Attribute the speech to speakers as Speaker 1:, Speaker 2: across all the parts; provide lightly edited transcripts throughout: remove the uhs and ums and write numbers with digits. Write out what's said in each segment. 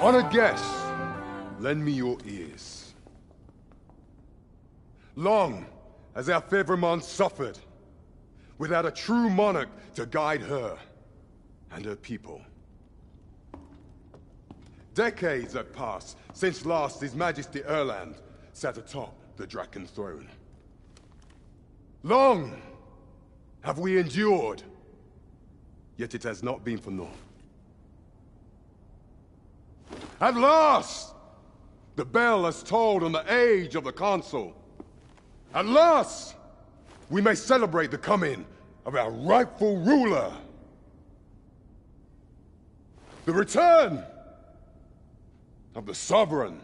Speaker 1: Honored guests, lend me your ears. Long has our Fevrimon suffered, without a true monarch to guide her and her people. Decades have passed since last His Majesty Erland sat atop the Draken throne. Long have we endured, yet it has not been for naught. At last, the bell has tolled on the age of the Council. At last, we may celebrate the coming of our rightful ruler. The return of the Sovereign.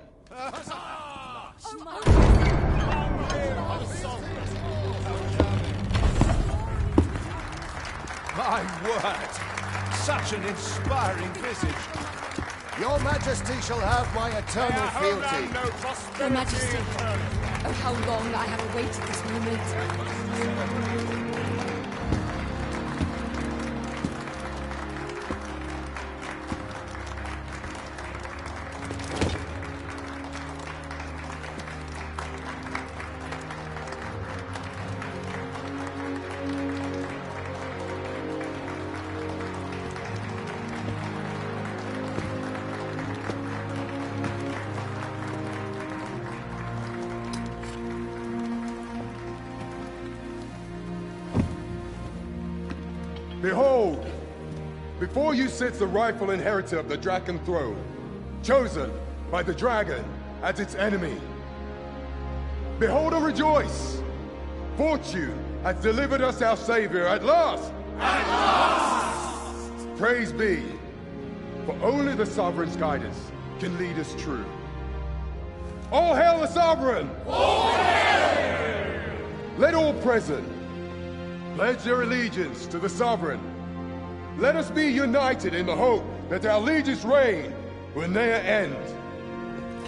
Speaker 2: My word! Such an inspiring visage.
Speaker 3: Your Majesty shall have my eternal fealty.
Speaker 4: Your Majesty, oh how long I have awaited this moment.
Speaker 1: Behold, before you sits the rightful inheritor of the Draken throne, chosen by the dragon as its enemy. Behold and rejoice! Fortune has delivered us our savior at last! At last! Praise be, for only the Sovereign's guidance can lead us true. All hail the Sovereign! All hail! Let all present pledge their allegiance to the Sovereign. Let us be united in the hope that our liege's reign will ne'er end.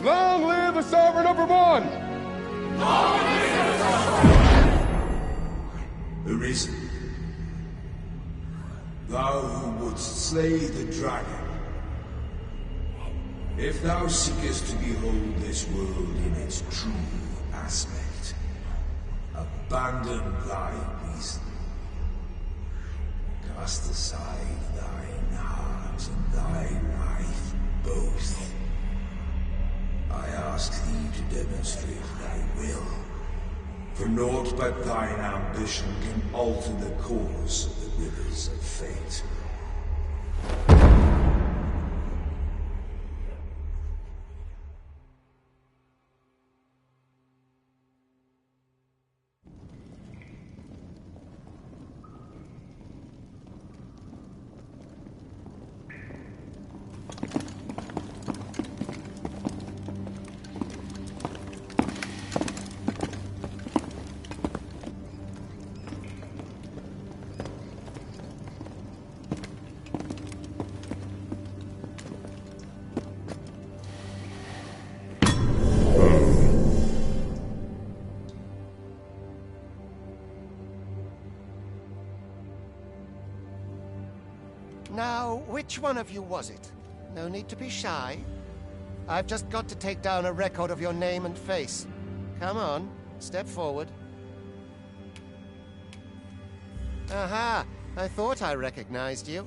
Speaker 1: Long live the Sovereign of Vermont! Long live the Sovereign!
Speaker 5: Arisen, thou who wouldst slay the dragon, if thou seekest to behold this world in its true aspect, abandon thy reason. Cast aside thine heart and thy life both. I ask thee to demonstrate thy will, for naught but thine ambition can alter the course of the rivers of fate.
Speaker 3: Now, which one of you was it? No need to be shy. I've just got to take down a record of your name and face. Come on, step forward. Aha! I thought I recognized you.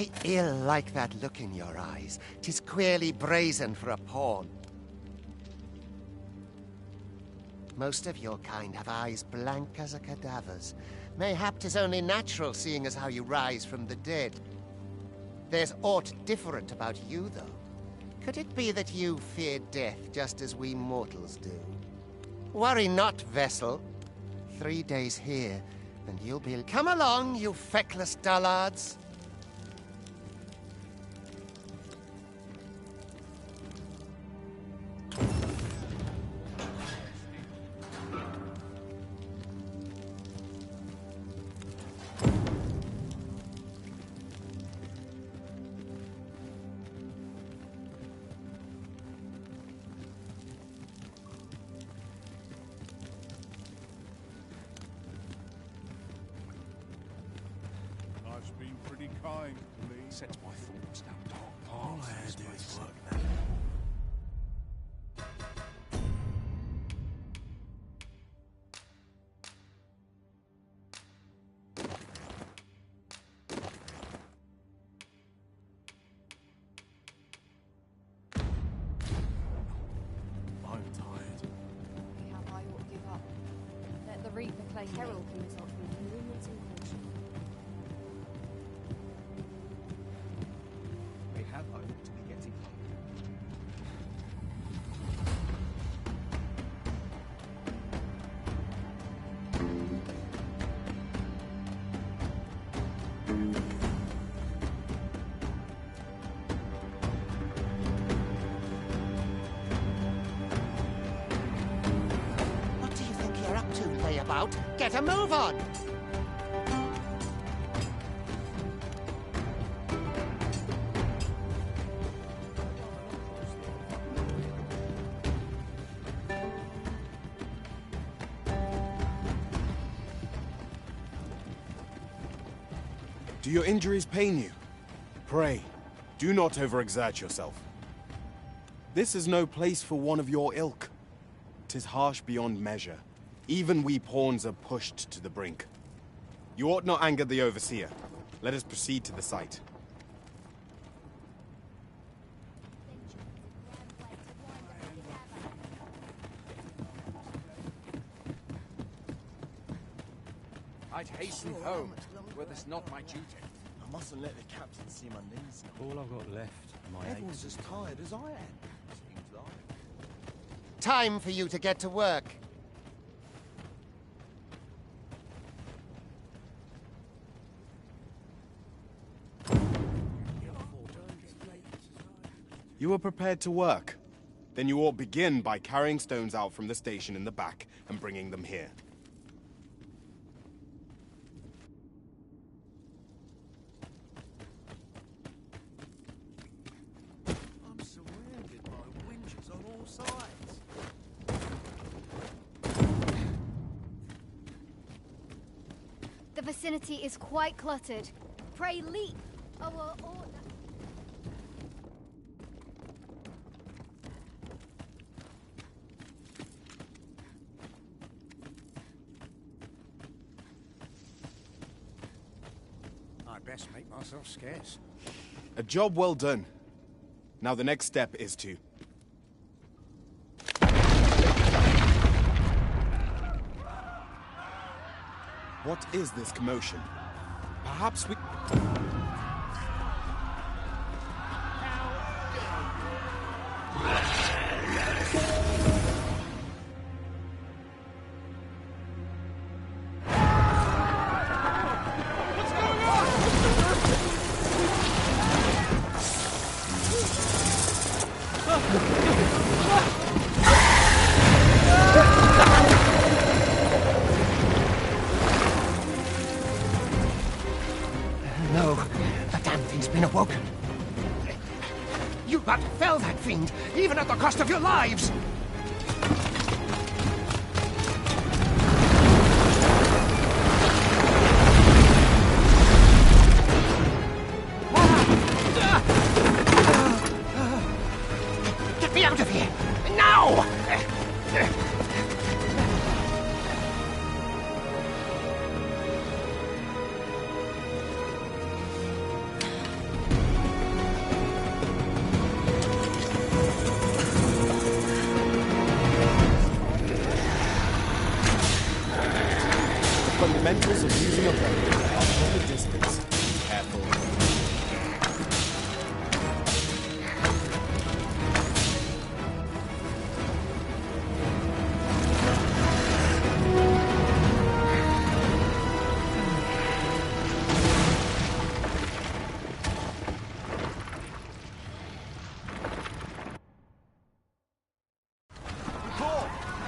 Speaker 3: I ill like that look in your eyes. 'Tis queerly brazen for a pawn. Most of your kind have eyes blank as a cadaver's. Mayhap 'tis only natural, seeing as how you rise from the dead. There's aught different about you, though. Could it be that you fear death just as we mortals do? Worry not, vessel. 3 days here, and you'll be... Come along, you feckless dullards.
Speaker 2: Life's been pretty kind to me.
Speaker 6: Sets my thoughts down dark
Speaker 7: All
Speaker 6: paths.
Speaker 7: I had to do
Speaker 6: these
Speaker 7: is
Speaker 6: days.
Speaker 7: work now. I'm tired.
Speaker 4: We have I ought to give up. Let the Reaper claim Herald can result from movements and caution.
Speaker 6: We have I ought to be getting home.
Speaker 3: What do you think you're up to, layabout? Get a move on!
Speaker 7: Do your injuries pain you? Pray, do not overexert yourself. This is no place for one of your ilk. 'Tis harsh beyond measure. Even we pawns are pushed to the brink. You ought not anger the overseer. Let us proceed to the site.
Speaker 6: I'd hasten home, were this not my duty.
Speaker 8: I mustn't let the captain see my knees now.
Speaker 9: All I've got left are my
Speaker 8: Everyone's
Speaker 9: aches.
Speaker 8: as tired as I am. Seems like.
Speaker 3: Time for you to get to work.
Speaker 7: You are prepared to work? Then you ought begin by carrying stones out from the station in the back and bringing them here.
Speaker 8: I'm surrounded by winches on all sides.
Speaker 10: The vicinity is quite cluttered. Pray leap our order.
Speaker 6: I'd best make myself scarce.
Speaker 7: A job well done. Now the next step is to... What is this commotion? Perhaps we...
Speaker 3: No, the damn thing's been awoken. You but fell that fiend, even at the cost of your lives! Get me out of here! Now!
Speaker 7: fundamentals of using a bow are from a distance. Be careful.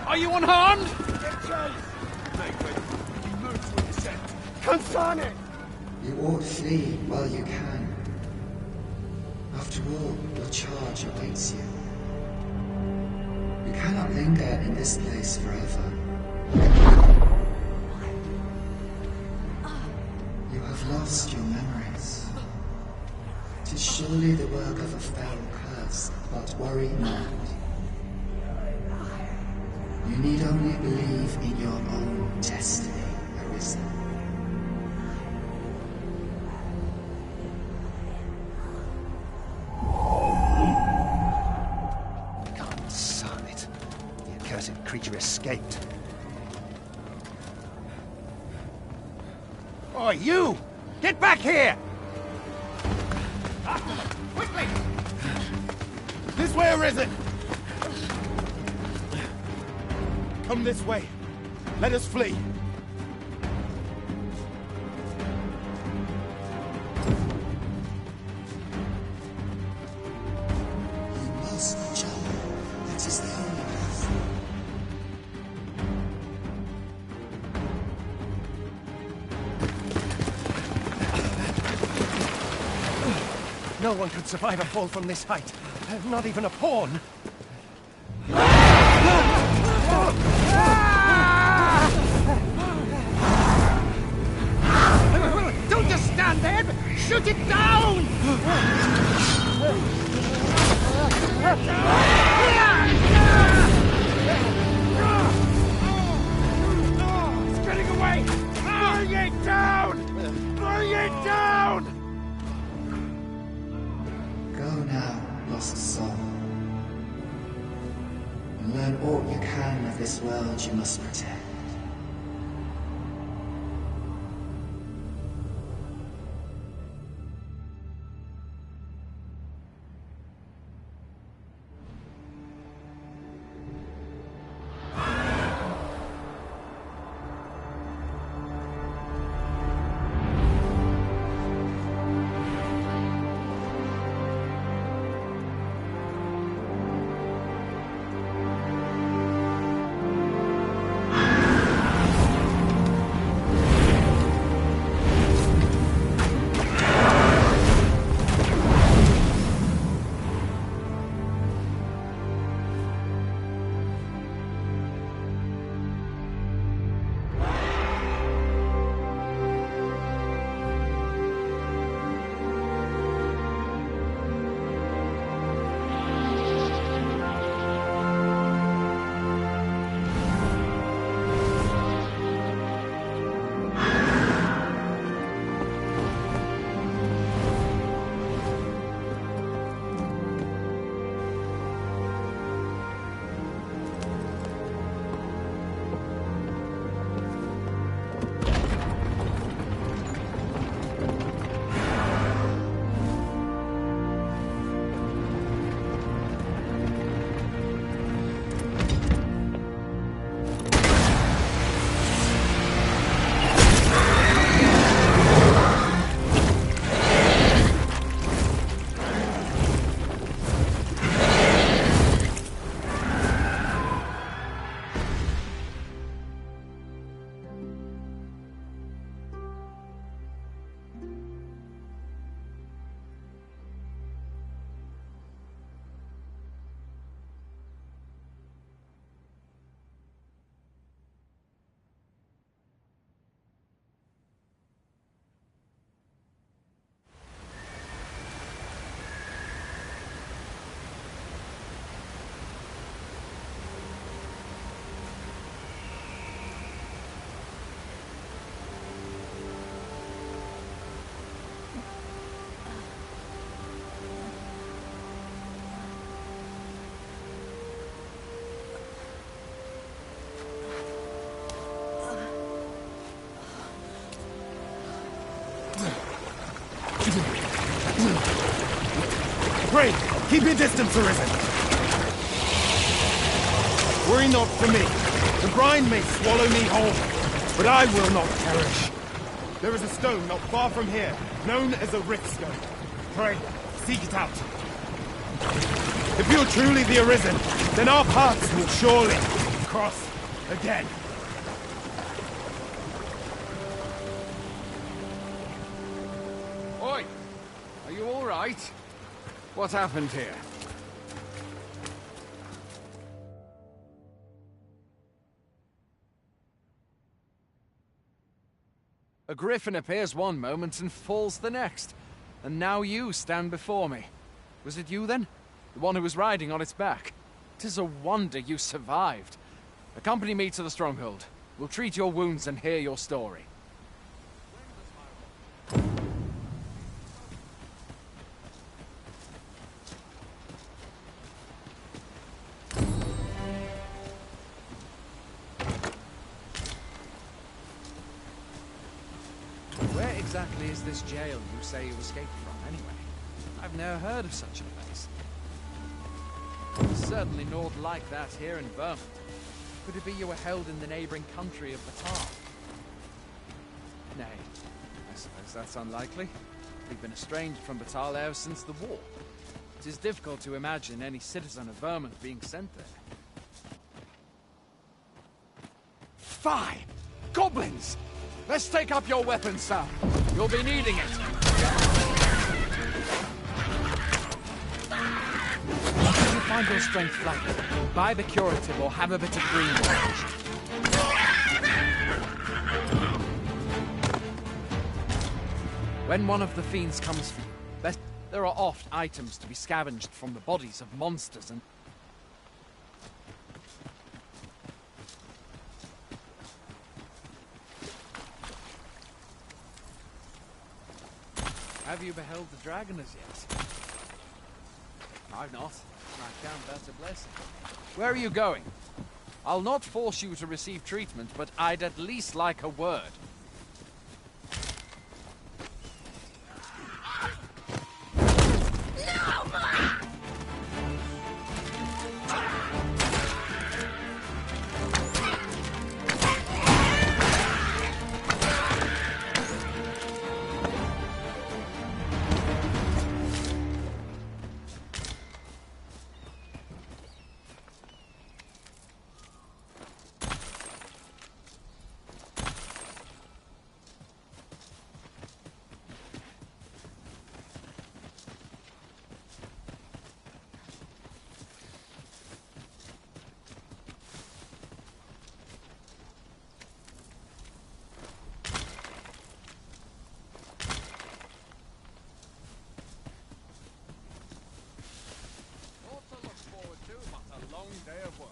Speaker 2: Are you unharmed?
Speaker 5: You ought flee while you can. After all, your charge awaits you. You cannot linger in this place forever. You have lost your memories. 'Tis surely the work of a fell curse, but worry not. You need only believe in your own destiny, Arisen.
Speaker 3: God damn it. The accursed creature escaped.
Speaker 6: Oh, you! Get back here!
Speaker 2: Quickly!
Speaker 7: This way, Arisen! Come this way. Let us flee.
Speaker 5: You must jump. That is the only path.
Speaker 6: No one could survive a fall from this height. Not even a pawn. Don't just stand there! Shoot it down! It's getting away! Bring it down! Bring it down!
Speaker 5: Go now, lost soul. And learn all you can of this world you must protect.
Speaker 7: Keep your distance, Arisen! Worry not for me. The brine may swallow me whole, but I will not perish. There is a stone not far from here, known as a Rift Stone. Pray, seek it out. If you're truly the Arisen, then our paths will surely cross again.
Speaker 2: Oi! Are you all right? What happened here? A griffin appears one moment and falls the next. And now you stand before me. Was it you then? The one who was riding on its back? 'Tis a wonder you survived. Accompany me to the stronghold. We'll treat your wounds and hear your story. Where exactly is this jail you say you escaped from, anyway? I've never heard of such a place. There's certainly naught like that here in Vermont. Could it be you were held in the neighboring country of Batar? Nay, I suppose that's unlikely. We've been estranged from Batar ever since the war. It is difficult to imagine any citizen of Vermont being sent there. Fie! Goblins! Let's take up your weapons, sir. You'll be needing it. If you find your strength flagging, buy the curative or have a bit of green watch. When one of the fiends comes for you, there are oft items to be scavenged from the bodies of monsters and... Have you beheld the dragon as yet? I've not. I count that a blessing. Where are you going? I'll not force you to receive treatment, but I'd at least like a word. Day of work.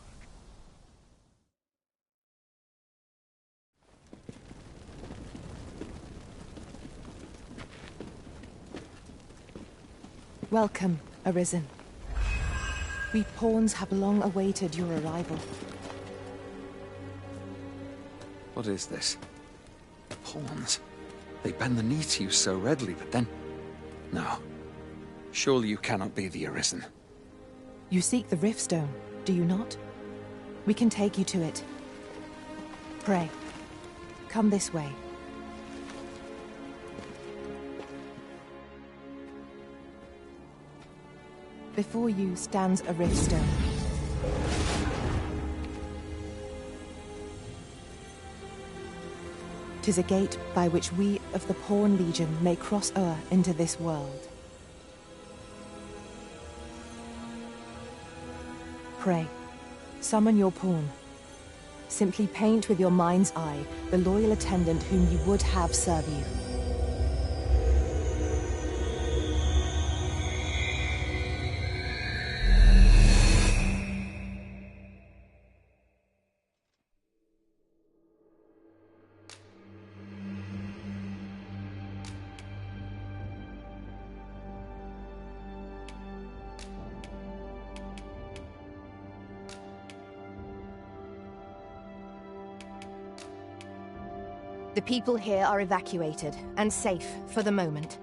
Speaker 9: Welcome, Arisen. We pawns have long awaited your arrival.
Speaker 2: What is this? Pawns? They bend the knee to you so readily, but then... No. Surely you cannot be the Arisen.
Speaker 9: You seek the Riftstone, do you not? We can take you to it. Pray, come this way. Before you stands a Riftstone. "'Tis a gate by which we of the Pawn Legion may cross o'er into this world. Pray, summon your pawn. Simply paint with your mind's eye the loyal attendant whom you would have serve you. The people here are evacuated and safe for the moment.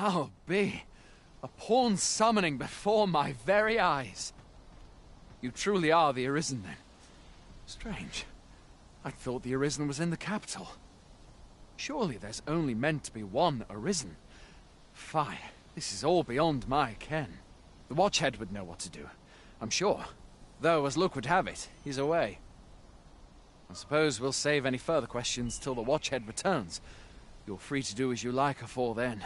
Speaker 2: I'll be a pawn summoning before my very eyes. You truly are the Arisen, then. Strange. I thought the Arisen was in the capital. Surely there's only meant to be one Arisen. Fie, this is all beyond my ken. The Watchhead would know what to do, I'm sure. Though, as luck would have it, he's away. I suppose we'll save any further questions till the Watchhead returns. You're free to do as you like afore then.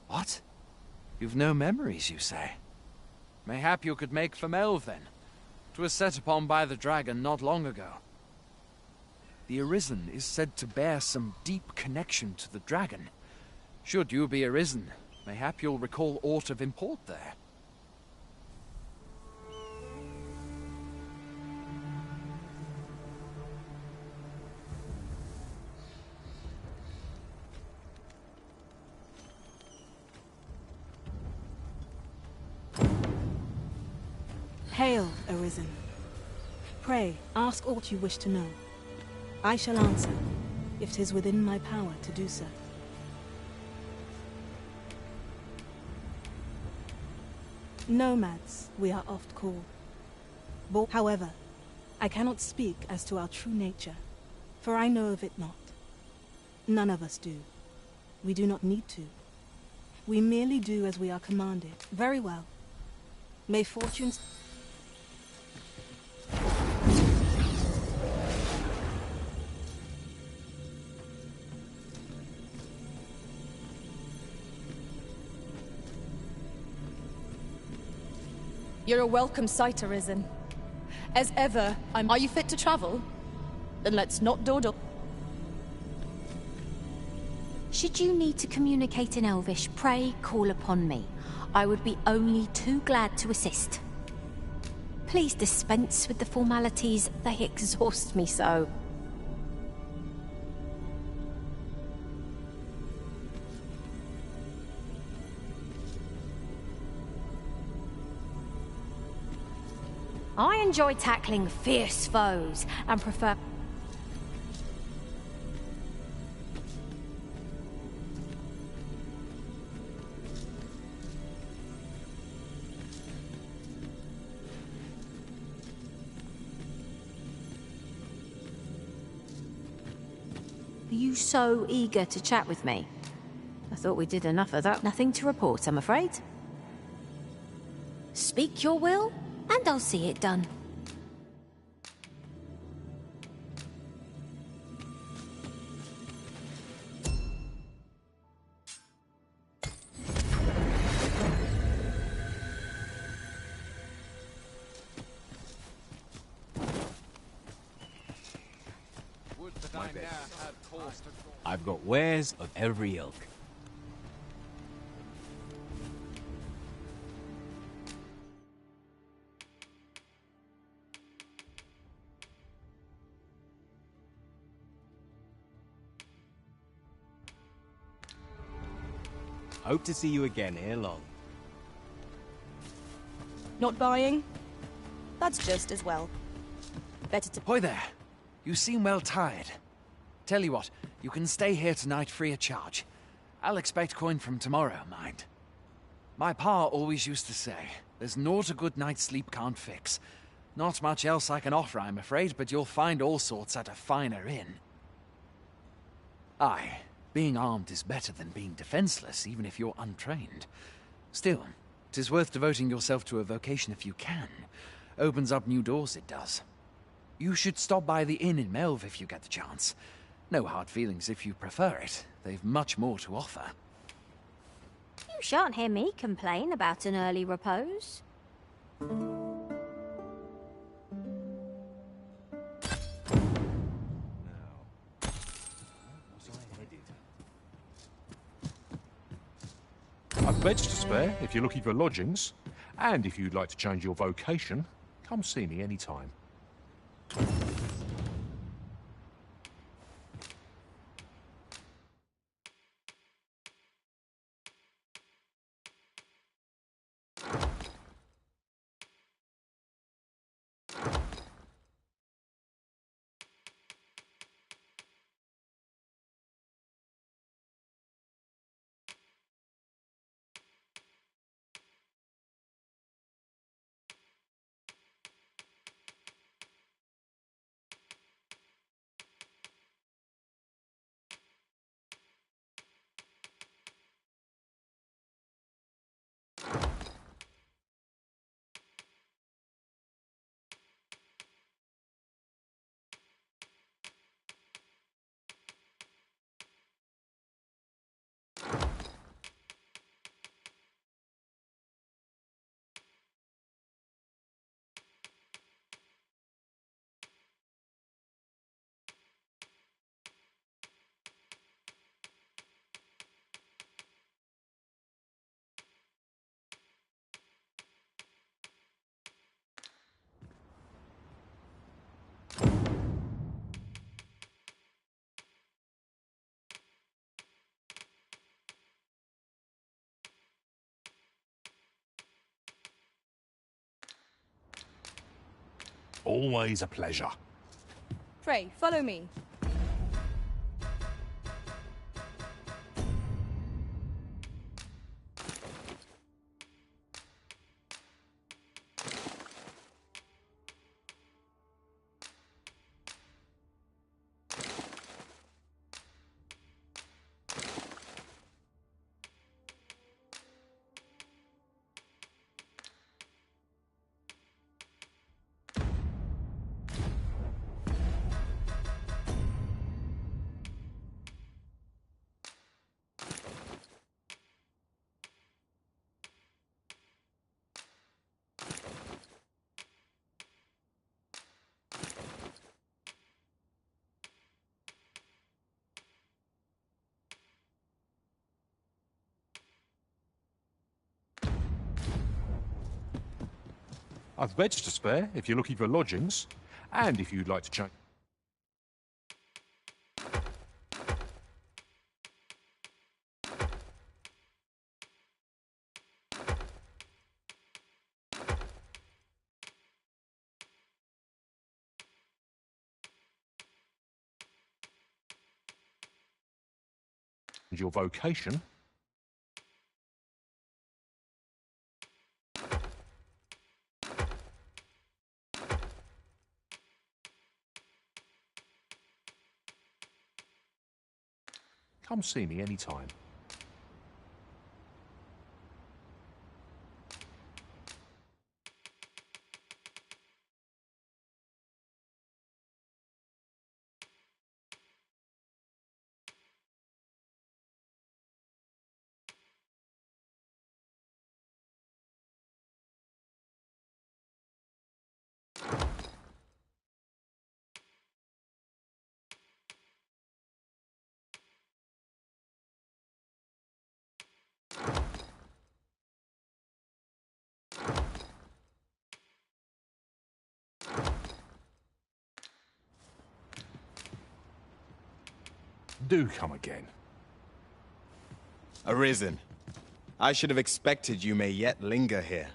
Speaker 2: What? You've no memories, you say? Mayhap you could make for Melve, then. 'Twas set upon by the dragon not long ago. The Arisen is said to bear some deep connection to the dragon. Should you be Arisen, mayhap you'll recall aught of import there.
Speaker 11: Hail, Arisen. Pray, ask aught you wish to know. I shall answer, if 'tis within my power to do so. Nomads, we are oft called. However, I cannot speak as to our true nature, for I know of it not. None of us do. We do not need to. We merely do as we are commanded. Very well. May fortunes...
Speaker 12: You're a welcome sight, Arisen. As ever, Are you fit to travel? Then let's not dawdle.
Speaker 13: Should you need to communicate in Elvish, pray call upon me. I would be only too glad to assist. Please dispense with the formalities, they exhaust me so. I enjoy tackling fierce foes and prefer... Are you so eager to chat with me? I thought we did enough of that. Nothing to report, I'm afraid. Speak your will, and I'll see it done.
Speaker 14: I've got wares of every ilk. Hope to see you again ere long.
Speaker 12: Not buying? That's just as well. Better to...
Speaker 2: Hoy there. You seem well tired. Tell you what, you can stay here tonight free of charge. I'll expect coin from tomorrow, mind. My pa always used to say, there's naught a good night's sleep can't fix. Not much else I can offer, I'm afraid, but you'll find all sorts at a finer inn. Aye, being armed is better than being defenseless, even if you're untrained. Still, 'tis worth devoting yourself to a vocation if you can. Opens up new doors, it does. You should stop by the inn in Melve if you get the chance. No hard feelings if you prefer it. They've much more to offer.
Speaker 13: You shan't hear me complain about an early repose.
Speaker 15: I've beds to spare if you're looking for lodgings. And if you'd like to change your vocation, come see me anytime. always a pleasure.
Speaker 12: Pray, follow me.
Speaker 15: I've beds to spare if you're looking for lodgings, and if you'd like to change your vocation. Come see me anytime. Do come again.
Speaker 7: Arisen. I should have expected you may yet linger here.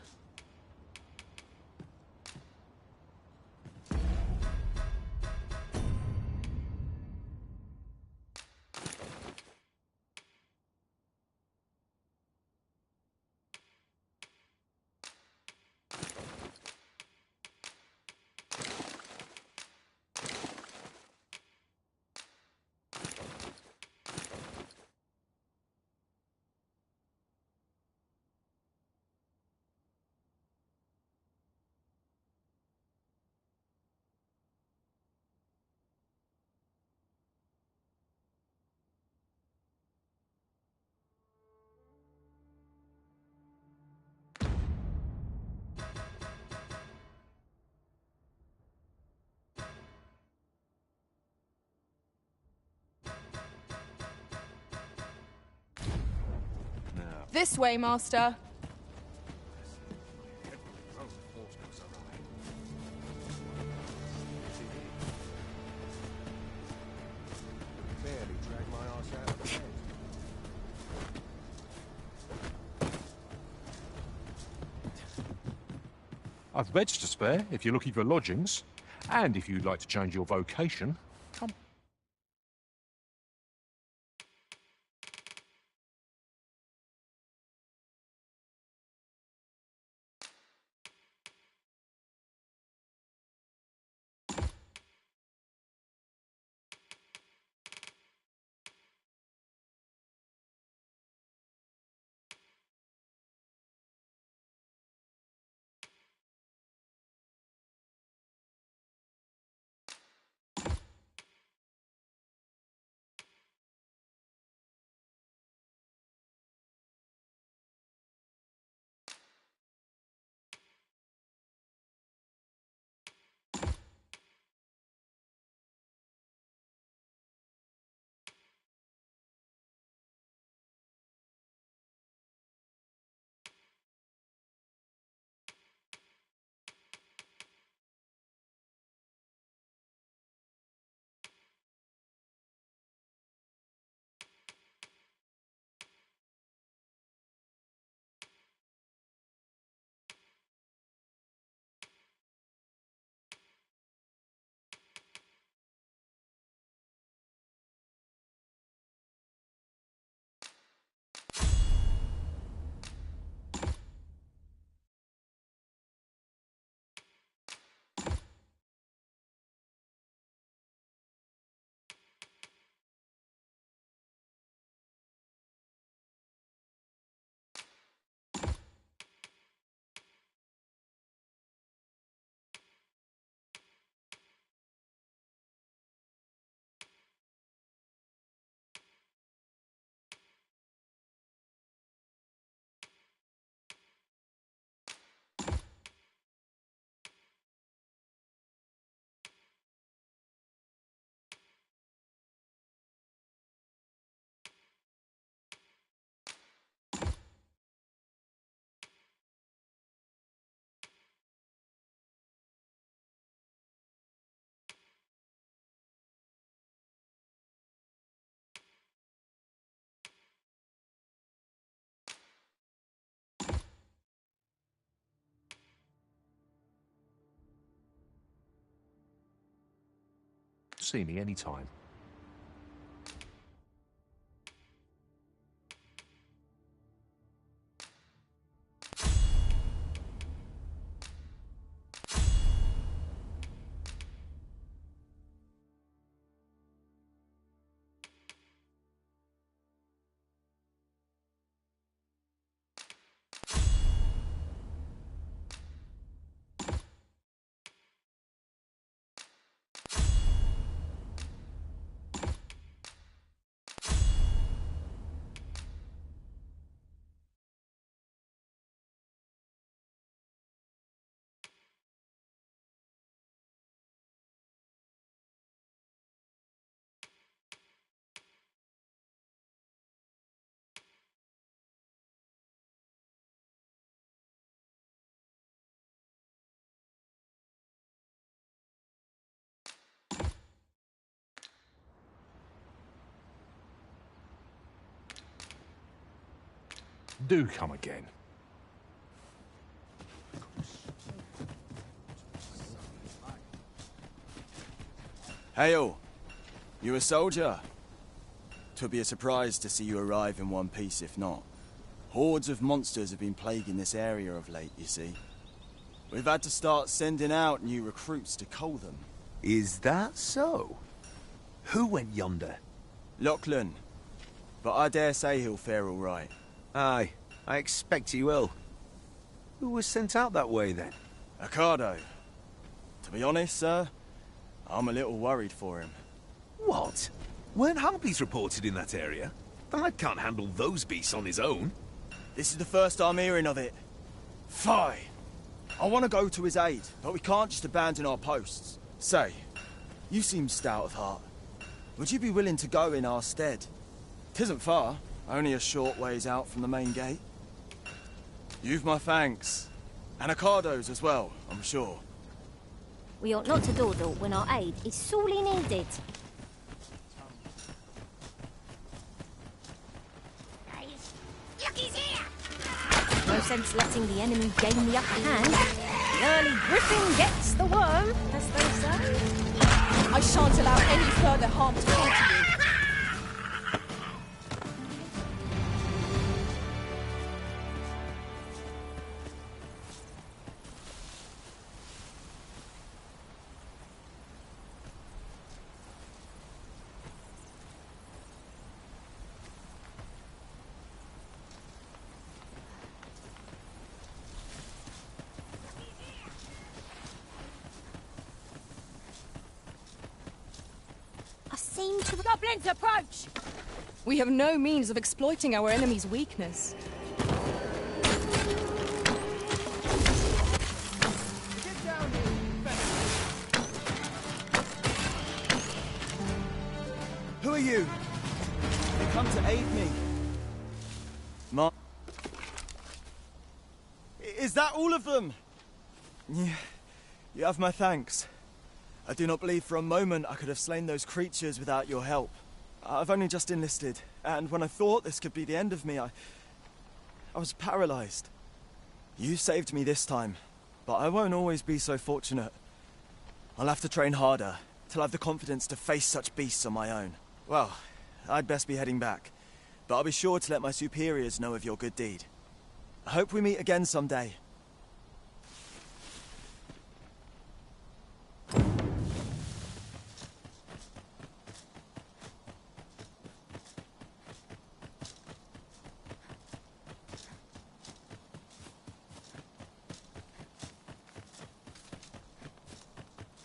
Speaker 12: This way, Master.
Speaker 15: I've beds to spare if you're looking for lodgings, and if you'd like to change your vocation, come. see me any time. Do come again.
Speaker 16: Hail! You a soldier? 'Twould be a surprise to see you arrive in one piece, if not. Hordes of monsters have been plaguing this area of late, you see. We've had to start sending out new recruits to cull them.
Speaker 17: Is that so? Who went yonder?
Speaker 16: Lachlan. But I dare say he'll fare all right.
Speaker 17: Aye, I expect he will. Who was sent out that way, then?
Speaker 16: Ocado. To be honest, sir, I'm a little worried for him.
Speaker 17: What? Weren't harpies reported in that area? The lad can't handle those beasts on his own.
Speaker 16: This is the first I'm hearing of it. Fie! I want to go to his aid, but we can't just abandon our posts. Say, you seem stout of heart. Would you be willing to go in our stead? 'Tisn't far, only a short ways out from the main gate. You've my thanks. And Ocado's as well, I'm sure.
Speaker 13: We ought not to dawdle when our aid is sorely needed.
Speaker 10: Look, he's here!
Speaker 13: No sense letting the enemy gain the upper hand. The early griffin gets the worm, as they say.
Speaker 12: I shan't allow any further harm to come to you.
Speaker 10: Goblins approach!
Speaker 12: We have no means of exploiting our enemy's weakness.
Speaker 16: Who are you? They come to aid me. Is that all of them? Yeah, you have my thanks. I do not believe for a moment I could have slain those creatures without your help. I've only just enlisted, and when I thought this could be the end of me, I was paralyzed. You saved me this time, but I won't always be so fortunate. I'll have to train harder, till I've the confidence to face such beasts on my own. Well, I'd best be heading back, but I'll be sure to let my superiors know of your good deed. I hope we meet again someday.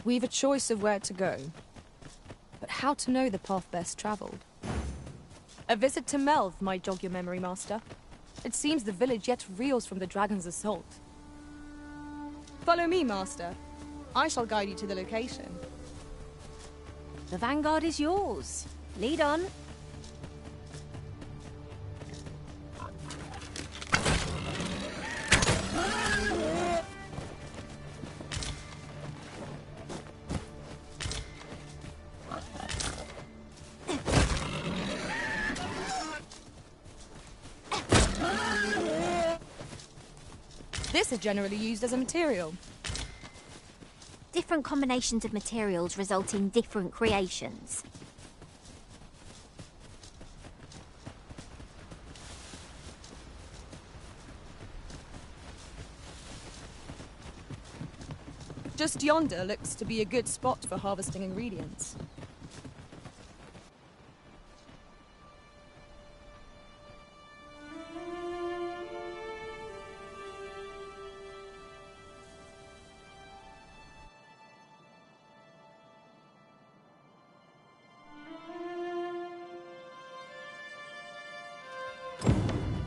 Speaker 12: We've a choice of where to go, but how to know the path best travelled? A visit to Melv might jog your memory, Master. It seems the village yet reels from the dragon's assault. Follow me, Master. I shall guide you to the location.
Speaker 13: The vanguard is yours. Lead on.
Speaker 12: This is generally used as a material.
Speaker 13: different combinations of materials result in different creations.
Speaker 12: Just yonder looks to be a good spot for harvesting ingredients.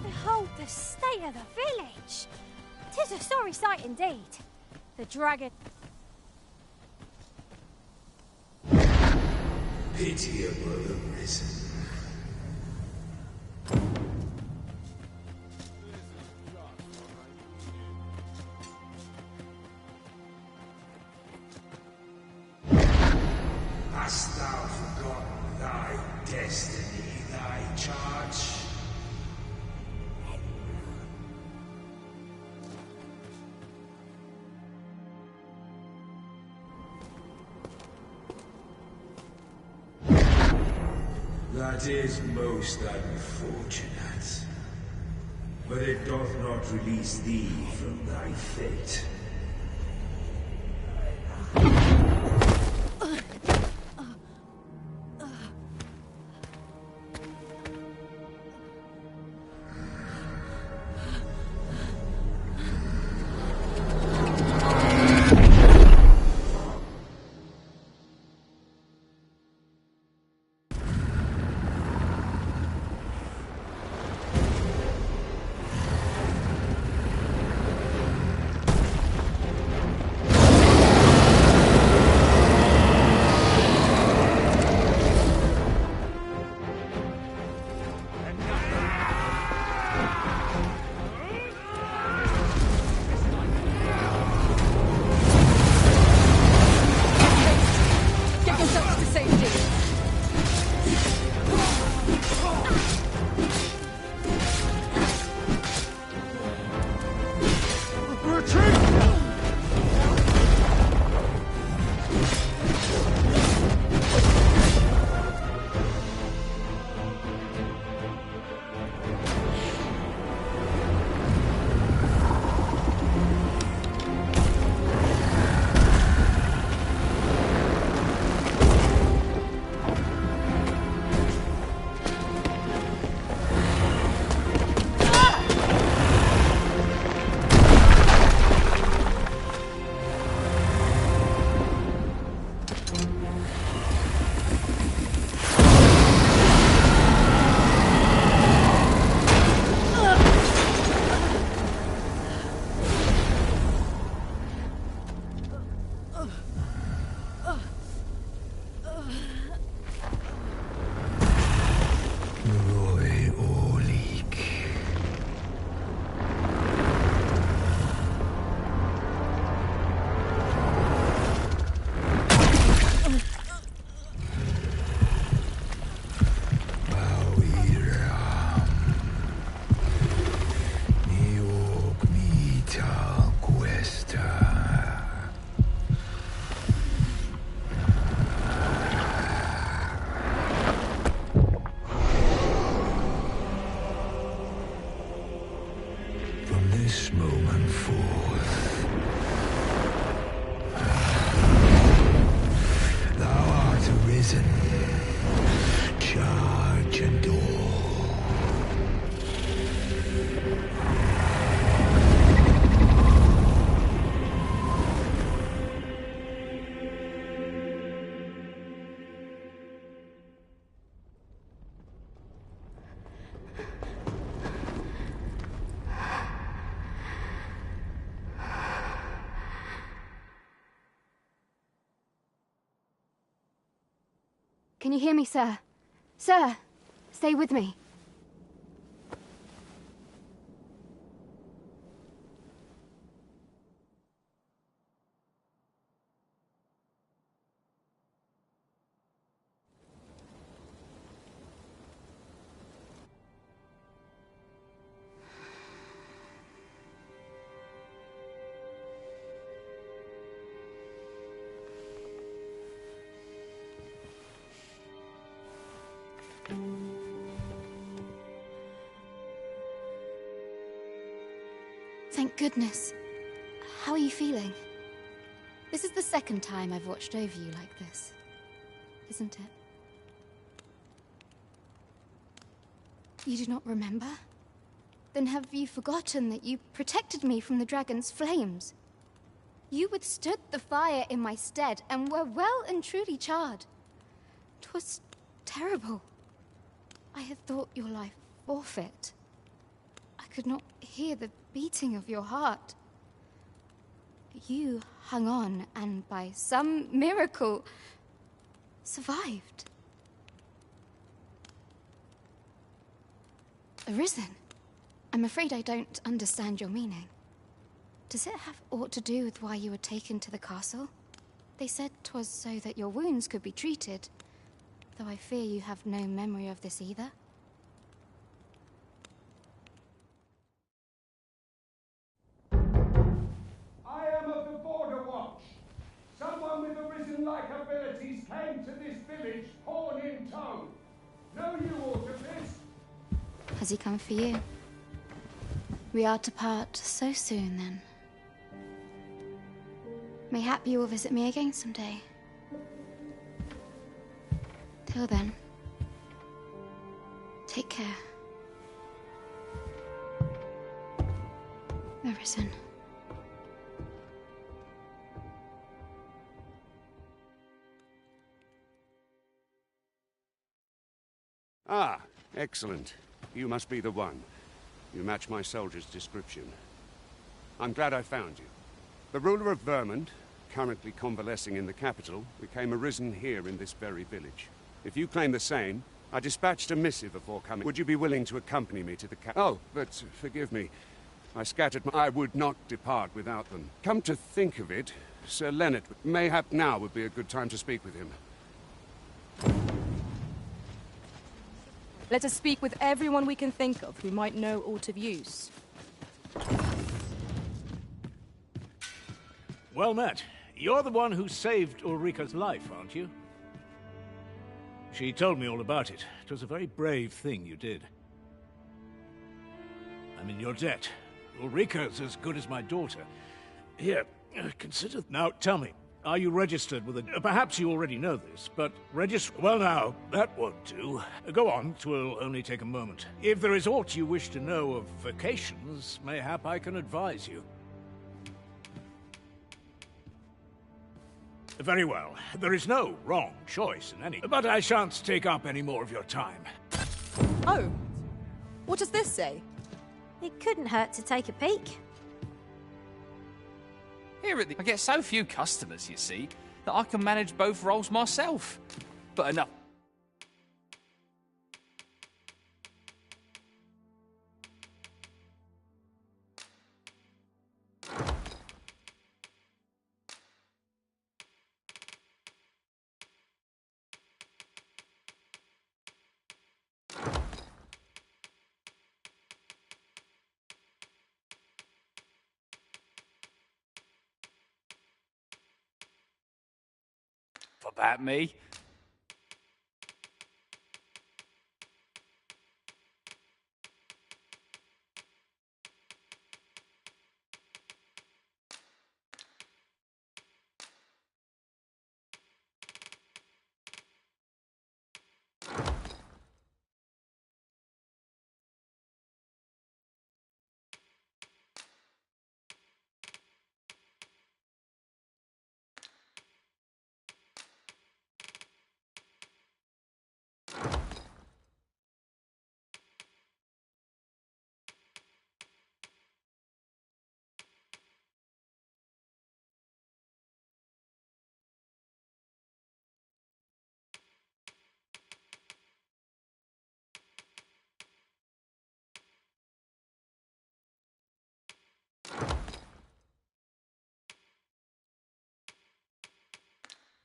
Speaker 10: Behold the state of the village! 'Tis a sorry sight indeed. The dragon...
Speaker 5: Pitiable the risen. Hast thou forgotten thy destiny, thy charge? That is most unfortunate. But it doth not release thee from thy fate. This moment forth, thou art arisen, charge and all.
Speaker 10: Can you hear me, sir? Sir, stay with me.
Speaker 18: Thank goodness. How are you feeling? This is the second time I've watched over you like this, isn't it? You do not remember? Then have you forgotten that you protected me from the dragon's flames? You withstood the fire in my stead and were well and truly charred. 'Twas terrible. I had thought your life forfeit. I could not hear the beating of your heart. You hung on and by some miracle survived. Arisen? I'm afraid I don't understand your meaning. Does it have aught to do with why you were taken to the castle? They said 'twas so that your wounds could be treated, though I fear you have no memory of this either.
Speaker 6: I am of the Border Watch. Someone with Arisen-like abilities came to this village, horn in tow. Know you aught of this?
Speaker 18: Has he come for you? We are to part so soon, then. Mayhap you will visit me again someday. Till then, take care. Arisen.
Speaker 19: Ah, excellent. You must be the one. You match my soldier's description. I'm glad I found you. The ruler of Vermont, currently convalescing in the capital, became arisen here in this very village. If you claim the same, I dispatched a missive before coming. Would you be willing to accompany me to the Oh, but forgive me. I scattered I would not depart without them. Come to think of it, Sir Leonard, mayhap now would be a good time to speak with him.
Speaker 12: Let us speak with everyone we can think of who might know aught of use.
Speaker 20: Well met. You're the one who saved Ulrika's life, aren't you? She told me all about it. It was a very brave thing you did. I'm in your debt. Ulrika's as good as my daughter. Here, consider... Now, tell me, are you registered with a... Perhaps you already know this, but register... Well now, that won't do. Go on, 'twill only take a moment. If there is aught you wish to know of Vocations, mayhap I can advise you. Very well. There is no wrong choice in any... But I shan't take up any more of your time.
Speaker 12: Oh, what does this say?
Speaker 10: It couldn't hurt to take a peek.
Speaker 2: Here at the... I get so few customers, you see, that I can manage both roles myself. But enough. About me.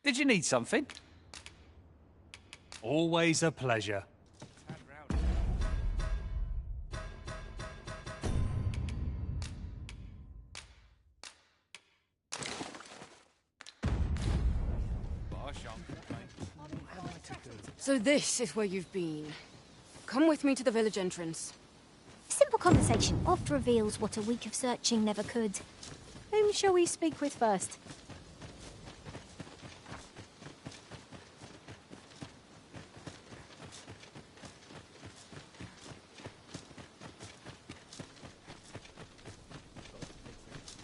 Speaker 2: Did you need something?
Speaker 14: Always a pleasure.
Speaker 21: So this is where you've been. Come with me to the village entrance.
Speaker 10: Simple Our conversation oft reveals what a week of searching never could. Whom shall we speak with first?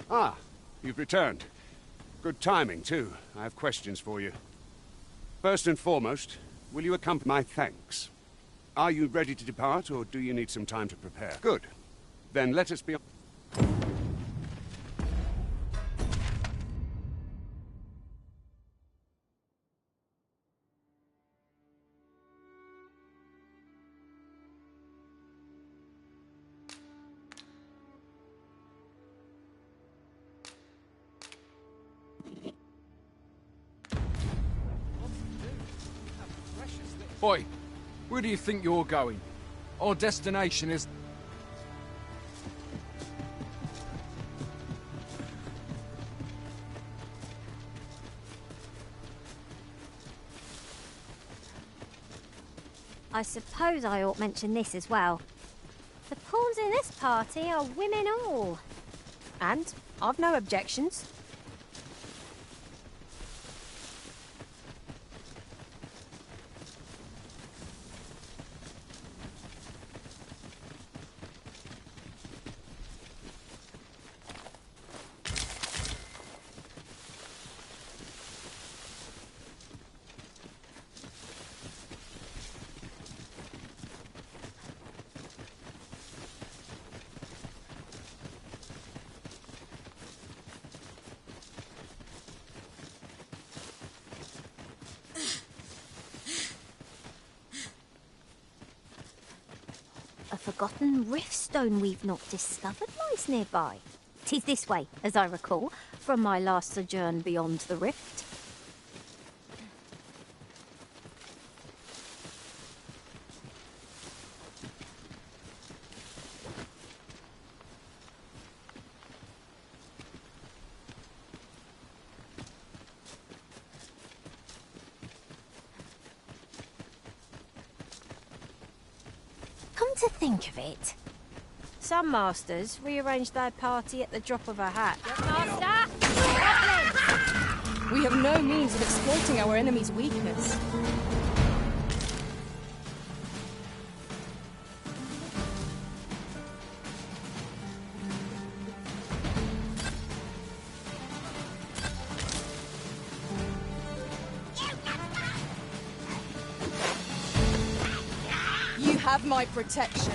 Speaker 19: Ah, you've returned. Good timing, too. I have questions for you. First and foremost, will you accompany my thanks? Are you ready to depart, or do you need some time to prepare? Good. Then let us be...
Speaker 2: Boy, where do you think you're going? Our destination is...
Speaker 10: I suppose I ought mention this as well. The pawns in this party are women all.
Speaker 12: And I've no objections.
Speaker 10: A forgotten riftstone we've not discovered lies nearby. 'Tis this way, as I recall, from my last sojourn beyond the rift. Come to think of it, some masters rearrange their party at the drop of a hat.
Speaker 12: Master! We have no means of exploiting our enemy's weakness. You have my protection.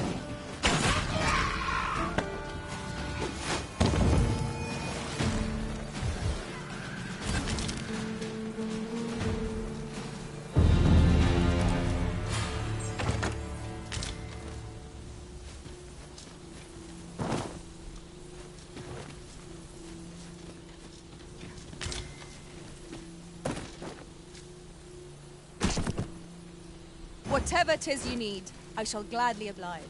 Speaker 12: Whatever 'tis you need, I shall gladly oblige.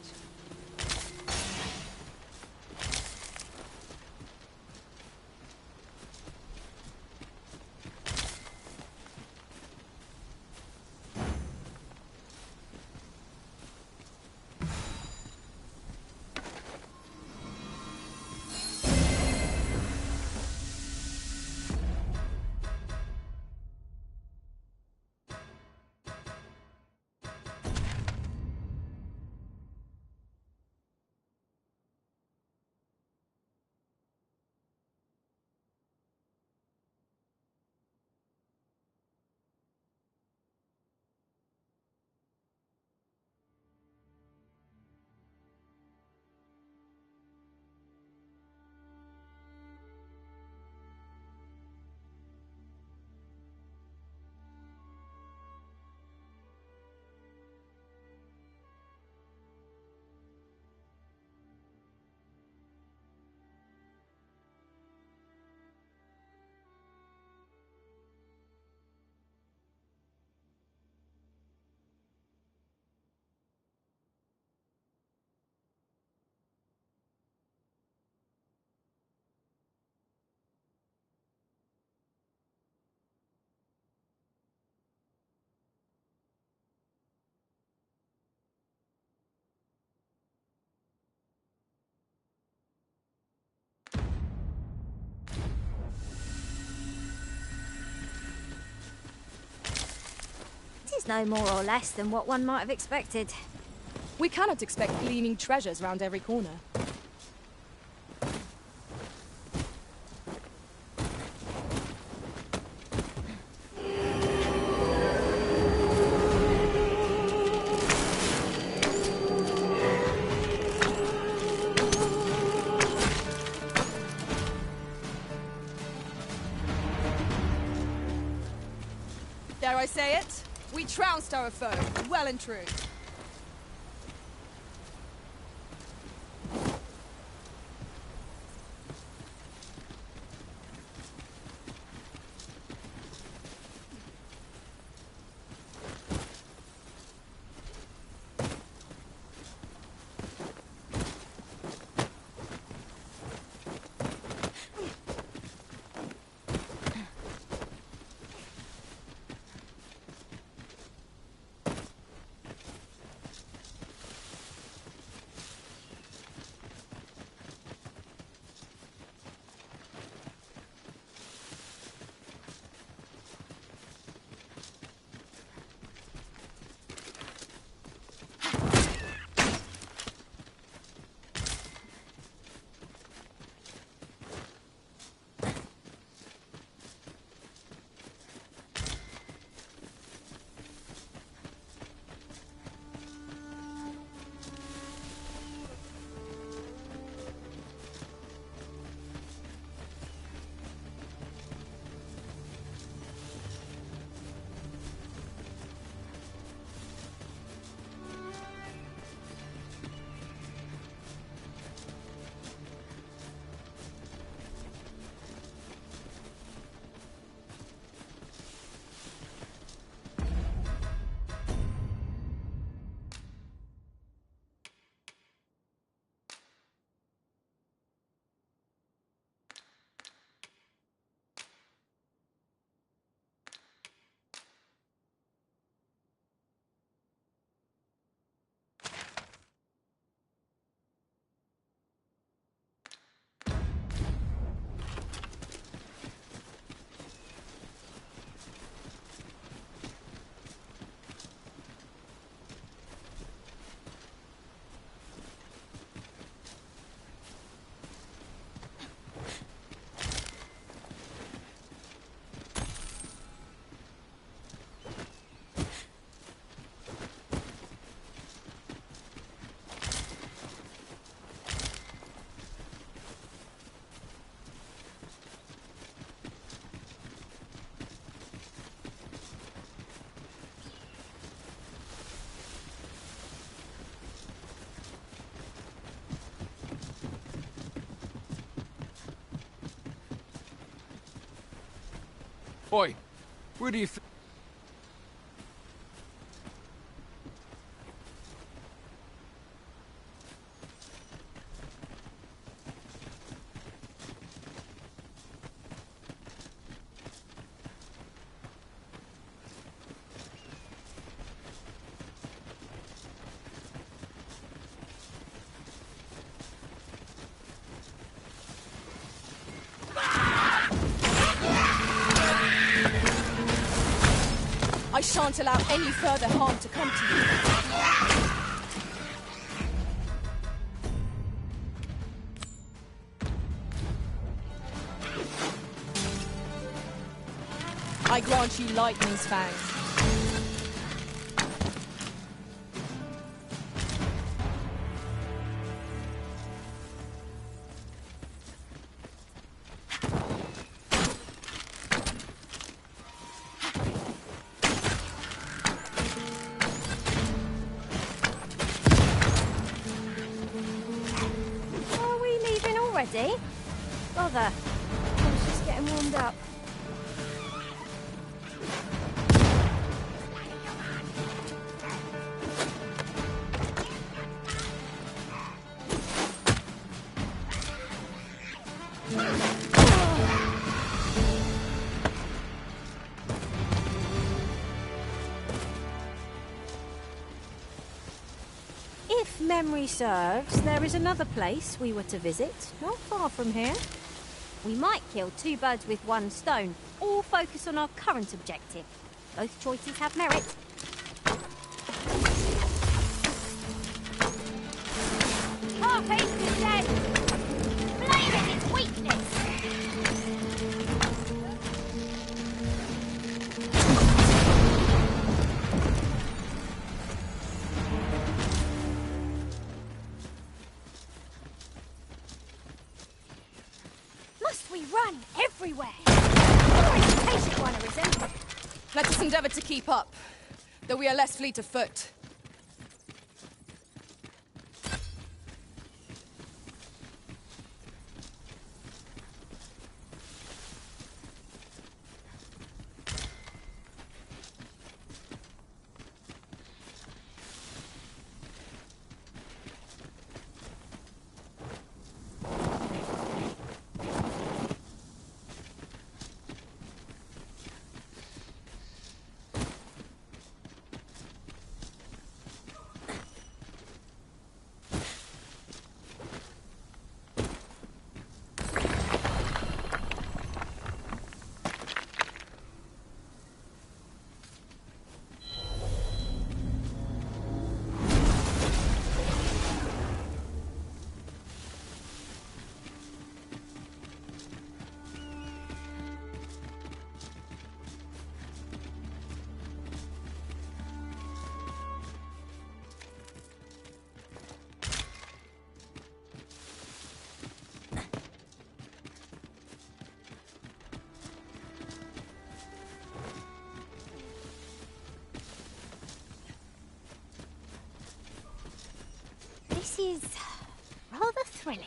Speaker 10: no more or less than what one might have expected.
Speaker 12: We cannot expect gleaming treasures round every corner. Dare I say it? We trounced our foe, well and true.
Speaker 2: Boy, where do you think...
Speaker 12: I shan't allow any further harm to come to you. I grant you lightning's fangs.
Speaker 10: Already? Bother. I was just getting warmed up. If memory serves, there is another place we were to visit, not far from here. We might kill two birds with one stone, or focus on our current objective. Both choices have merit.
Speaker 12: us endeavor to keep up, though we are less fleet of foot.
Speaker 10: This is rather thrilling.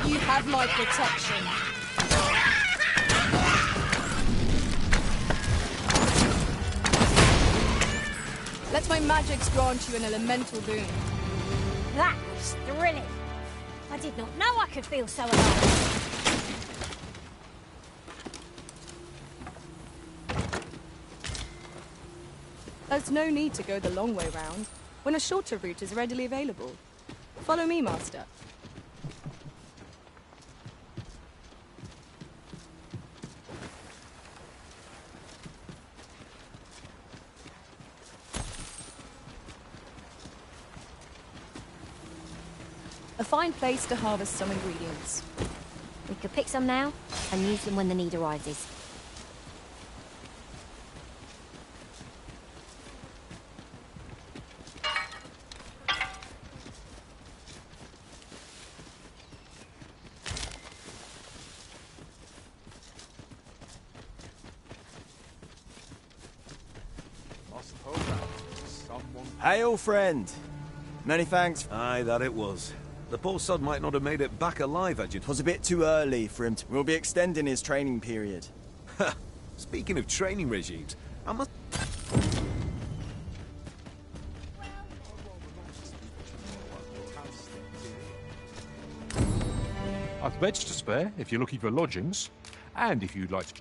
Speaker 10: You have my protection. Let my magics grant you an elemental boon. That was thrilling. I did not know I could feel so alive.
Speaker 12: There's no need to go the long way round, when a shorter route is readily available. Follow me, Master. A fine place to harvest some ingredients.
Speaker 10: We could pick some now, and use them when the need arises.
Speaker 16: Hail, friend. Many thanks.
Speaker 17: Aye, that it was. The poor sod might not have made it back alive, had you?
Speaker 16: 'Twas a bit too early for him to... We'll be extending his training period.
Speaker 17: Speaking of training regimes, I must...
Speaker 15: I've beds to spare if you're looking for lodgings, and if you'd like to...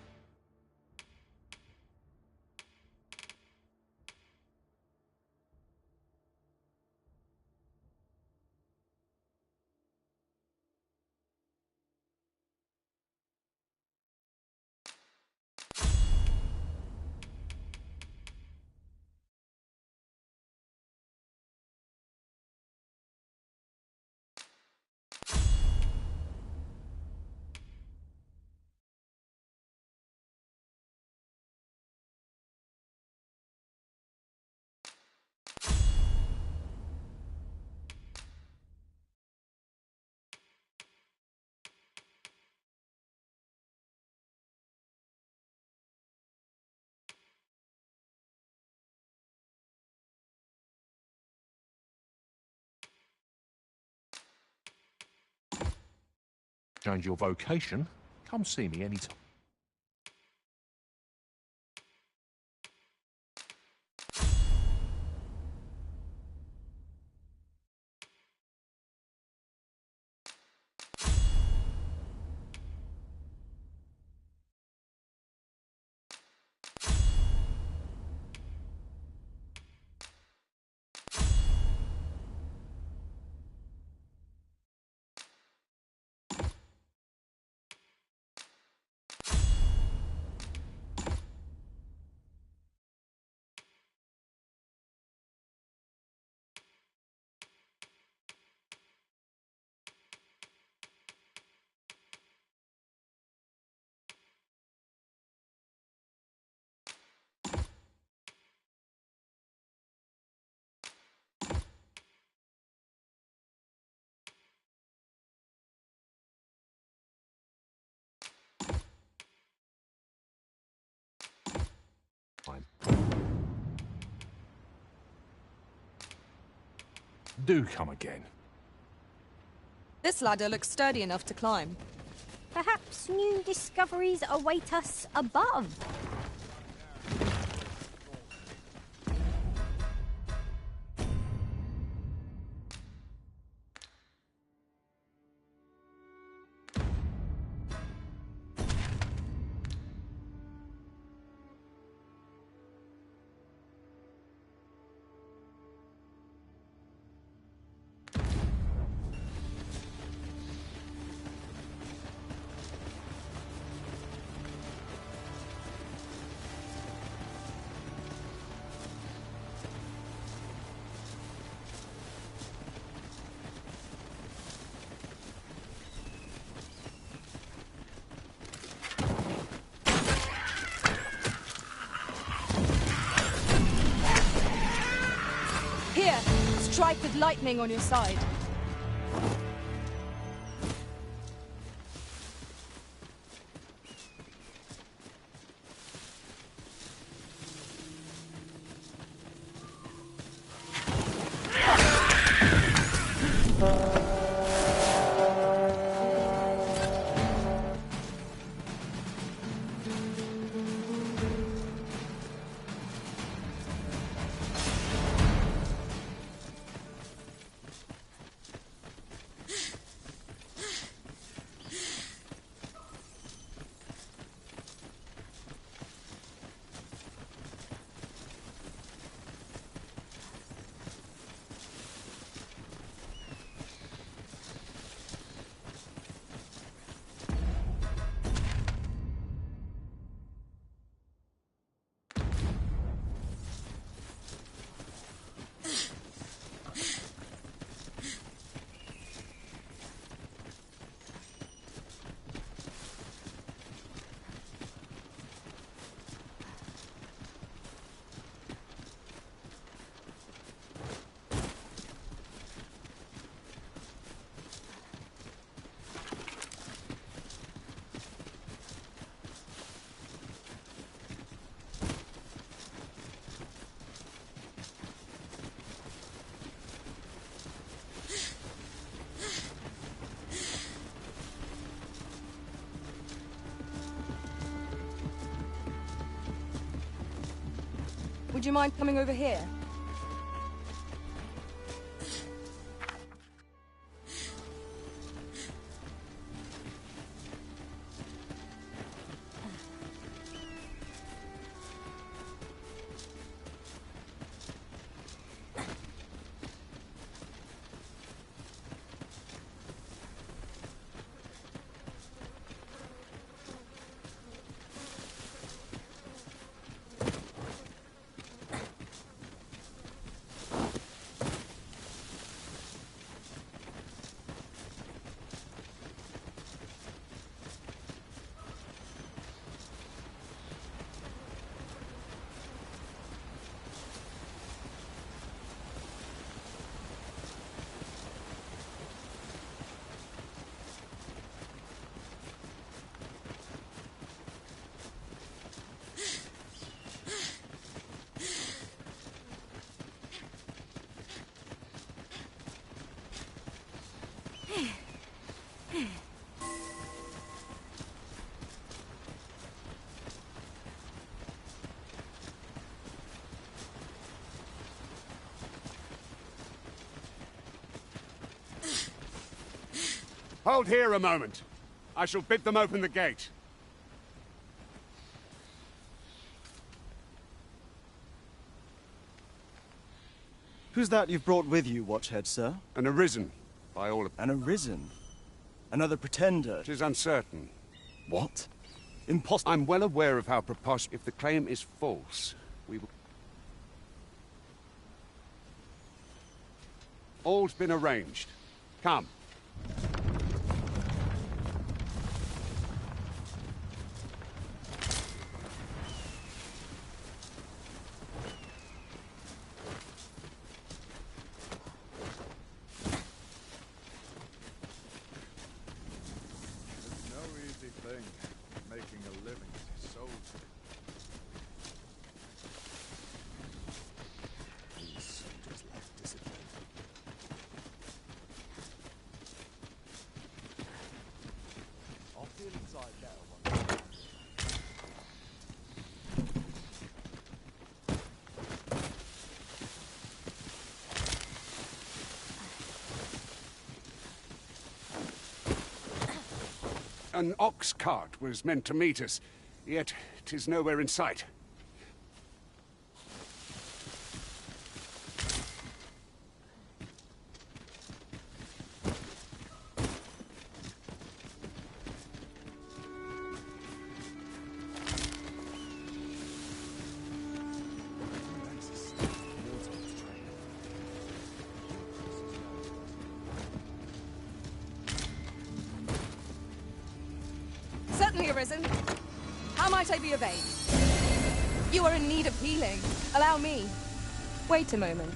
Speaker 15: change your vocation, come see me anytime. Do come again.
Speaker 12: This ladder looks sturdy enough to climb.
Speaker 10: Perhaps new discoveries await us above.
Speaker 12: Here, strike with lightning on your side. Would you mind coming over here?
Speaker 19: Hold here a moment. I shall bid them open the gate.
Speaker 16: Who's that you've brought with you, Watchhead, sir?
Speaker 19: An arisen, by all...
Speaker 16: An arisen? Another pretender?
Speaker 19: It is uncertain.
Speaker 16: What? Impossible.
Speaker 19: I'm well aware of how preposterous... If the claim is false, we will... All's been arranged. Come. An ox cart was meant to meet us, yet 'tis nowhere in sight.
Speaker 12: Certainly arisen. How might I be of aid? You are in need of healing. Allow me. Wait a moment.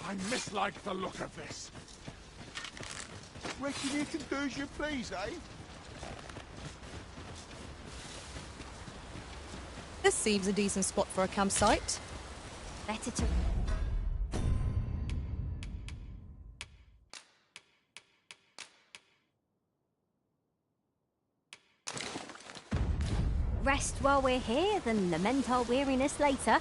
Speaker 6: I mislike the look of this.
Speaker 8: Reckon you can do as you please, eh?
Speaker 12: This seems a decent spot for a campsite.
Speaker 10: Better to... rest while we're here, then lament our weariness later.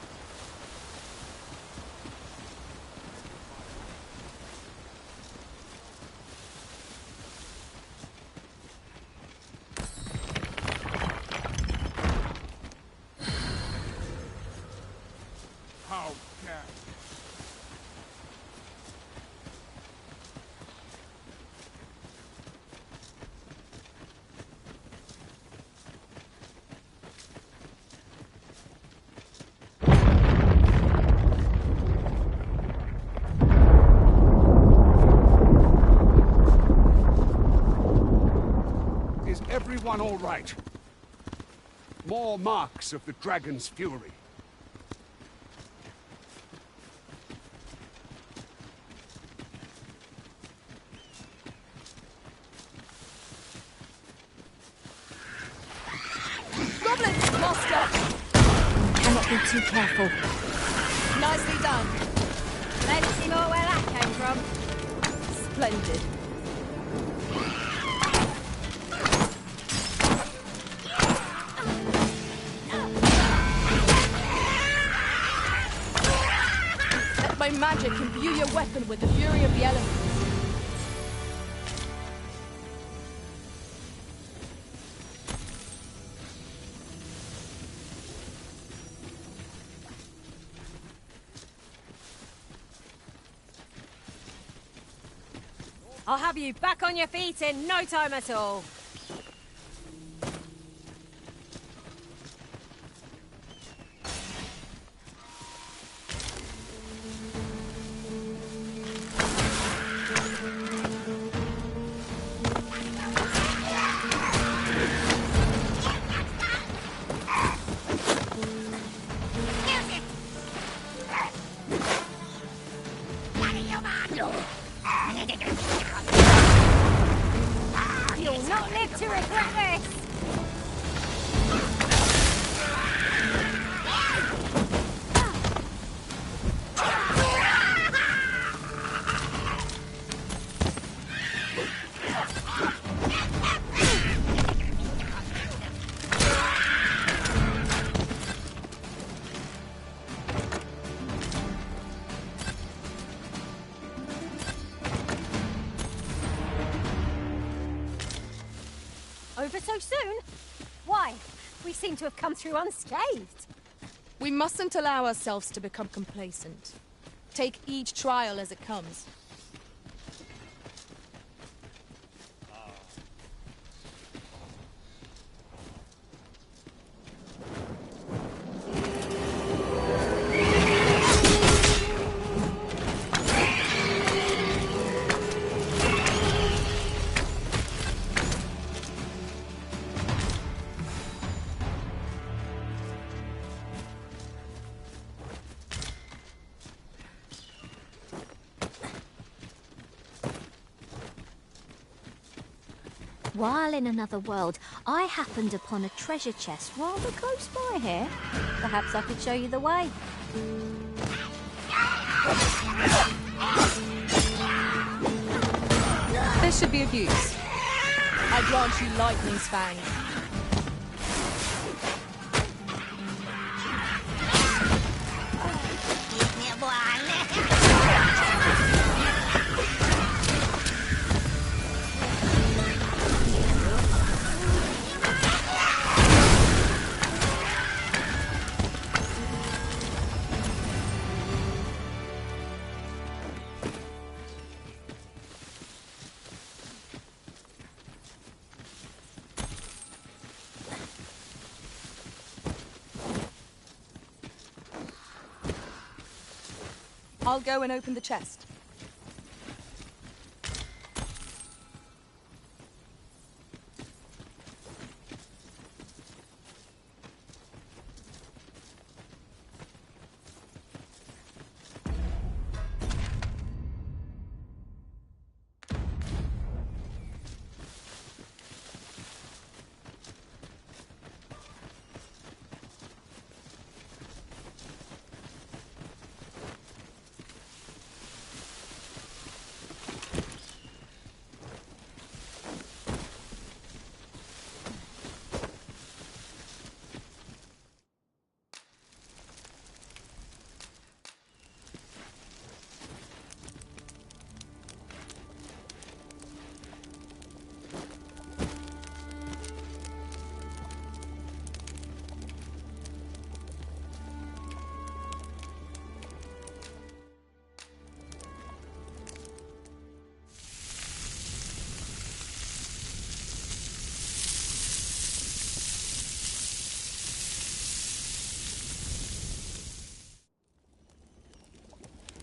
Speaker 6: How dare
Speaker 19: Is everyone all right? More marks of the dragon's fury.
Speaker 12: Goblins, master!
Speaker 10: Cannot be too careful.
Speaker 12: Nicely done.
Speaker 10: Let's see more where that came from.
Speaker 12: Splendid. Let my magic imbue your weapon with the fury of the elements.
Speaker 13: I'll have you back on your feet in no time at all. You'll not live to regret this! Over so soon? Why? We seem to have come through unscathed.
Speaker 12: We mustn't allow ourselves to become complacent. Take each trial as it comes.
Speaker 10: While in another world, I happened upon a treasure chest rather close by here. Perhaps I could show you the way.
Speaker 12: This should be of use. I grant you Lightning's Fang. I'll go and open the chest.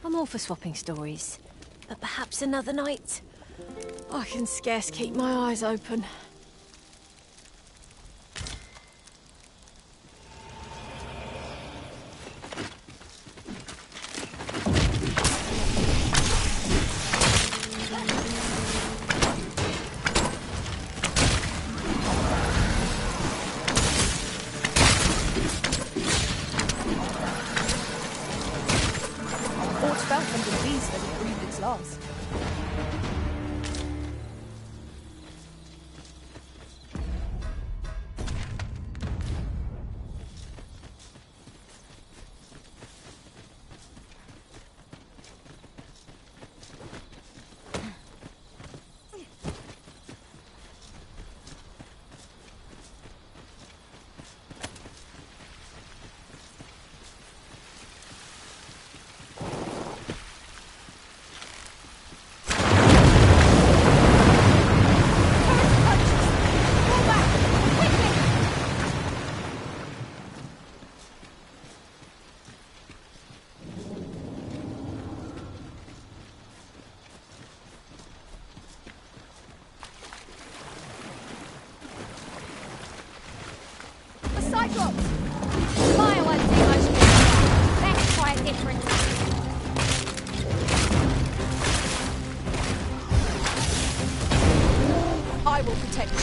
Speaker 13: I'm all for swapping stories, but perhaps another night. I can scarce keep my eyes open.
Speaker 12: I will protect you.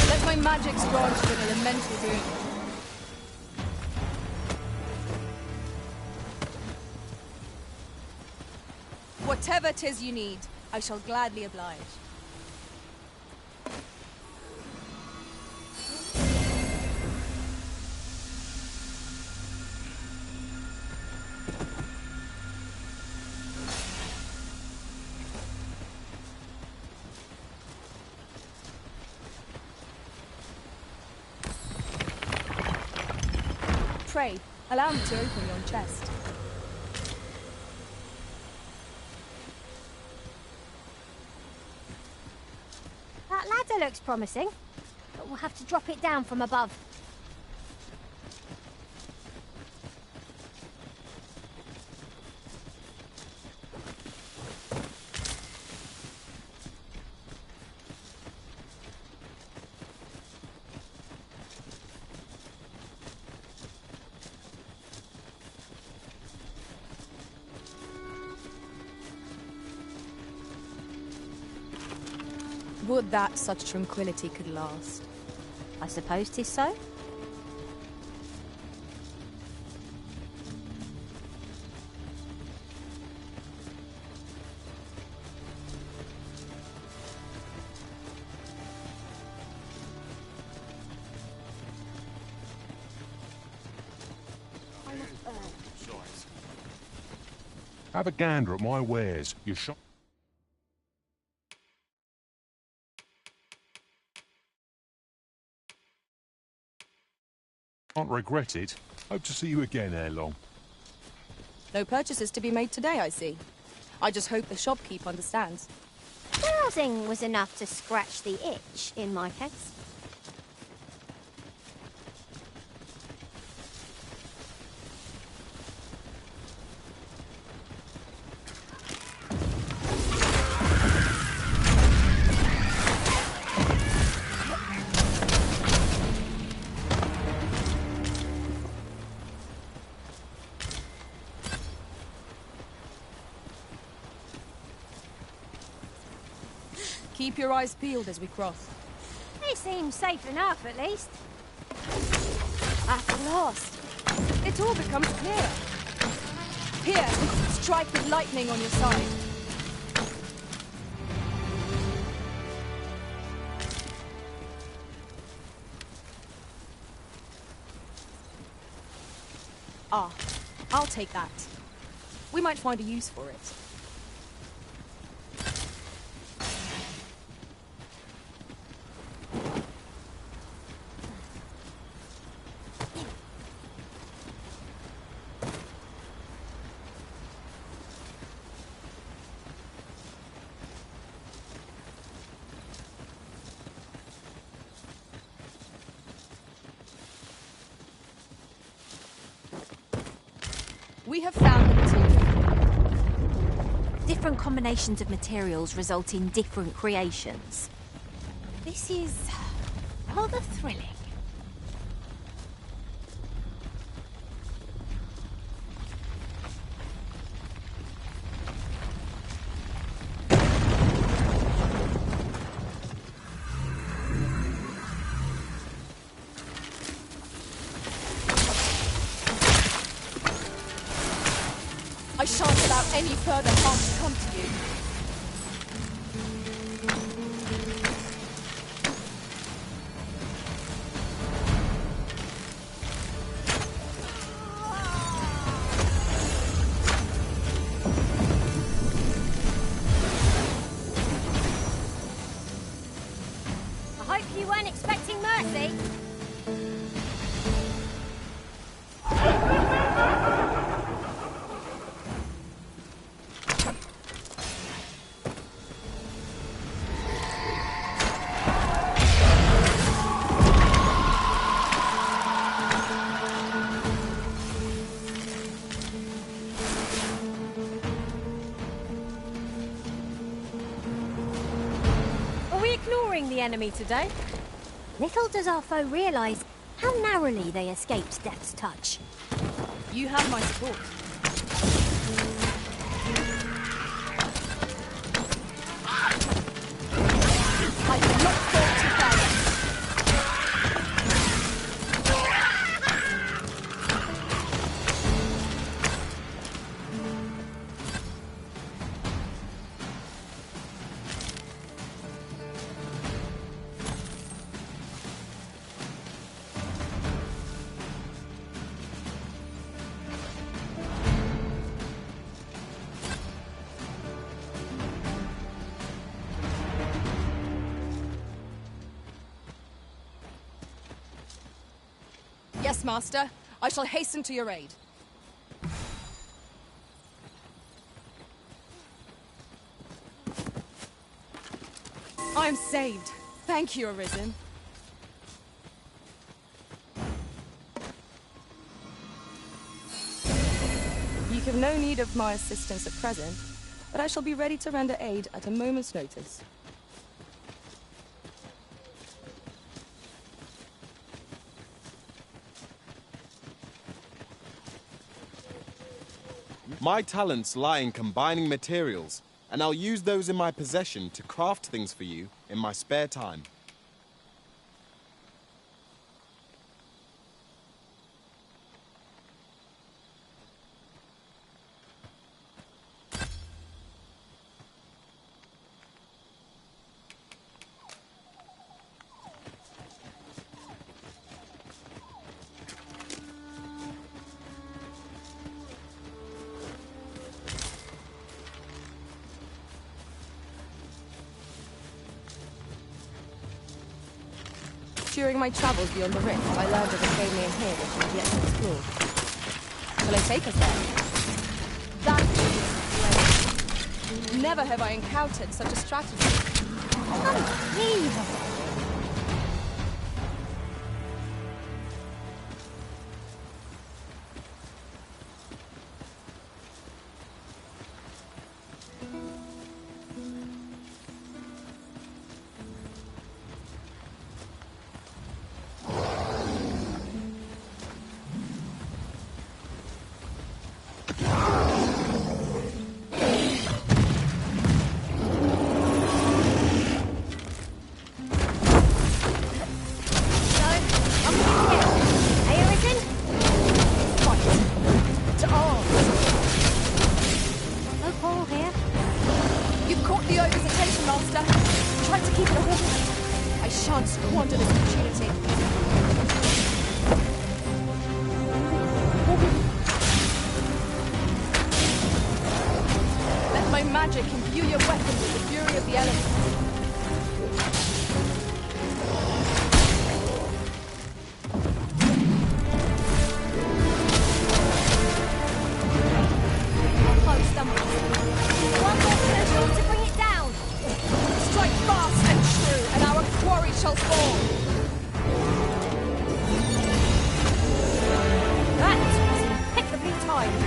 Speaker 12: Let my magic's grant you an elemental boon. Whatever 'tis you need, I shall gladly oblige. Pray, allow me to open your chest.
Speaker 10: That ladder looks promising, but we'll have to drop it down from above.
Speaker 12: Would that such tranquility could last.
Speaker 10: I suppose 'tis so.
Speaker 15: Have a gander at my wares. Your shop. Can't regret it. Hope to see you again ere long.
Speaker 12: No purchases to be made today, I see. I just hope the shopkeep understands.
Speaker 10: Browsing was enough to scratch the itch, in my case.
Speaker 12: Keep your eyes peeled as we cross.
Speaker 10: It seems safe enough, at least.
Speaker 12: At last! It all becomes clear. Here, strike with lightning on your side. Ah, I'll take that. We might find a use for it. We have found the material.
Speaker 13: Different combinations of materials result in different creations. This is rather thrilling.
Speaker 12: I shan't allow any further harm to come to you.
Speaker 10: I hope you weren't expecting mercy. The enemy today. Little does our foe realise how narrowly they escaped death's touch.
Speaker 12: You have my support. I do not fall to fire. Yes, Master. I shall hasten to your aid. I am saved. Thank you, Arisen. You have no need of my assistance at present, but I shall be ready to render aid at a moment's notice.
Speaker 7: My talents lie in combining materials, and I'll use those in my possession to craft things for you in my spare time.
Speaker 12: During my travels beyond the rift, I learned of a game near here which we've yet to explore. Shall I take us there? That is never have I encountered such a strategy.
Speaker 10: Unbelievable!
Speaker 12: Magick imbue your weapon with the fury of the elements.
Speaker 10: Close them. One more potential to bring it down.
Speaker 12: Strike fast and true, and our quarry shall fall.
Speaker 10: That was impeccably timed.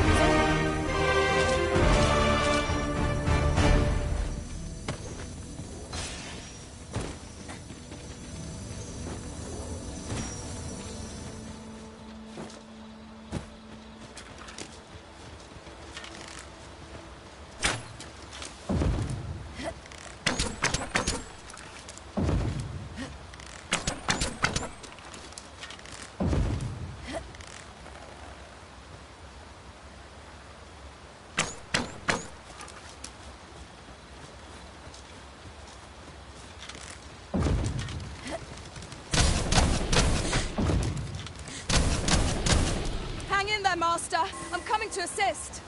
Speaker 12: Master, I'm coming to assist.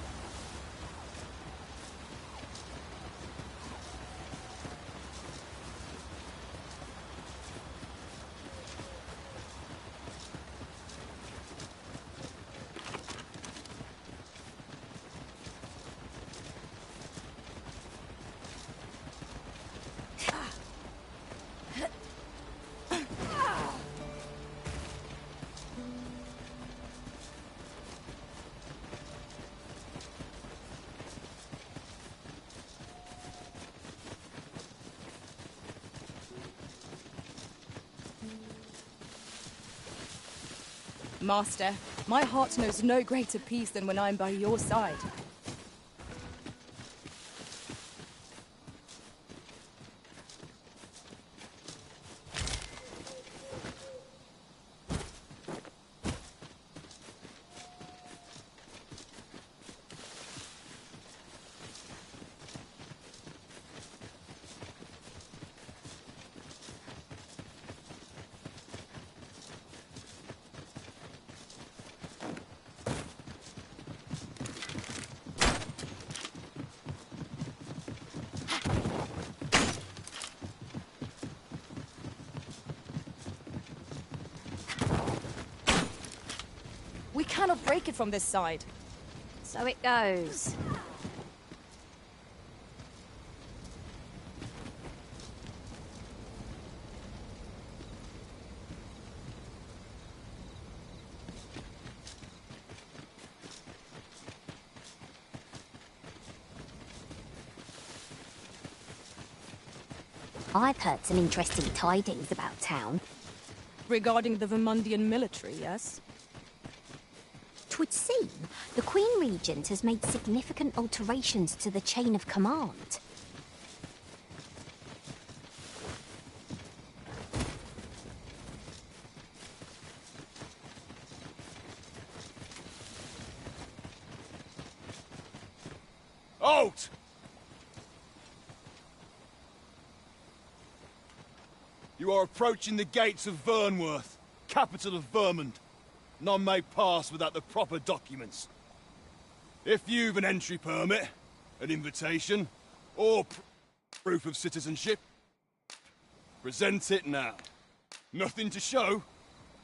Speaker 12: Master, my heart knows no greater peace than when I'm by your side. We cannot break it from this side.
Speaker 10: So it goes.
Speaker 13: I've heard some interesting tidings about town.
Speaker 12: Regarding the Vermundian military, yes?
Speaker 10: 'Twould seem the Queen Regent has made significant alterations to the chain of command.
Speaker 16: Halt! You are approaching the gates of Vernworth, capital of Vermund. None may pass without the proper documents. If you've an entry permit, an invitation, or proof of citizenship, present it now. Nothing to show?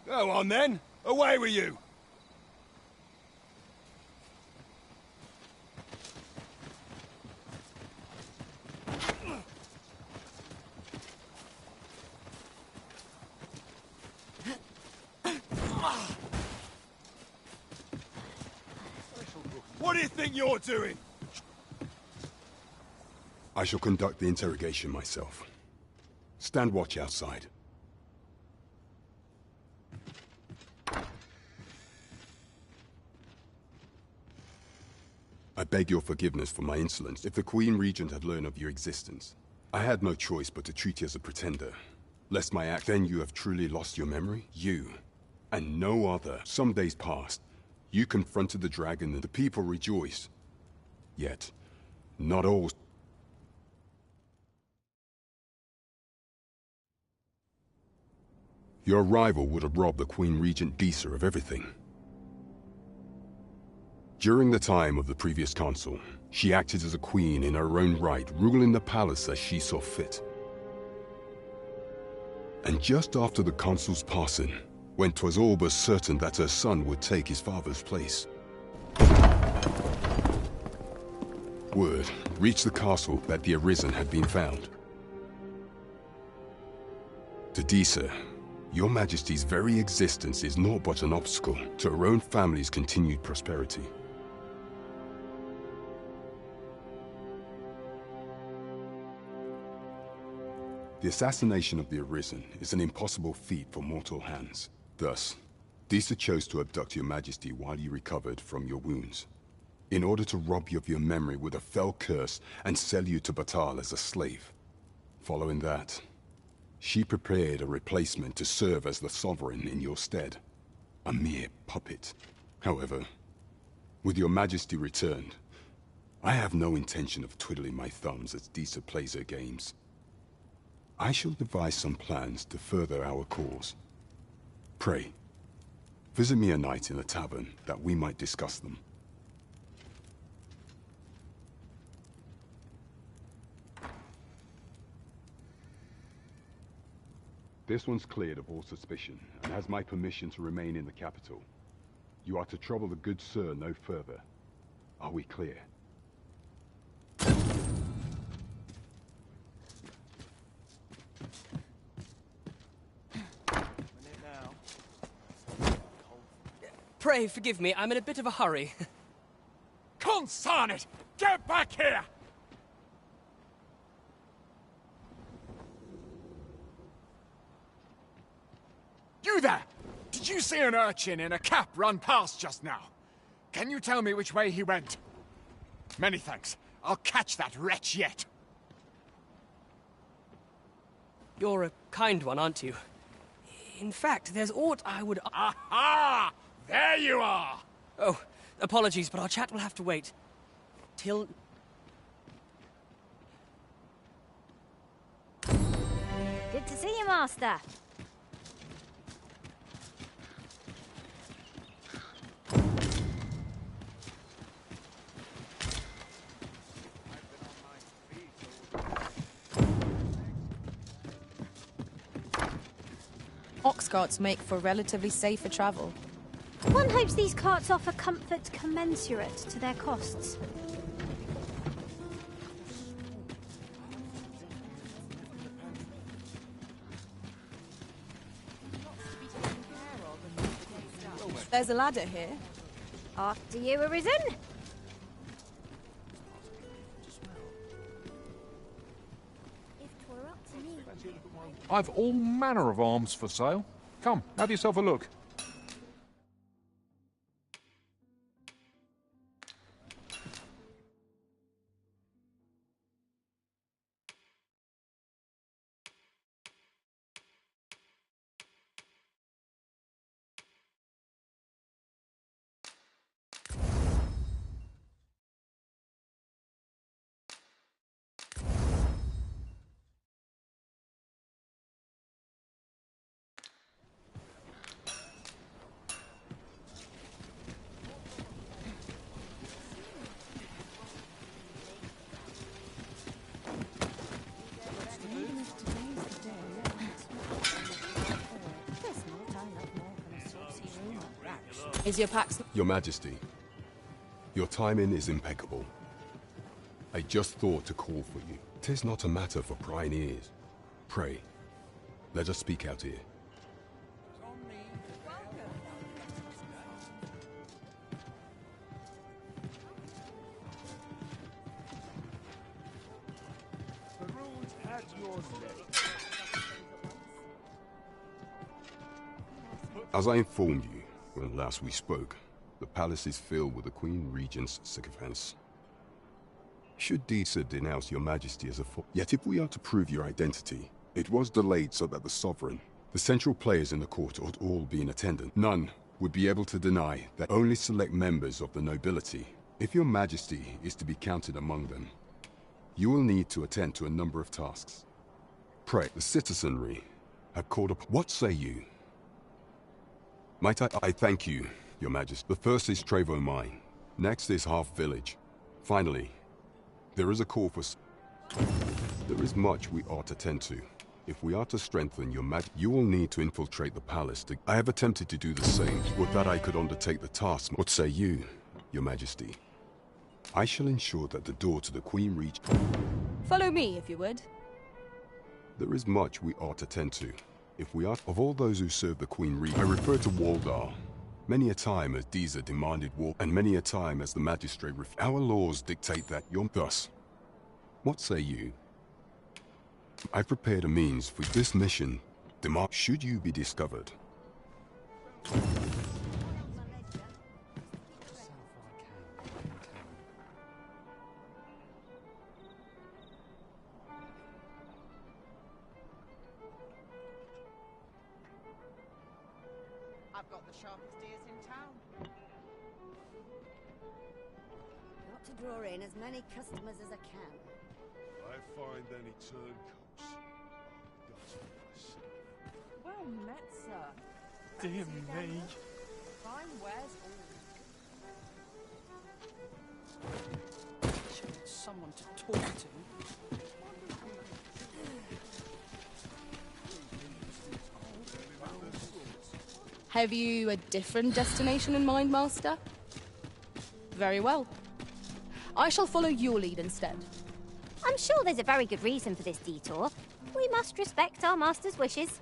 Speaker 16: Go on then, away with you! What do you think you're doing?
Speaker 1: I shall conduct the interrogation myself. Stand watch outside. I beg your forgiveness for my insolence if the Queen Regent had learned of your existence. I had no choice but to treat you as a pretender. Lest my act, then you have truly lost your memory? You, and no other. Some days passed. You confronted the dragon and the people rejoiced. Yet, not all. Your rival would have robbed the Queen Regent Disa of everything. During the time of the previous consul, she acted as a queen in her own right, ruling the palace as she saw fit. And just after the consul's passing, when 'twas all but certain that her son would take his father's place, word reached the castle that the Arisen had been found. To Disa, your Majesty's very existence is naught but an obstacle to her own family's continued prosperity. The assassination of the Arisen is an impossible feat for mortal hands. Thus, Disa chose to abduct your Majesty while you recovered from your wounds, in order to rob you of your memory with a fell curse and sell you to Batal as a slave. Following that, she prepared a replacement to serve as the sovereign in your stead. A mere puppet. However, with your Majesty returned, I have no intention of twiddling my thumbs as Disa plays her games. I shall devise some plans to further our cause. Pray, visit me a night in the tavern that we might discuss them. This one's cleared of all suspicion and has my permission to remain in the capital. You are to trouble the good sir no further. Are we clear?
Speaker 21: Pray forgive me, I'm in a bit of a hurry.
Speaker 6: Consign it! Get back here! You there! Did you see an urchin in a cap run past just now? Can you tell me which way he went? Many thanks. I'll catch that wretch yet.
Speaker 21: You're a kind one, aren't you? In fact, there's aught I would...
Speaker 6: Aha! There you are!
Speaker 21: Oh, apologies, but our chat will have to wait. Till...
Speaker 10: Good to see you, Master.
Speaker 12: Ox carts make for relatively safer travel.
Speaker 10: One hopes these carts offer comfort commensurate to their costs.
Speaker 12: There's a ladder here.
Speaker 10: After you, Arisen.
Speaker 15: I've all manner of arms for sale. Come, have yourself a look.
Speaker 12: Is your pax...
Speaker 4: Your Majesty, your timing is impeccable. I just thought to call for you. 'Tis not a matter for prying ears. Pray, let us speak out here. As I informed you when last we spoke, the palace is filled with the Queen Regent's sycophants. Should Disa denounce your Majesty as a yet if we are to prove your identity, it was delayed so that the Sovereign, the central players in the court ought all be in attendance. None would be able to deny that only select members of the nobility, if your Majesty is to be counted among them, you will need to attend to a number of tasks. Pray, the citizenry have called up. What say you? Might I thank you, your Majesty. The first is Trevo Mine. Next is Half Village. Finally, there is a call for... There is much we ought to tend to. If we are to strengthen your you will need to infiltrate the palace. I have attempted to do the same. Would that I could undertake the task. What say you, your Majesty? I shall ensure that the door to the Queen Regent...
Speaker 12: Follow me, if you would.
Speaker 4: There is much we ought to tend to. If we are... Of all those who serve the Queen Regent, I refer to Waldar. Many a time as Disa demanded war, and many a time as the magistrate our laws dictate that you're... Thus, what say you? I prepared a means for this mission. Should you be discovered.
Speaker 22: I've got the sharpest ears in town.
Speaker 23: Got to draw in as many customers as I can.
Speaker 24: I find any turncoats. Got to myself.
Speaker 25: Well met, sir.
Speaker 6: Dear me.
Speaker 25: Fine wares all.
Speaker 22: Should need someone to talk to.
Speaker 12: Have you a different destination in mind, Master? Very well. I shall follow your lead instead.
Speaker 10: I'm sure there's a very good reason for this detour. We must respect our master's wishes.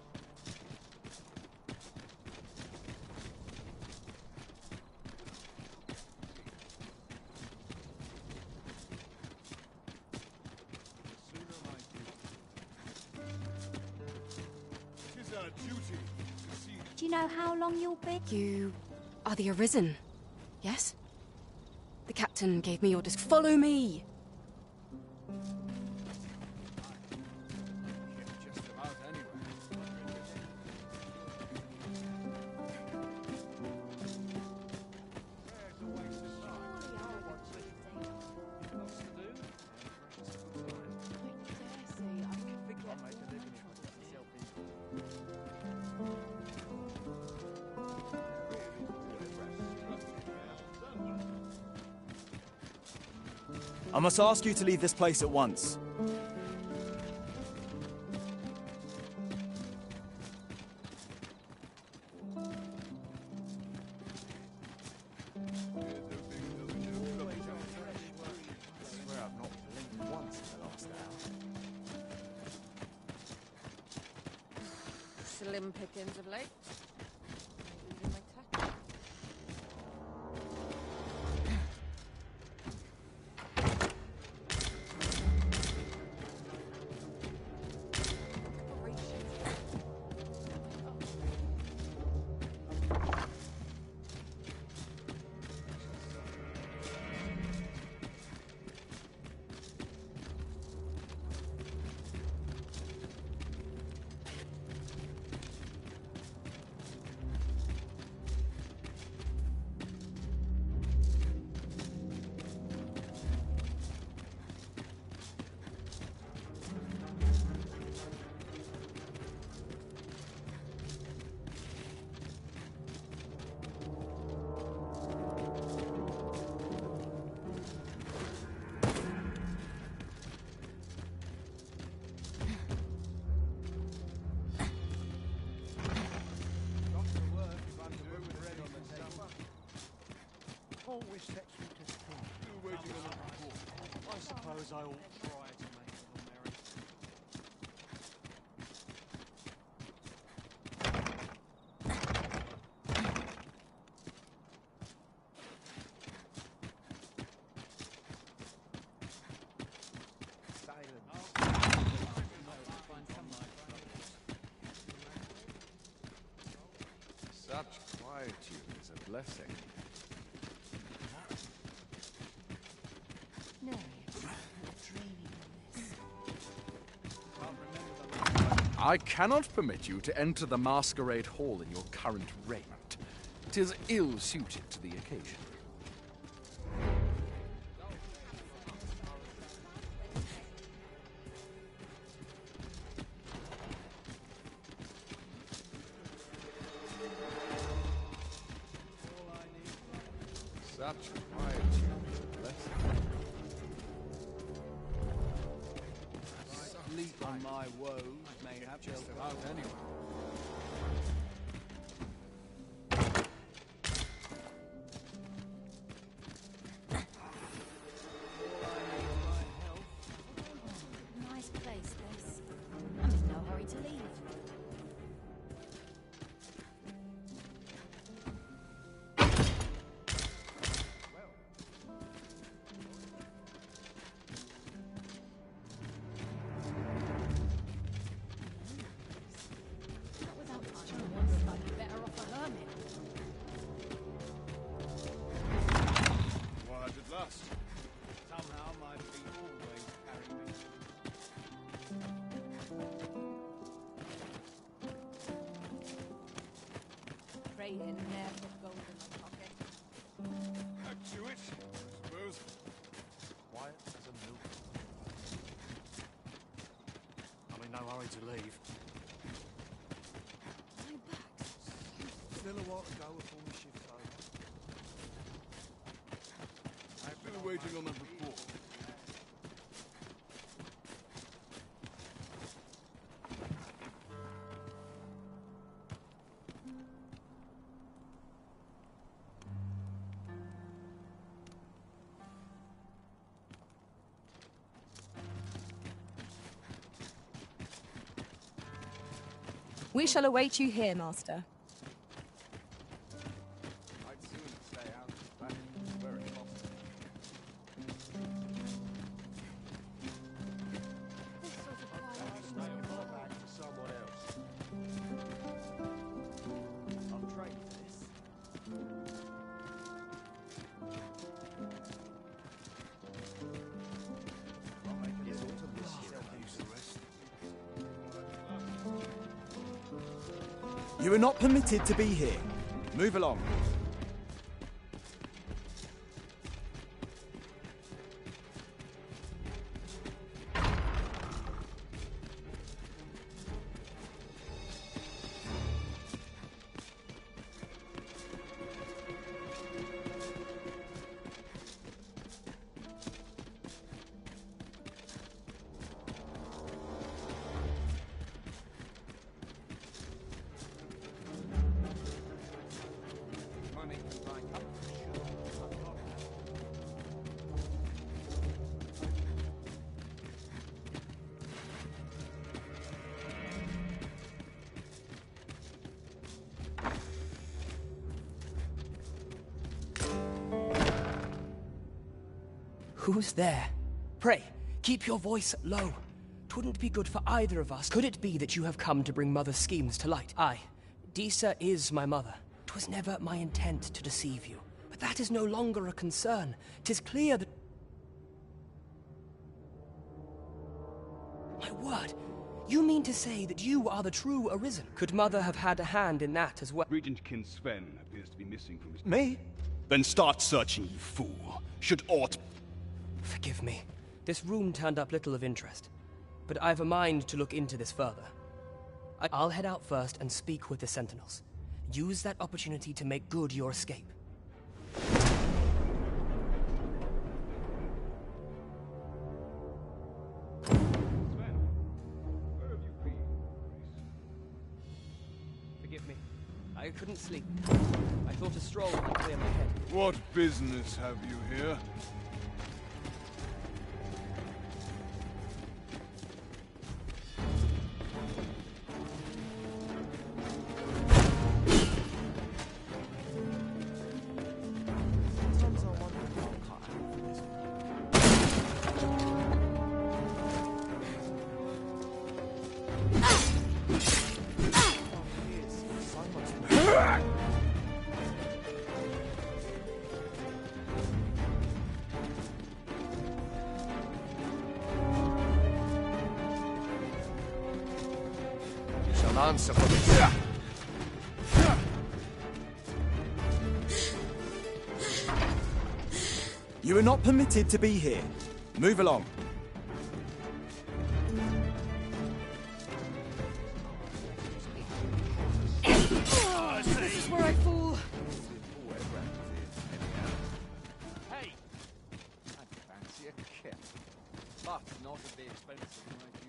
Speaker 24: Tis our duty to see...
Speaker 10: Do you know how long you'll be?
Speaker 12: You are the Arisen, yes? The captain gave me orders. Follow me!
Speaker 2: Just about
Speaker 16: I must ask you to leave this place at once.
Speaker 25: Slim pickings of late.
Speaker 8: always sets me to think.
Speaker 16: Still waiting on a report.
Speaker 8: I suppose I ought to try to make a little merry.
Speaker 3: Such quietude is a blessing.
Speaker 13: No, dreaming on this.
Speaker 5: I cannot permit you to enter the masquerade hall in your current raiment. 'Tis ill-suited to the occasion.
Speaker 3: Such quietude is a blessing.
Speaker 2: Sleep on my woes, mayhap just about anyway.
Speaker 13: Nice place, this. I'm in no hurry to leave. Not without much, I wonder if I'd be better off a hermit.
Speaker 24: Quiet at last.
Speaker 8: Somehow my feet always carry me.
Speaker 25: Pray in there for gold in my pocket.
Speaker 24: Back to it, I suppose.
Speaker 20: Quiet as a milk. I'm in no hurry to leave.
Speaker 25: My back's
Speaker 8: Still a while to go before my shift's over.
Speaker 24: Still waiting on a report.
Speaker 12: We shall await you here, Master.
Speaker 3: I'd sooner stay out of the back, where it possible.
Speaker 8: Someone else. I'll trade for this. I'll make a little to miss you. Use the rest.
Speaker 16: You are not permitted to be here. Move along.
Speaker 3: Money can buy comfort, sure, but not
Speaker 21: Who's there? Pray, keep your voice low. 'Twouldn't be good for either of us. Could it be that you have come to bring Mother's schemes to light? Aye, Disa is my mother. 'Twas never my intent to deceive you. But that is no longer a concern. 'Tis clear that... My word! You mean to say that you are the true Arisen? Could Mother have had a hand in that as well?
Speaker 9: Regent Kin Sven appears to be missing from his...
Speaker 16: Me?
Speaker 9: Then start searching, you fool. Should aught...
Speaker 21: Forgive me. This room turned up little of interest. But I've a mind to look into this further. I'll head out first and speak with the Sentinels. Use that opportunity to make good your escape. Forgive me. I couldn't sleep. I Thought a stroll might clear my head.
Speaker 24: What business have you here?
Speaker 11: Answer for this.
Speaker 16: You are not permitted to be here. Move along.
Speaker 21: This is where I fall.
Speaker 2: Hey! I'd fancy a kip. But not at the expense of my duty.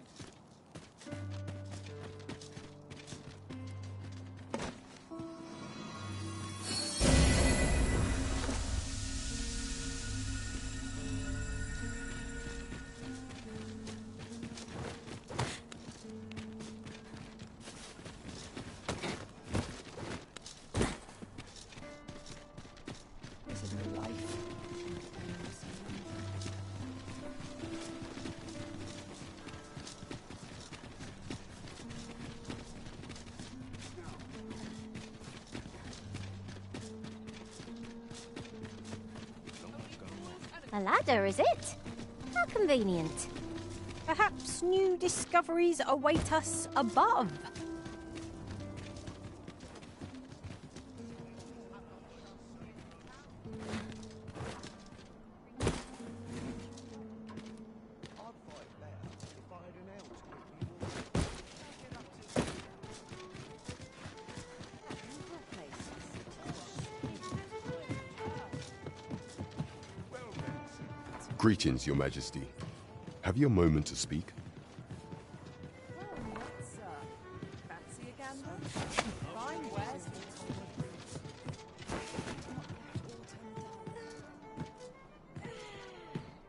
Speaker 21: This is my life.
Speaker 10: A ladder, is it? How convenient. Perhaps new discoveries await us above.
Speaker 4: Greetings, Your Majesty. Have you a moment to speak?
Speaker 25: Fancy a gamble? Fine wares.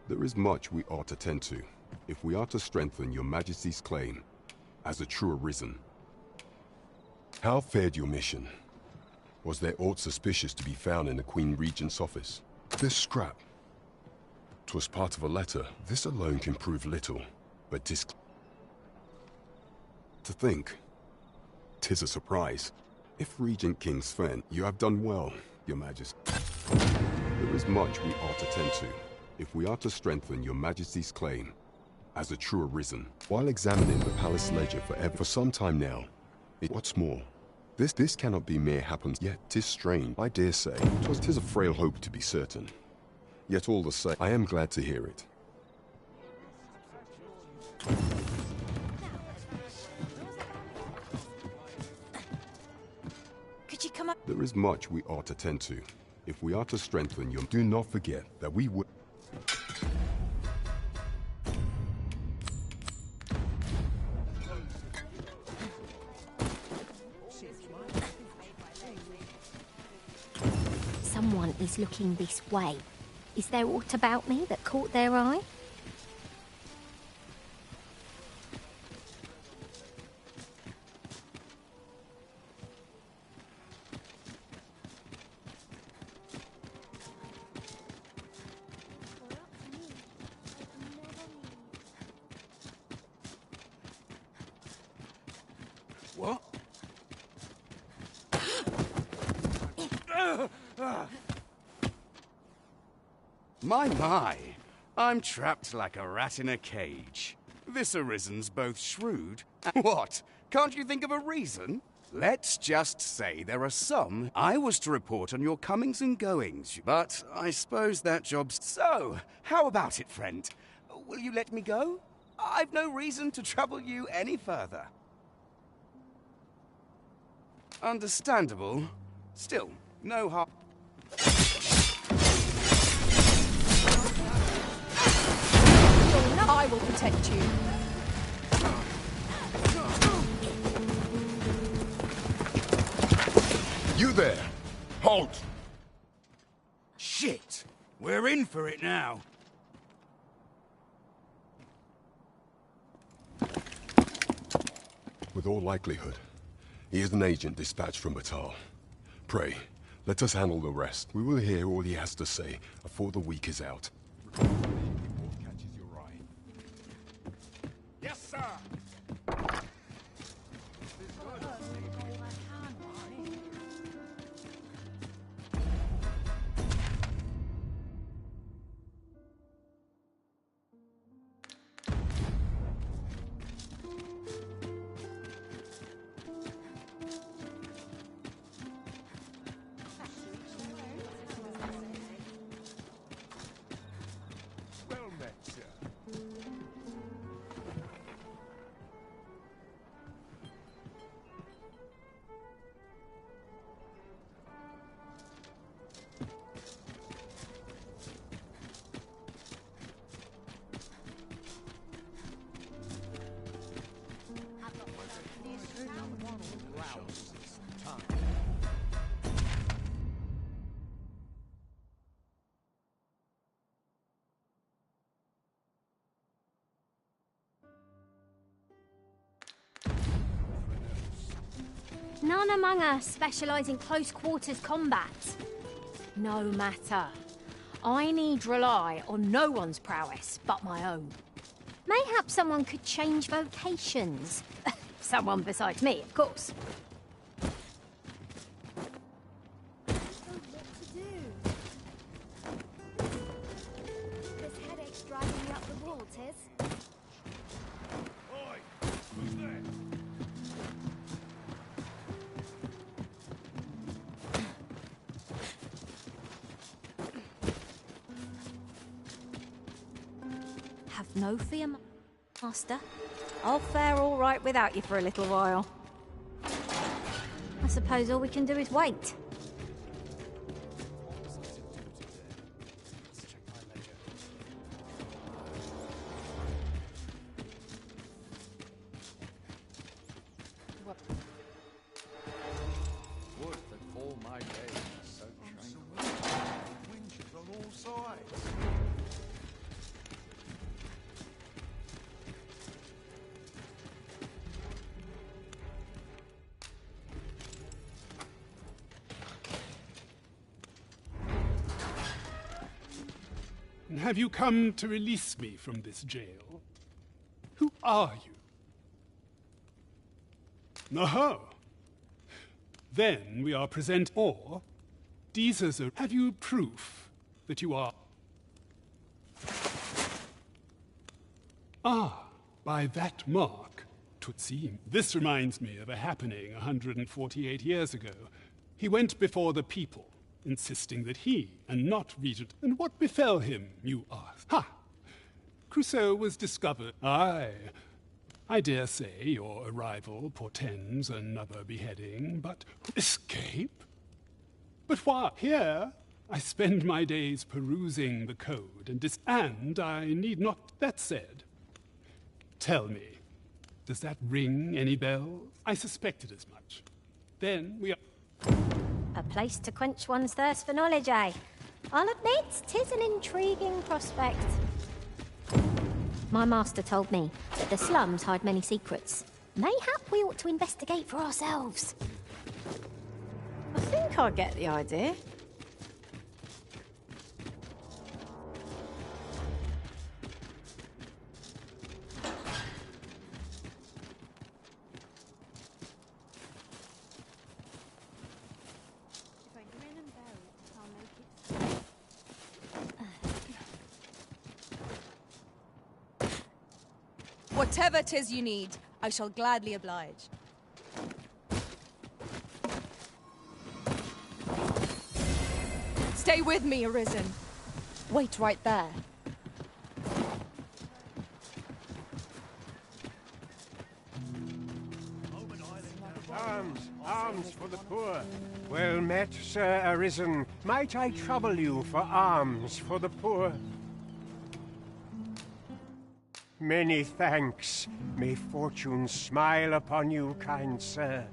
Speaker 4: There is much we ought to tend to, if we are to strengthen Your Majesty's claim as a true arisen. How fared your mission? Was there aught suspicious to be found in the Queen Regent's office? This scrap. 'Twas part of a letter. This alone can prove little, but to think, 'tis a surprise. If Regent King Sven, you have done well, Your Majesty. There is much we ought to tend to, if we are to strengthen Your Majesty's claim as a true arisen. While examining the palace ledger for some time now, what's more, this cannot be mere happens, yet 'tis strange. I dare say, 'tis a frail hope to be certain. Yet all the same, I am glad to hear it.
Speaker 10: Could you come up?
Speaker 4: There is much we ought to tend to, if we are to strengthen your... Do not forget that we would...
Speaker 10: Someone is looking this way. Is there aught about me that caught their eye?
Speaker 24: What?
Speaker 9: My. I'm trapped like a rat in a cage. This Arisen's both shrewd and... What? Can't you think of a reason? Let's just say there are some I was to report on your comings and goings, but I suppose that job's... So, how about it, friend? Will you let me go? I've no reason to trouble you any further. Understandable. Still, no harm...
Speaker 12: I will protect you.
Speaker 4: You there!
Speaker 7: Halt! Shit! We're in for it now.
Speaker 4: With all likelihood, he is an agent dispatched from Batal. Pray, let us handle the rest. We will hear all he has to say before the week is out.
Speaker 6: Yes, sir!
Speaker 3: Well met, sir.
Speaker 10: None among us specialise in close quarters combat. No matter. I need rely on no one's prowess but my own. Mayhap someone could change vocations. Someone besides me, of course.
Speaker 23: This headache's driving me up the wall, Tiz.
Speaker 3: Oi! Who's there?
Speaker 10: Have no fear, Master. I'll fare all right without you for a little while. I suppose all we can do is wait.
Speaker 5: Would that all my days were so tranquil.
Speaker 3: Winches on all sides.
Speaker 14: Have you come to release me from this jail? Who are you? Oh. Then we are present, or Deezer's. Have you proof that you are? Ah, by that mark, 'twould seem. This reminds me of a happening 148 years ago. He went before the people, insisting that he, and not Regent. And what befell him, you ask? Ha! Crusoe was discovered. Aye, I dare say your arrival portends another beheading, but escape? But why? Here, I spend my days perusing the code, and I need not. That said, tell me, does that ring any bells? I suspected as much. Then we are.
Speaker 10: A place to quench one's thirst for knowledge, eh? I'll admit, 'tis an intriguing prospect. My master told me that the slums hide many secrets. Mayhap we ought to investigate for ourselves. I think I get the idea.
Speaker 12: Whatever 'tis you need, I shall gladly oblige. Stay with me, Arisen. Wait right there.
Speaker 17: Arms for the poor. Well met, Sir Arisen. Might I trouble you for alms for the poor? Many thanks. May fortune smile upon you, kind sir.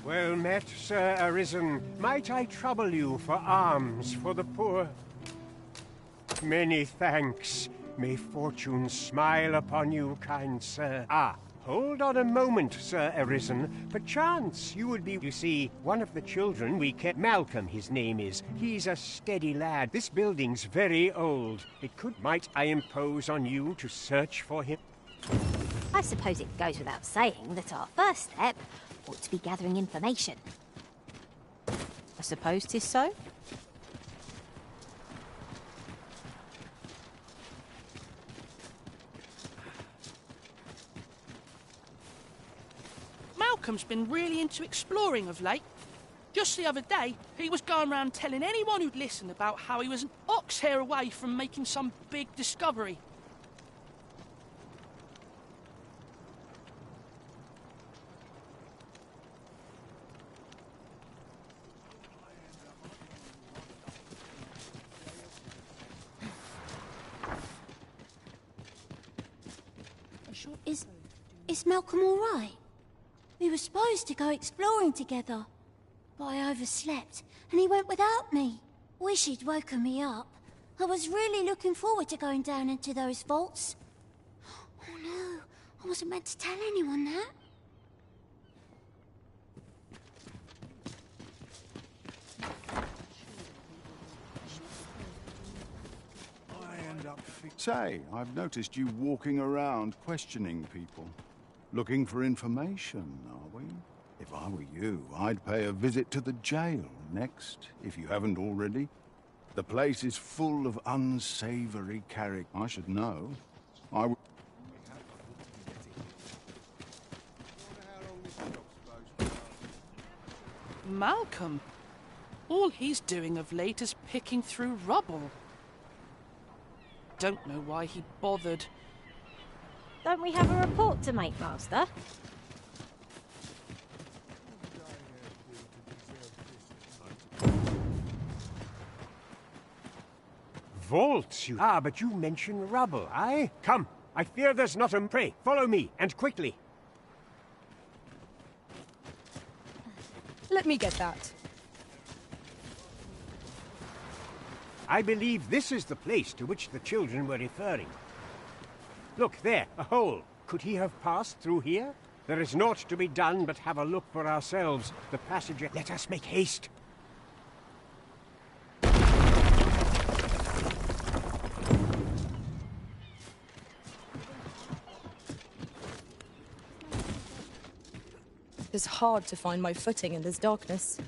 Speaker 17: Well met, Sir Arisen. Might I trouble you for alms for the poor? Many thanks. May fortune smile upon you, kind sir. Ah, hold on a moment, Sir Arisen. Perchance you would be, you see, one of the children we kept. Malcolm, his name is. He's a steady lad. This building's very old. Might I impose on you to search for him?
Speaker 13: I suppose it goes without saying that our first step ought to be gathering information.
Speaker 12: I suppose 'tis so.
Speaker 1: Malcolm's been really into exploring of late. Just the other day, he was going around telling anyone who'd listen about how he was an ox hair away from making some big discovery.
Speaker 15: Is Malcolm all right? We were supposed to go exploring together, but I overslept and he went without me. Wish he'd woken me up. I was really looking forward to going down into those vaults. Oh no, I wasn't meant to tell anyone that.
Speaker 3: Say, I've noticed you walking around questioning people. Looking for information, are we? If I were you, I'd pay a visit to the jail next, if you haven't already. The place is full of unsavory characters. I should know. I would...
Speaker 1: Malcolm? All he's doing of late is picking through rubble. Don't know why he bothered.
Speaker 13: Don't we have a report to make, Master?
Speaker 17: Vaults, you... Ah, but you mention rubble, aye? Come, I fear there's not a... Pray, follow me, and quickly.
Speaker 12: Let me get that.
Speaker 17: I believe this is the place to which the children were referring. Look, there, a hole. Could he have passed through here? There is naught to be done but have a look for ourselves. The passage... Let us make haste.
Speaker 12: It's hard to find my footing in this darkness.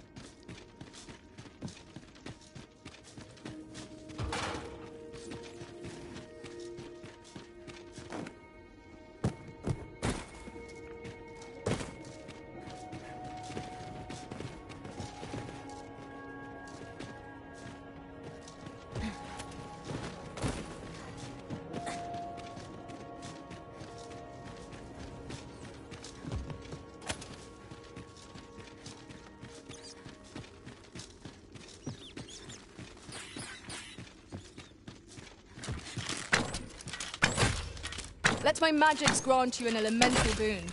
Speaker 12: Let my magics grant you an elemental boon.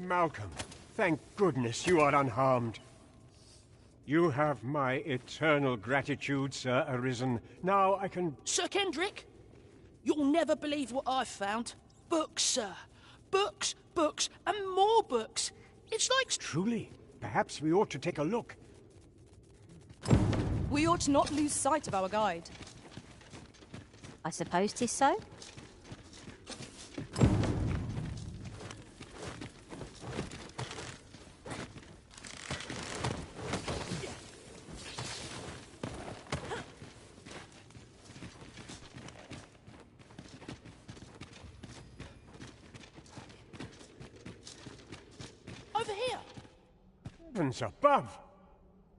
Speaker 17: Malcolm, thank goodness you are unharmed. You have my eternal gratitude, Sir Arisen. Now I can...
Speaker 1: Sir Kendrick, you'll never believe what I've found. Books, sir. Books, books, and more books. It's like...
Speaker 17: Truly, perhaps we ought to take a look.
Speaker 12: We ought not lose sight of our guide.
Speaker 13: I suppose 'tis so.
Speaker 1: over here.
Speaker 17: Heavens above!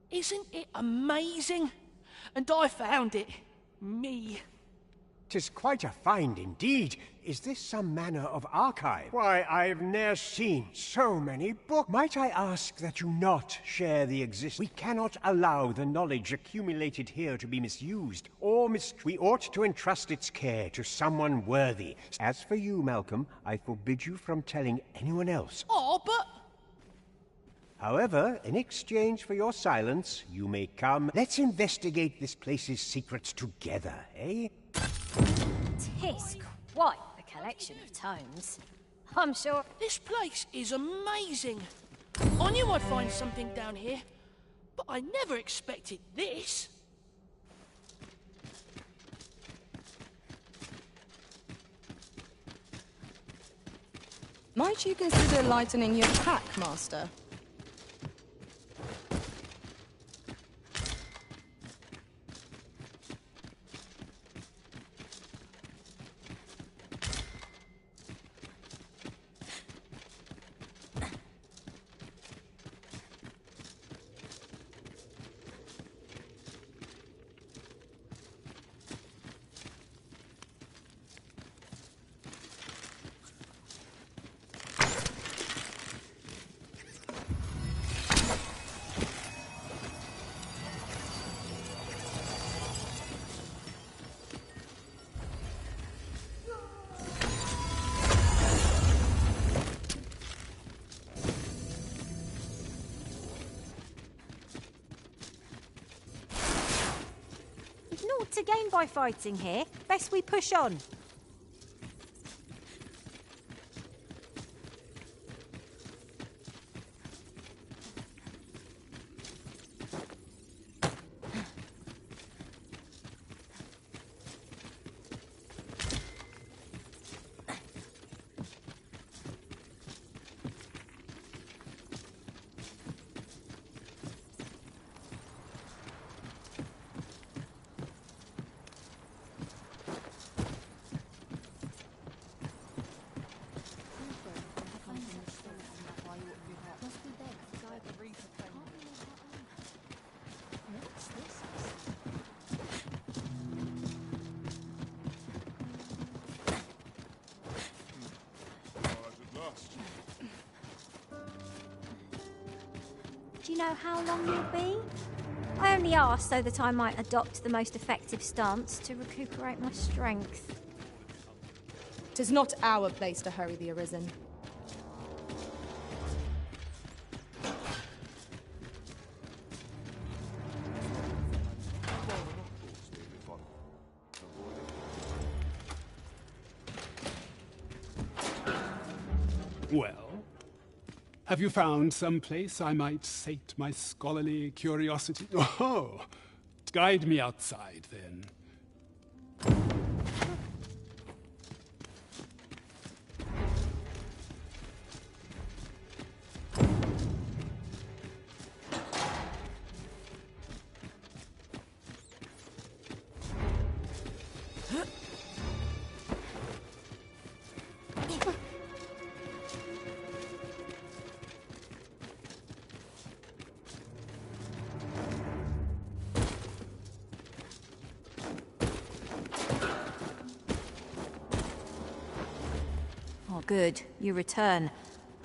Speaker 1: Isn't it amazing? And I found it. Me.
Speaker 17: 'Tis quite a find indeed. Is this some manner of archive? Why, I've ne'er seen so many books. Might I ask that you not share the existence? We cannot allow the knowledge accumulated here to be misused or We ought to entrust its care to someone worthy. As for you, Malcolm, I forbid you from telling anyone else.
Speaker 1: Oh, but...
Speaker 17: However, in exchange for your silence, you may come. Let's investigate this place's secrets together, eh?
Speaker 10: Tis quite a collection of tomes. I'm sure...
Speaker 1: This place is amazing. I knew I'd find something down here, but I never expected this.
Speaker 12: Might you consider lightening your pack, Master?
Speaker 10: Naught to gain by fighting here. Best we push on. Do you know how long you'll be? I only asked so that I might adopt the most effective stance to recuperate my strength.
Speaker 12: 'Tis not our place to hurry the Arisen.
Speaker 14: Well, have you found some place I might sate my scholarly curiosity? Oh, guide me outside, then.
Speaker 10: Good. You return.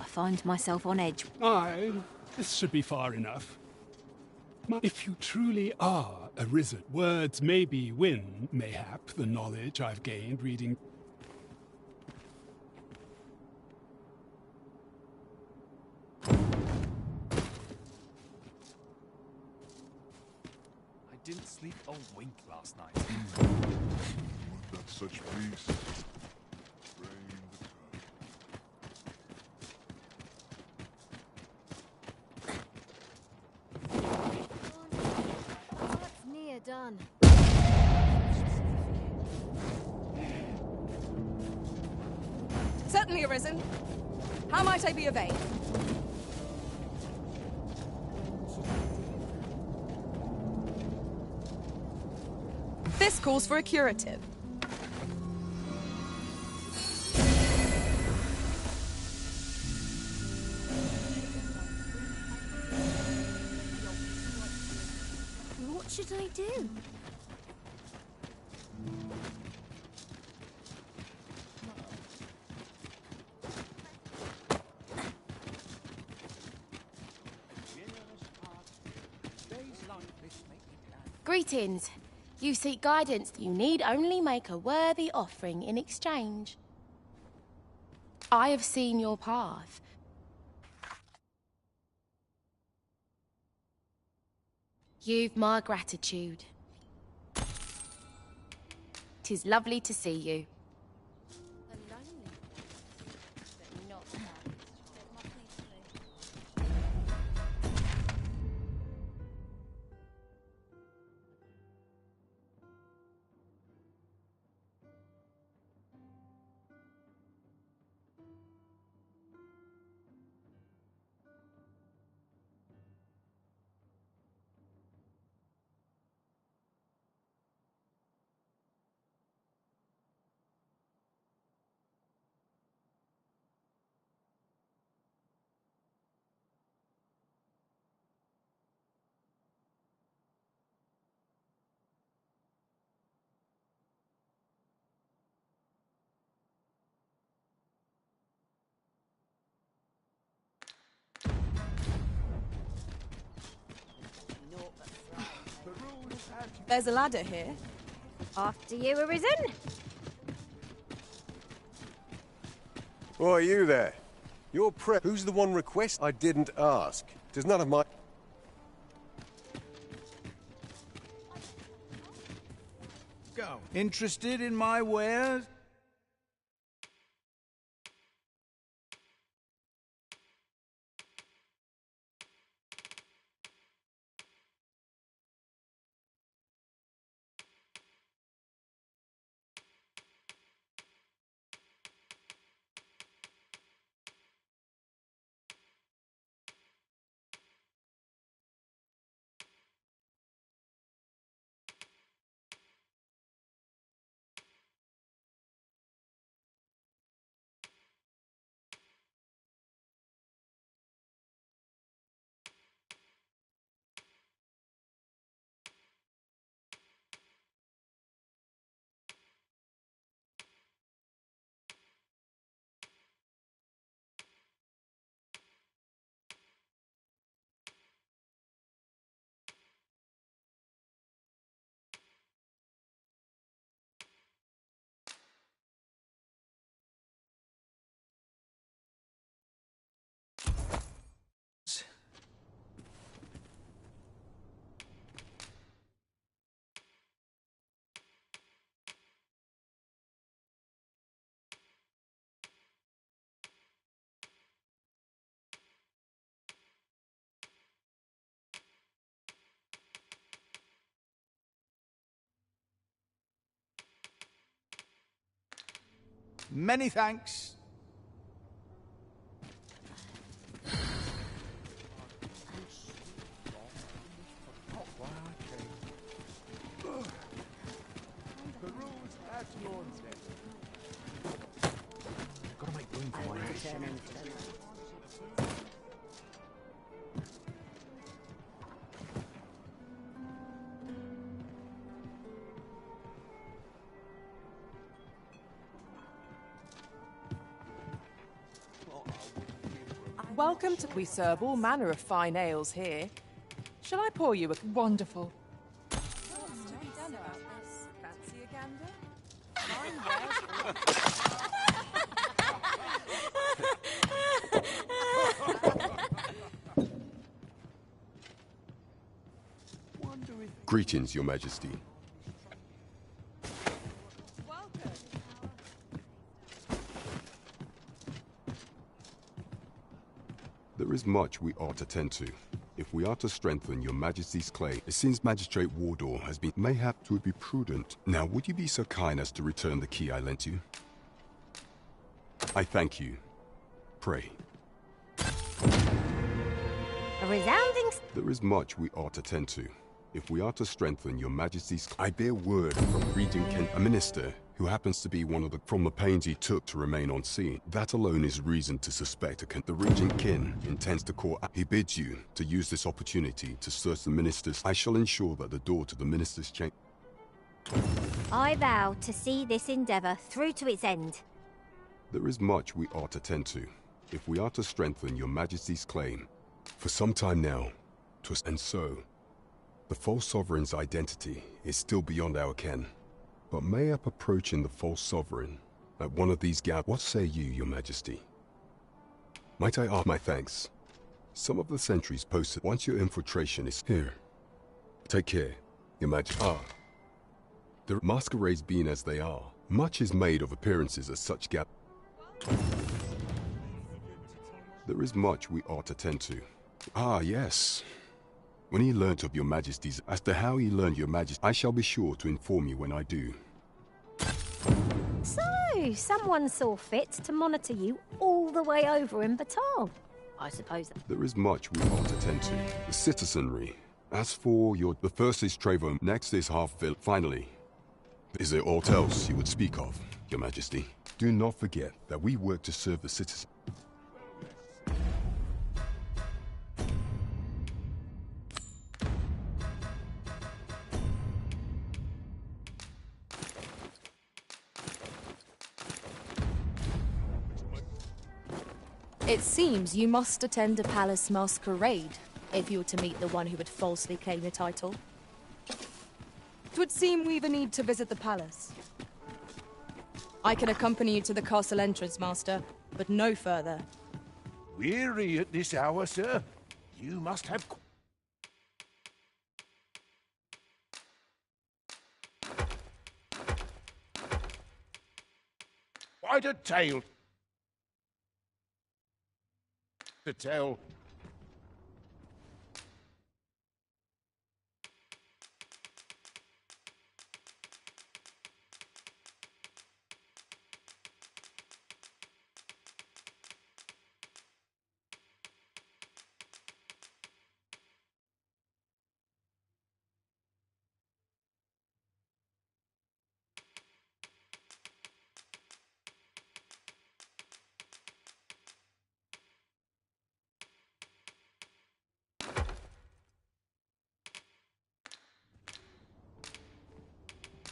Speaker 10: I find myself on edge.
Speaker 14: Aye, this should be far enough. If you truly are Arisen, words maybe win, mayhap, the knowledge I've gained reading.
Speaker 2: I didn't sleep a wink last night.
Speaker 24: That's such peace.
Speaker 23: Done.
Speaker 12: Certainly, Arisen. How might I be of aid? This calls for a curative.
Speaker 15: should I do?
Speaker 8: Greetings. You seek guidance. You need only make a worthy offering in exchange. I have seen your path. You've my gratitude. 'Tis lovely to see you.
Speaker 12: There's a ladder here.
Speaker 10: After you, Arisen.
Speaker 18: Oh, you there? You're Who's the one request? I didn't ask. Does none of my...
Speaker 7: Go. Interested in my wares? Many thanks.
Speaker 2: Gotta make room for my action.
Speaker 19: Welcome to... We serve all manner of fine ales here. Shall I pour you a... Wonderful.
Speaker 12: What's to be done about this? Fancy a gander?
Speaker 4: Greetings, Your Majesty. There is much we ought to tend to. If we are to strengthen Your Majesty's claim, it seems Magistrate Wardor has been... Mayhap 'twould be prudent. Now, would you be so kind as to return the key I lent you? I thank you. Pray.
Speaker 10: A resounding...
Speaker 4: There is much we ought to tend to. If we are to strengthen your majesty's... I bear word from Regent Kent, a minister who happens to be one of the... From the pains he took to remain on scene. That alone is reason to suspect the Regent Kin intends to call... He bids you to use this opportunity to search the minister's... I shall ensure that the door to the minister's chamber...
Speaker 10: I vow to see this endeavour through to its end.
Speaker 4: There is much we ought to tend to, if we are to strengthen your majesty's claim. For some time now, and so... The false sovereign's identity is still beyond our ken. But mayhap approaching the false sovereign at one of these what say you, your majesty? Might I ask my thanks? Some of the sentries posted once your infiltration is here. Take care, your majesty. The masquerades being as they are, much is made of appearances at such gap. There is much we ought to tend to. Yes. When he learnt of your majesty's, as to how he learned your majesty, I shall be sure to inform you when I do.
Speaker 10: So, someone saw fit to monitor you all the way over in Batal. I suppose that...
Speaker 4: There is much we ought to tend to. The citizenry. As for the first is Trevor, next is Halfville. Finally, is there aught else you would speak of, your majesty? Do not forget that we work to serve the citizens.
Speaker 12: It seems you must attend a palace masquerade if you were to meet the one who would falsely claim the title. It would seem we've a need to visit the palace. I can accompany you to the castle entrance, Master, but no further.
Speaker 11: Weary at this hour, sir? You must have... quite a tale to tell.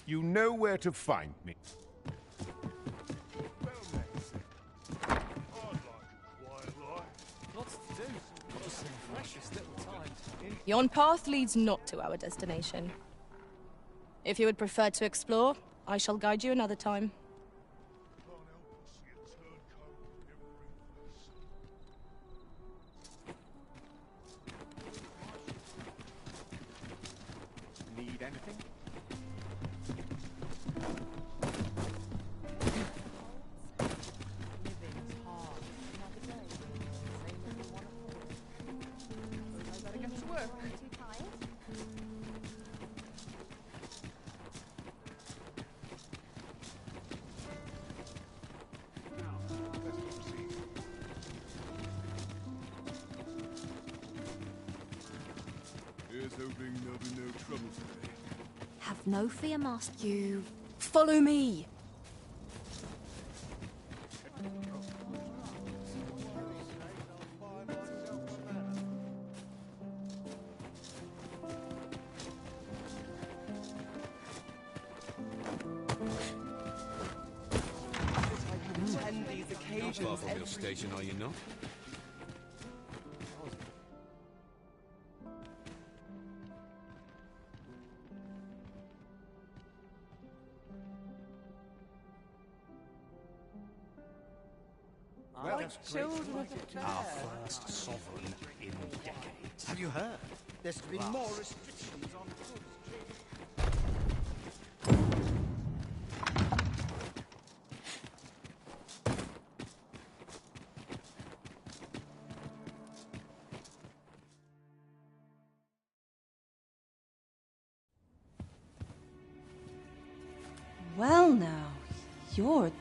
Speaker 11: You know where to find me.
Speaker 12: Yon path leads not to our destination. If you would prefer to explore, I shall guide you another time.
Speaker 6: Need anything?
Speaker 24: Hoping there'll be no trouble today.
Speaker 10: Have no fear, Master.
Speaker 12: You... follow me!
Speaker 16: Attend these occasions.
Speaker 20: Not far from your station, are you not?
Speaker 16: Children of the fair.
Speaker 11: Our first sovereign in decades. Have you heard? There's to be more restrictions on goods.
Speaker 12: Well now, you're...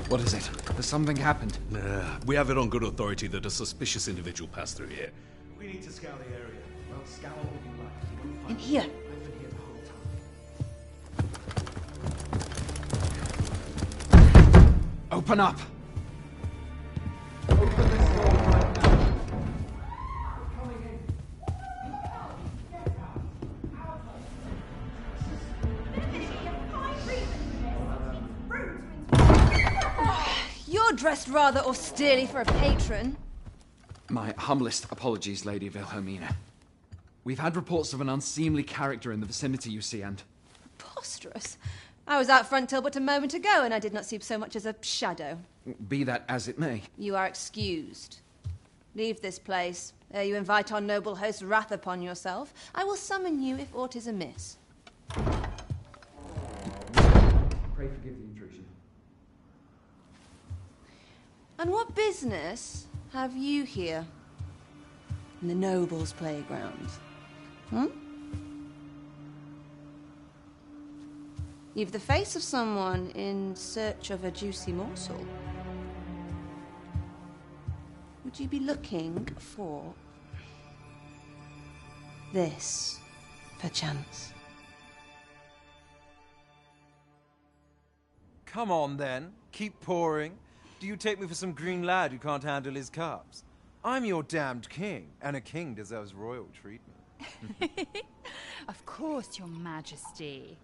Speaker 5: What is it? Has something happened?
Speaker 20: We have it on good authority that a suspicious individual passed through here.
Speaker 9: We need to scour the area. Well, scour all you like. You won't find
Speaker 15: In here.
Speaker 9: I've been here the whole time.
Speaker 2: Open up!
Speaker 20: You're dressed rather austerely for a patron.
Speaker 2: My humblest apologies, Lady Wilhelmina. We've had reports of an unseemly character in the vicinity, you see, and...
Speaker 20: Preposterous. I was out front till but a moment ago, and I did not see so much as a shadow.
Speaker 2: Be that as it may.
Speaker 20: You are excused. Leave this place, ere you invite our noble host's wrath upon yourself. I will summon you if aught is amiss.
Speaker 2: Pray forgive the intrusion.
Speaker 20: And what business have you here? In the nobles' playground? You've the face of someone in search of a juicy morsel. Would you be looking for this, perchance?
Speaker 21: Come on, then. Keep pouring. Do you take me for some green lad who can't handle his cups? I'm your damned king, and a king deserves royal treatment.
Speaker 22: Of course, Your Majesty.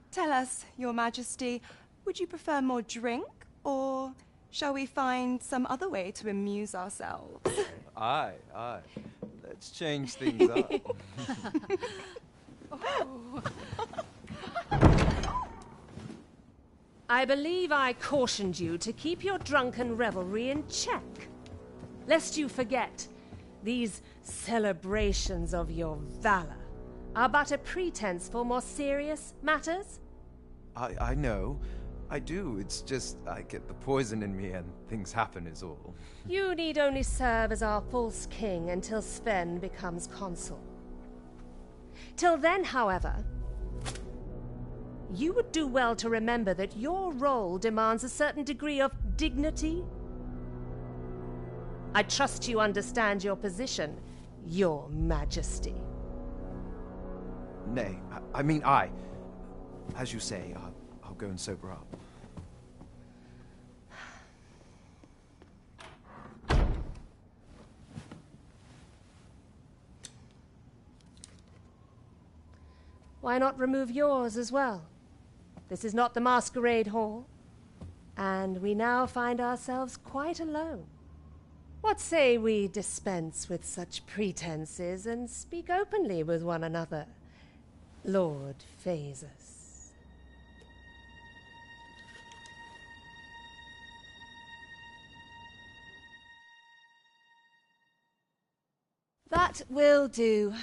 Speaker 22: Tell us, Your Majesty, would you prefer more drink, or shall we find some other way to amuse ourselves?
Speaker 21: Aye. Let's change things up.
Speaker 25: I believe I cautioned you to keep your drunken revelry in check. Lest you forget, these celebrations of your valor are but a pretense for more serious matters.
Speaker 21: I know. I do. It's just I get the poison in me and things happen is all.
Speaker 25: You need only serve as our false king until Sven becomes consul. Till then, however, you would do well to remember that your role demands a certain degree of dignity. I trust you understand your position, Your Majesty.
Speaker 21: Nay, I mean I. As you say, I'll go and sober up.
Speaker 25: Why not remove yours as well? This is not the masquerade hall, and we now find ourselves quite alone. What say we dispense with such pretenses and speak openly with one another, Lord Phasus?
Speaker 20: That will do.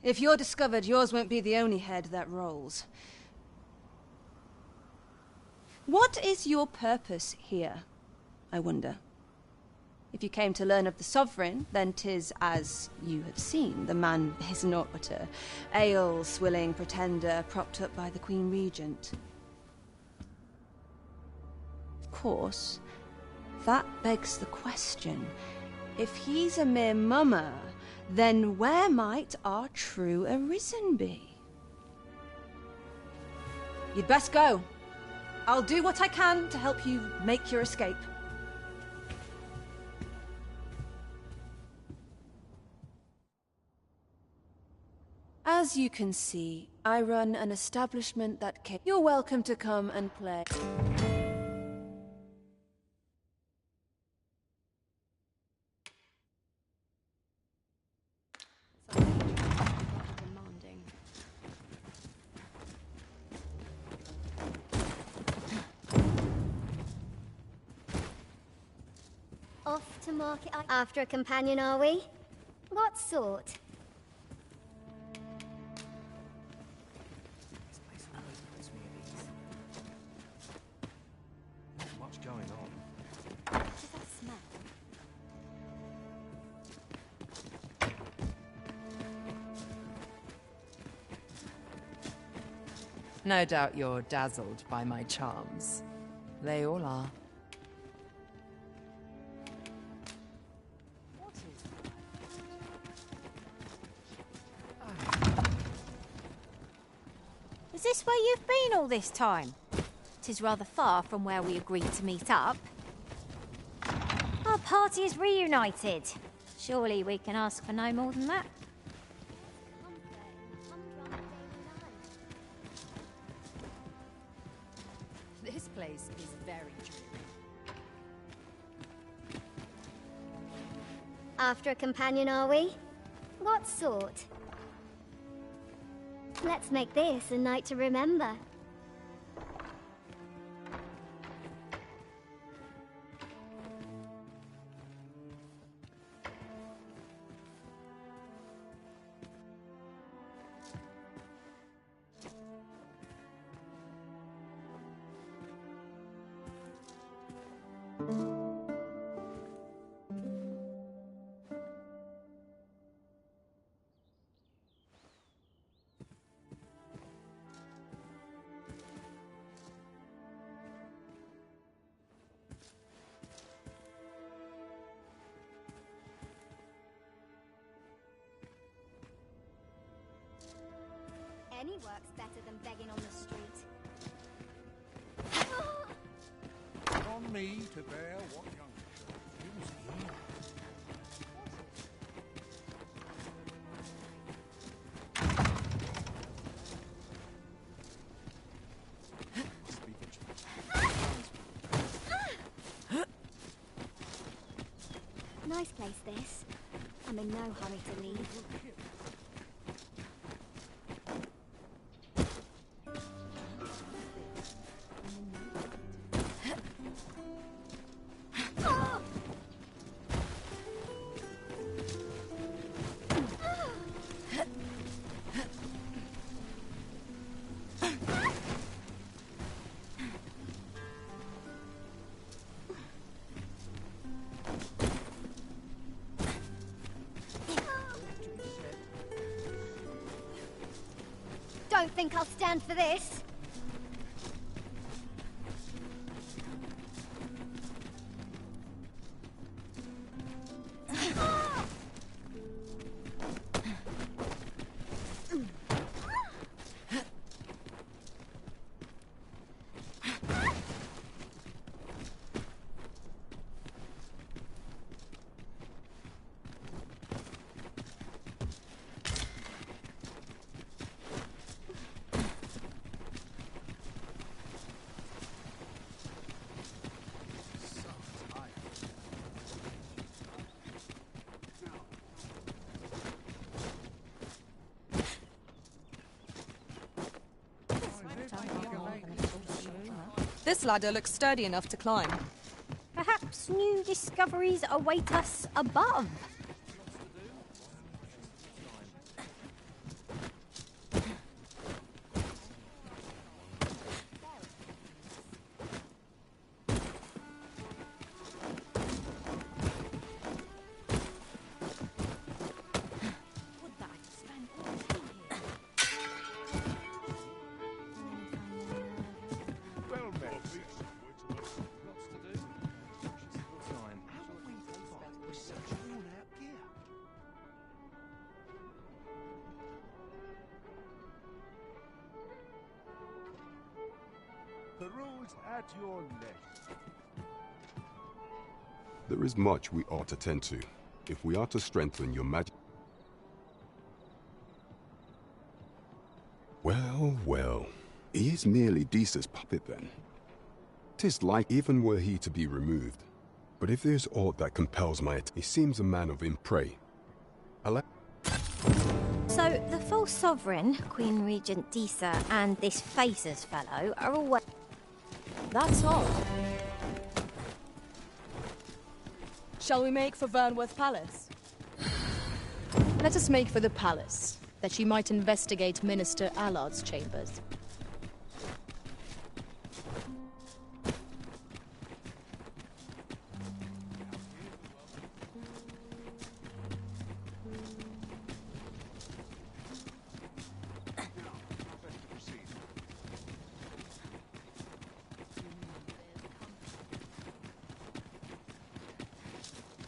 Speaker 20: If you're discovered, yours won't be the only head that rolls. What is your purpose here, I wonder? If you came to learn of the Sovereign, then 'tis as you have seen. The man is naught but a ale-swilling pretender propped up by the Queen Regent. Of course, that begs the question. If he's a mere mummer, then where might our true Arisen be? You'd best go. I'll do what I can to help you make your escape. As you can see, I run an establishment that can... You're welcome to come and play.
Speaker 23: Off to market after a companion, are we? What sort?
Speaker 21: What's going on?
Speaker 23: What does that smell?
Speaker 19: No doubt you're dazzled by my charms. They all are.
Speaker 10: this where you've been all this time? 'Tis rather far from where we agreed to meet up. Our party is reunited. Surely we can ask for no more than that.
Speaker 12: This place is very dreary.
Speaker 23: After a companion, are we? What sort? Let's make this a night to remember. Any work's better than begging on the street.
Speaker 1: On me to bear what young gives me.
Speaker 23: Nice place, this. I'm in no hurry to leave. Don't think I'll stand for this.
Speaker 12: This ladder looks sturdy enough to climb.
Speaker 10: Perhaps new discoveries await us above.
Speaker 1: Peruse at your left.
Speaker 4: There is much we ought to tend to, if we are to strengthen your magic. Well, well. He is merely Deesa's puppet then. 'Tis like even were he to be removed. But if there's aught that compels he seems a man of impray.
Speaker 10: So, the full sovereign, Queen Regent Deesa, and this Phasers fellow are all...
Speaker 12: That's odd. Shall we make for Vernworth Palace? Let us make for the palace, that she might investigate Minister Allard's chambers.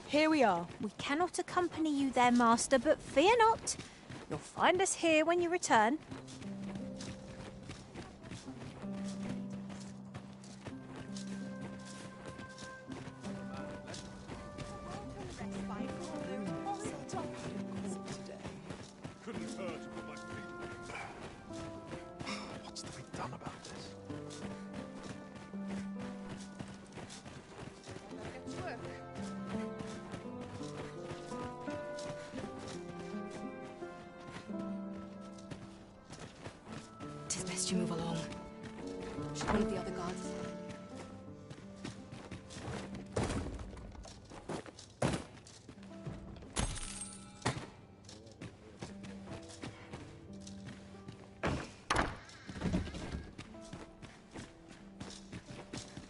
Speaker 12: Here we are.
Speaker 10: We cannot accompany you there, Master, but fear not. You'll find us here when you return.
Speaker 12: suggest you move along. Should one of the other guards...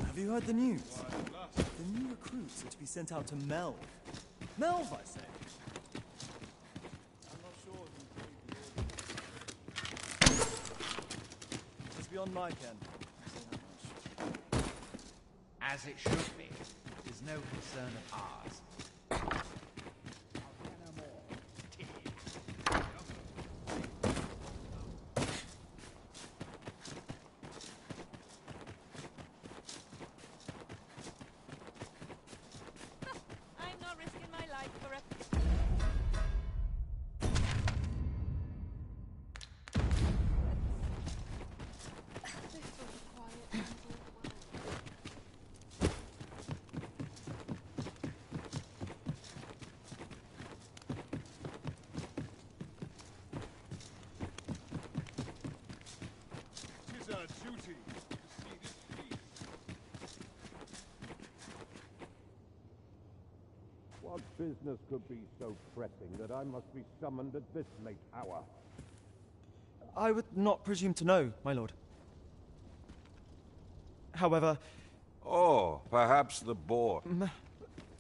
Speaker 3: Have you heard the news? The new recruits are to be sent out to Melv. Melv, I say. I'm not sure it's beyond my ken.
Speaker 2: As it should be. It is no concern of ours.
Speaker 22: I'm not risking my life for a...
Speaker 24: Tis our duty to see this peace.
Speaker 8: What business could be so pressing that I must be summoned at this late hour?
Speaker 3: I would not presume to know, my lord. However...
Speaker 8: Oh, perhaps the boar.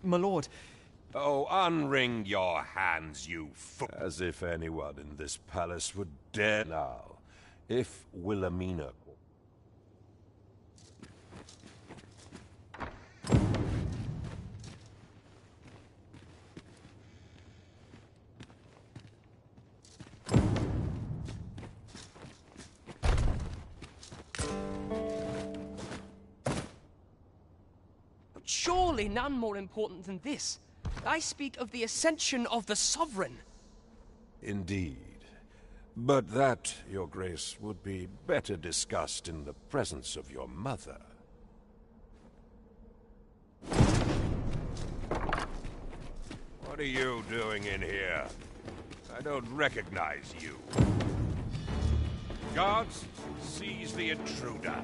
Speaker 3: My lord...
Speaker 8: Oh, unwring your hands, you fool! As if anyone in this palace would dare now. If Wilhelmina...
Speaker 13: But surely none more important than this. I speak of the ascension of the Sovereign.
Speaker 8: Indeed. But that, Your Grace, would be better discussed in the presence of your mother. What are you doing in here? I don't recognize you. Guards, seize the intruder.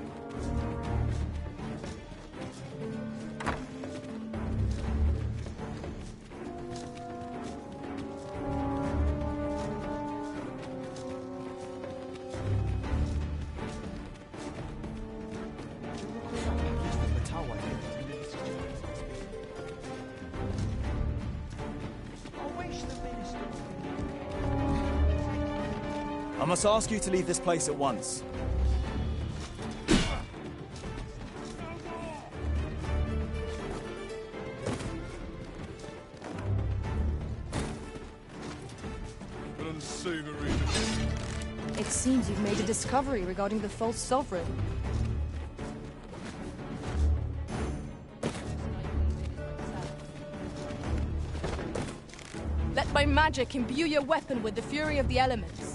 Speaker 3: I must ask you to leave this place at once.
Speaker 24: Unsavory.
Speaker 12: It seems you've made a discovery regarding the false sovereign. Let my magic imbue your weapon with the fury of the elements.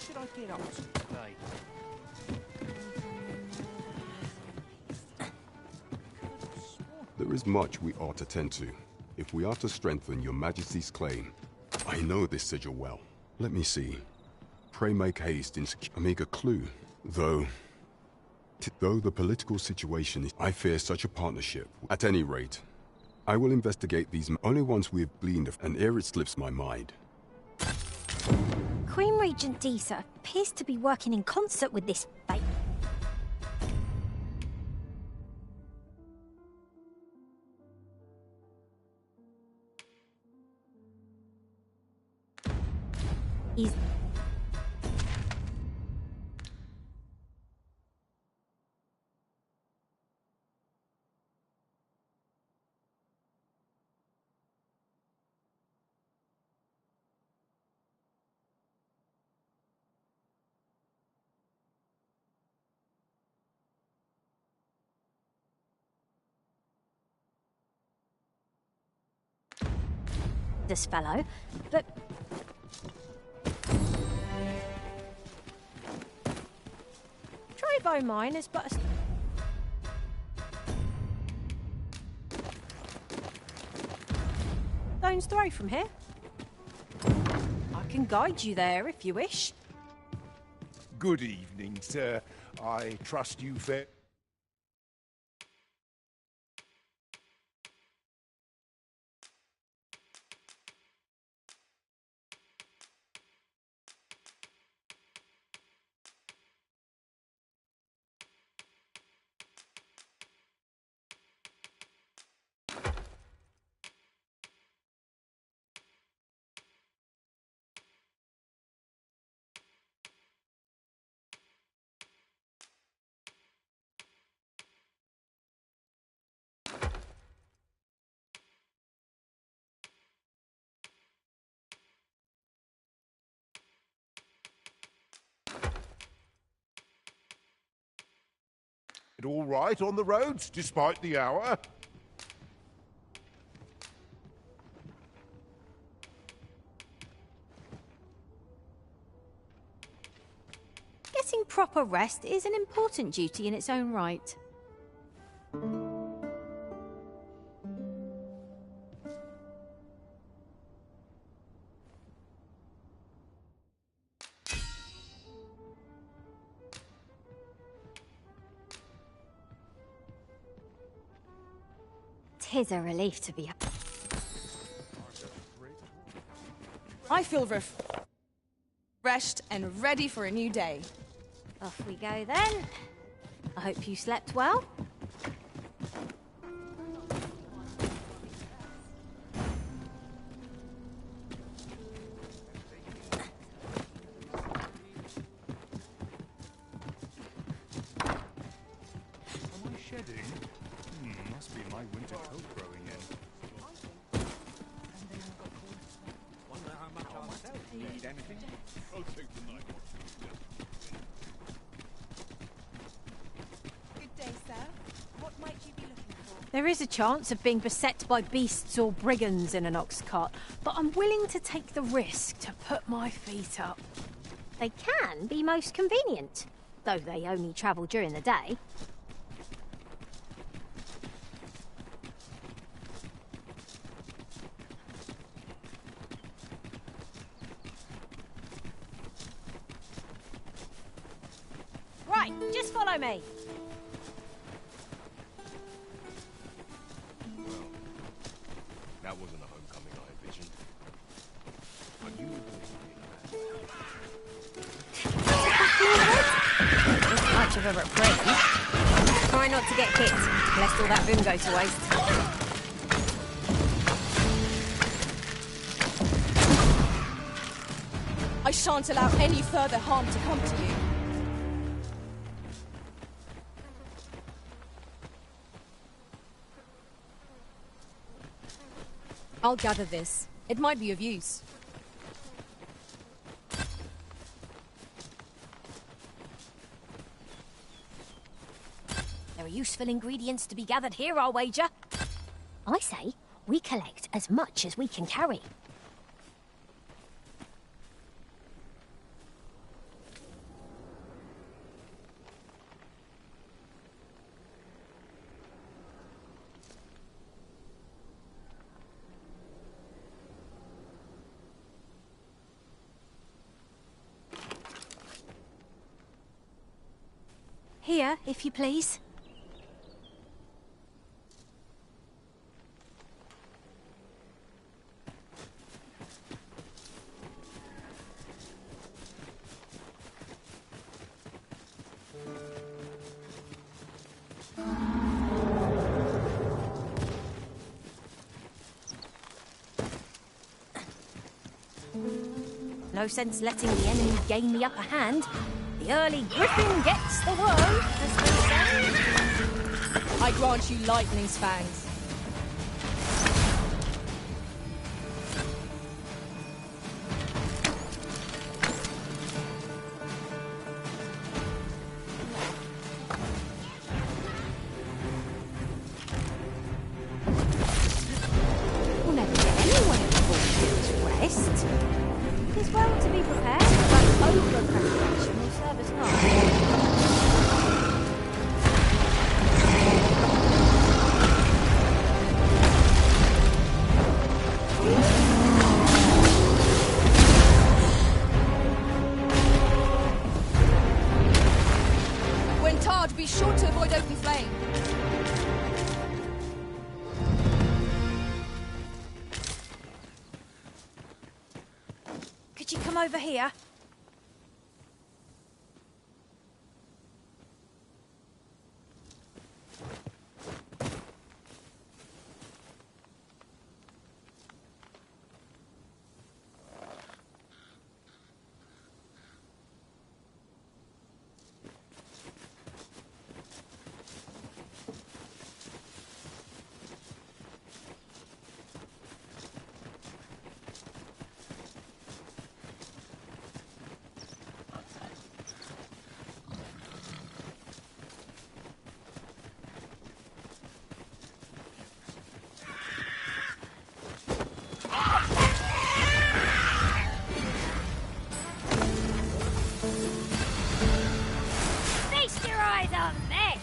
Speaker 2: Should I get up to today?
Speaker 4: There is much we ought to tend to, if we are to strengthen your Majesty's claim. I know this sigil well. Let me see. Pray make haste in Amiga clue. Though the political situation is... I fear such a partnership. At any rate, I will investigate these only once we have gleaned and ere it slips my mind.
Speaker 10: Queen Regent Disa appears to be working in concert with this fake. Is this fellow, but... Trovo mine is but a... stone's throw from here. I can guide you there if you wish.
Speaker 8: Good evening, sir. I trust you fair. All right on the roads, despite the hour?
Speaker 10: Getting proper rest is an important duty in its own right. Tis a relief to be...
Speaker 12: I feel refreshed and ready for a new day.
Speaker 10: Off we go then. I hope you slept well.
Speaker 1: Must be my winter coat growing in. Wonder how much I'll sell. Need anything? I'll take the night one.
Speaker 22: Good day, sir. What might you be looking for?
Speaker 10: There is a chance of being beset by beasts or brigands in an ox cart, but I'm willing to take the risk to put my feet up. They can be most convenient, though they only travel during the day. Right, just follow me.
Speaker 8: Well, that wasn't a homecoming I envisioned. But you
Speaker 10: Not much of a reprieve. Try not to get hit, lest all that vim go to waste.
Speaker 12: I shan't allow any further harm to come to you. I'll gather this. It might be of use.
Speaker 10: There are useful ingredients to be gathered here, I'll wager. I say we collect as much as we can carry. Here, if you please. No sense letting the enemy gain the upper hand. The early griffin gets the worm, as they say.
Speaker 12: I grant you lightning's fangs.
Speaker 10: We'll never get anywhere before. rest. It is well to be prepared, but over-preparation will serve us not.
Speaker 12: When tarred, be sure to avoid open flame.
Speaker 10: Could you come over here? Feast your eyes on this!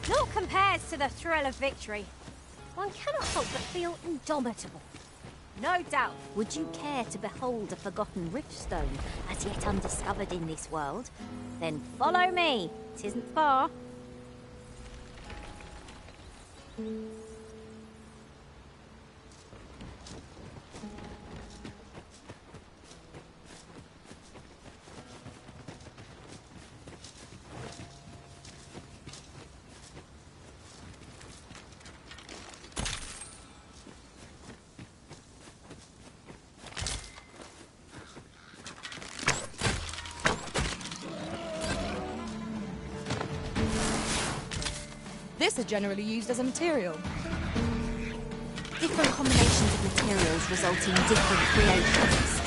Speaker 10: Naught compares to the thrill of victory. One cannot help but feel indomitable. No doubt, would you care to behold a forgotten riftstone as yet undiscovered in this world? Then follow me. 'Tisn't far.
Speaker 12: This is generally used as a material.
Speaker 10: Different combinations of materials result in different creations.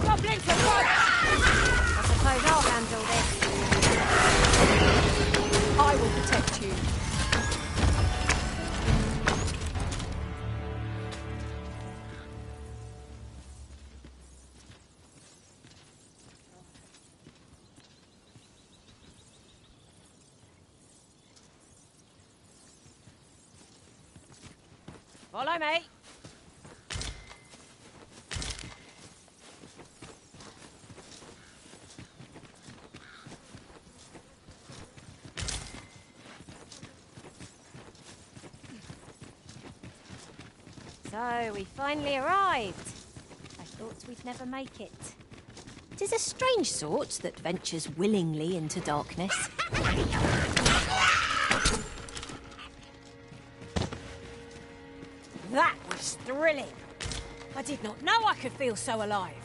Speaker 10: Goblins are right! I suppose I'll handle this.
Speaker 12: I will protect you.
Speaker 10: Follow me. So, we finally arrived. I thought we'd never make it. 'Tis a strange sort that ventures willingly into darkness. That was thrilling. I did not know I could feel so alive.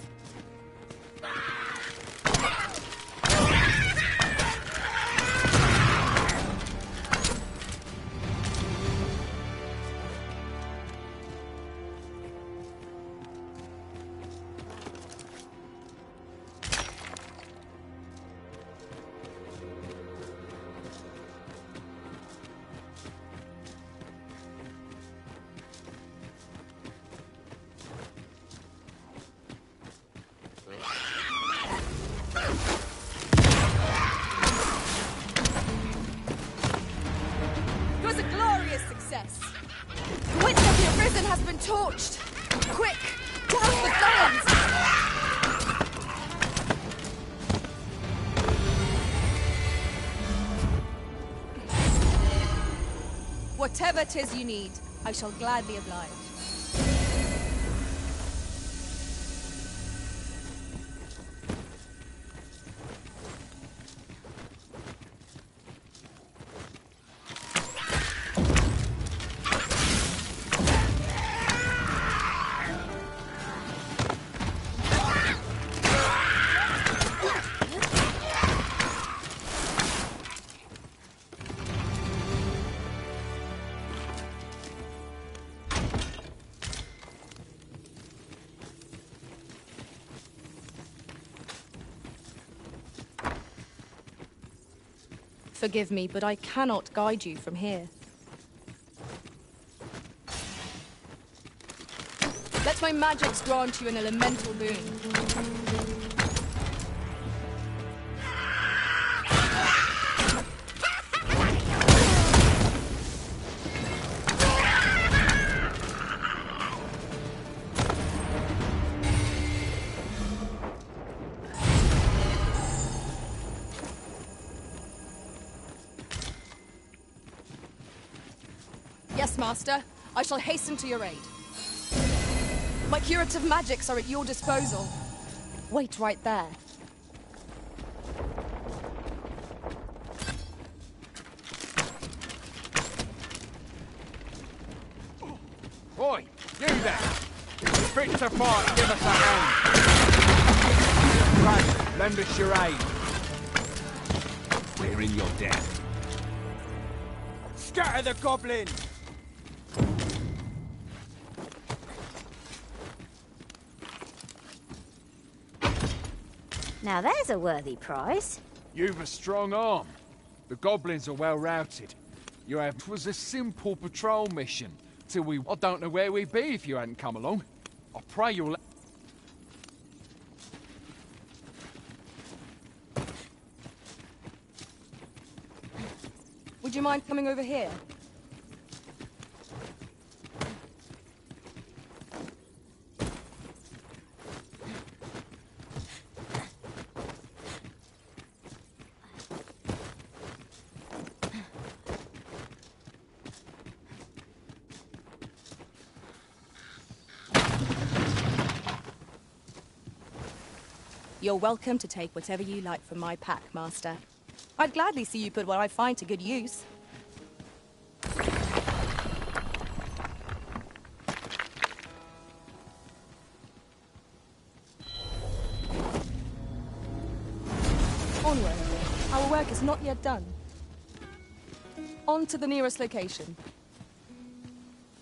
Speaker 12: a success. The witch of the arisen has been torched. Quick, douse the flames! Whatever 'tis you need, I shall gladly oblige. Forgive me, but I cannot guide you from here. Let my magics grant you an elemental boon. Yes, Master. I shall hasten to your aid. My curative magics are at your disposal. Wait right there.
Speaker 2: Oi, you there! If you're fit to fight, give us a hand. Brad, lend us your aid.
Speaker 8: We're in your debt.
Speaker 11: Scatter the goblin!
Speaker 10: Now there's a worthy prize.
Speaker 2: You've a strong arm. The goblins are well routed. It was a simple patrol mission. I don't know where we'd be if you hadn't come along. I pray you'll...
Speaker 12: Would you mind coming over here? You're welcome to take whatever you like from my pack, Master. I'd gladly see you put what I find to good use. Onward. Our work is not yet done. On to the nearest location.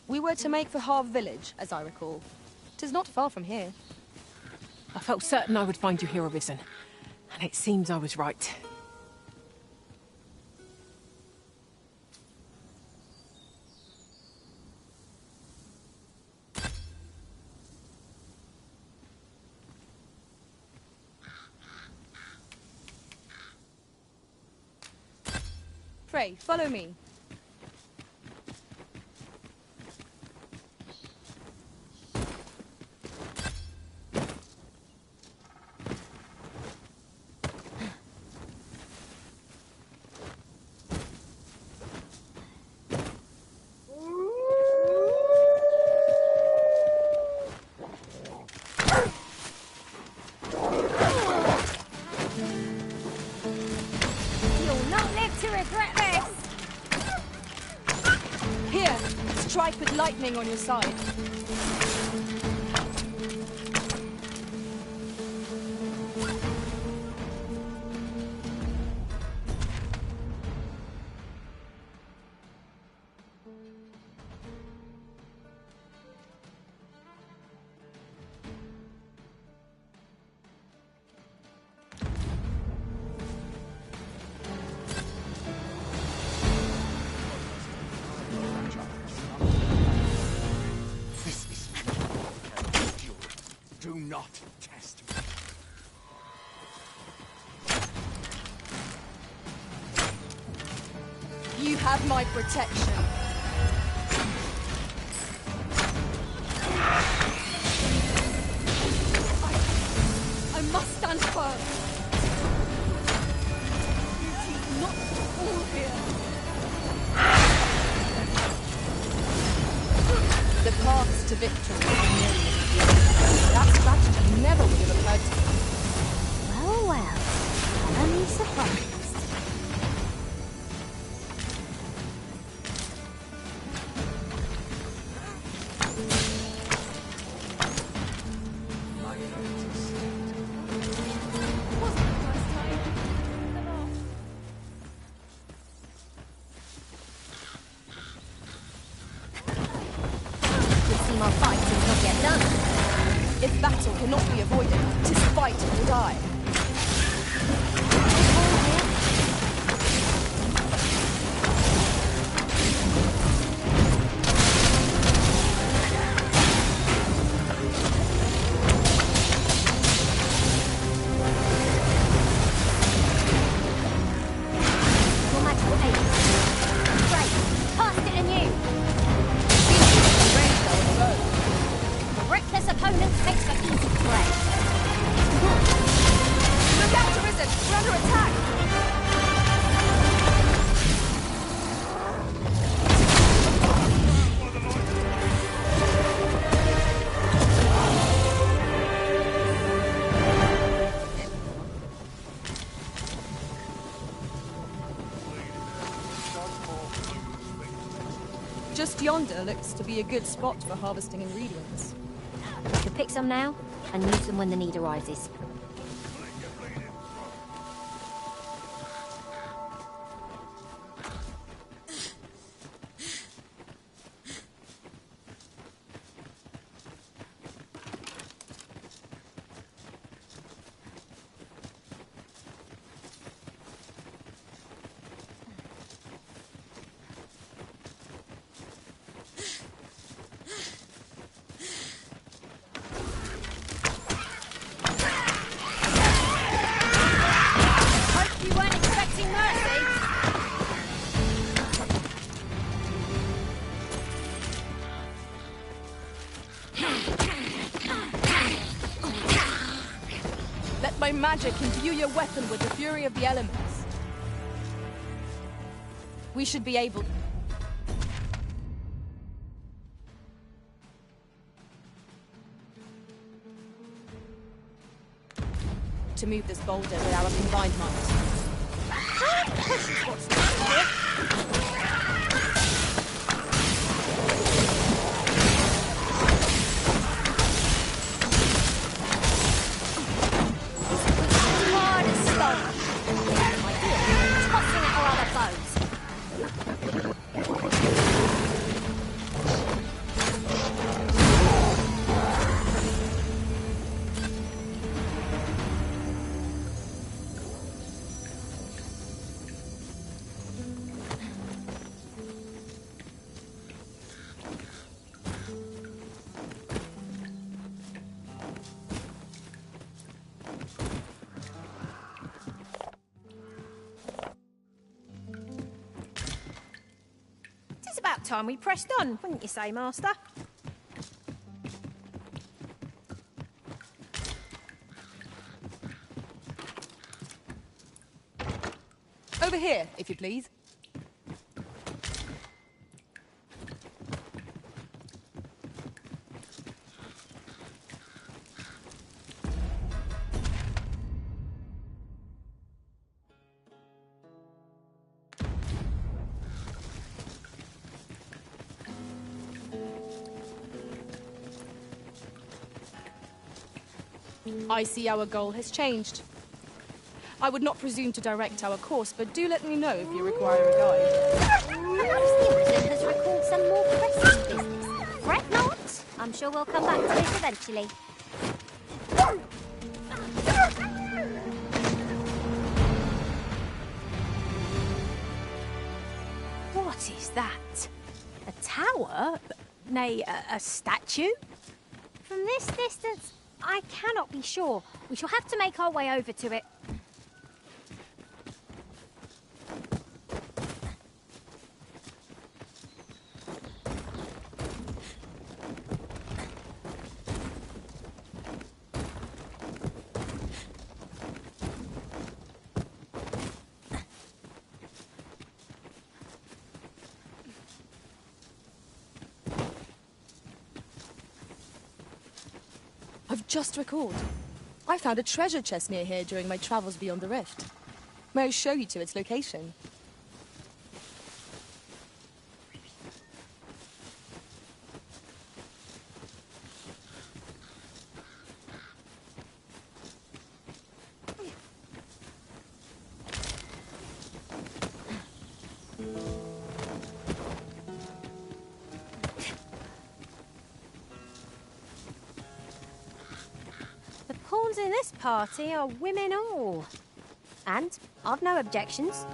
Speaker 12: We were to make for Harve Village, as I recall. 'Tis not far from here.
Speaker 6: I felt certain I would find you here, Arisen. And it seems I was right.
Speaker 12: Pray, follow me. Strike with lightning on your side.
Speaker 11: Do not test me.
Speaker 12: You have my protection. I must stand firm. Duty not all here. The paths to victory are myriad. That strategy never would have occurred to me.
Speaker 23: Well, well. I'm only surprised.
Speaker 10: Our fight is not yet done.
Speaker 12: If battle cannot be avoided, 'tis fight or die.
Speaker 10: Your magical aid. Great. Cast it anew. A reckless opponent makes for easy prey.
Speaker 12: Look out, Arisen! We're under attack! Just yonder looks to be a good spot for harvesting ingredients.
Speaker 10: We could pick some now and use them when the need arises.
Speaker 12: My magic imbue your weapon with the fury of the elements. We should be able to move this boulder with our combined might.
Speaker 10: It's about time we pressed on, wouldn't you say, Master?
Speaker 12: Over here, if you please. I see our goal has changed. I would not presume to direct our course, but do let me know if you require a guide.
Speaker 23: Perhaps the Arisen has recalled some more pressing business. Fret not. I'm sure we'll come back to this eventually.
Speaker 10: What is that? A tower? Nay, a statue?
Speaker 23: From this distance, I cannot be sure. We shall have to make our way over to it.
Speaker 12: just recalled. I found a treasure chest near here during my travels beyond the rift. May I show you to its location?
Speaker 10: The pawns in this party are women all. And I've no objections.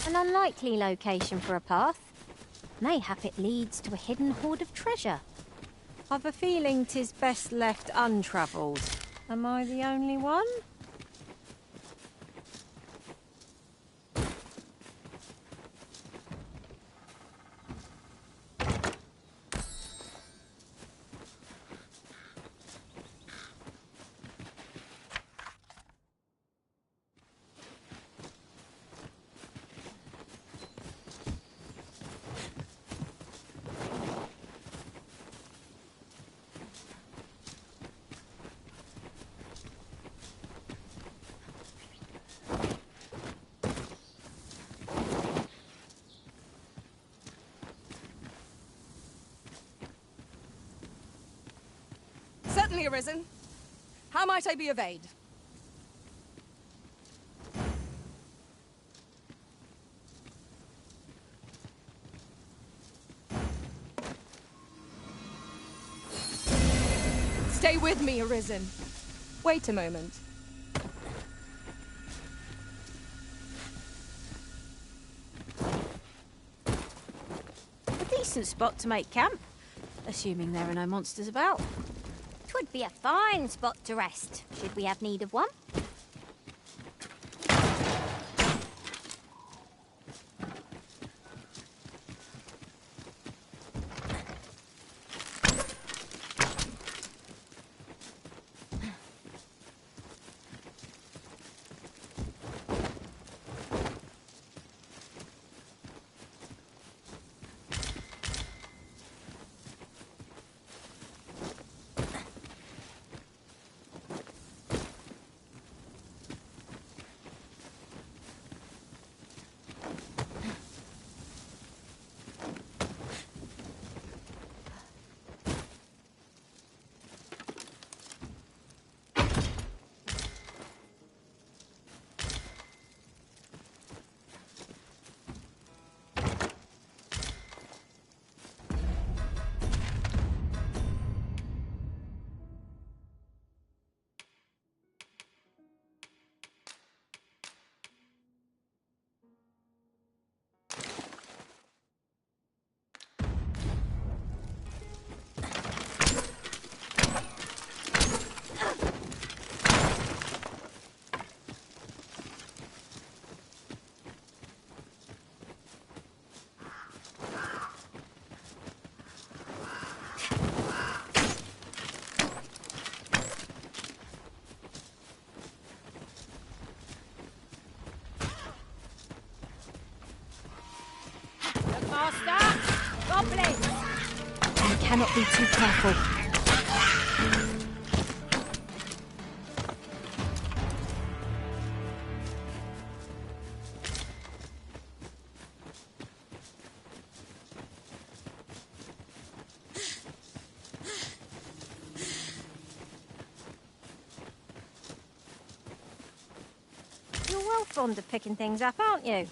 Speaker 10: An unlikely location for a path. Mayhap it leads to a hidden hoard of treasure. I've a feeling 'tis best left untravelled. Am I the only one?
Speaker 12: Certainly, Arisen. How might I be of aid? Stay with me, Arisen. Wait a moment.
Speaker 10: A decent spot to make camp, assuming there are no monsters about. 'Twould be a fine spot to rest, should we have need of one. Cannot be too careful. You're well fond of picking things up, aren't you?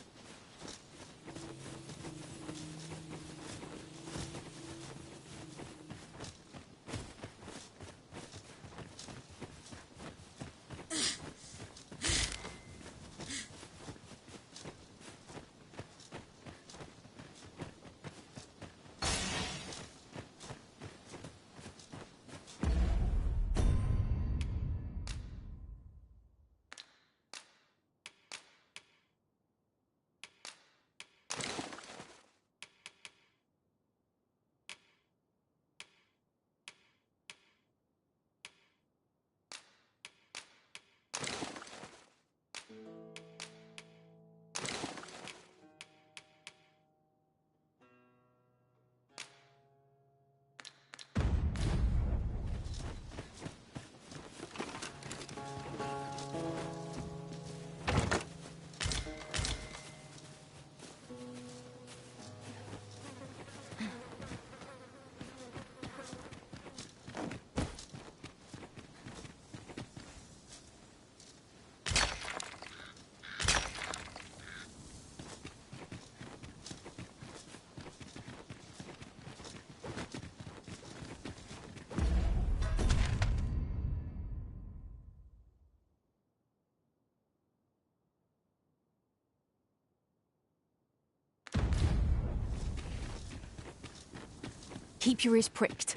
Speaker 10: Keep your ears pricked.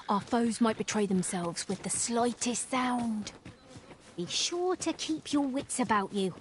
Speaker 10: Our foes might betray themselves with the slightest sound. Be sure to keep your wits about you.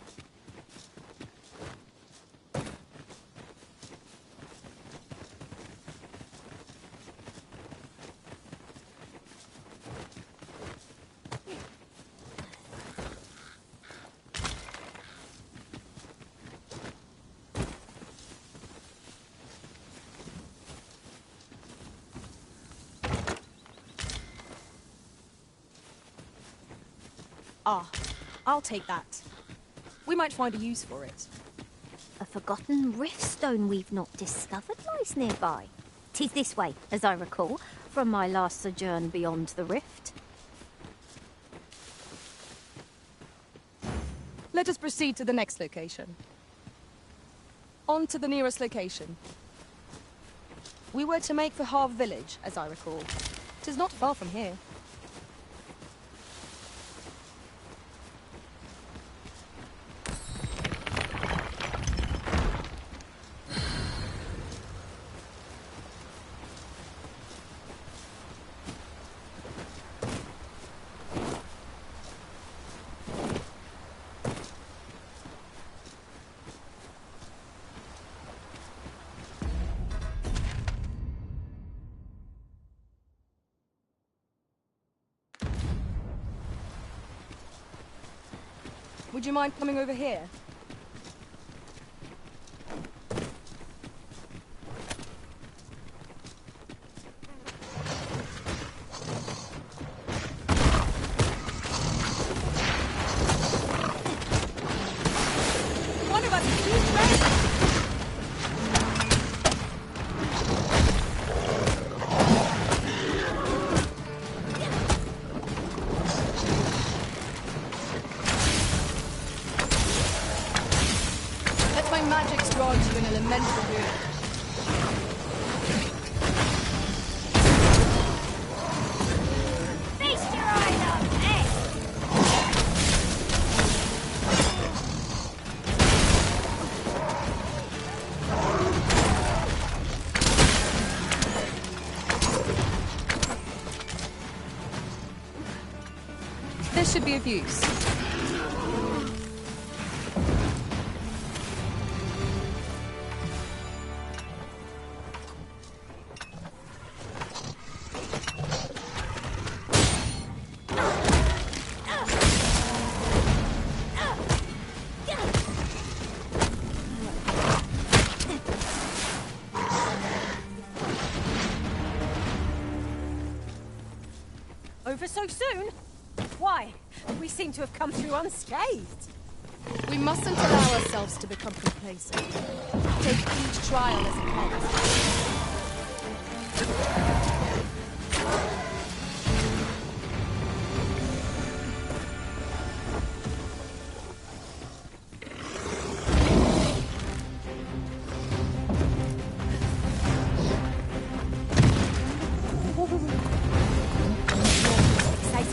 Speaker 12: Ah, I'll take that. We might find a use for it.
Speaker 10: A forgotten riftstone we've not discovered lies nearby. 'Tis this way, as I recall, from my last sojourn beyond the rift.
Speaker 12: Let us proceed to the next location. On to the nearest location. We were to make for Harv village, as I recall. 'Tis not far from here. Would you mind coming over here? One of us is huge red! Magick's grant you an elemental boon.
Speaker 10: Feast your eyes on this!
Speaker 12: This should be of use.
Speaker 25: Over so soon? Why? We seem to have come through unscathed.
Speaker 12: We mustn't allow ourselves to become complacent. Take each trial as it comes.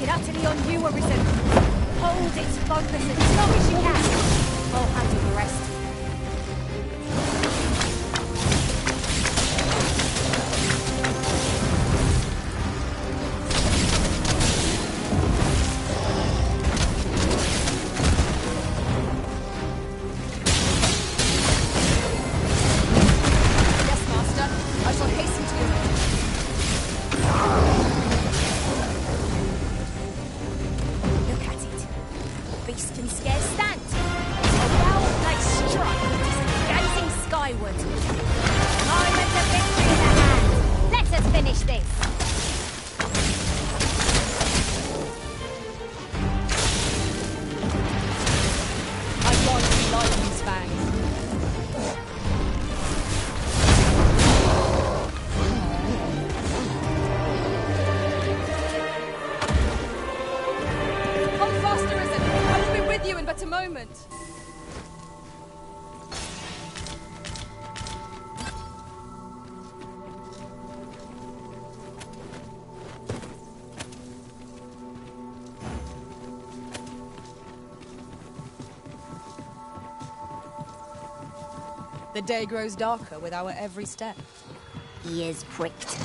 Speaker 10: Utterly on you, Arisen. Hold its focus as long as you can. I'll handle the rest.
Speaker 12: Yes, Master. I shall hasten to your aid.
Speaker 10: Beast can scarce stand. A well-like strike is gazing skyward. Moment of victory in the hand. Let us finish this.
Speaker 12: I want to light these fangs. Come faster, Risen. I will be with you in but a moment. The day grows darker with our every step.
Speaker 10: Ears pricked.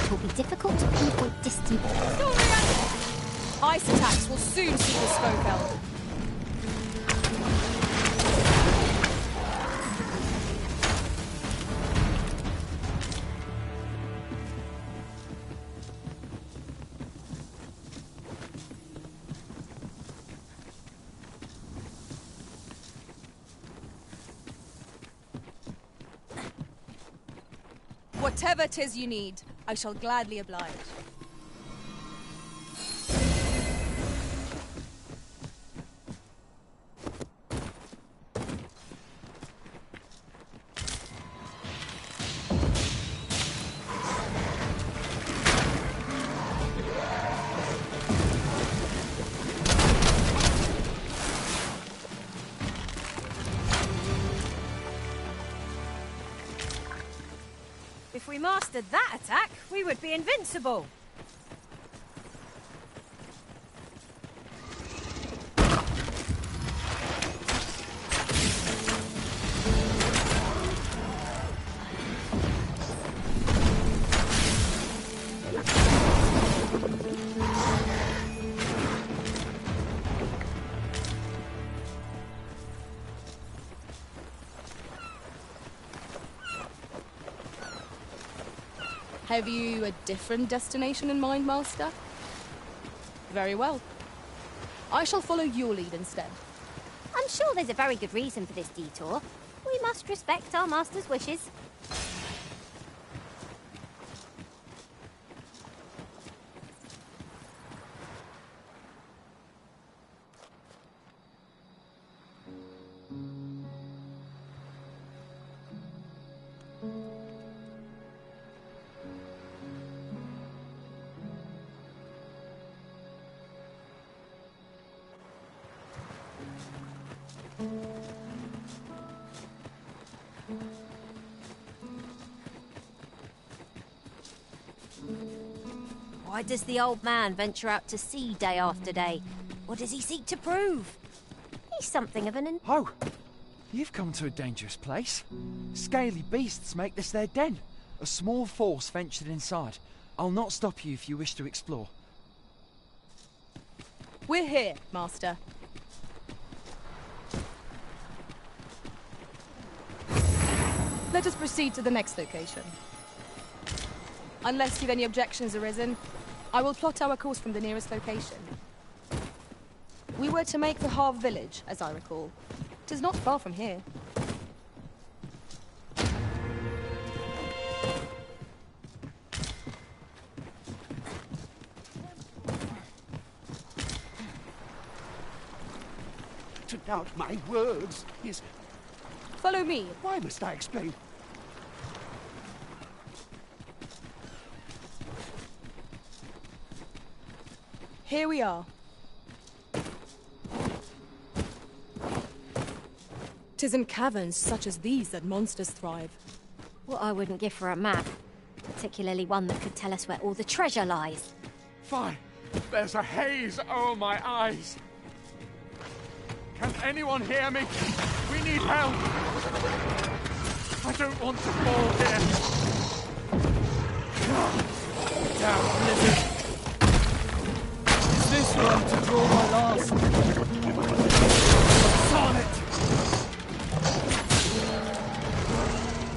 Speaker 10: It will be difficult to pinpoint distance.
Speaker 12: Ice attacks will soon see the Skofeld. Whatever 'tis you need, I shall gladly oblige.
Speaker 7: If we mastered that attack, we would be invincible.
Speaker 12: Have you a different destination in mind, Master? Very well. I shall follow your lead instead.
Speaker 10: I'm sure there's a very good reason for this detour. We must respect our master's wishes. Why does the old man venture out to sea day after day? What does he seek to prove? He's something of an...
Speaker 2: Oh! You've come to a dangerous place. Scaly beasts make this their den. A small force ventured inside. I'll not stop you if you wish to explore.
Speaker 12: We're here, Master. Let us proceed to the next location. Unless you've any objections arisen, I will plot our course from the nearest location. We were to make for Harve Village, as I recall. 'Tis not far from here.
Speaker 11: To doubt my words is...
Speaker 12: Follow me.
Speaker 11: Why must I explain?
Speaker 12: Here we are. 'Tis in caverns such as these that monsters thrive.
Speaker 10: What I wouldn't give for a map. Particularly one that could tell us where all the treasure lies.
Speaker 14: Fine. There's a haze over my eyes. Can anyone hear me? We need help. I don't want to fall here.
Speaker 3: Damn blizzard. Is this where I'm to draw my last? Sonnet!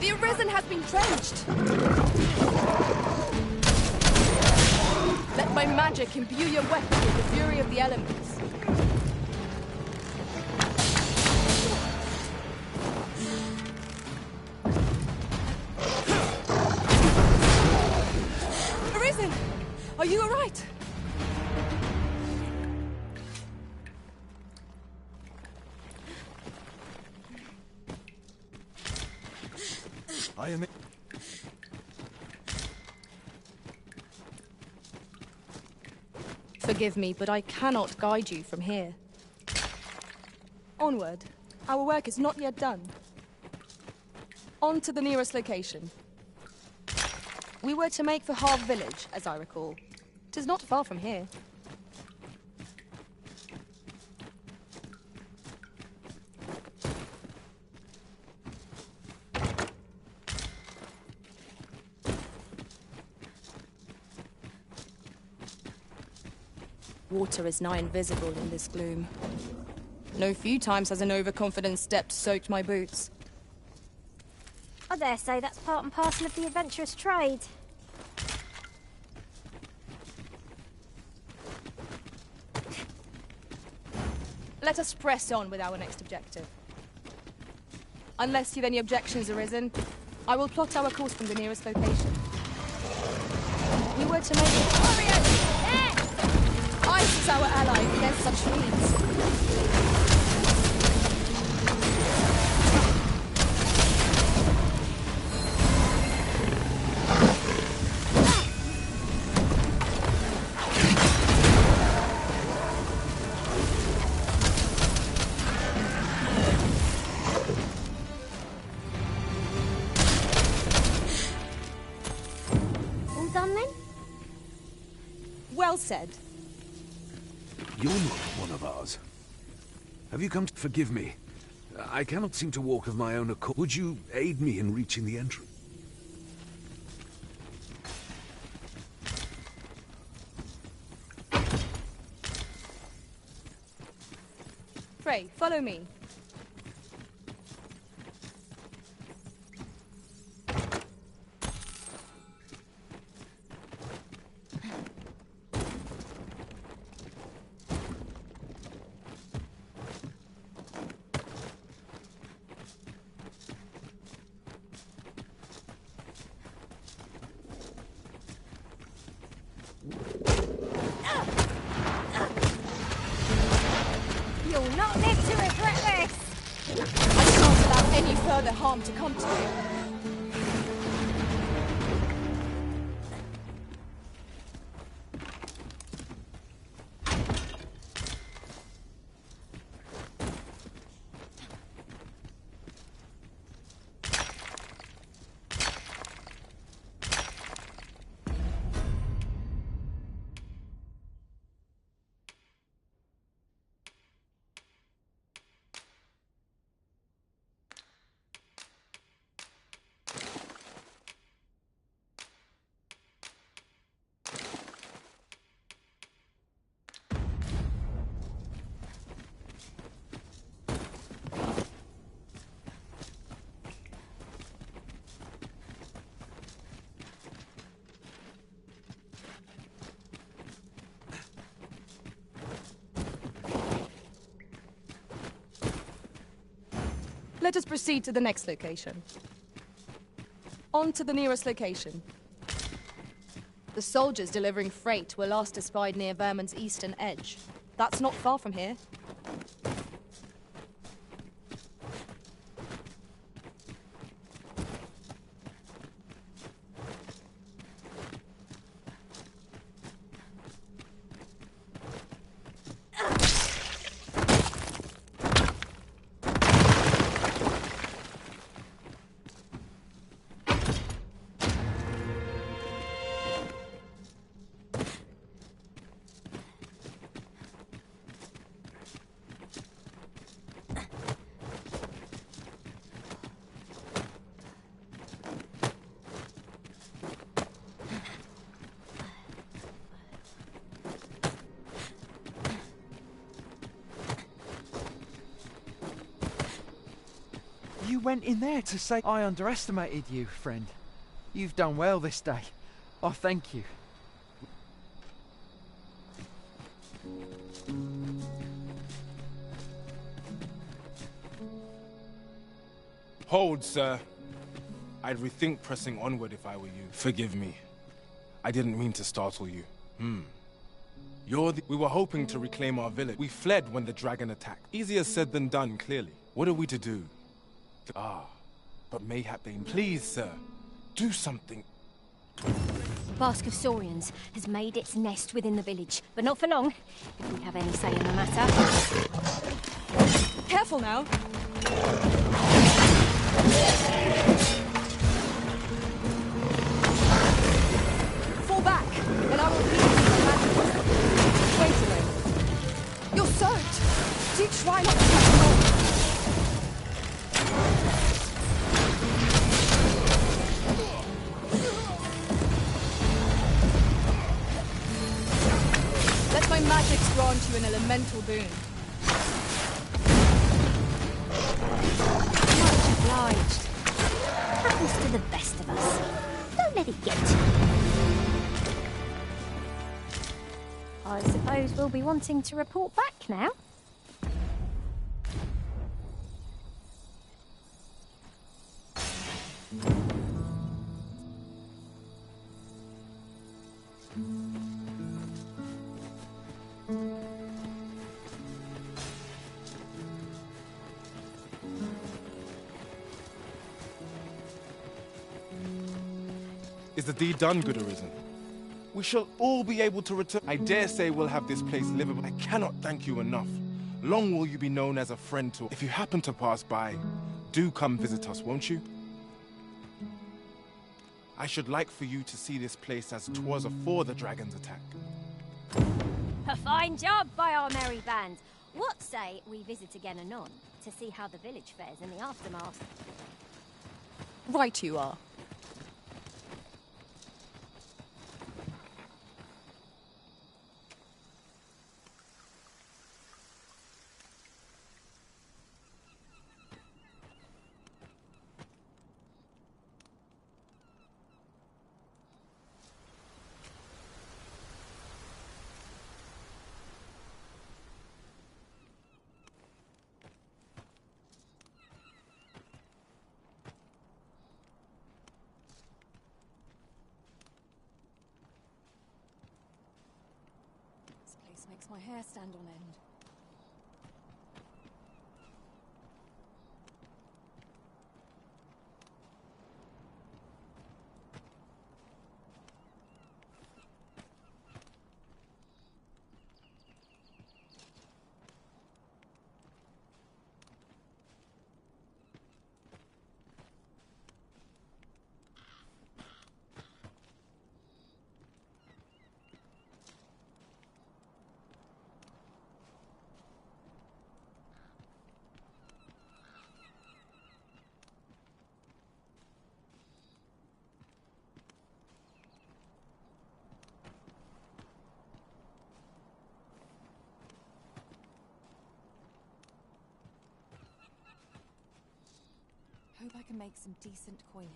Speaker 12: The Arisen has been drenched! Let my magic imbue your weapon with the fury of the elements. Arisen! Are you alright?
Speaker 3: I am...
Speaker 12: Forgive me, but I cannot guide you from here. Onward. Our work is not yet done. On to the nearest location. We were to make for Harve Village, as I recall. 'Tis not far from here. Water is nigh invisible in this gloom. No few times has an overconfident step soaked my boots.
Speaker 7: I dare say that's part and parcel of the adventurous trade.
Speaker 12: Let us press on with our next objective. Unless you've any objections arisen, I will plot our course from the nearest location. We were to make it... Warriors! Yes! Ice is our ally against such fleets. Well said.
Speaker 5: You're not one of ours. Have you come to forgive me? I cannot seem to walk of my own accord. Would you aid me in reaching the entrance?
Speaker 12: Pray, follow me.
Speaker 7: You'll not live to regret this!
Speaker 12: I can't allow any further harm to come to you. Let us proceed to the next location. On to the nearest location. The soldiers delivering freight were last espied near Vermon's eastern edge. That's not far from here.
Speaker 2: You went in there to say I underestimated you, friend. You've done well this day. I thank you.
Speaker 15: Hold, sir. I'd rethink pressing onward if I were you. Forgive me. I didn't mean to startle you. We were hoping to reclaim our village. We fled when the dragon attacked. Easier said than done, clearly. What are we to do? But mayhap they... Please, sir, do something.
Speaker 7: Bask of Saurians has made its nest within the village, but not for long, if we have any say in the matter.
Speaker 12: Careful now. Fall back, and I will lead you to the magic. Wait a moment. You're soaked. Do try not to catch them all. Let my magic's grant you an elemental boon.
Speaker 10: Much obliged. Happens to the best of us. Don't let it get to you. I suppose we'll be wanting to report back now.
Speaker 15: Is the deed done, good Arisen? We shall all be able to return. I dare say we'll have this place livable. I cannot thank you enough. Long will you be known as a friend to... If you happen to pass by, do come visit us, won't you? I should like for you to see this place as 'twas afore the dragon's attack.
Speaker 10: A fine job by our merry band. What say we visit again anon to see how the village fares in the aftermath?
Speaker 12: Right you are. Makes my hair stand on end. Hope I can make some decent coin here.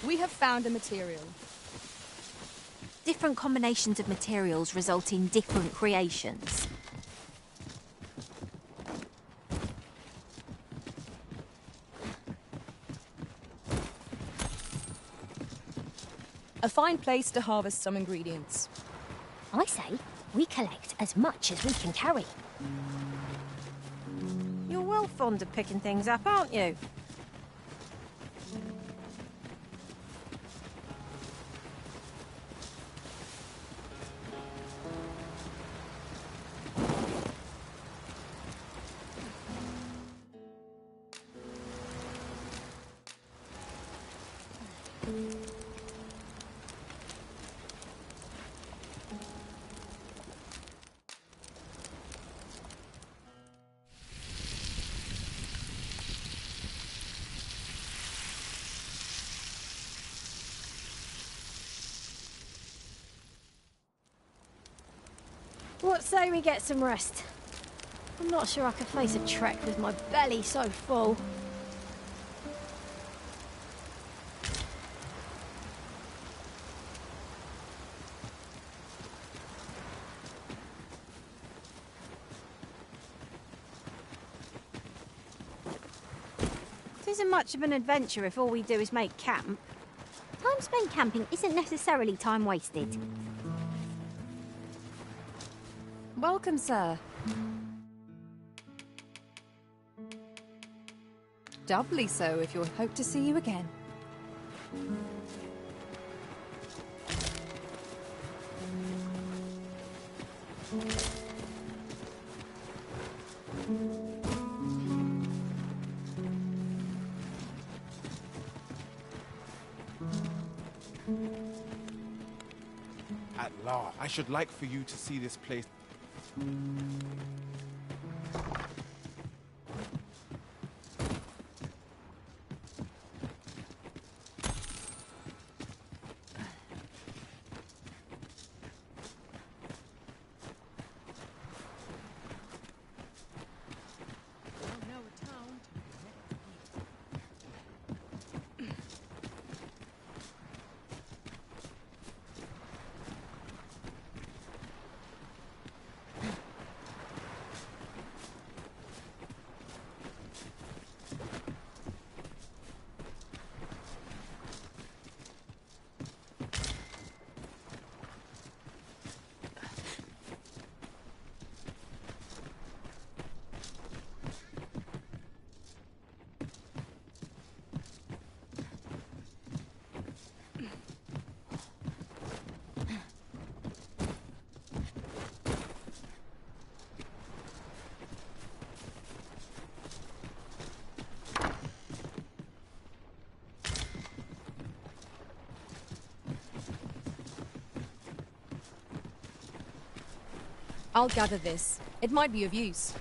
Speaker 12: We have found a material.
Speaker 10: Different combinations of materials result in different creations.
Speaker 12: A fine place to harvest some ingredients.
Speaker 10: I say we collect as much as we can carry. You're well fond of picking things up, aren't you? What say we get some rest? I'm not sure I could face a trek with my belly so full. It isn't much of an adventure if all we do is make camp. Time spent camping isn't necessarily time wasted.
Speaker 12: Welcome, sir. Doubly so if you hope to see you again.
Speaker 15: At last. I should like for you to see this place.
Speaker 12: I'll gather this. It might be of use.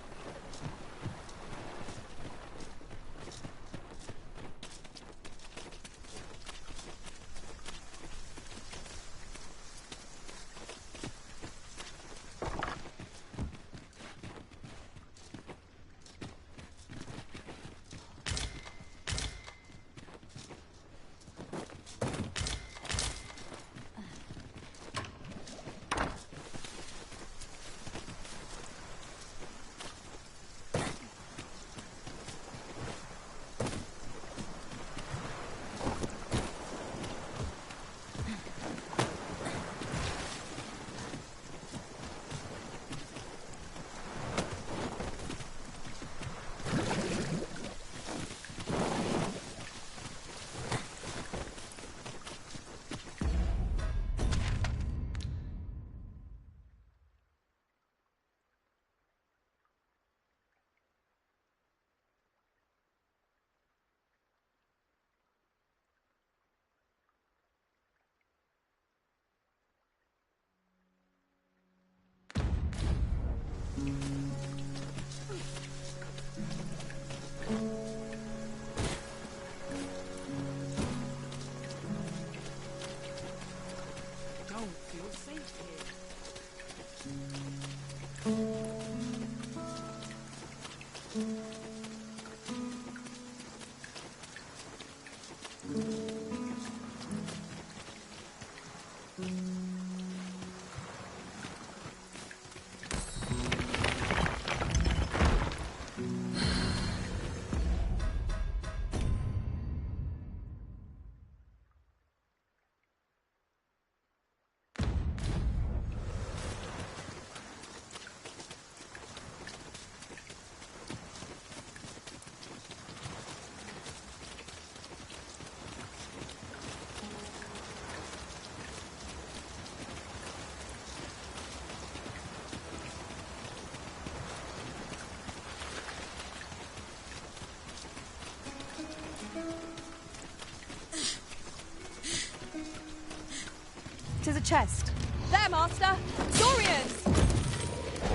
Speaker 12: To the chest. There, Master! Saurians!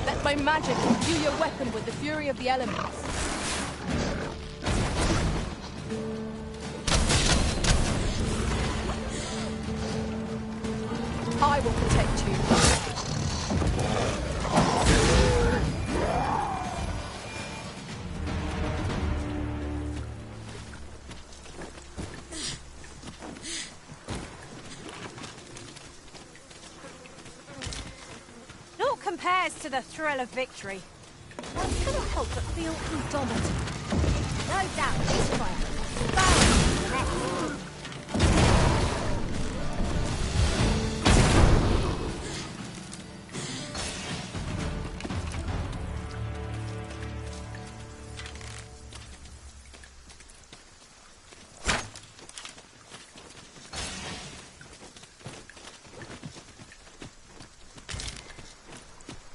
Speaker 12: Let my magic imbue your weapon with the fury of the elements. I will protect you.
Speaker 10: Compares to the thrill of victory. I cannot help but feel indomitable. No doubt this fire will the next.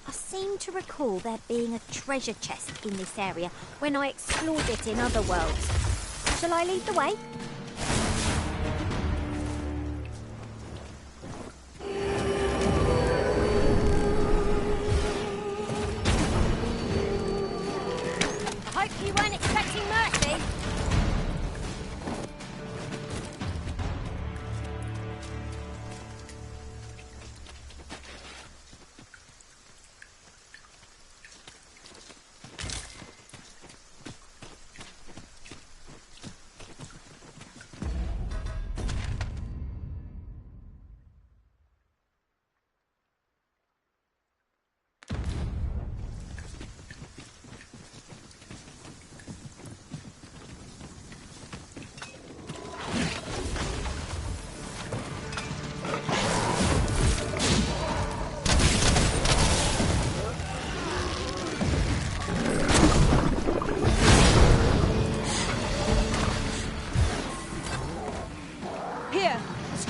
Speaker 23: I seem to recall there being a treasure chest in this area when I explored it in other worlds. Shall I lead the way?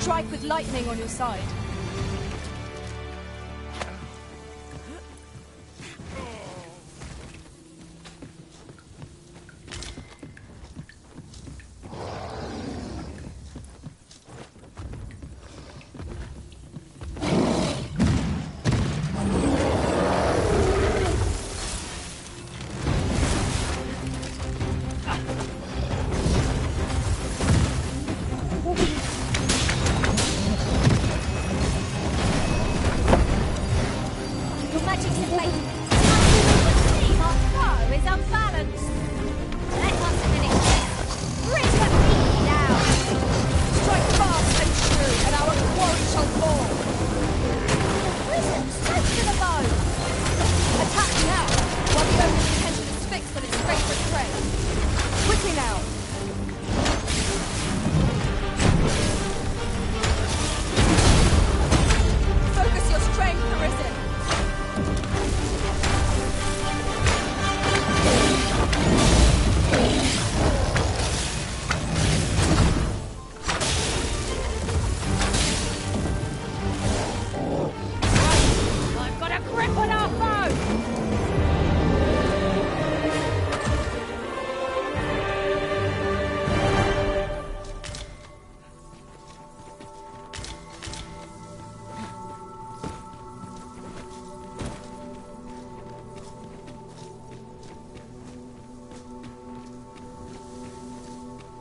Speaker 12: Strike with lightning on your side.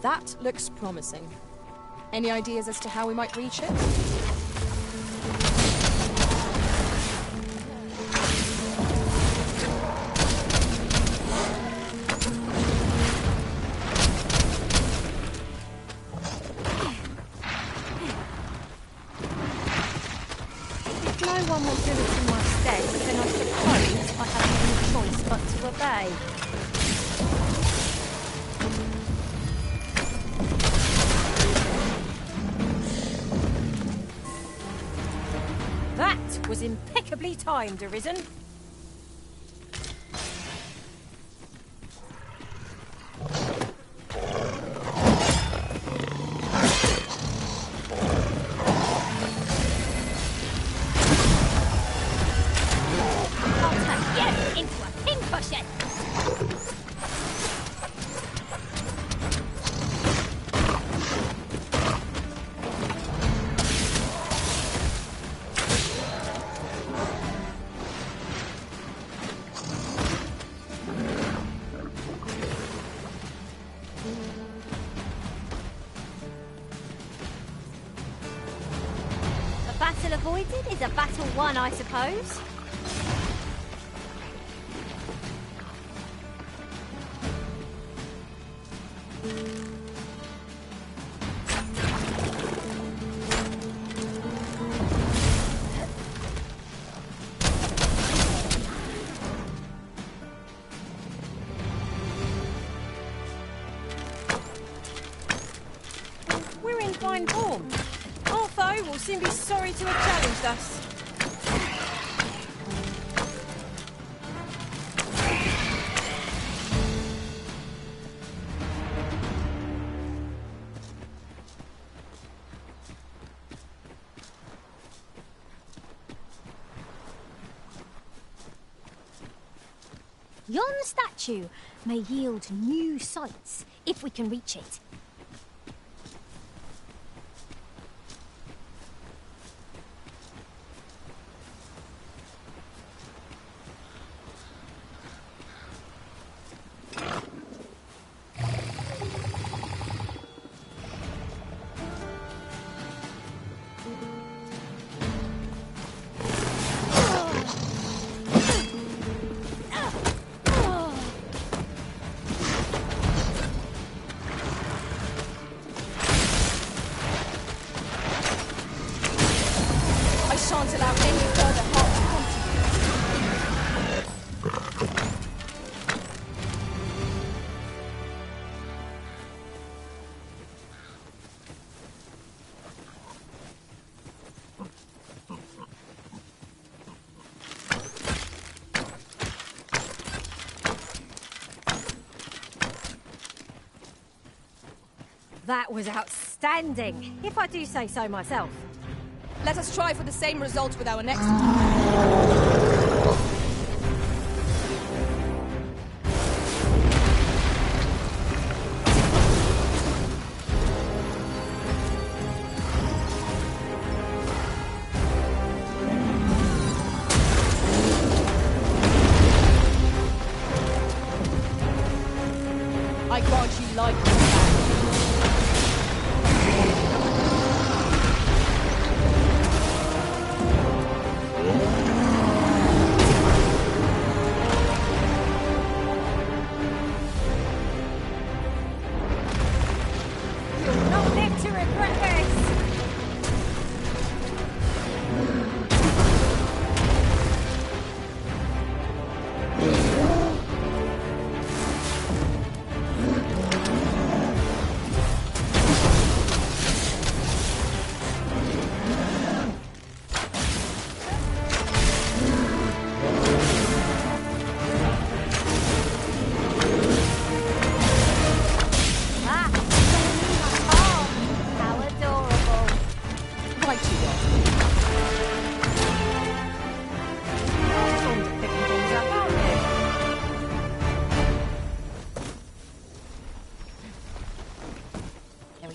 Speaker 12: That looks promising. Any ideas as to how we might reach it?
Speaker 10: If no one will do it in my stead, then I suppose I have no choice but to obey. That was impeccably timed, Arisen. Avoided is a battle won, I suppose. We're in fine form. Our foe will soon be sorry to have challenged us.
Speaker 7: Yon statue may yield new sights if we can reach it.
Speaker 12: Shan't allow any further harm to come
Speaker 10: That was outstanding. outstanding, if I do say so myself.
Speaker 12: Let us try for the same result with our next... I grant you life.
Speaker 10: You'll not live to regret this!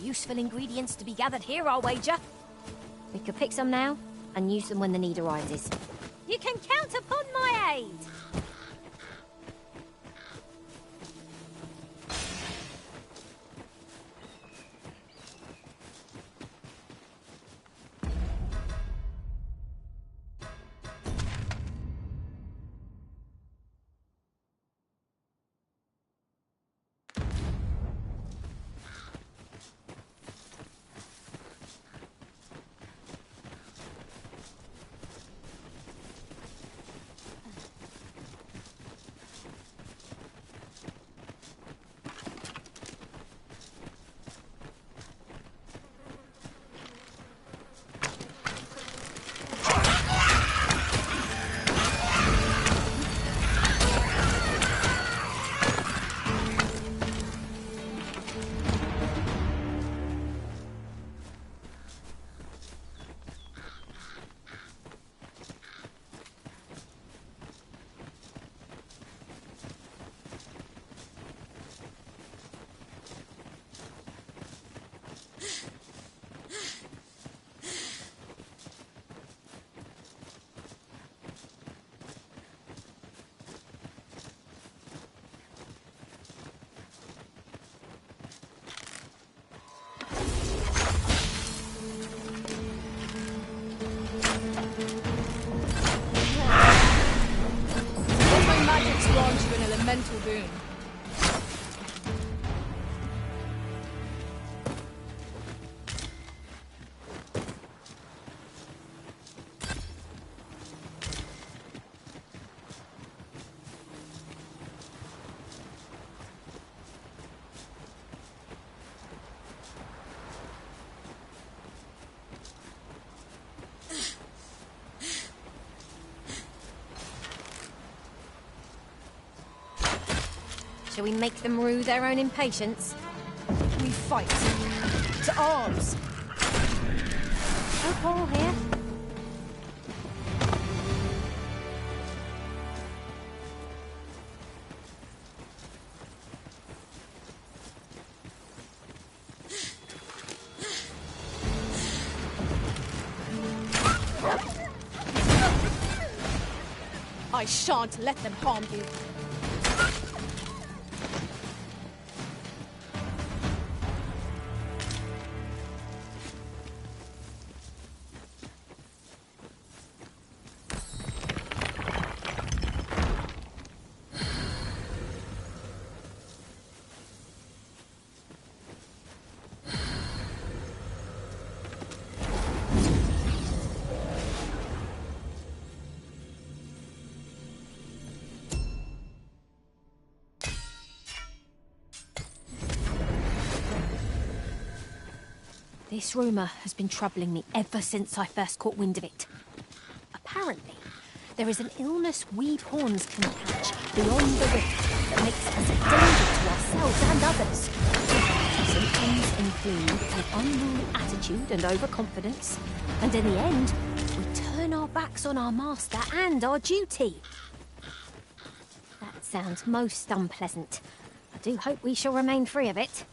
Speaker 10: Useful ingredients to be gathered here, I'll wager. We could pick some now and use them when the need arises. You can count upon my aid!
Speaker 12: Mental boon.
Speaker 10: Shall we make them rue their own impatience?
Speaker 12: We fight. To arms!
Speaker 10: No quarrel here.
Speaker 12: I shan't let them harm you.
Speaker 10: This rumour has been troubling me ever since I first caught wind of it. Apparently, there is an illness we pawns can catch beyond the rift that makes us a danger to ourselves and others. Symptoms include a unruly attitude and overconfidence, and in the end, we turn our backs on our master and our duty. That sounds most unpleasant. I do hope we shall remain free of it.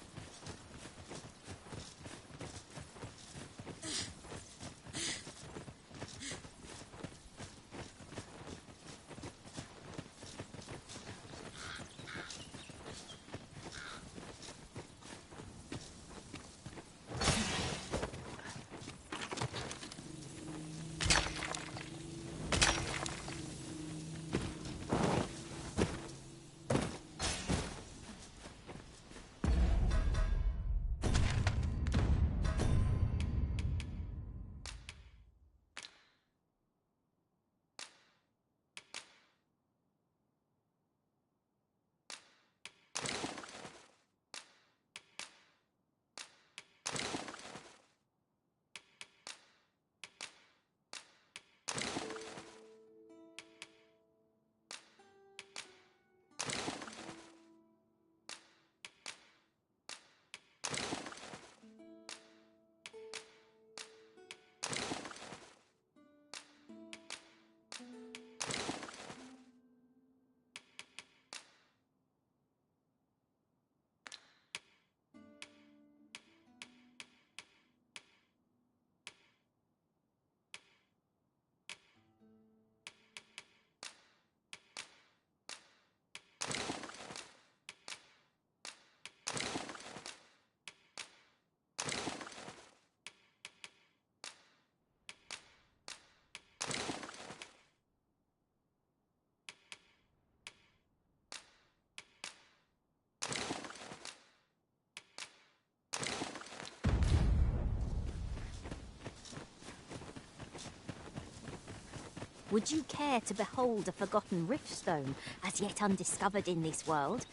Speaker 10: Would you care to behold a forgotten riftstone as yet undiscovered in this world?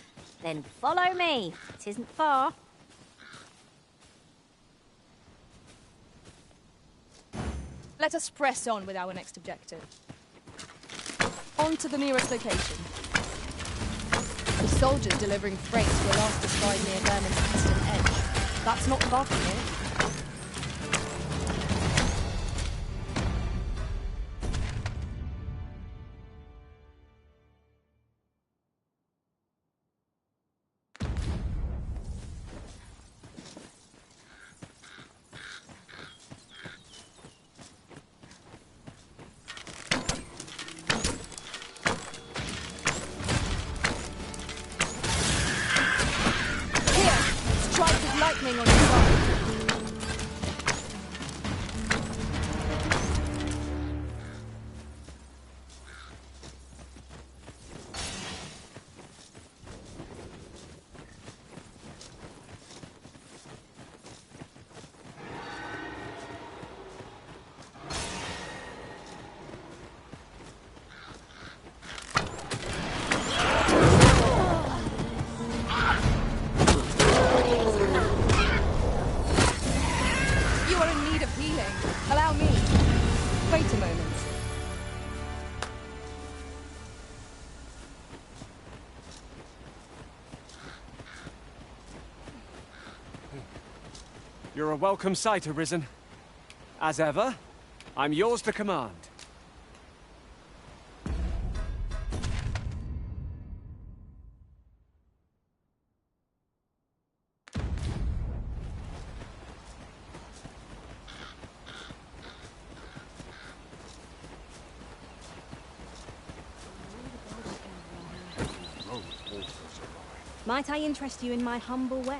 Speaker 10: Then follow me. It isn't far.
Speaker 12: Let us press on with our next objective. On to the nearest location. The soldiers delivering freight were last described near Vermin's eastern edge. That's not far from here. Lightning on your side. Allow me. Wait a moment.
Speaker 13: You're a welcome sight, Arisen. As ever, I'm yours to command.
Speaker 10: Might I interest you in my humble way?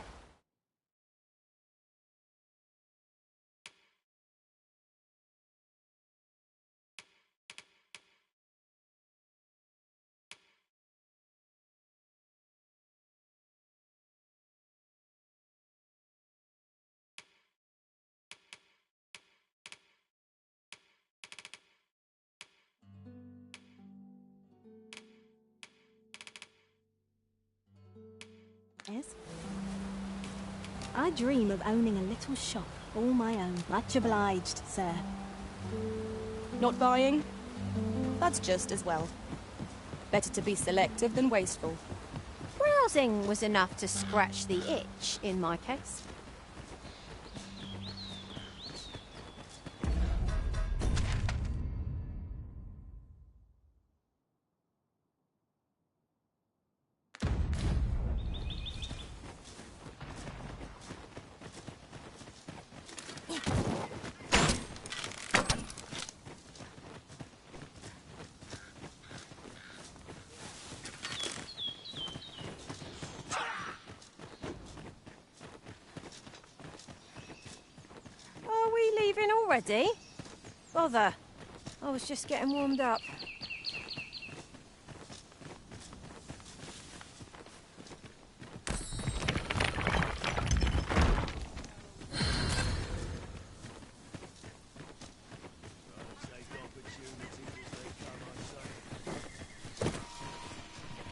Speaker 10: Yes? I dream of owning a little shop, all my own. Much obliged, sir.
Speaker 12: Not buying? That's just as well. Better to be selective than wasteful.
Speaker 10: Browsing was enough to scratch the itch, in my case. leaving already? Bother. I was just getting warmed up.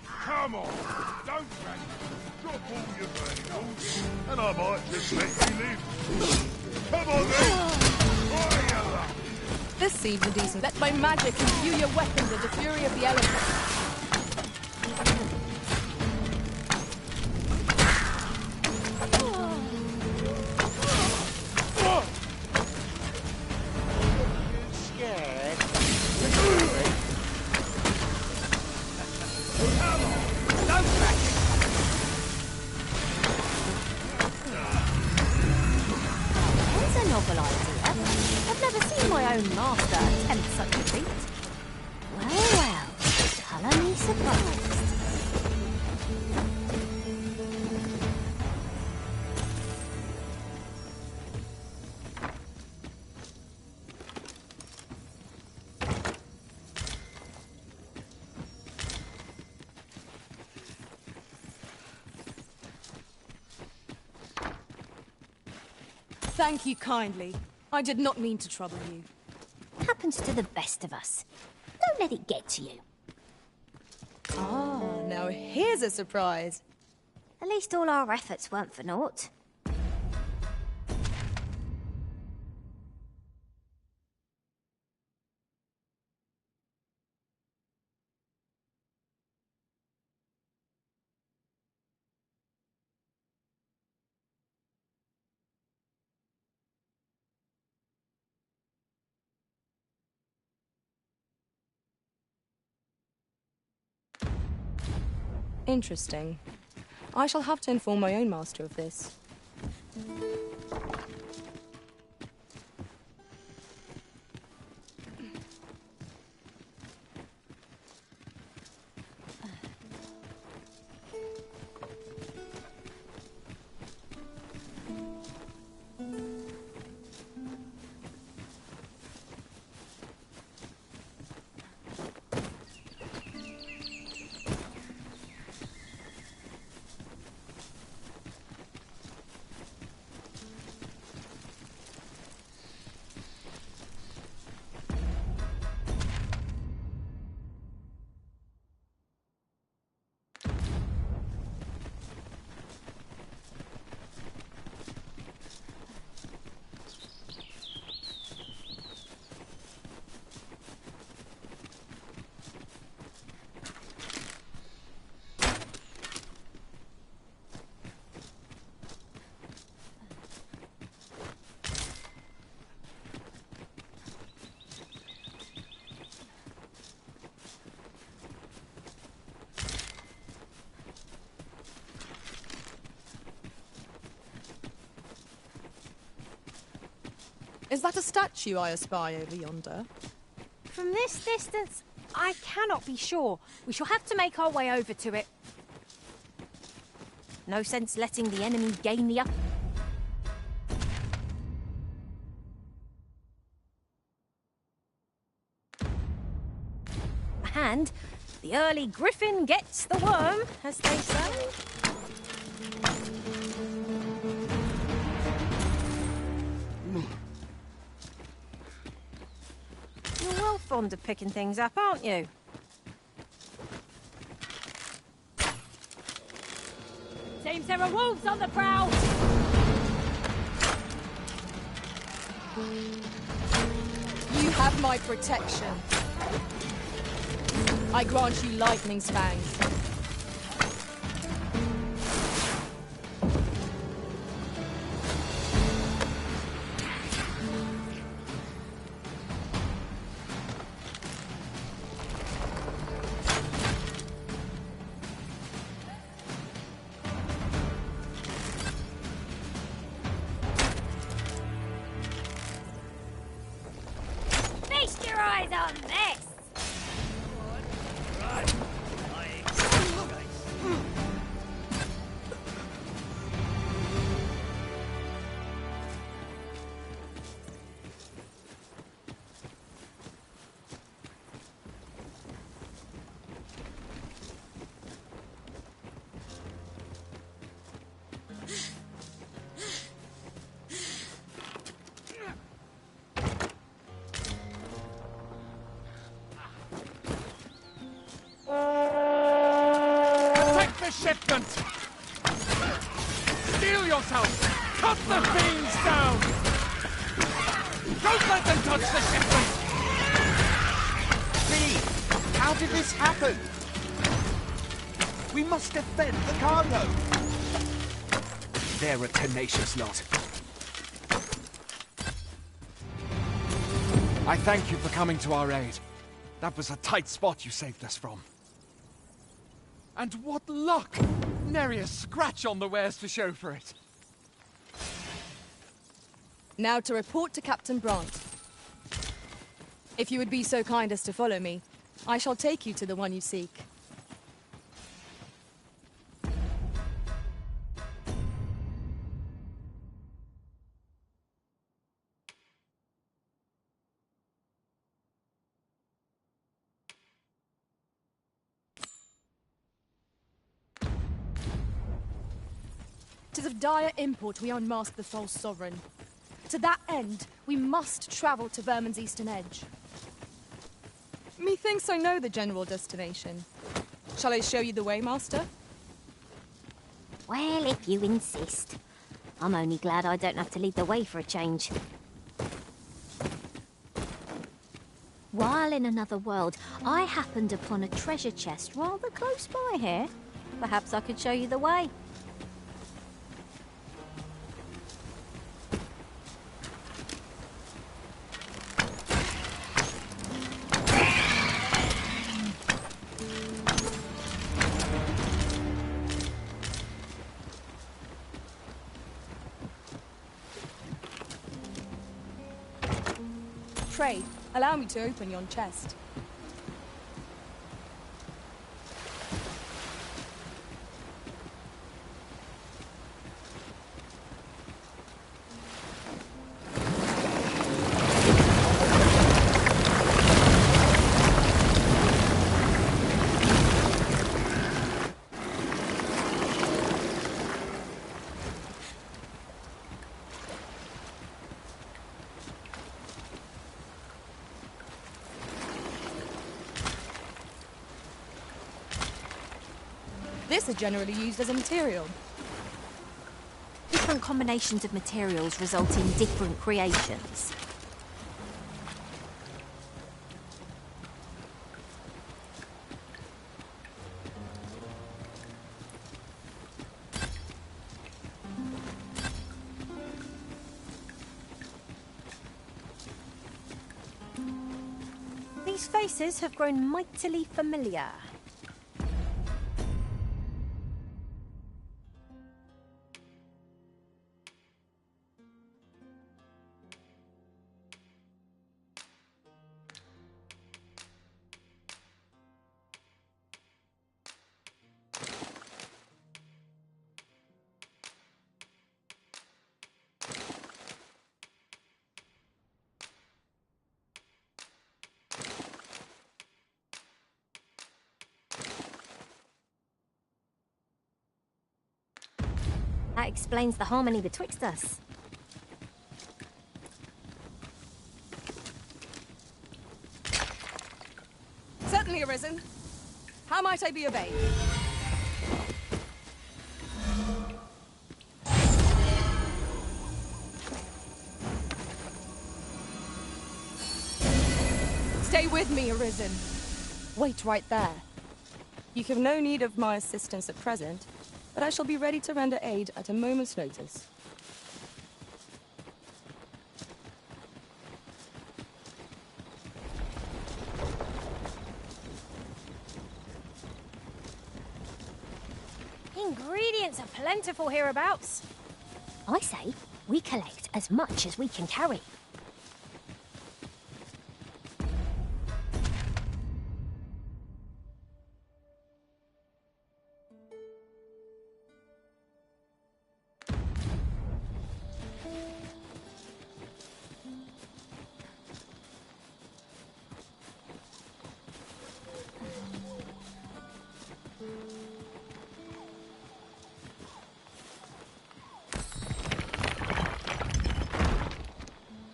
Speaker 1: Come on, don't drag me. Drop all your valuables, and I might just let you live. Come on then! Try your luck!
Speaker 12: This seems indecent. Let my magic imbue your weapons with the fury of the elements. Thank you kindly. I did not mean to trouble you.
Speaker 23: Happens to the best of us. Don't let it get to you.
Speaker 12: Ah, now here's a surprise.
Speaker 23: At least all our efforts weren't for naught.
Speaker 12: Interesting. I shall have to inform my own master of this. Is that a statue I espy over yonder?
Speaker 10: From this distance, I cannot be sure. We shall have to make our way over to it. No sense letting the enemy gain the upper. And the early griffin gets the worm, as they say. You're well fond of picking things up, aren't you?
Speaker 23: Seems there are wolves on the prowl.
Speaker 12: You have my protection. I grant you lightning's fangs.
Speaker 23: Feast your eyes on this!
Speaker 14: Cut the fiends down! Don't let them touch the shipment!
Speaker 11: V, how did this happen? We must defend the cargo.
Speaker 5: They're a tenacious lot.
Speaker 14: I thank you for coming to our aid. That was a tight spot you saved us from. And what luck! Nary a scratch on the wares to show for it.
Speaker 12: Now to report to Captain Brandt. If you would be so kind as to follow me, I shall take you to the one you seek. It is of dire import we unmask the false sovereign. To that end, we must travel to Vermin's eastern edge. Methinks I know the general destination. Shall I show you the way, Master?
Speaker 23: Well, if you insist. I'm only glad I don't have to lead the way for a change. While in another world, I happened upon a treasure chest rather close by here. Perhaps I could show you the way.
Speaker 12: Pray, allow me to open yon chest. This is generally used as a material.
Speaker 23: Different combinations of materials result in different creations. These faces have grown mightily familiar. That explains the harmony betwixt us.
Speaker 12: Certainly, Arisen. How might I be of aid? Stay with me, Arisen. Wait right there. You have no need of my assistance at present, but I shall be ready to render aid at a moment's notice.
Speaker 23: Ingredients are plentiful hereabouts. I say, we collect as much as we can carry.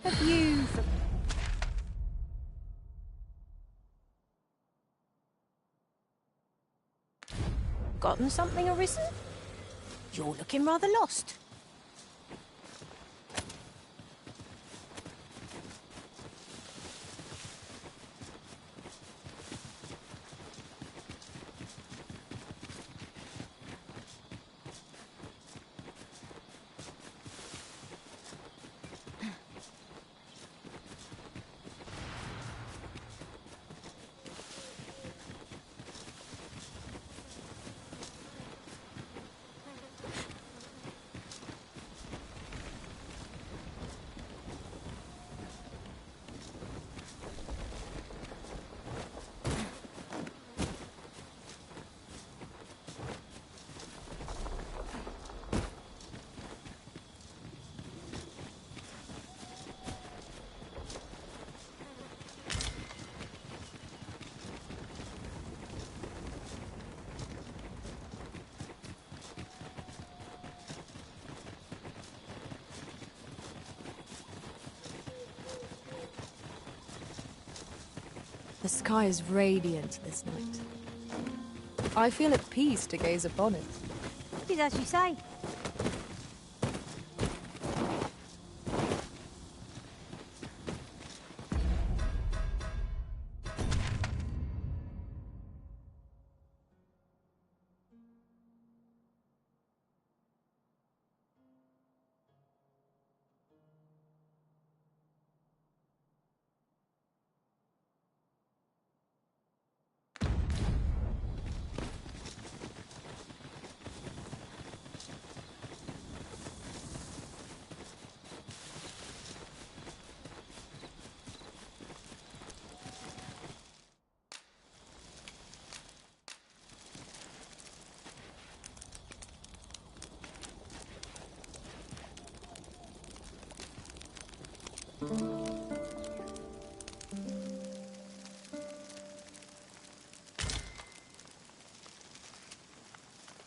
Speaker 23: Have you forgotten something, Arisen? You're looking rather lost.
Speaker 12: The sky is radiant this night. I feel at peace to gaze upon it.
Speaker 23: It is as you say.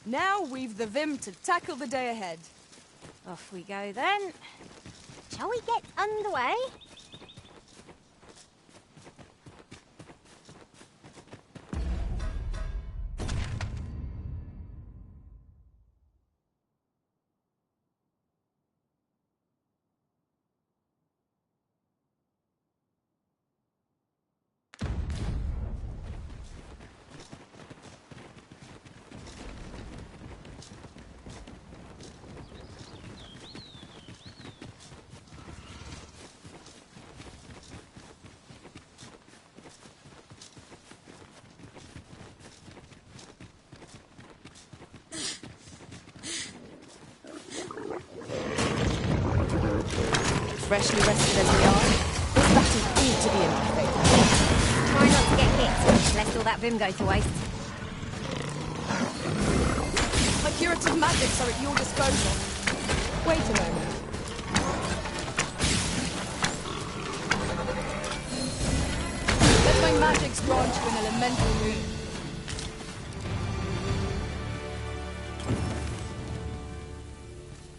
Speaker 12: Now we've the vim to tackle the day ahead.
Speaker 23: Off we go then. Shall we get underway?
Speaker 12: Freshly rested as we are, this battle ought to be in my favour.
Speaker 23: Try not to get hit, lest all that vim go to waste.
Speaker 12: My curative magics are at your disposal. Wait a moment. Let my magics grant you an elemental boon.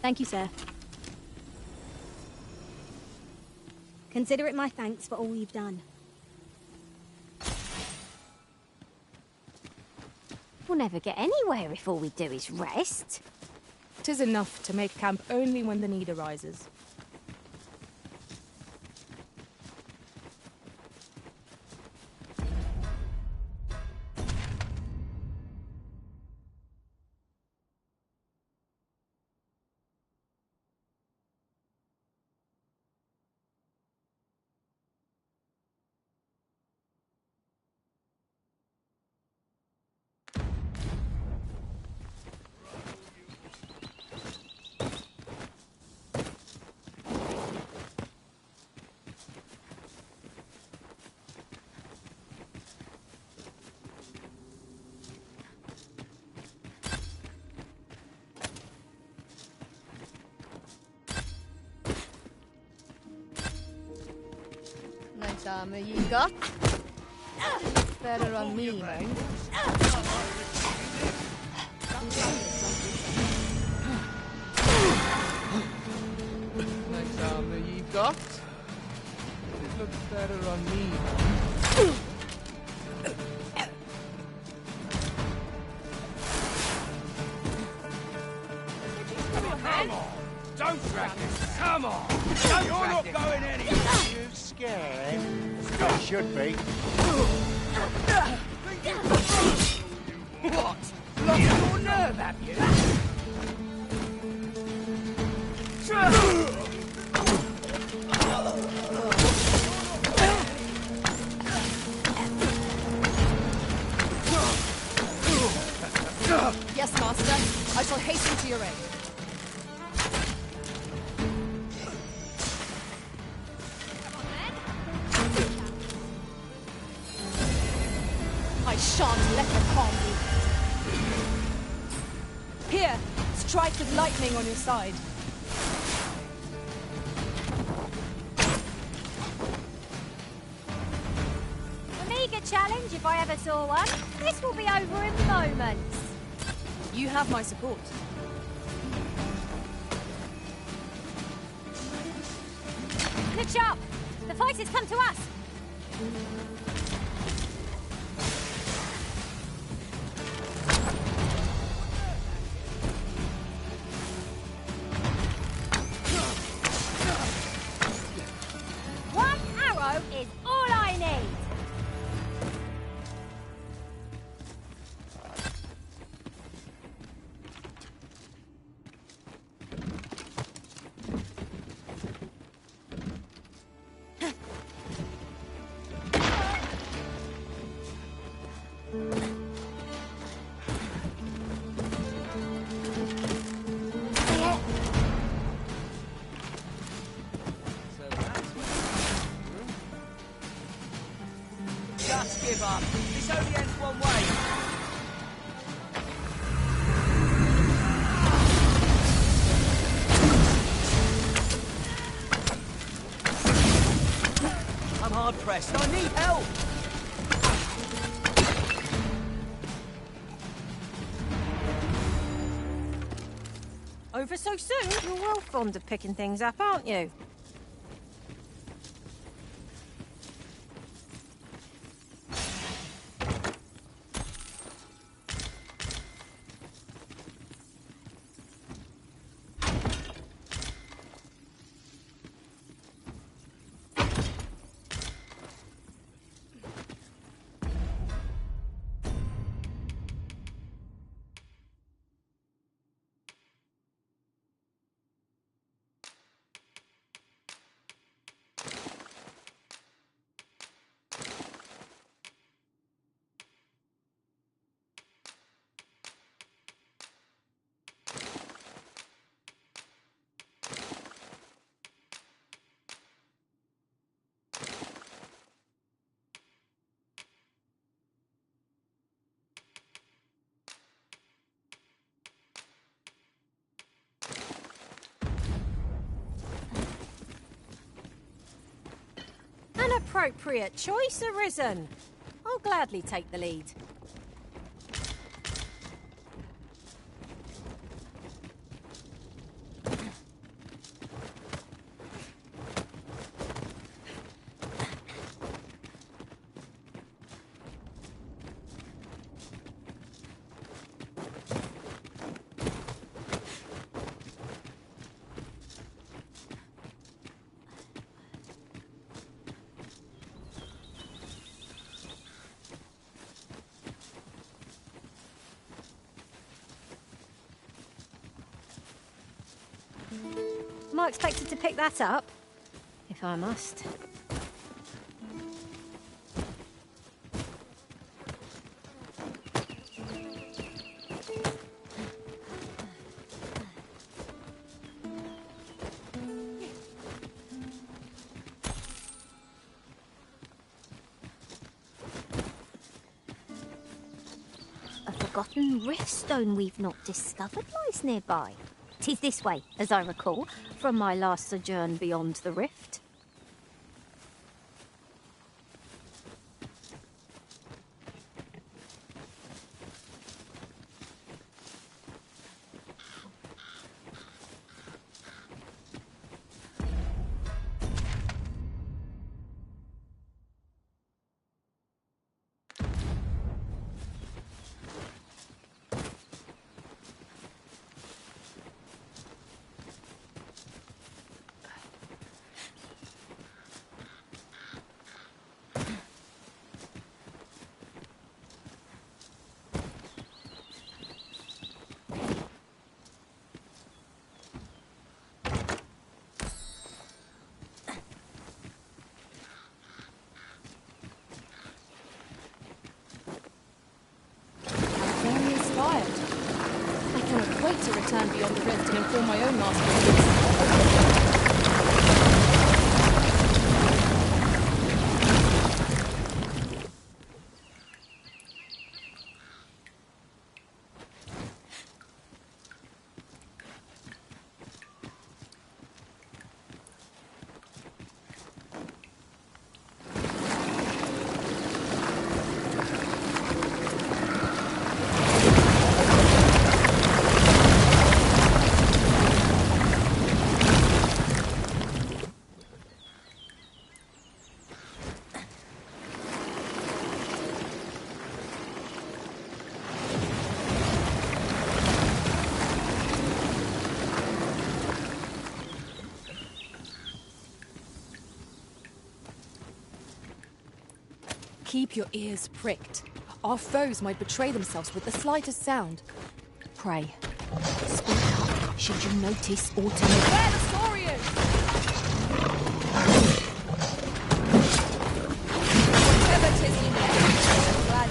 Speaker 23: Thank you, sir. Consider it my thanks for all you've done. We'll never get anywhere if all we do is rest.
Speaker 12: 'Tis enough to make camp only when the need arises.
Speaker 9: Nice armor you got. Better on me, man. Nice armor you got. It looks better on me.
Speaker 1: Come on! Don't drag it! Come on! You're not going anywhere! You scared? You should be.
Speaker 13: What? Lost your nerve, have you?
Speaker 12: Yes, Master. I shall hasten to your aid. I shan't let them harm you. Here, strike with lightning on your side.
Speaker 23: A meagre challenge if I ever saw one. This will be over in moments.
Speaker 12: You have my support.
Speaker 23: Look sharp! The fight has come to us!
Speaker 13: give up. This only ends one way.
Speaker 11: I'm hard pressed. I need help.
Speaker 23: Over so soon? You're well fond of picking things up, aren't you? An appropriate choice arisen. I'll gladly take the lead. Am I expected to pick that up? If I must. A forgotten riftstone we've not discovered lies nearby. 'Tis this way, as I recall, from my last sojourn beyond the rift.
Speaker 12: Very inspired. I cannot wait to return beyond the rift and inform my own master of this. Keep your ears pricked. Our foes might betray themselves with the slightest sound. Pray, speak up should you notice autumn. Where the Saurians? Whatever 'tis you need, I'm glad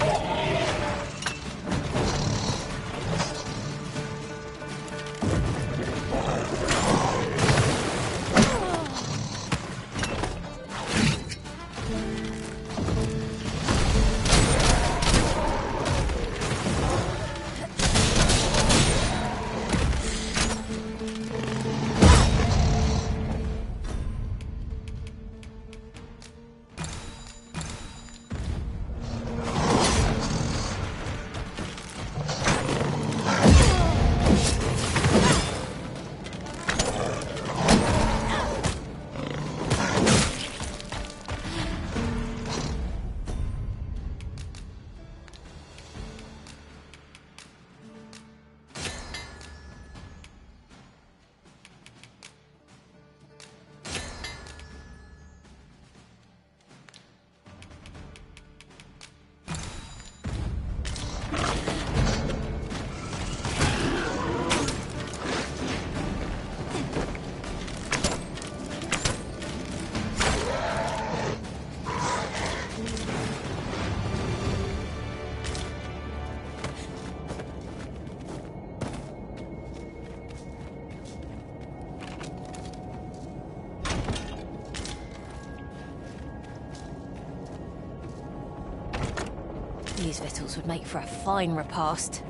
Speaker 10: These victuals would make for a fine repast.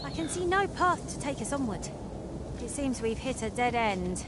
Speaker 10: I can see no path to take us onward. It seems we've hit a dead end.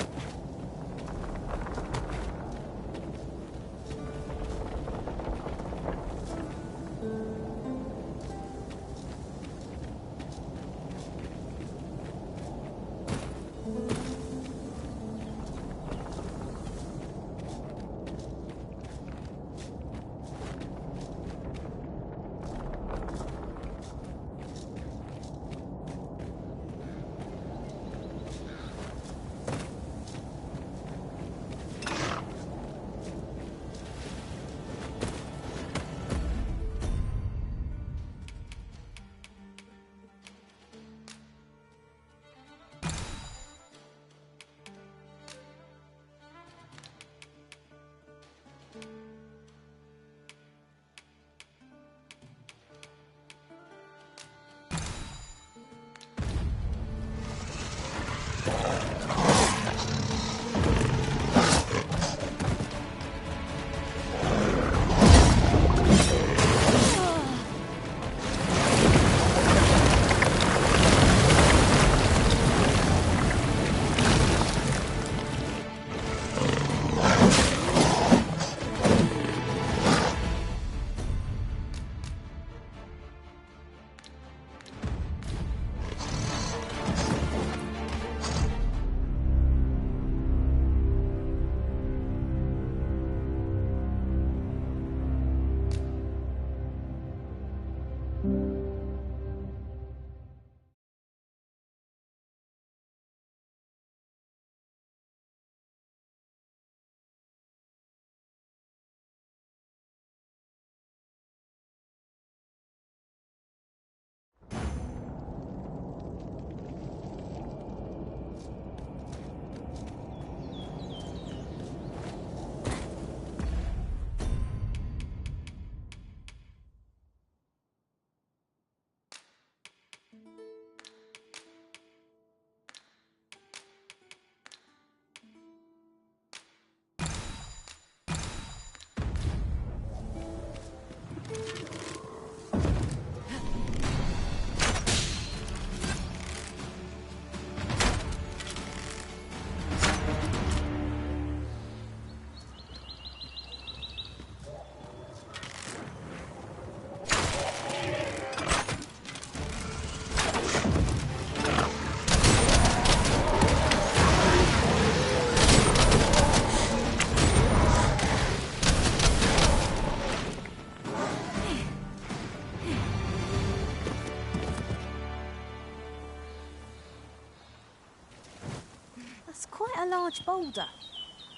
Speaker 10: Quite a large boulder,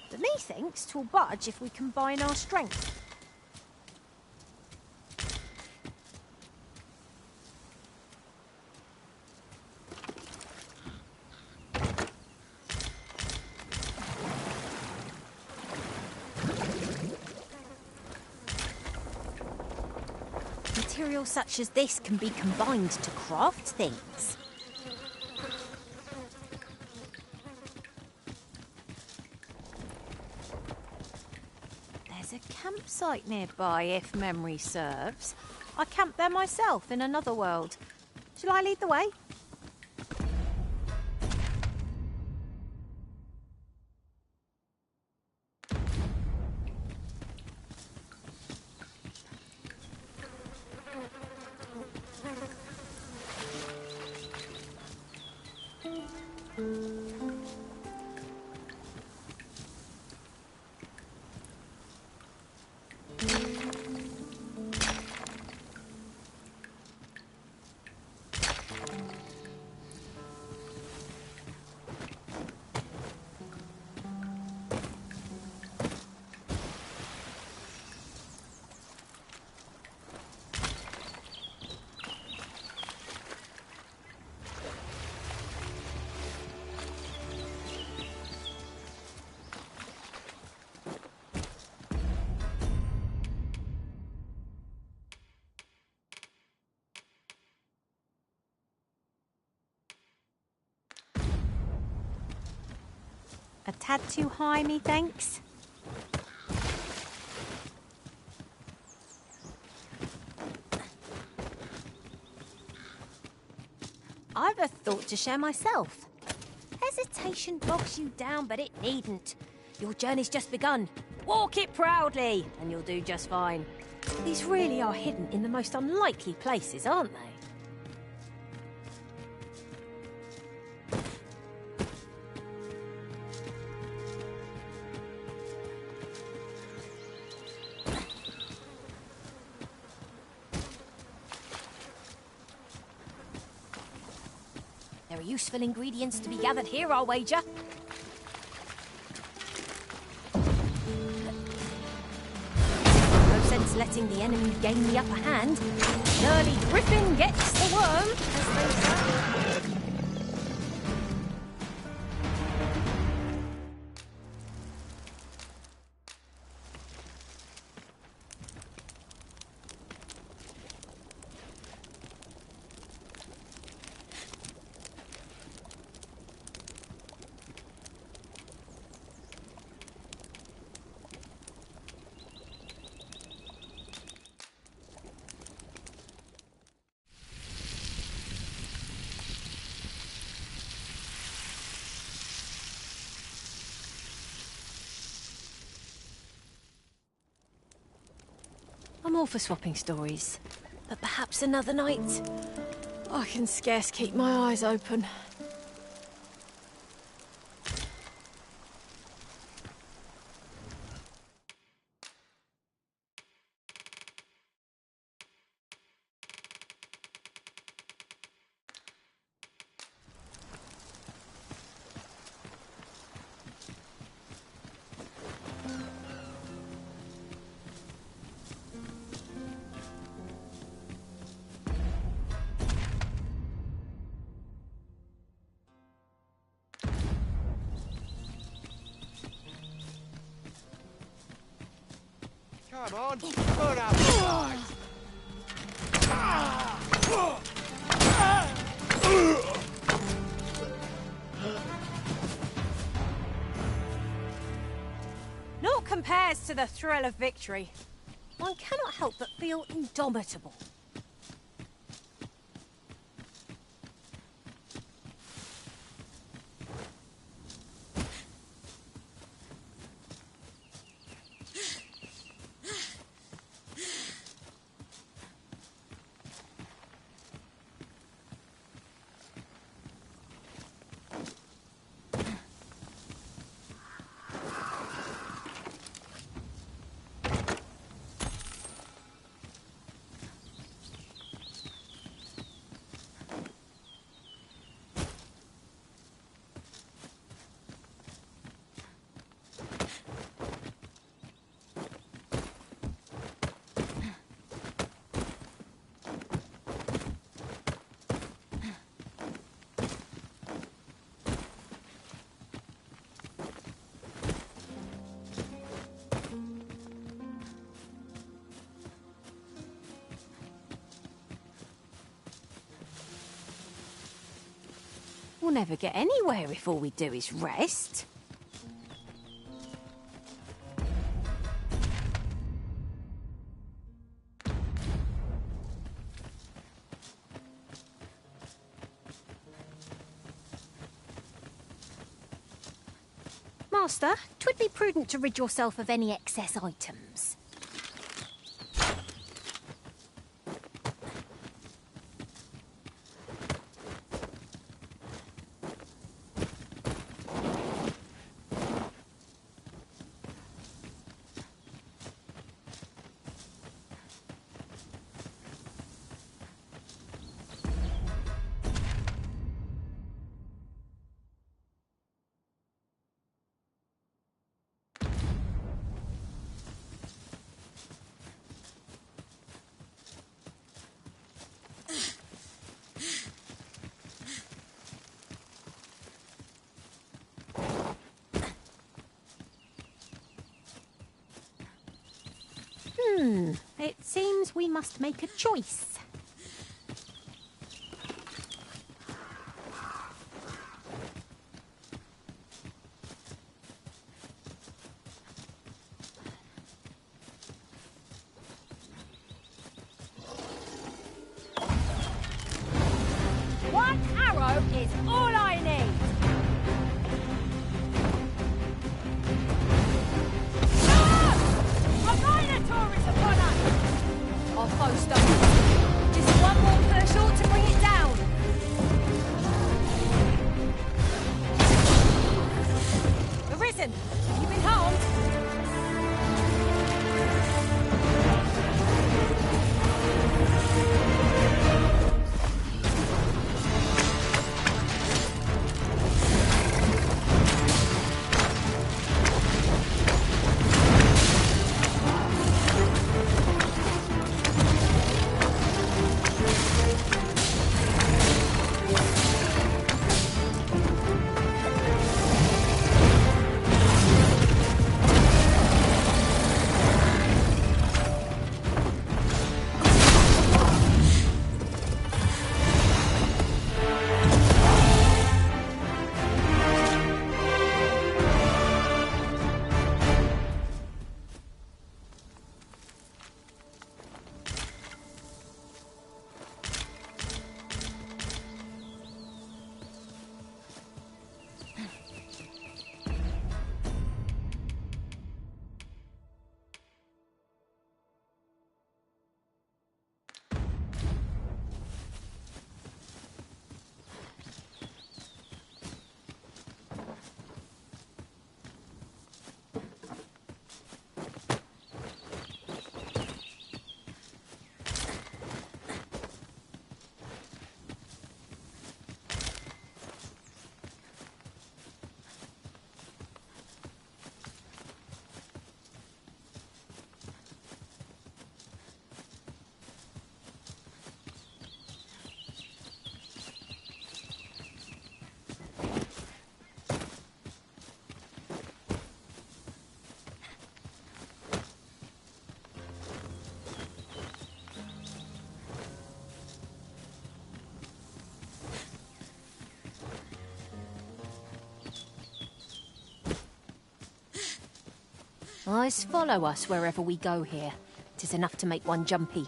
Speaker 10: but methinks 'twill budge if we combine our strength. Materials such as this can be combined to craft things. There's a campsite nearby, if memory serves. I camped there myself in another world. Shall I lead the way?
Speaker 23: tad too high, methinks. I've a thought to share myself. Hesitation bogs you down, but it needn't. Your journey's just begun. Walk it proudly, and you'll do just fine. These really are hidden in the most unlikely places, aren't they? There are useful ingredients to be gathered here, I'll wager. No sense letting the enemy gain the upper hand. The early griffin gets the worm, as they say. I'm all for swapping stories, but perhaps another night. I can scarce keep my eyes open.
Speaker 11: Come on, put up the fight.
Speaker 10: Naught compares to the thrill of victory. One cannot help but feel indomitable. We'll never get anywhere if all we do is rest. Master, 'twould be prudent to rid yourself of any excess items. It seems we must make a choice.
Speaker 23: foe stone. Just one more push ought to bring it down. Arisen, have you been harmed? Eyes follow us wherever we go here. 'Tis enough to make one jumpy.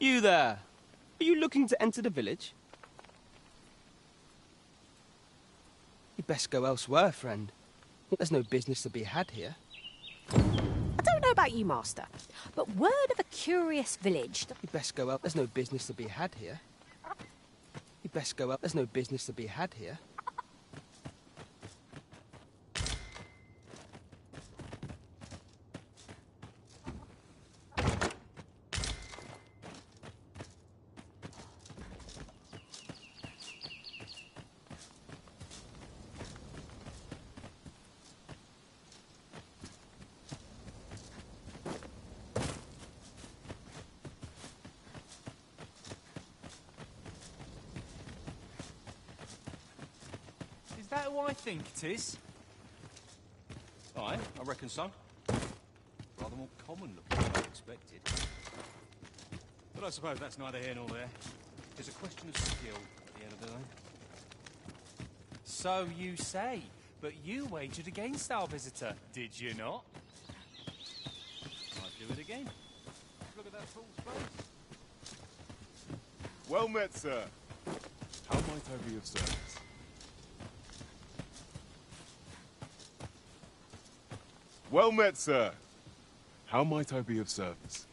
Speaker 13: You there! Are you looking to enter the village? You'd best go elsewhere, friend. There's no business to be had here.
Speaker 23: I don't know about you, Master, but word of a curious village.
Speaker 13: You'd best go out. There's no business to be had here. You'd best go out. There's no business to be had here.
Speaker 11: Is that who I think it is? Aye, I reckon so. Rather more common looking than I expected. But I suppose that's neither here nor there. It's a question of skill at the end of the day.
Speaker 14: So you say, but you wagered against our visitor, did you not?
Speaker 11: I'd do it again. Look at that fool's face.
Speaker 1: Well met, sir. How might I be of service? Well met, sir. How might I be of service?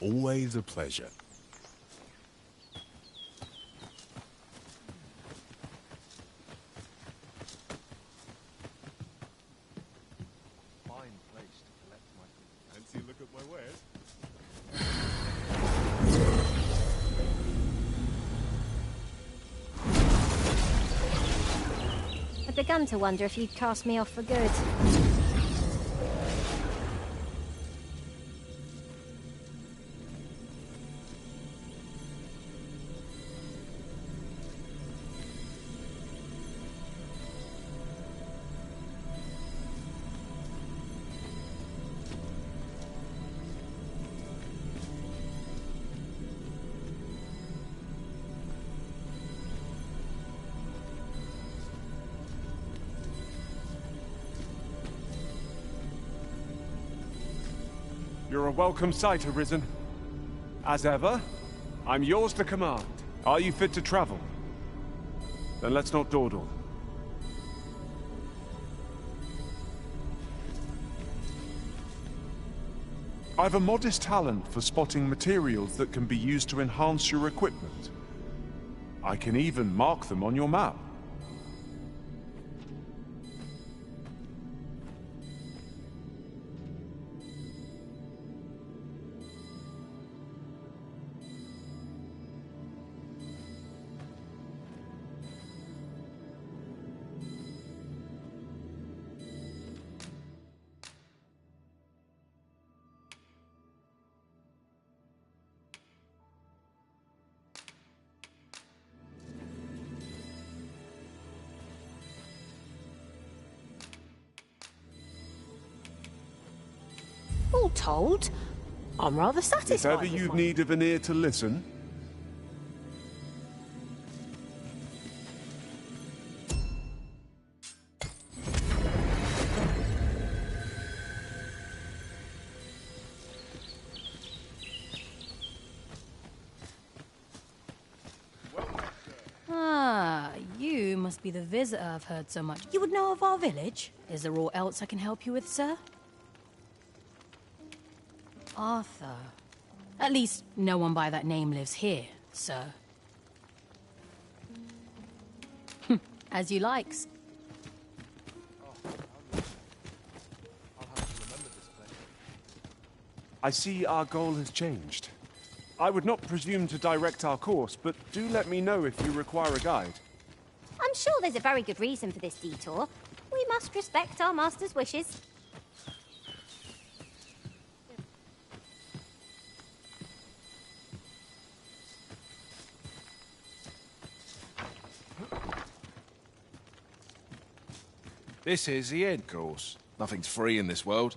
Speaker 15: Always a pleasure.
Speaker 24: Fine place to collect my food. Fancy a look at my wares?
Speaker 23: I've begun to wonder if you'd cast me off for good.
Speaker 14: You're a welcome sight, Arisen. As ever, I'm yours to command. Are you fit to travel? Then let's not dawdle. I've a modest talent for spotting materials that can be used to enhance your equipment. I can even mark them on your map.
Speaker 23: All told, I'm rather satisfied.
Speaker 14: If ever you need of an ear to listen,
Speaker 23: Ah, you must be the visitor I've heard so much. You would know of our village? Is there aught else I can help you with, sir? Arthur. At least no one by that name lives here, sir. As you like.
Speaker 14: I see our goal has changed. I would not presume to direct our course, but do let me know if you require a guide.
Speaker 23: I'm sure there's a very good reason for this detour. We must respect our master's wishes.
Speaker 15: This is the end course. Nothing's free in this world.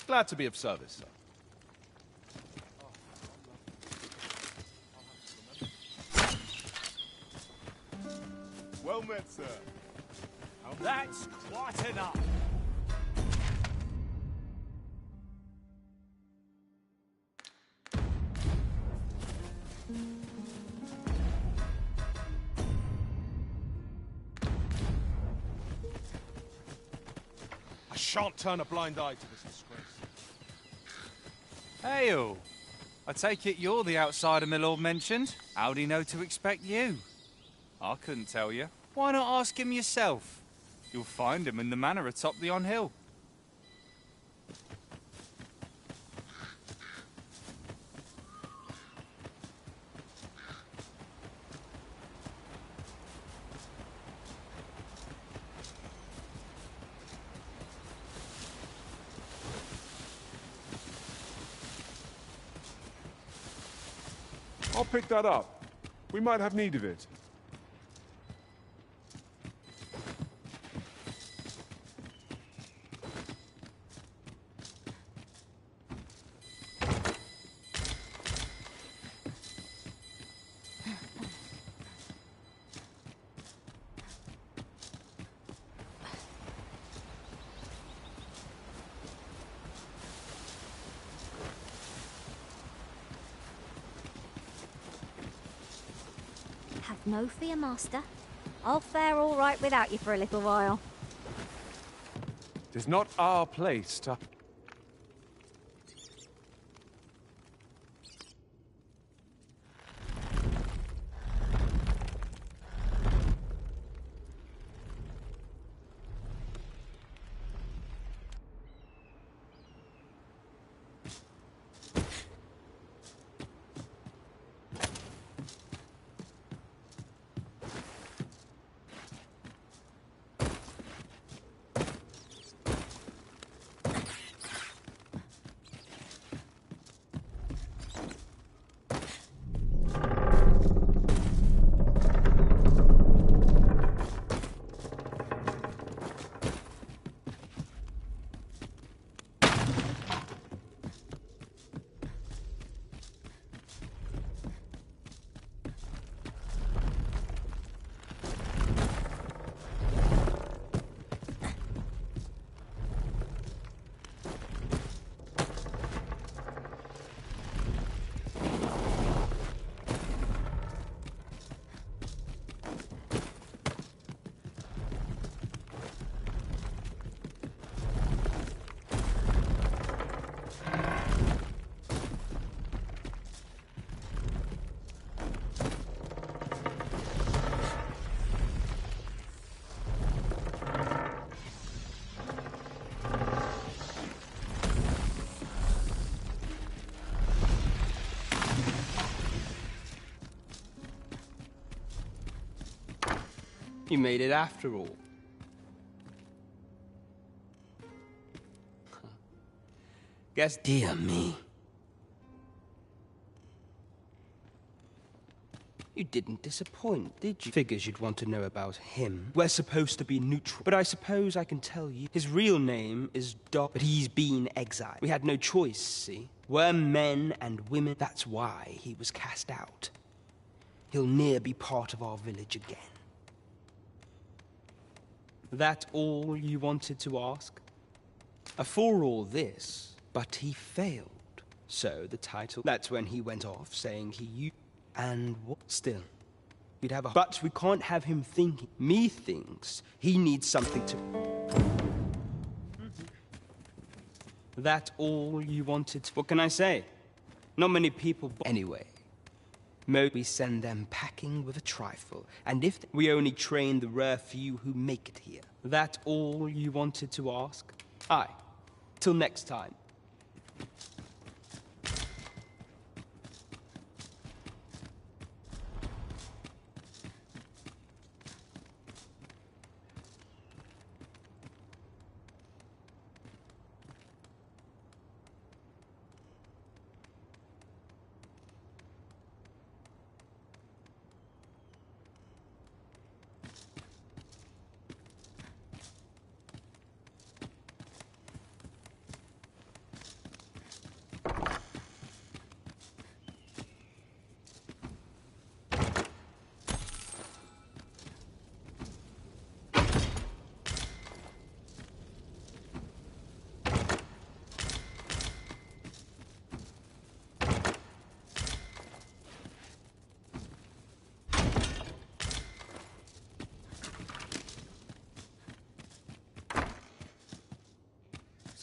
Speaker 16: Glad to be of service, sir.
Speaker 24: Well met, sir.
Speaker 11: That's quite enough.
Speaker 15: I shan't turn a blind eye to this disgrace.
Speaker 17: Hail! I take it you're the outsider my lord mentioned. How'd he know to expect you? I couldn't tell you. Why not ask him yourself? You'll find him in the manor atop the on-hill.
Speaker 24: I'll pick that up. We might have need of it.
Speaker 23: Have no fear, Master. I'll fare all right without you for a little while.
Speaker 24: It is not our place to...
Speaker 13: You made it after all. Guess... Dear me. You didn't disappoint, did you? Figures you'd want to know about him. We're supposed to be neutral, but I suppose I can tell you. His real name is Dogma, but he's been exiled. We had no choice, see? We're men and women. That's why he was cast out. He'll ne'er be part of our village again. That all you wanted to ask? For all this, but he failed. So the title, that's when he went off saying he and what? Still, we'd have a... But we can't have him thinking. Me thinks he needs something to... That all you wanted? What can I say? Not many people... Anyway, we send them packing with a trifle, and if we only train the rare few who make it here. That all you wanted to ask? Aye. Till next time.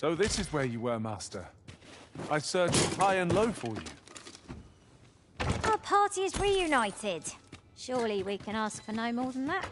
Speaker 24: So this is where you were, Master. I searched high and low for you.
Speaker 10: Our party is reunited. Surely we can ask for no more than that.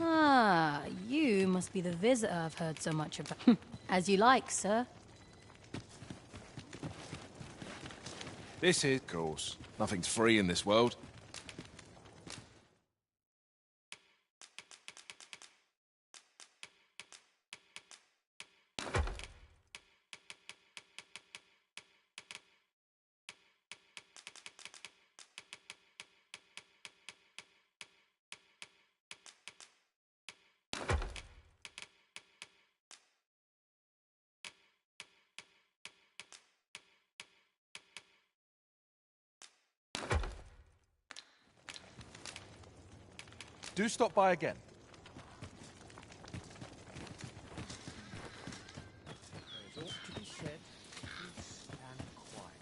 Speaker 10: Ah, you must be the visitor I've heard so much about. As you like, sir.
Speaker 15: This is... Of course. Nothing's free in this world.
Speaker 14: Do stop by again.
Speaker 2: There is aught to be said. Peace and quiet.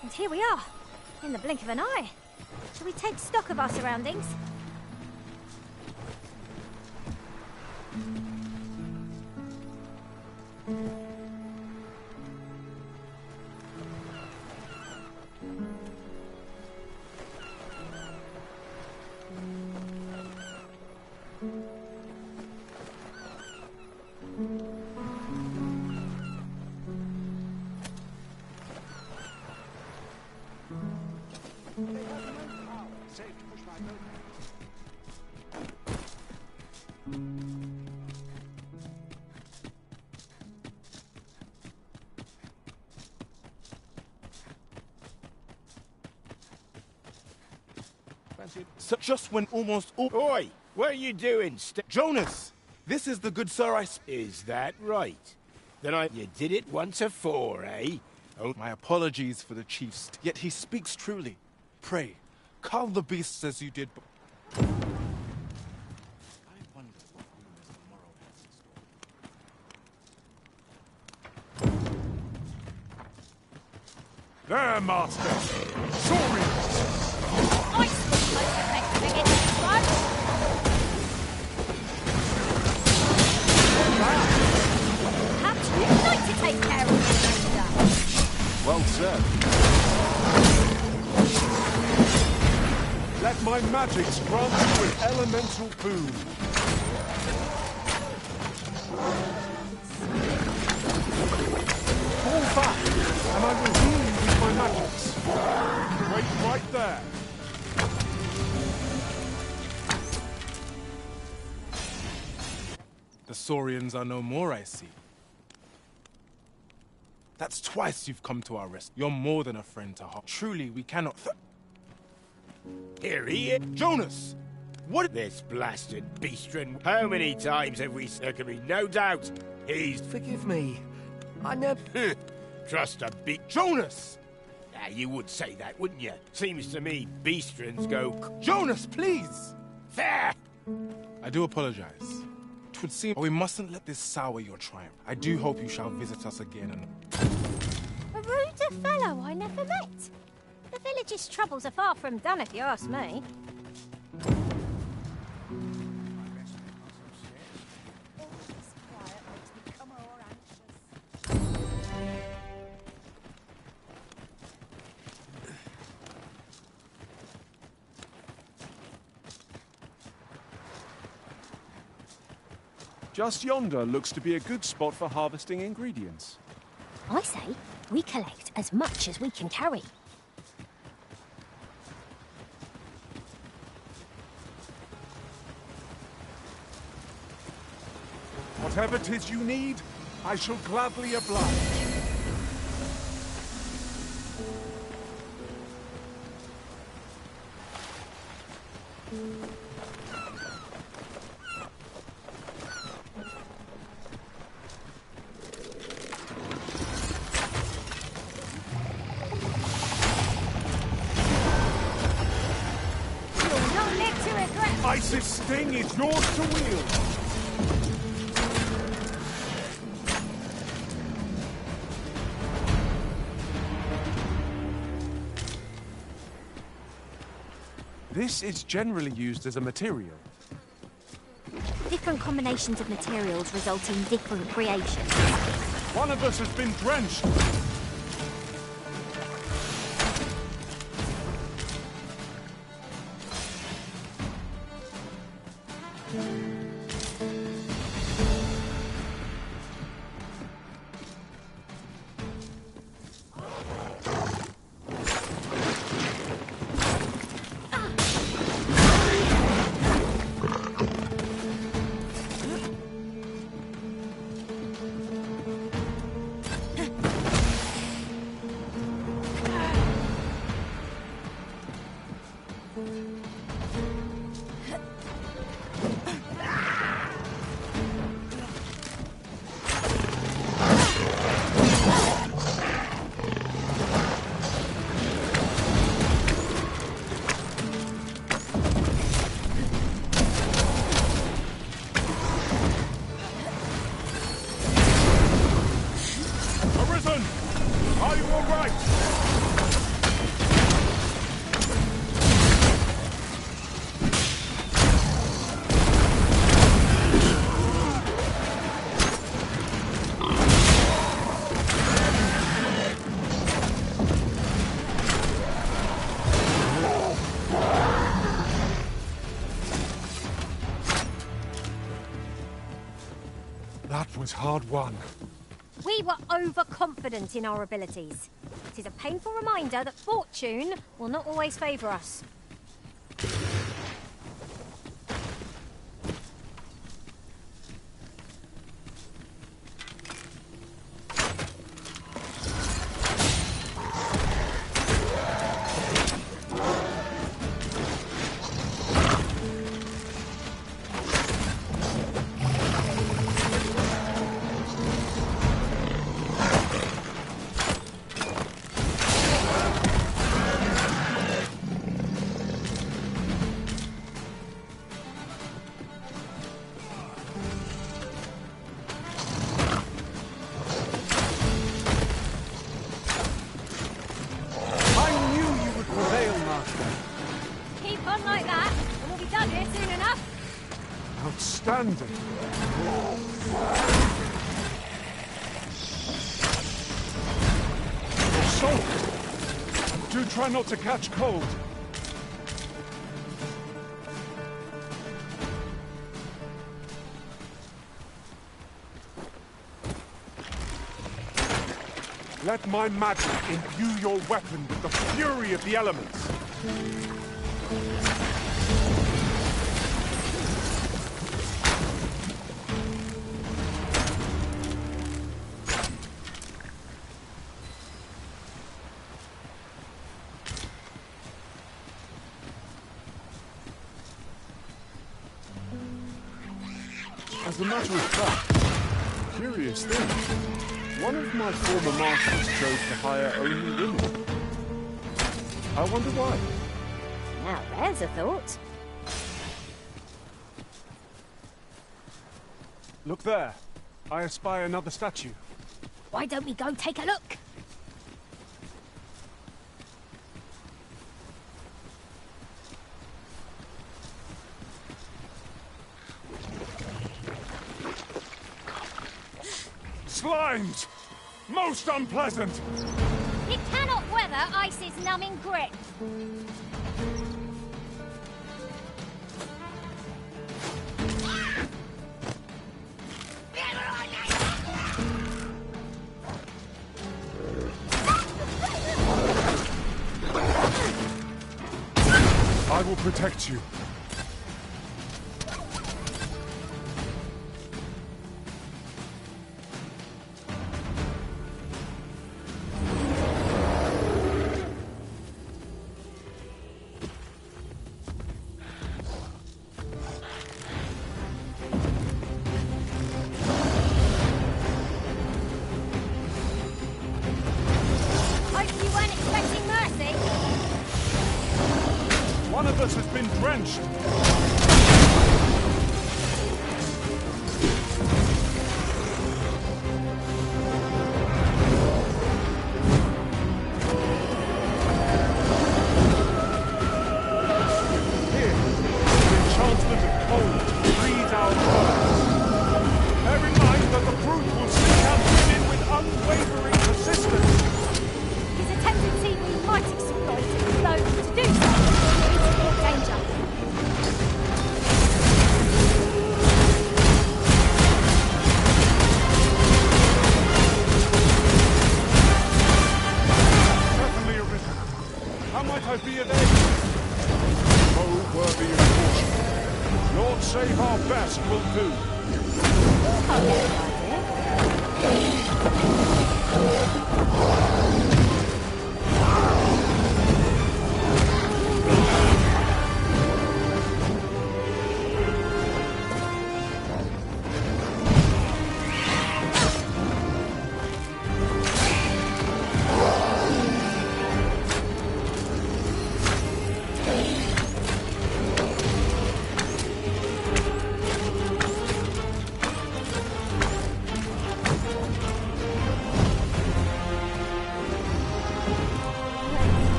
Speaker 10: And here we are, in the blink of an eye. Shall we take stock of our surroundings?
Speaker 15: So just when almost all...
Speaker 16: Oi! What are you doing,
Speaker 15: Jonas! This is the good sir I...
Speaker 16: Is that right? Then You did it once afore, eh?
Speaker 15: Oh, my apologies for the chief's... Yet he speaks truly. Pray, calm the beasts as you did... I wonder what rumors tomorrow has in store.
Speaker 1: There, Master! Saurians!
Speaker 10: Perhaps you'd like to take care of this.
Speaker 24: Well said. Let my magics grant you an elemental boon. Fall back, and I will heal you with my magics. Wait right there.
Speaker 15: The Saurians are no more, I see. That's twice you've come to our rescue. You're more than a friend to Hawk. Truly, we cannot...
Speaker 16: Here he is.
Speaker 15: Jonas! What?
Speaker 16: This blasted beastren. How many times have we... There can be no doubt. He's...
Speaker 5: Forgive me. I never...
Speaker 16: Trust a
Speaker 15: Jonas!
Speaker 16: Ah, you would say that, wouldn't you? Seems to me beastrens go...
Speaker 15: Jonas, please!
Speaker 16: Fair!
Speaker 15: I do apologize. It would seem we mustn't let this sour your triumph. I do hope you shall visit us again and...
Speaker 10: A ruder fellow I never met. The village's troubles are far from done, if you ask me.
Speaker 24: Just yonder looks to be a good spot for harvesting ingredients.
Speaker 10: I say, we collect as much as we can carry.
Speaker 24: Whatever 'tis you need, I shall gladly oblige. Isis' sting is yours to wield. This is generally used as a material.
Speaker 10: Different combinations of materials result in different creations.
Speaker 24: One of us has been drenched. That was hard won.
Speaker 10: We were overconfident in our abilities. It is a painful reminder that fortune will not always favour us.
Speaker 24: Outstanding. You're soaked. Do try not to catch cold. Let my magic imbue your weapon with the fury of the elements. As a matter of fact, curious thing. One of my former masters chose to hire only women. I wonder why.
Speaker 23: Now there's a thought.
Speaker 24: Look there. I espy another statue.
Speaker 23: Why don't we go take a look?
Speaker 24: Slimes! Most unpleasant!
Speaker 10: It cannot weather ice's numbing grip.
Speaker 24: I will protect you.
Speaker 10: Hope you weren't expecting mercy.
Speaker 24: One of us has been drenched. Here, the enchantment of cold frees our minds. Bear in mind that the brute will seek out within with unwavering persistence.
Speaker 10: It's a tendency we might exploit, though to do so means more danger.
Speaker 24: Certainly arisen. How might I be of aid? Oh, worthy of caution. Lord save our best will do.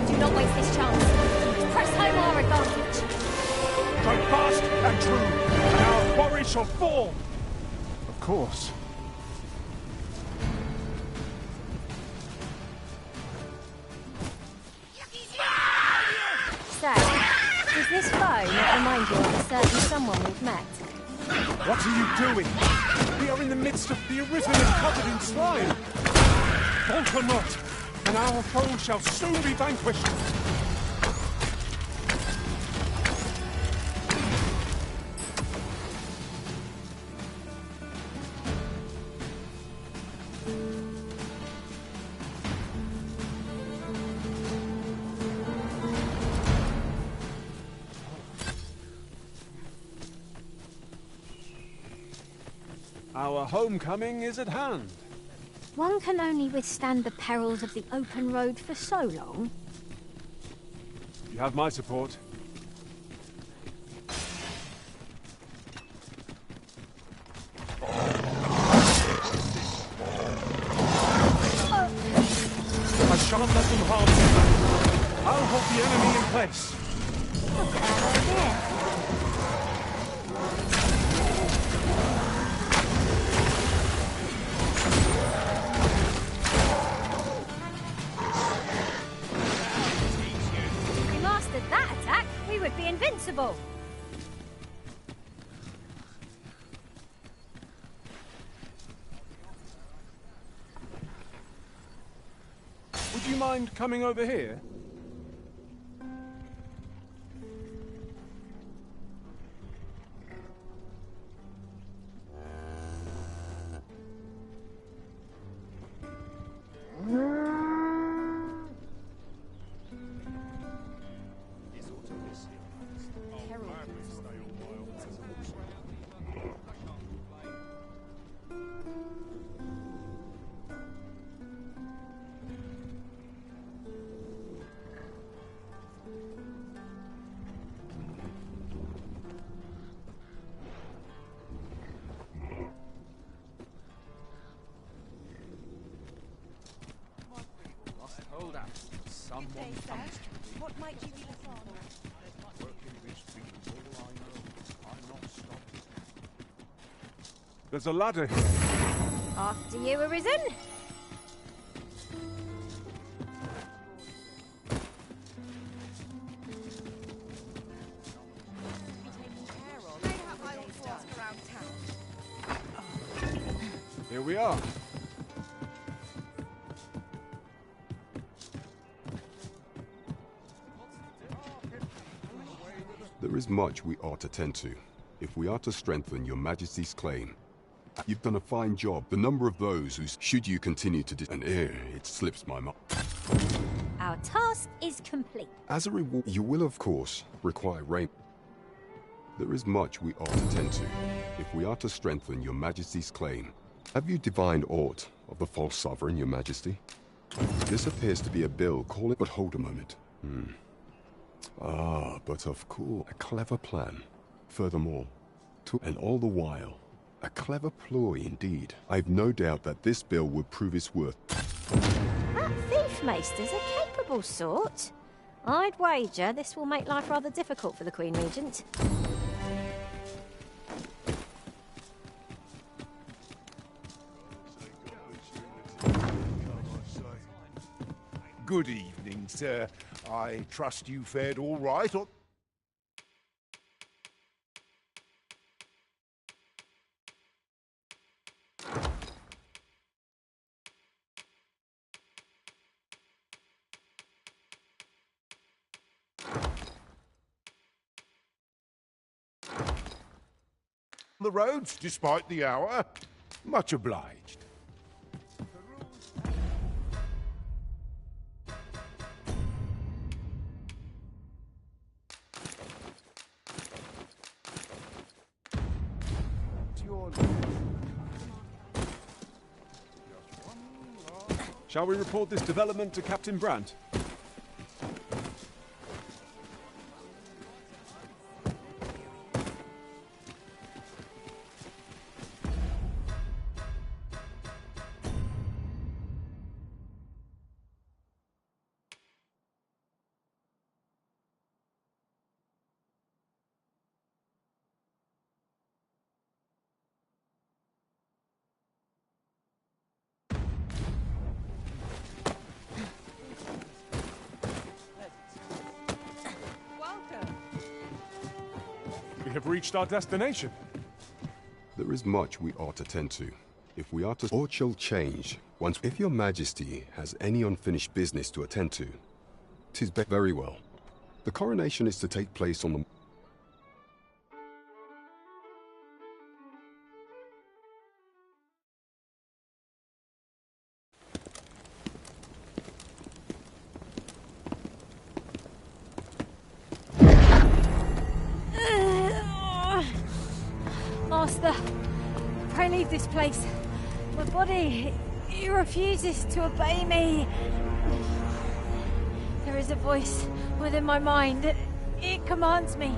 Speaker 10: Do not waste this chance. Press home our advantage.
Speaker 24: Strike fast and true, and our quarry shall fall. Of course.
Speaker 23: So, does this foe not remind you of a certain someone we've met?
Speaker 24: What are you doing? We are in the midst of the arisen and covered in slime. Falter not, and our foe shall soon be vanquished. Our homecoming is at hand.
Speaker 10: One can only withstand the perils of the open road for so long.
Speaker 24: You have my support. I shan't let them harm you. I'll hold the enemy in place.
Speaker 10: If we mastered that attack, we would be invincible.
Speaker 24: Would you mind coming over here?
Speaker 14: Someone comes to me.
Speaker 12: What might you be looking for?
Speaker 14: Working these fields, all I know. I'm not stopping. There's a ladder here.
Speaker 23: After you, Arisen.
Speaker 14: Here we are.
Speaker 4: There is much we ought to tend to, if we are to strengthen your Majesty's claim. You've done a fine job. The number of those who, should you continue to and it slips my mind.
Speaker 23: Our task is complete.
Speaker 4: As a reward, you will of course require rain. There is much we ought to tend to, if we are to strengthen your Majesty's claim. Have you divined aught of the false sovereign, your Majesty? This appears to be a bill calling, but hold a moment. Ah, but of course, a clever plan. Furthermore, and all the while, a clever ploy indeed. I've no doubt that this bill would prove its worth.
Speaker 23: That thief maester's a capable sort. I'd wager this will make life rather difficult for the Queen Regent.
Speaker 1: Good evening, sir. I trust you fared all right on... the roads, despite the hour. Much obliged.
Speaker 14: Shall we report this development to Captain Brandt? We have reached our destination.
Speaker 4: There is much we ought to tend to, if we are to... Or shall change, once... If your Majesty has any unfinished business to attend to, 'tis very well. The coronation is to take place on the...
Speaker 23: Master, pray leave this place. My body, it refuses to obey me. There is a voice within my mind. It commands me,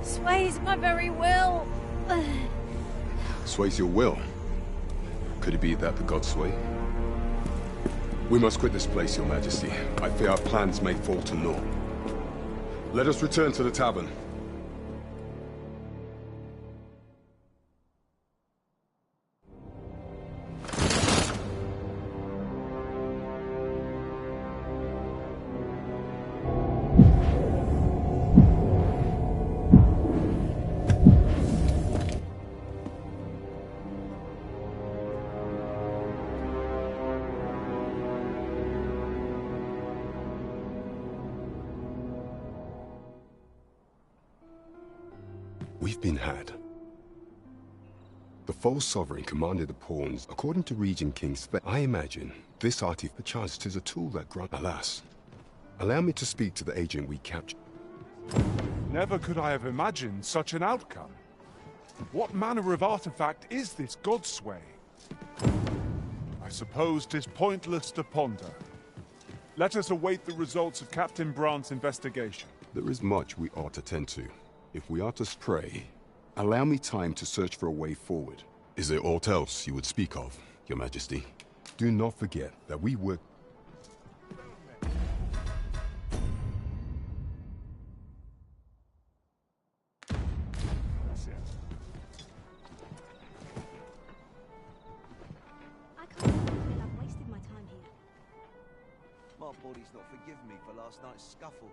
Speaker 23: sways my very will.
Speaker 4: Sways your will? Could it be that the gods sway? We must quit this place, your Majesty. I fear our plans may fall to naught. Let us return to the tavern. We've been had. The false sovereign commanded the pawns. According to Regent King's spec, I imagine this artifact, perchance 'tis a tool that grant... Alas. Allow me to speak to the agent we captured.
Speaker 14: Never could I have imagined such an outcome. What manner of artifact is this Godsway? I suppose 'tis pointless to ponder. Let us await the results of Captain Brandt's investigation.
Speaker 4: There is much we ought to tend to. If we are to pray, allow me time to search for a way forward. Is there aught else you would speak of, your Majesty? Do not forget that we work...
Speaker 18: My body's not forgiven me for last night's scuffle.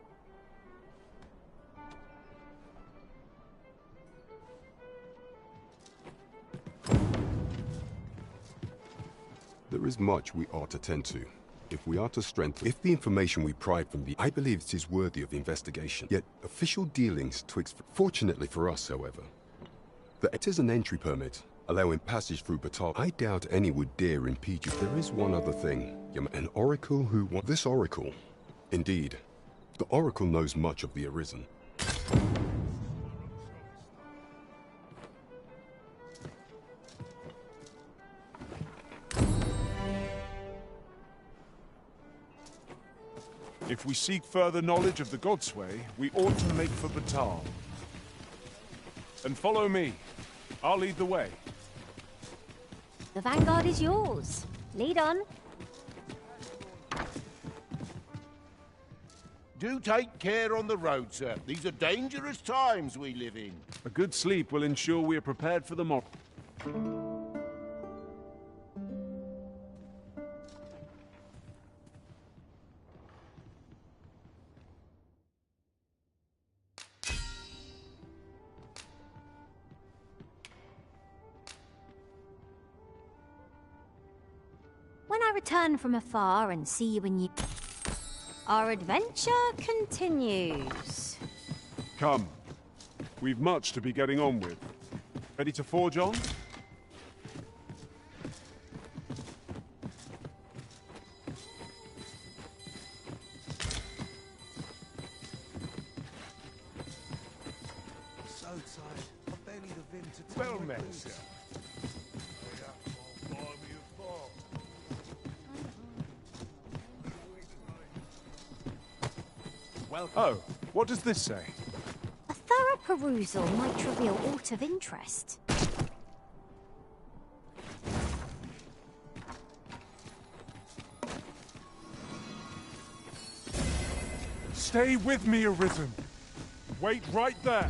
Speaker 4: There is much we ought to tend to. If we are to strengthen, if the information we pried from the, I believe it is worthy of investigation. Yet, official dealings twixt, fortunately for us, however, it is an entry permit, allowing passage through Batal. I doubt any would dare impede you. There is one other thing. An oracle who wants this oracle. Indeed, the oracle knows much of the Arisen.
Speaker 14: If we seek further knowledge of the Godsway, we ought to make for Batal. And follow me. I'll lead the way.
Speaker 23: The vanguard is yours. Lead on.
Speaker 16: Do take care on the road, sir. These are dangerous times we live in.
Speaker 14: A good sleep will ensure we are prepared for the morrow.
Speaker 23: When I return from afar and see you in you... Our adventure continues.
Speaker 14: Come. We've much to be getting on with. Ready to forge on?
Speaker 18: So tired. I've barely the vim to
Speaker 16: Well
Speaker 18: my
Speaker 16: met,
Speaker 18: boots.
Speaker 16: sir.
Speaker 14: Oh, what does this say?
Speaker 23: A thorough perusal might reveal aught of interest.
Speaker 14: Stay with me, Arisen. Wait right there.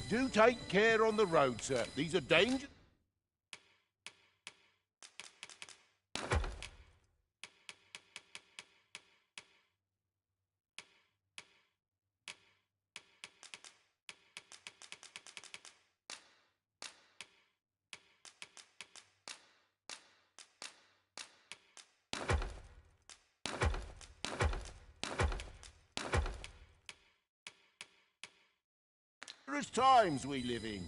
Speaker 16: Do take care on the road, sir. These are dangerous. Times we live in.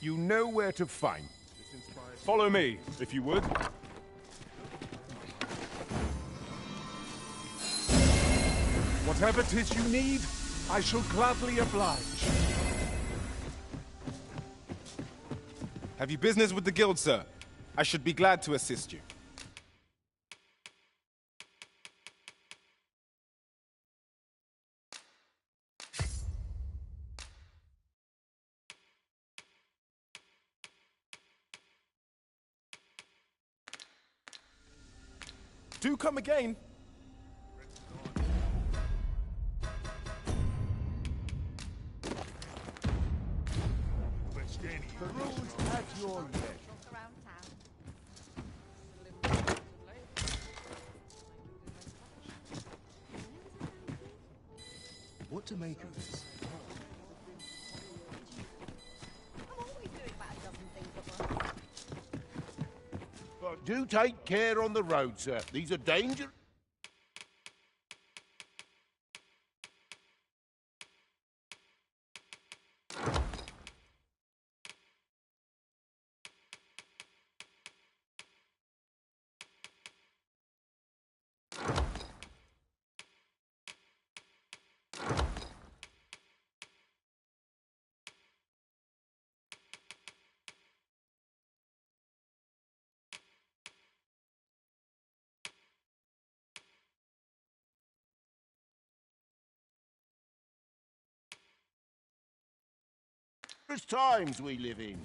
Speaker 16: You know where to find.
Speaker 14: Follow me, if you would. Whatever 'tis you need, I shall gladly oblige.
Speaker 15: Have you business with the guild, sir? I should be glad to assist you. Do come again.
Speaker 16: Peruse at your leisure.
Speaker 18: What to make of this?
Speaker 16: Do take care on the road, sir. These are dangerous.
Speaker 18: times we live in.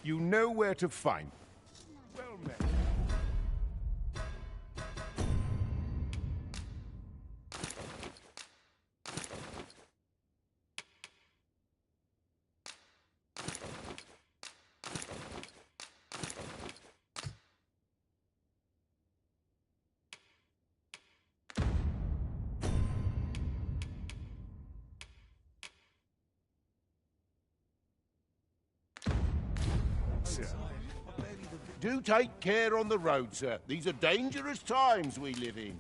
Speaker 18: You know where to find. Well met. Do take care on the road, sir. These are dangerous times we live in.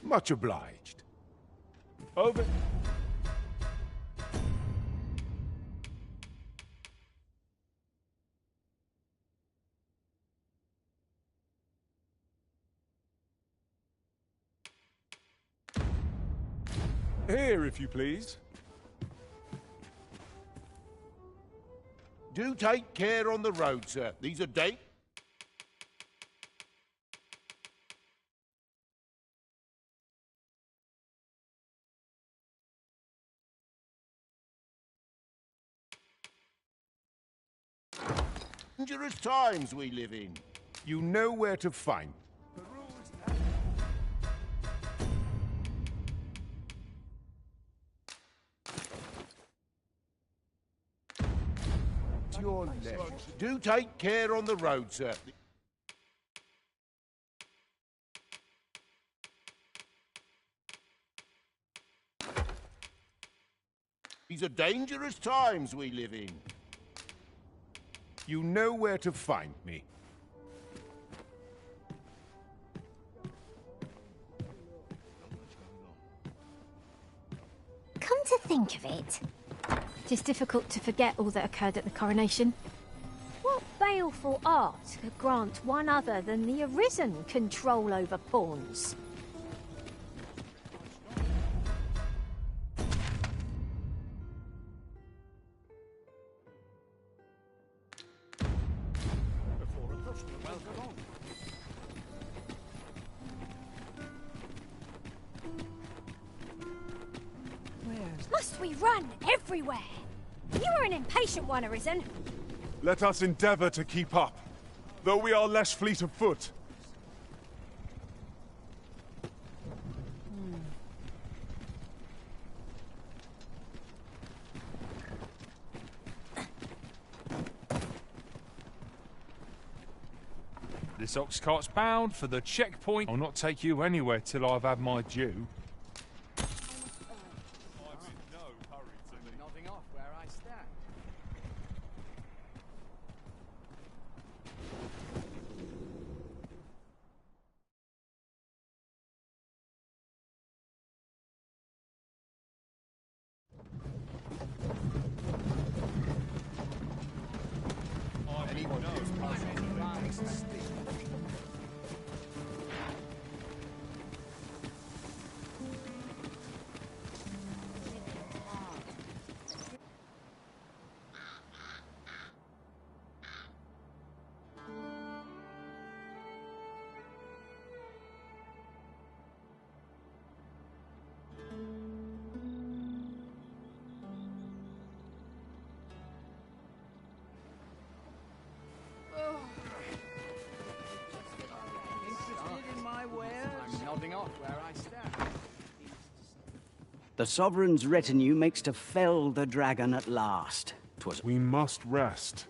Speaker 18: Much obliged. Over.
Speaker 24: Here, if you please.
Speaker 18: Do take care on the road, sir. These are dangerous times we live in. You know where to find. To your left. Do take care on the road, sir. These are dangerous times we live in. You know where to find me.
Speaker 10: Come to think of it, it is difficult to forget all that occurred at the coronation. What baleful art could grant one other than the Arisen control over pawns? Must we run everywhere? You're an impatient one, Arisen.
Speaker 24: Let us endeavour to keep up, though we are less fleet of foot. This ox cart's bound for the checkpoint. I'll not take you anywhere till I've had my due.
Speaker 2: Nodding off where I stand. I'm nodding off where I stand.
Speaker 8: The Sovereign's retinue makes to fell the dragon at last. 'Twas
Speaker 14: We must rest.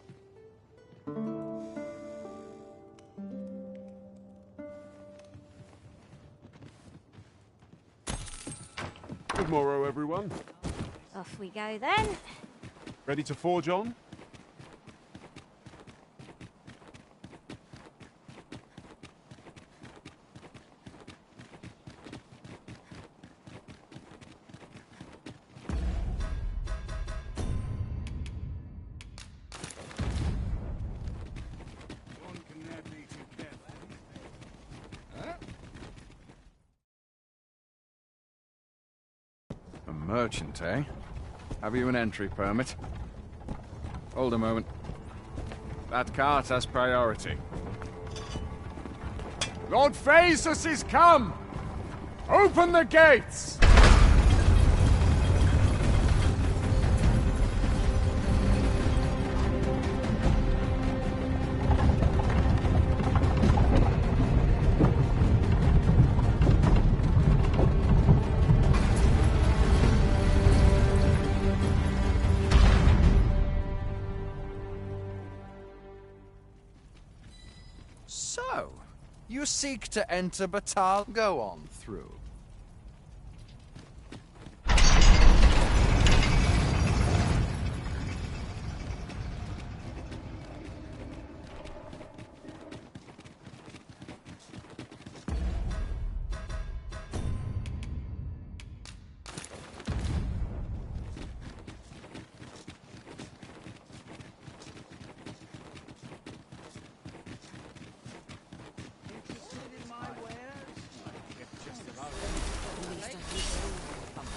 Speaker 14: Good morrow, everyone.
Speaker 23: Off we go then.
Speaker 14: Ready to forge on?
Speaker 2: A merchant, eh? Have you an entry permit? Hold a moment. That cart has priority. Lord Phaesus is come! Open the gates! So, you seek to enter Batal? Go on through.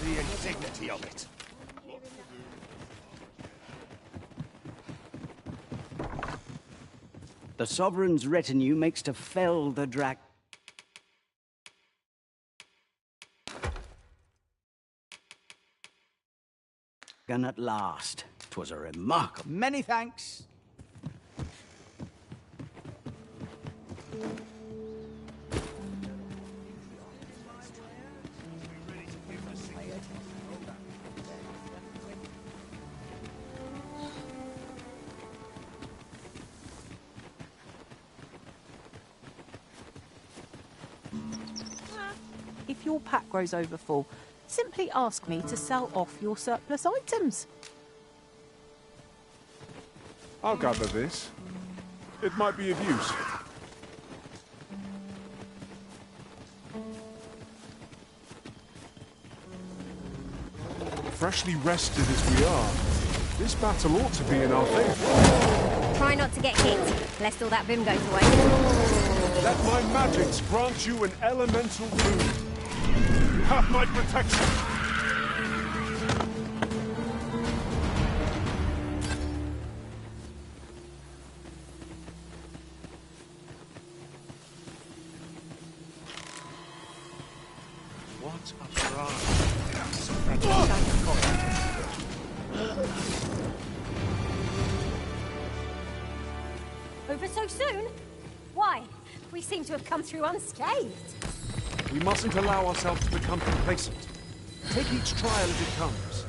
Speaker 18: The indignity of it.
Speaker 8: the Sovereign's retinue makes to fell the dragon at last. 'Twas a remarkable.
Speaker 19: Many thanks.
Speaker 20: If your pack grows over full, simply ask me to sell off your surplus items.
Speaker 14: I'll gather this. It might be of use. Freshly rested as we are, this battle ought to be in our favour.
Speaker 23: Try not to get hit, lest all that vim goes away.
Speaker 14: Let my magics grant you an elemental boon. You have my protection.
Speaker 18: What a bride.
Speaker 23: Over so soon? Why? We seem to have come through unscathed.
Speaker 14: We mustn't allow ourselves to become complacent. Take each trial as it comes.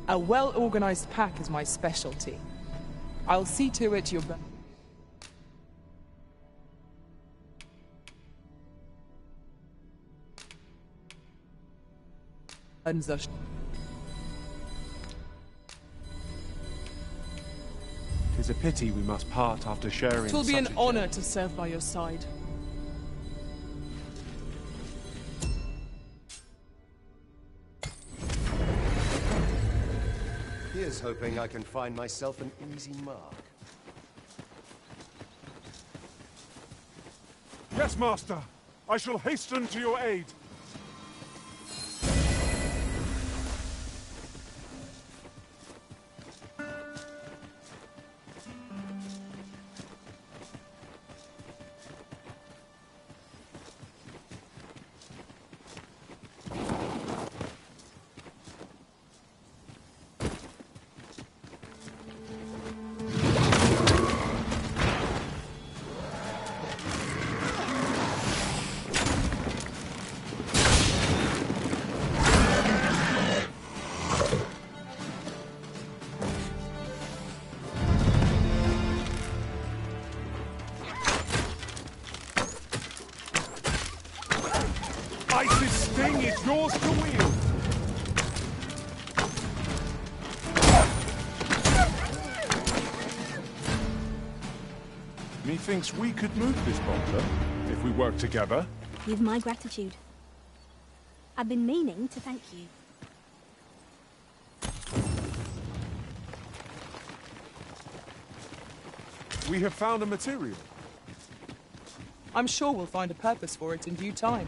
Speaker 21: A well-organized pack is my specialty. I'll see to it you're...
Speaker 14: Tis a pity we must part after sharing.
Speaker 21: It will be an
Speaker 14: such a
Speaker 21: honor to serve by your side.
Speaker 3: Here's hoping I can find myself an easy mark.
Speaker 14: Yes, Master. I shall hasten to your aid. Ice's sting is yours to wield. Methinks we could move this boulder if we work together.
Speaker 23: You've my gratitude. I've been meaning to thank you.
Speaker 14: We have found a material.
Speaker 21: I'm sure we'll find a purpose for it in due time.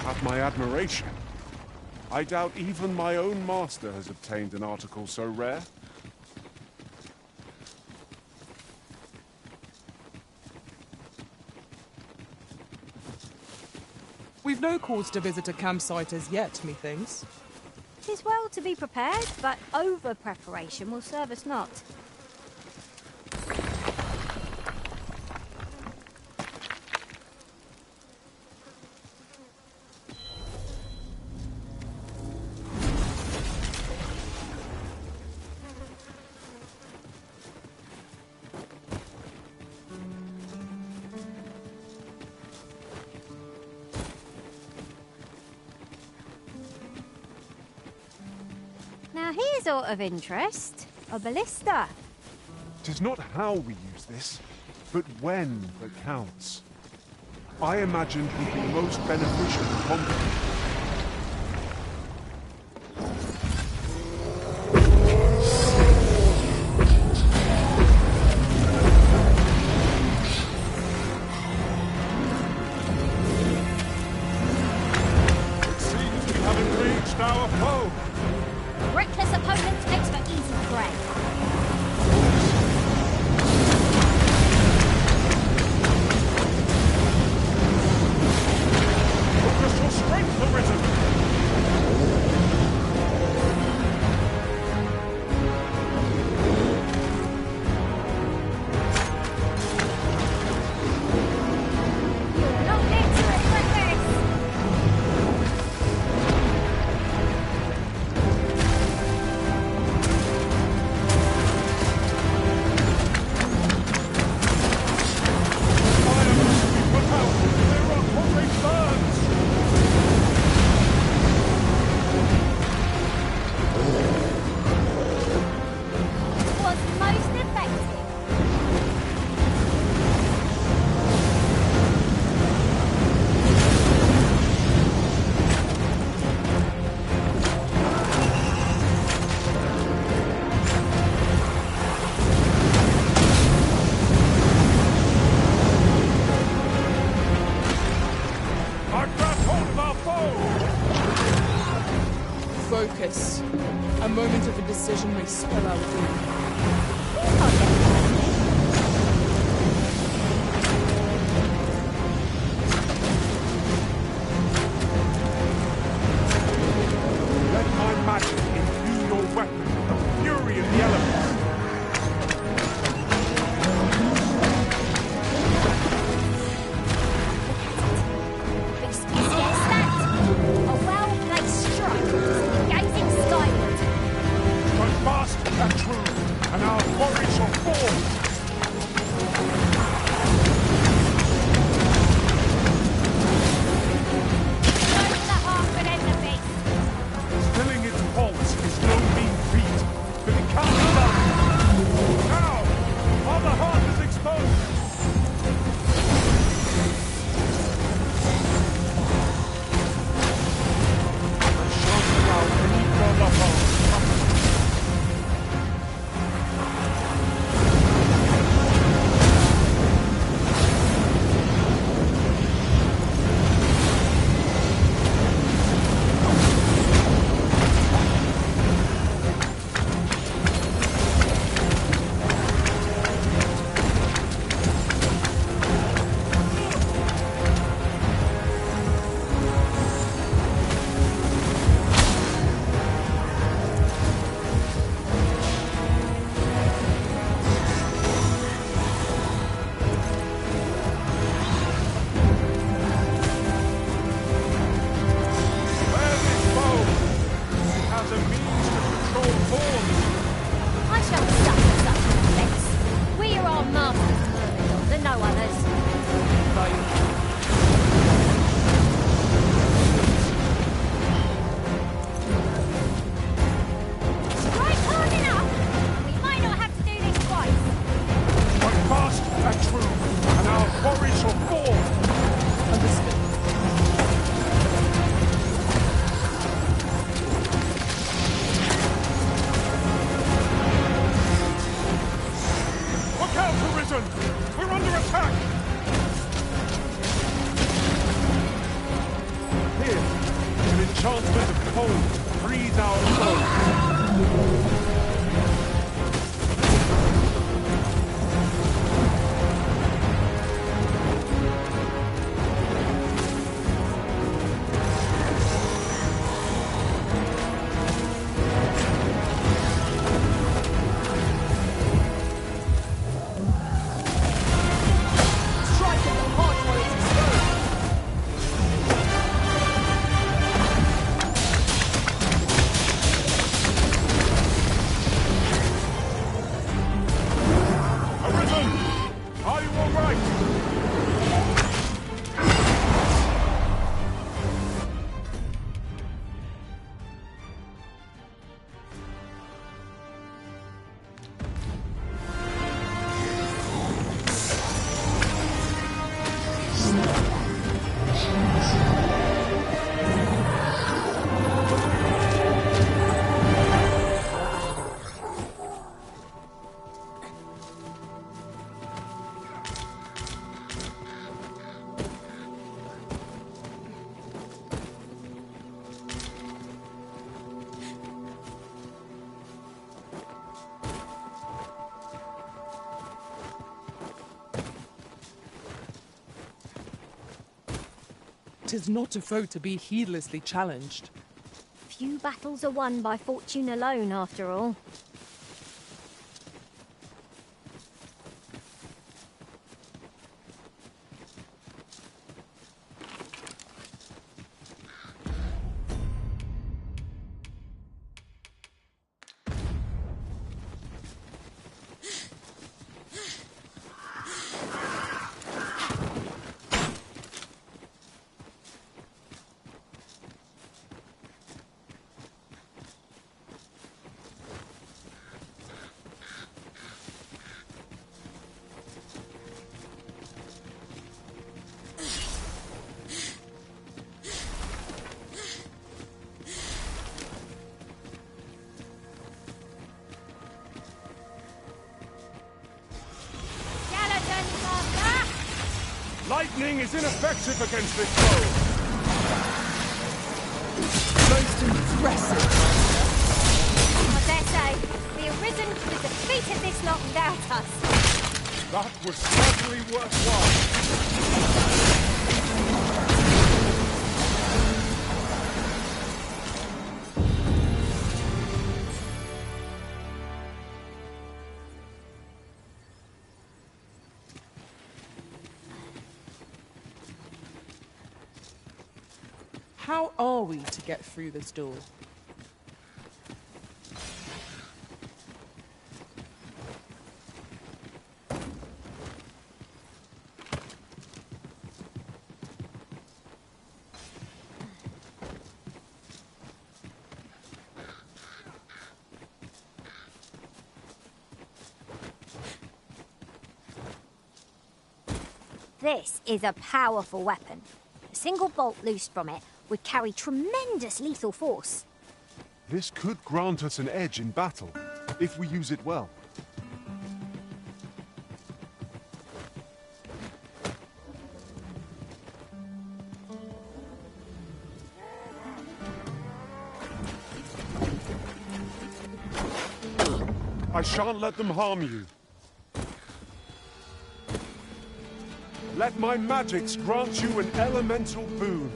Speaker 14: Have my admiration. I doubt even my own master has obtained an article so rare.
Speaker 21: We've no cause to visit a campsite as yet, methinks.
Speaker 23: 'Tis well to be prepared, but over-preparation will serve us not. Now here's aught of interest. A ballista.
Speaker 14: 'Tis not how we use this, but when that counts. I imagined would be most beneficial to combat. It seems we haven't reached our foe.
Speaker 23: Reckless opponent makes for easy prey.
Speaker 14: Focus your strength, Arisen!
Speaker 23: You're not meant to regret this. Was most effective.
Speaker 14: I grabbed hold of our foe!
Speaker 21: Focus. A moment of indecision may spell our doom.
Speaker 14: Let my magic imbue your weapon with the fury of the elements.
Speaker 23: Excuse that. A well-placed strike, gazing skyward.
Speaker 14: So fast and true, and our enchantment of cold frees our foes.
Speaker 21: Tis not a foe to be heedlessly challenged.
Speaker 23: Few battles are won by fortune alone, after all.
Speaker 14: Lightning is ineffective against this foe!
Speaker 21: Most impressive!
Speaker 23: I dare say, the Arisen could have defeated this lot without us.
Speaker 14: That was certainly worthwhile.
Speaker 21: How are we to get through this door?
Speaker 23: This is a powerful weapon. A single bolt loosed from it would carry tremendous lethal force.
Speaker 14: This could grant us an edge in battle, if we use it well. I shan't let them harm you. Let my magics grant you an elemental boon.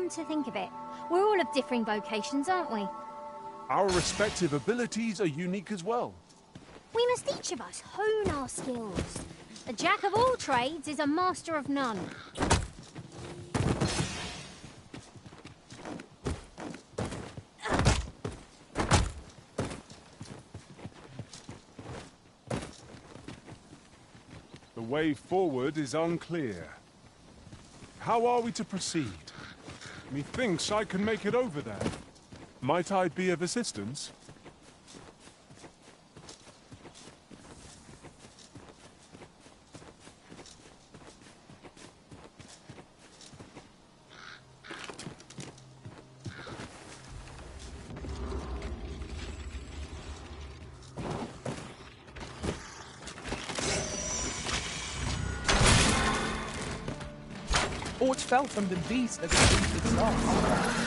Speaker 10: come to think of it, we're all of differing vocations, aren't we?
Speaker 14: Our respective abilities are unique as well.
Speaker 10: We must each of us hone our skills. A jack of all trades is a master of none.
Speaker 14: The way forward is unclear. How are we to proceed? Methinks I can make it over there. Might I be of assistance?
Speaker 21: Aught fell from the beast that it its loss.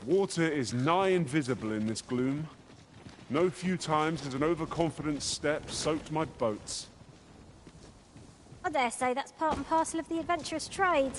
Speaker 14: Water is nigh invisible in this gloom. No few times has an overconfident step soaked my boats.
Speaker 23: I dare say that's part and parcel of the adventurous trade.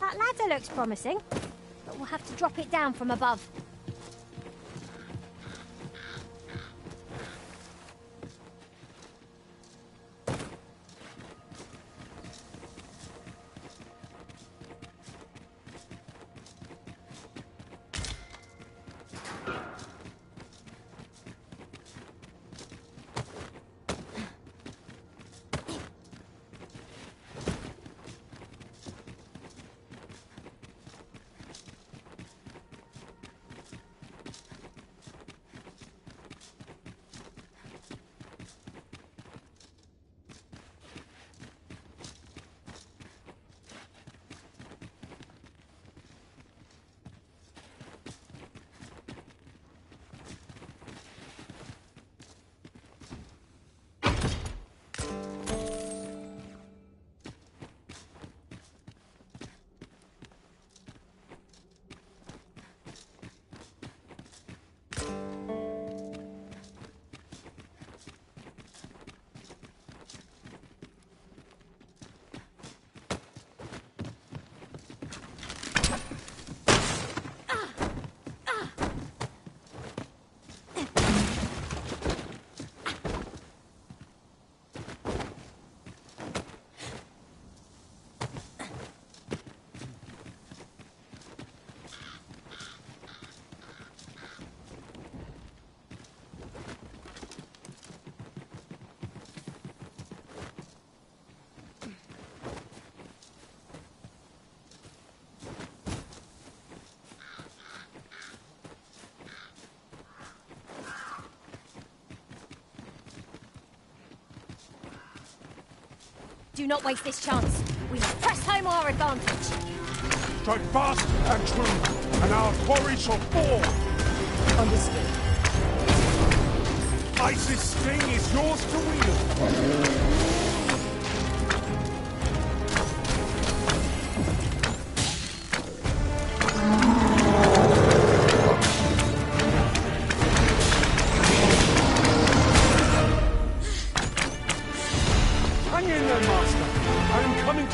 Speaker 23: That ladder looks promising, but we'll have to drop it down from above. Do not waste this chance. We must press home our advantage.
Speaker 14: Strike fast and true, and our quarry shall fall.
Speaker 21: Understood.
Speaker 14: Ice's sting is yours to wield.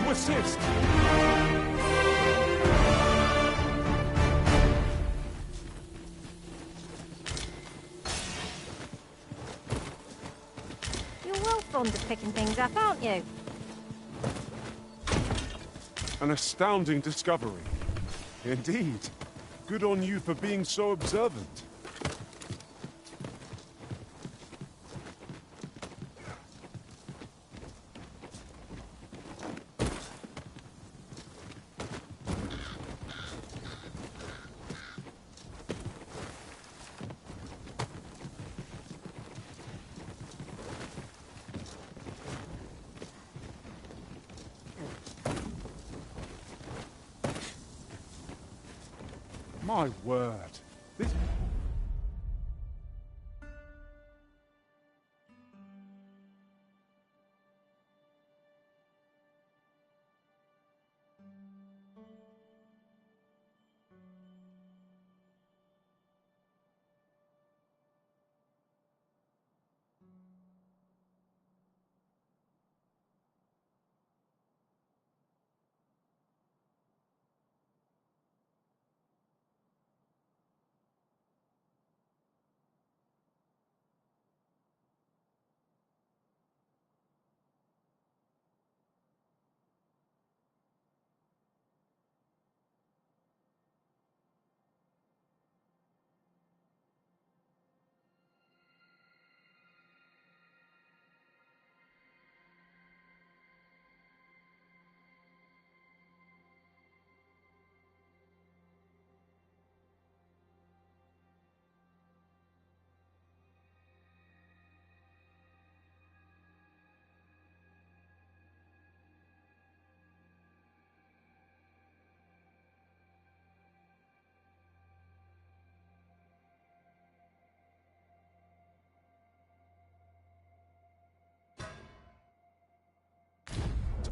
Speaker 14: Assist!
Speaker 23: fond of picking things up, aren't you?
Speaker 14: An astounding discovery. Indeed. Good on you for being so observant. My word. This...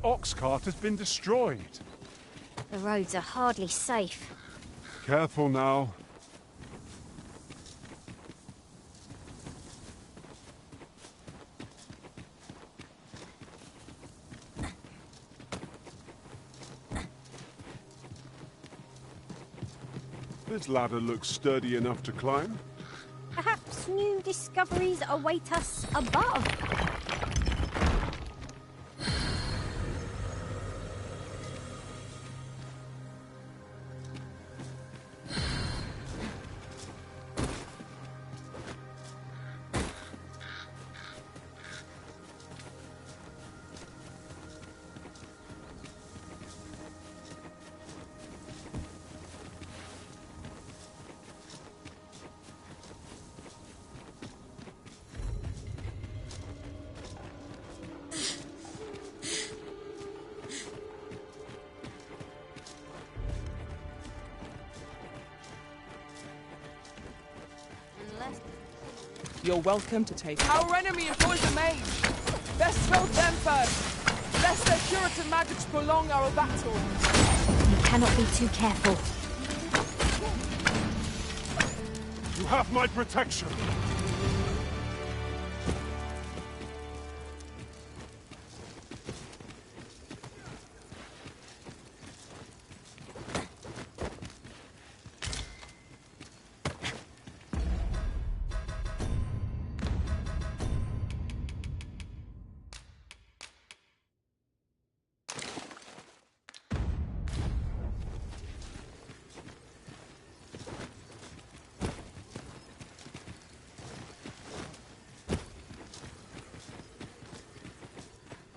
Speaker 14: ox cart has been destroyed.
Speaker 23: The roads are hardly safe.
Speaker 14: Careful now. This ladder looks sturdy enough to climb.
Speaker 23: Perhaps new discoveries await us above.
Speaker 21: You're welcome to take our enemy employs a mage. Best kill them first, lest their curative magics prolong our battle.
Speaker 23: You cannot be too careful.
Speaker 14: You have my protection.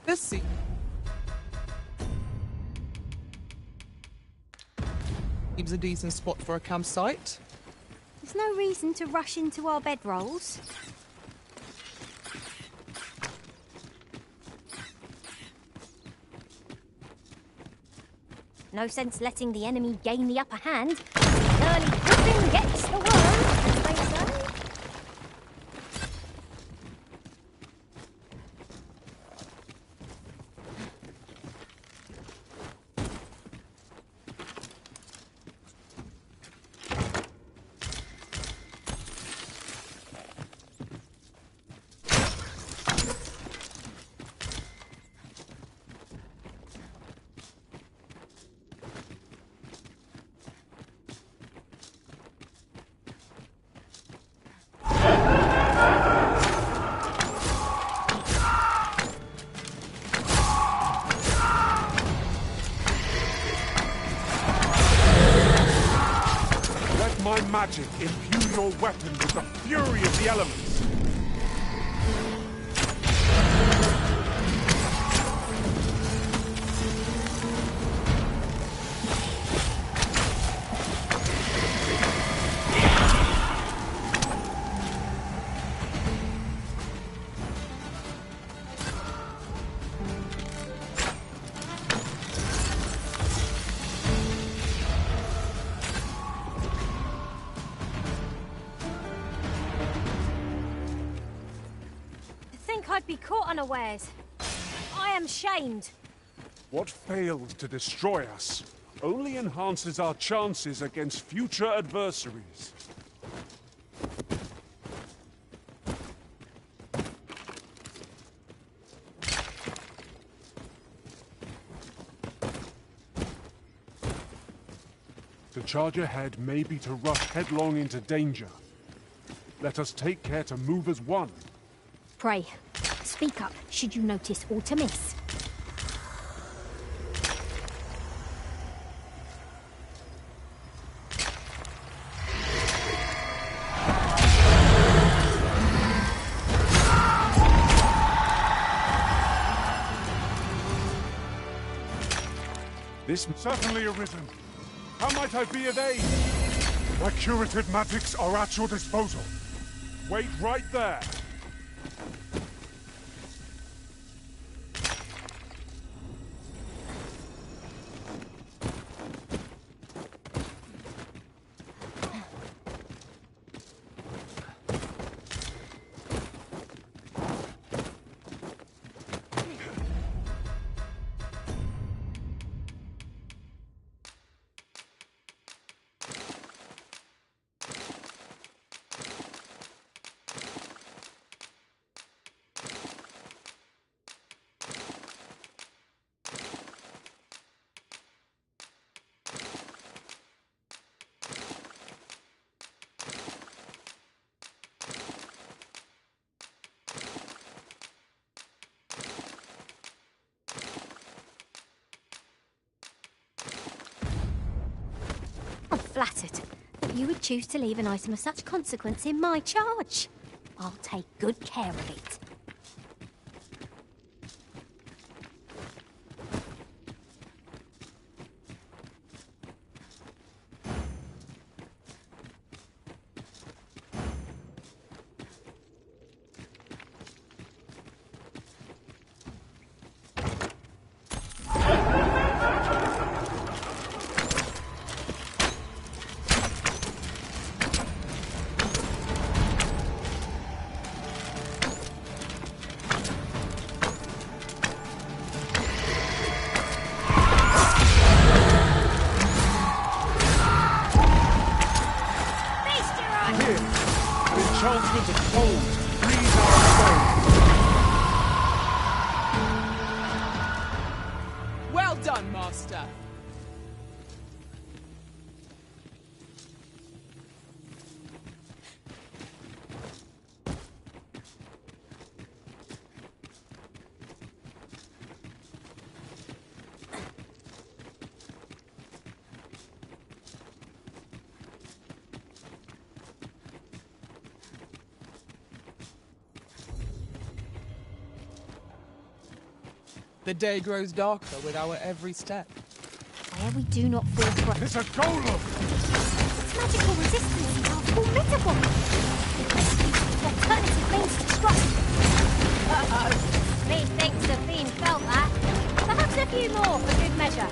Speaker 21: This seems a decent spot for a campsite.
Speaker 23: There's no reason to rush into our bedrolls. No sense letting the enemy gain the upper hand. Early cooking gets the worm, as they say.
Speaker 24: magic imbue your weapon with the fury of the elements.
Speaker 23: I'd be caught unawares. I am shamed.
Speaker 24: What fails to destroy us only enhances our chances against future adversaries. To charge ahead may be to rush headlong into danger. Let us take care to move as one.
Speaker 10: Pray, speak up should you notice aught to miss.
Speaker 24: This certainly arisen. How might I be of aid? My curative magics are at your disposal. Wait right there.
Speaker 10: I'm flattered that you would choose to leave an item of such consequence in my charge. I'll take good care of it.
Speaker 21: Well done, Master. The day grows darker with our every step.
Speaker 10: Where we do not fall prey.
Speaker 24: It's a golem!
Speaker 10: Its magical resistances are formidable. Alternative means to strike.
Speaker 23: Uh-oh. Methinks the fiend felt that. Perhaps a few more for good measure.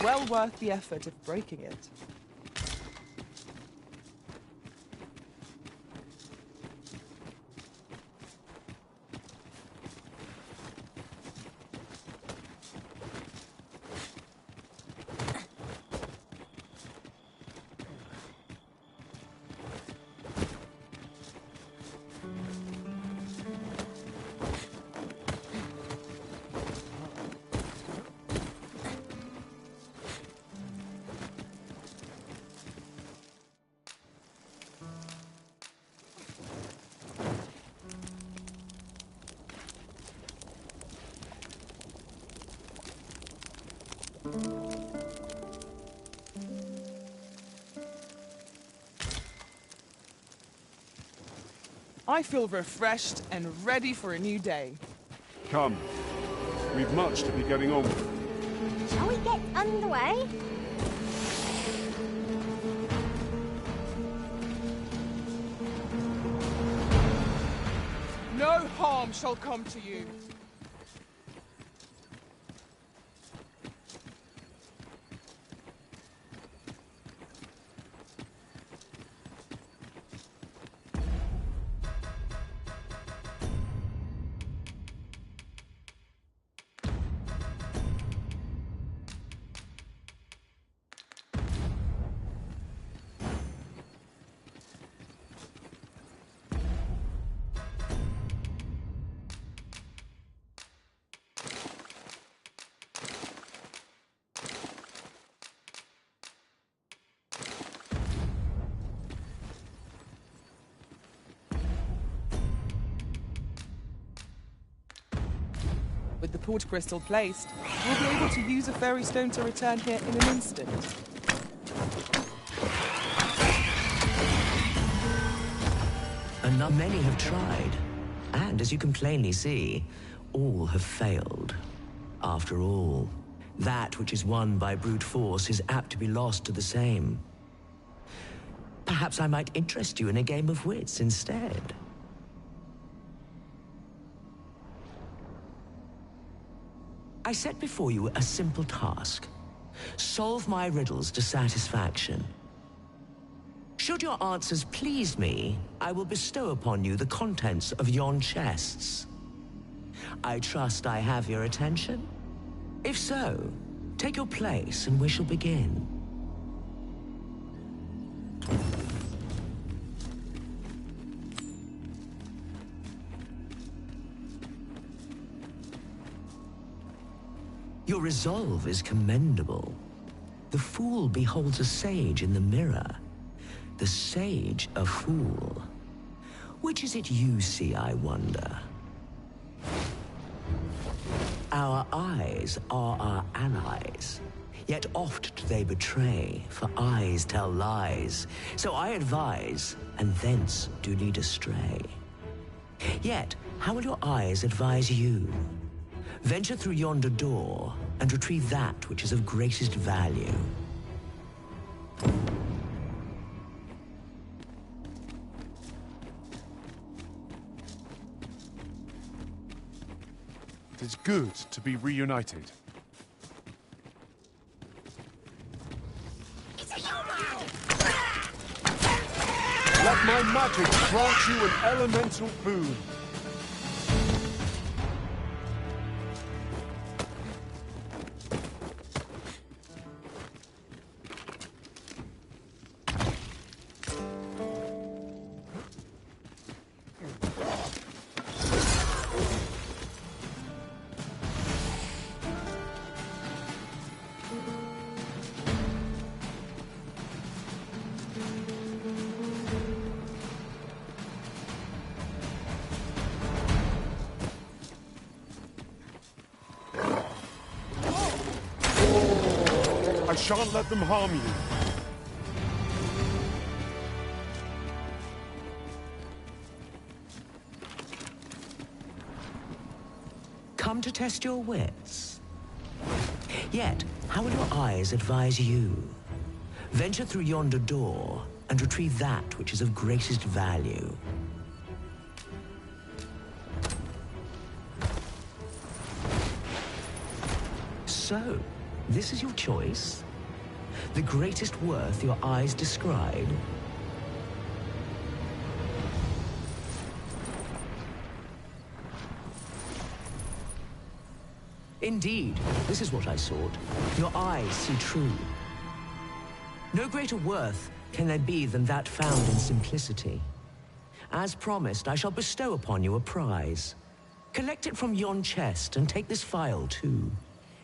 Speaker 21: Well worth the effort of breaking it. I feel refreshed and ready for a new day.
Speaker 24: Come. We've much to be getting on with.
Speaker 23: Shall we get underway?
Speaker 21: No harm shall come to you. With the port crystal placed, we'll be able to use a fairy stone to return here in an instant.
Speaker 6: Many have tried, and as you can plainly see, all have failed. After all, that which is won by brute force is apt to be lost to the same. Perhaps I might interest you in a game of wits instead. I set before you a simple task. Solve my riddles to satisfaction. Should your answers please me, I will bestow upon you the contents of yon chests. I trust I have your attention? If so, take your place and we shall begin. Your resolve is commendable. The fool beholds a sage in the mirror. The sage a fool. Which is it you see, I wonder? Our eyes are our allies. Yet oft do they betray, for eyes tell lies. So I advise, and thence do lead astray. Yet, how will your eyes advise you? Venture through yonder door, and retrieve that which is of greatest value.
Speaker 14: It is good to be reunited. Let my magic grant you an elemental boon. I shan't let them harm you.
Speaker 6: Come to test your wits. Yet, how will your eyes advise you? Venture through yonder door, and retrieve that which is of greatest value. So, This is your choice? The greatest worth your eyes descried? Indeed, this is what I sought. Your eyes see true. No greater worth can there be than that found in simplicity. As promised, I shall bestow upon you a prize. Collect it from yon chest and take this file too.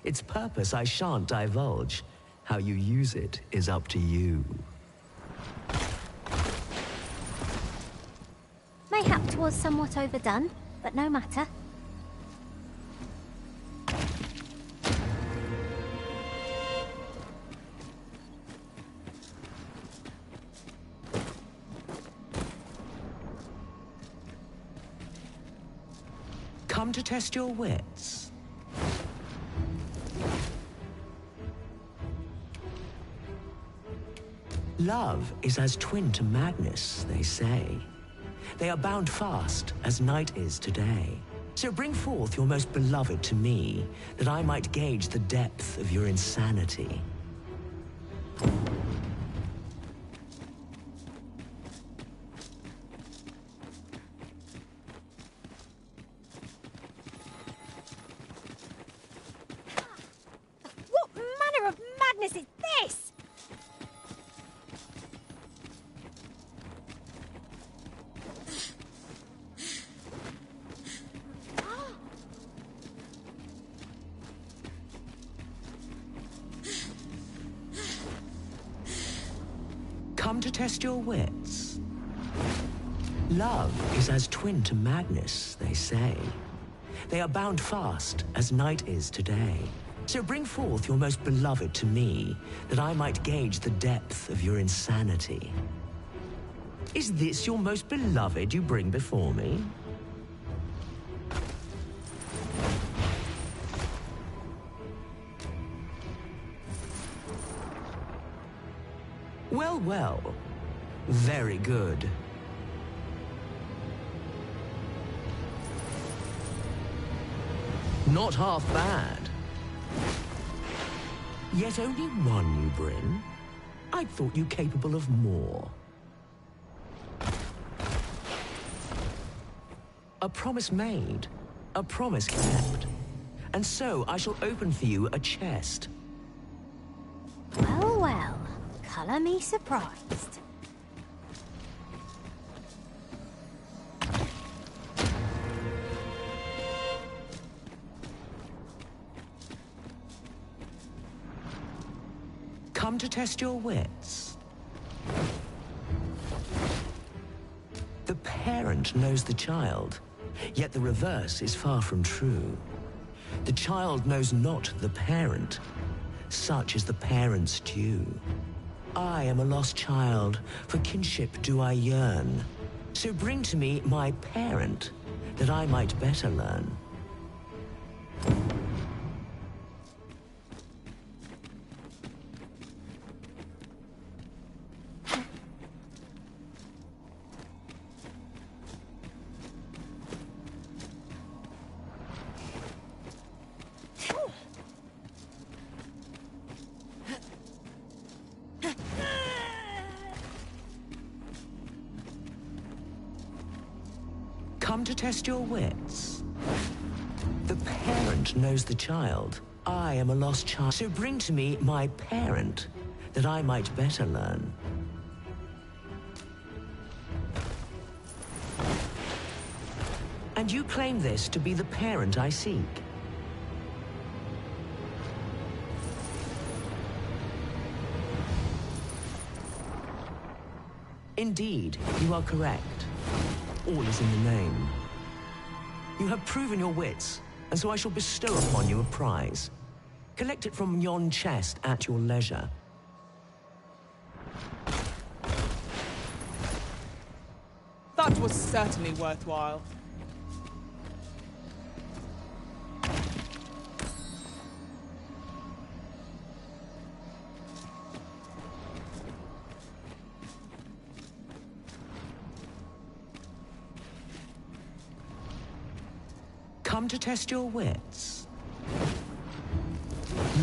Speaker 6: Its purpose I shan't divulge. How you use it is up to you.
Speaker 23: Mayhap 'twas somewhat overdone, but no matter.
Speaker 6: Come to test your wits. Love is as twin to madness, they say. They are bound fast as night is today. So bring forth your most beloved to me, that I might gauge the depth of your insanity.
Speaker 23: What manner of madness is this?
Speaker 6: Come to test your wits. Love is as twin to madness, they say. They are bound fast as night is today. So bring forth your most beloved to me, that I might gauge the depth of your insanity. Is this your most beloved you bring before me? Well, well. Very good. Not half bad. Yet only one you bring? I thought you capable of more. A promise made, a promise kept. And so I shall open for you a chest.
Speaker 23: Well, well. Colour me surprised.
Speaker 6: Come to test your wits. The parent knows the child, yet the reverse is far from true. The child knows not the parent. Such is the parent's due. I am a lost child, for kinship do I yearn. So bring to me my parent, that I might better learn. Come to test your wits. The parent knows the child. I am a lost child. So bring to me my parent, that I might better learn. And you claim this to be the parent I seek. Indeed, you are correct. All is in the name. You have proven your wits, and so I shall bestow upon you a prize. Collect it from yon chest at your leisure.
Speaker 21: That was certainly worthwhile.
Speaker 6: Come to test your wits.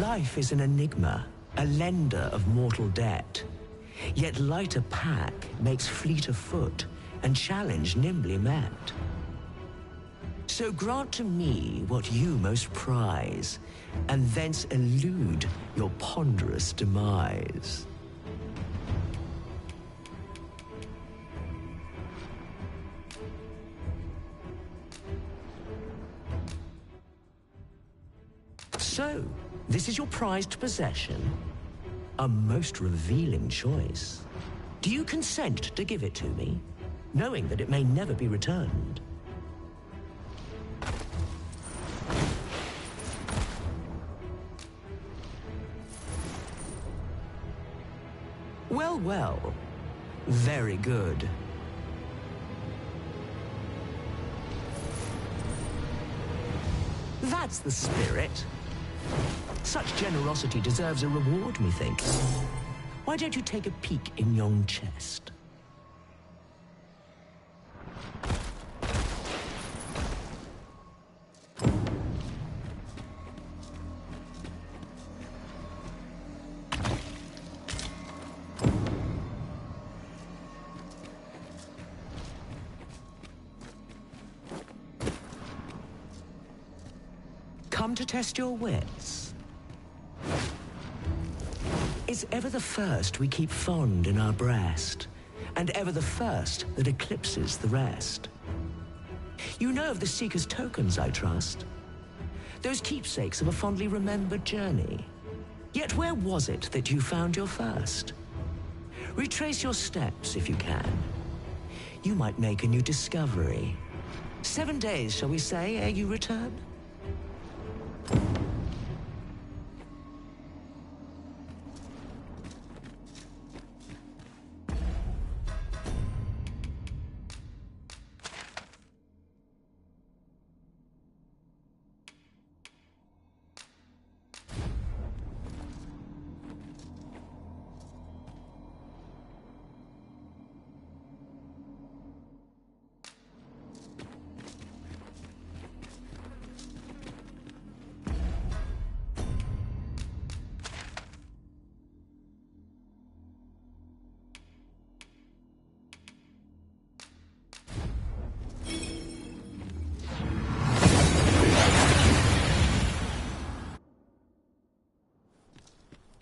Speaker 6: Life is an enigma, a lender of mortal debt. Yet lighter pack makes fleeter foot, and challenge nimbly met. So grant to me what you most prize, and thence elude your ponderous demise. So, this is your prized possession? A most revealing choice. Do you consent to give it to me, knowing that it may never be returned? Well, well. Very good. That's the spirit. Such generosity deserves a reward, methinks. Why don't you take a peek in yon chest? Come to test your wits. Is ever the first we keep fond in our breast, and ever the first that eclipses the rest? You know of the Seeker's tokens, I trust? Those keepsakes of a fondly remembered journey. Yet where was it that you found your first? Retrace your steps if you can. You might make a new discovery. 7 days, shall we say, ere you return?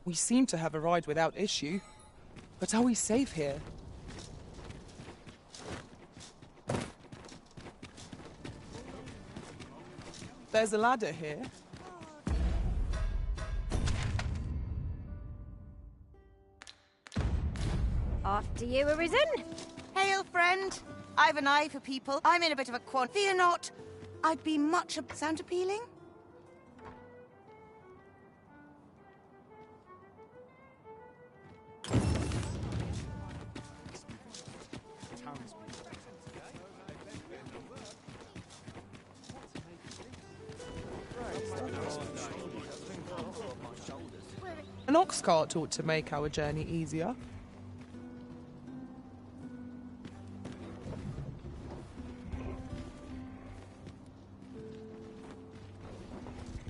Speaker 21: We seem to have arrived without issue. But are we safe here? There's a ladder here.
Speaker 23: After you, Arisen.
Speaker 7: Hail, friend. I've an eye for people. I'm in a bit of a quant. Fear not. I'd be much... Sound appealing?
Speaker 21: An ox cart ought to make our journey easier.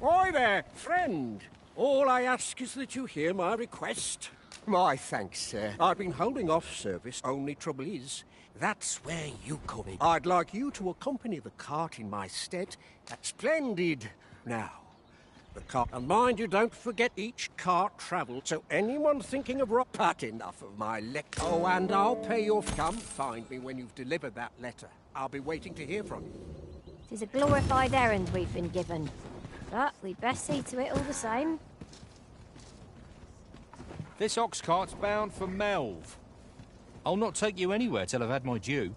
Speaker 9: Oi there, friend. All I ask is that you hear my request.
Speaker 3: My thanks, sir.
Speaker 9: I've been holding off service, only trouble is, that's where you come in. I'd like you to accompany the cart in my stead. That's splendid. Now, the cart, and mind you don't forget each cart travels, so anyone thinking of pat enough of my lecture. Oh, and I'll pay your... Come find me when you've delivered that letter. I'll be waiting to hear from you.
Speaker 23: It is a glorified errand we've been given. But we'd best see to it all the same.
Speaker 11: This ox cart's bound for Melv. I'll not take you anywhere till I've had my due.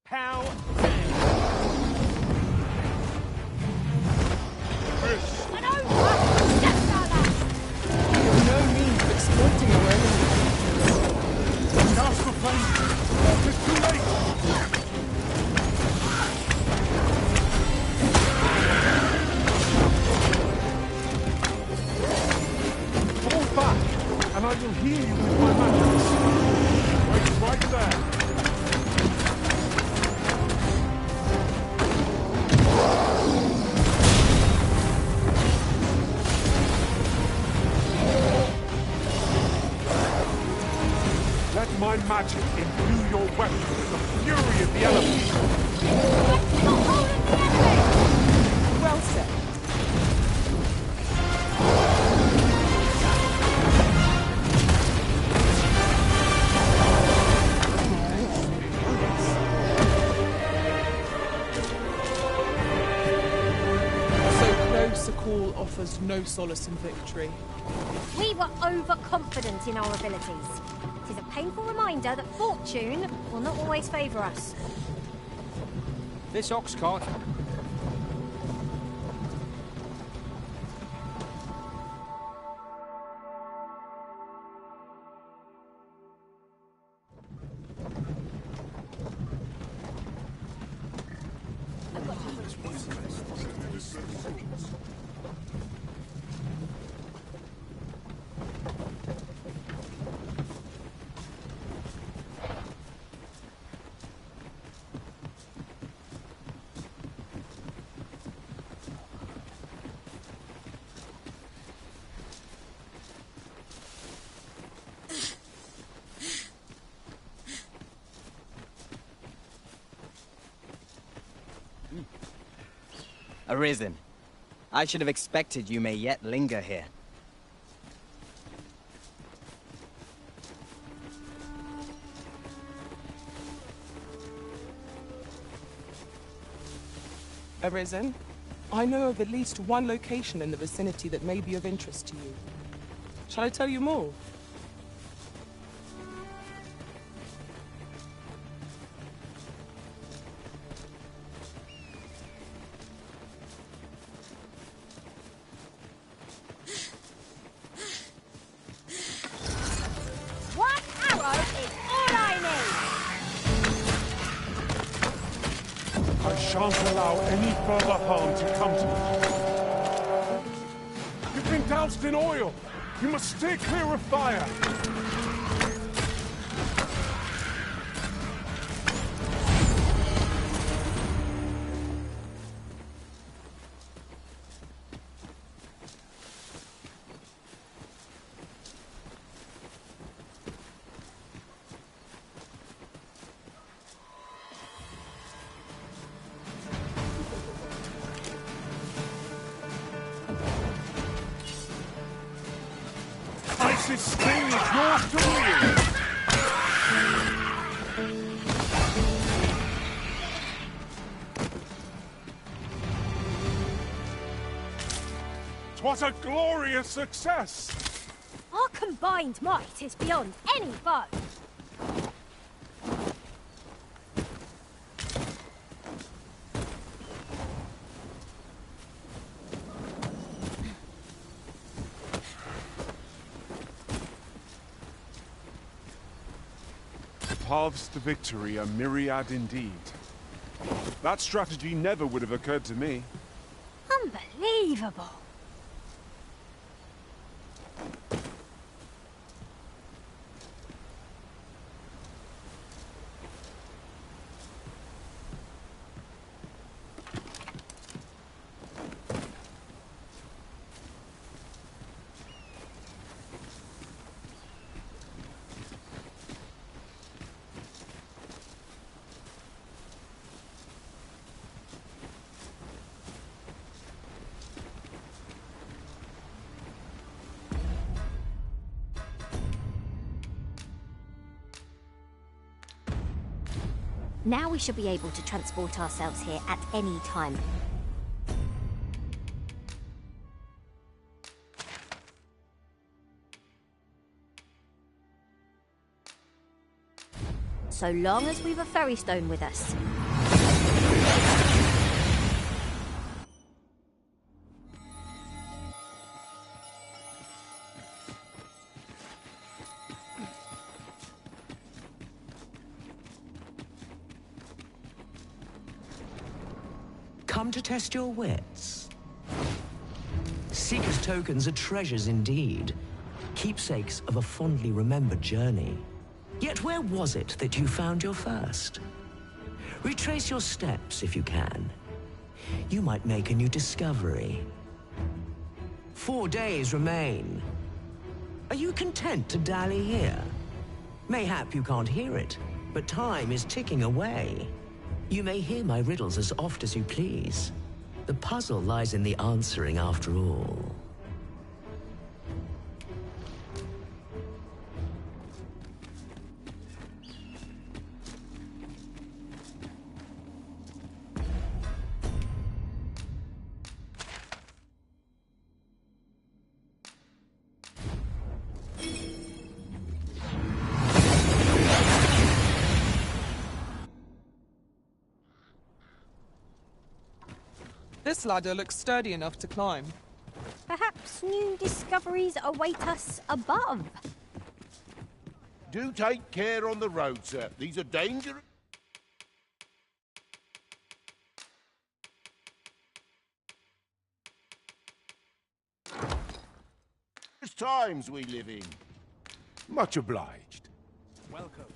Speaker 21: How? No means of exploiting our enemies.
Speaker 1: Cast the flame! It's too late!
Speaker 14: shall heal you with my magic. Wait right there. Let my magic imbue your weapon with the fury of the elements.
Speaker 21: Well said. A call offers no solace in victory.
Speaker 23: We were overconfident in our abilities. It is a painful reminder that fortune will not always favour us.
Speaker 11: This ox cart.
Speaker 13: Arisen. I should have expected you may yet linger here.
Speaker 21: Arisen, I know of at least one location in the vicinity that may be of interest to you. Shall I tell you more?
Speaker 14: Shan't allow any further harm to come to it. You've been doused in oil. You must stay clear of fire. This thing is yours to wield! 'Twas a glorious success!
Speaker 23: Our combined might is beyond any foe.
Speaker 14: Paths to victory are myriad indeed. That strategy never would have occurred to me.
Speaker 23: Unbelievable. Now we should be able to transport ourselves here at any time. So long as we've a ferry stone with us.
Speaker 6: Come to test your wits. Seeker's tokens are treasures indeed. keepsakes of a fondly remembered journey. Yet where was it that you found your first? Retrace your steps if you can. You might make a new discovery. 4 days remain. Are you content to dally here? Mayhap you can't hear it, but time is ticking away. You may hear my riddles as oft as you please. The puzzle lies in the answering after all.
Speaker 21: This ladder looks sturdy enough to climb.
Speaker 23: Perhaps new discoveries await us above.
Speaker 18: Do take care on the road, sir. These are dangerous times we live in.
Speaker 16: Much obliged.
Speaker 11: Welcome.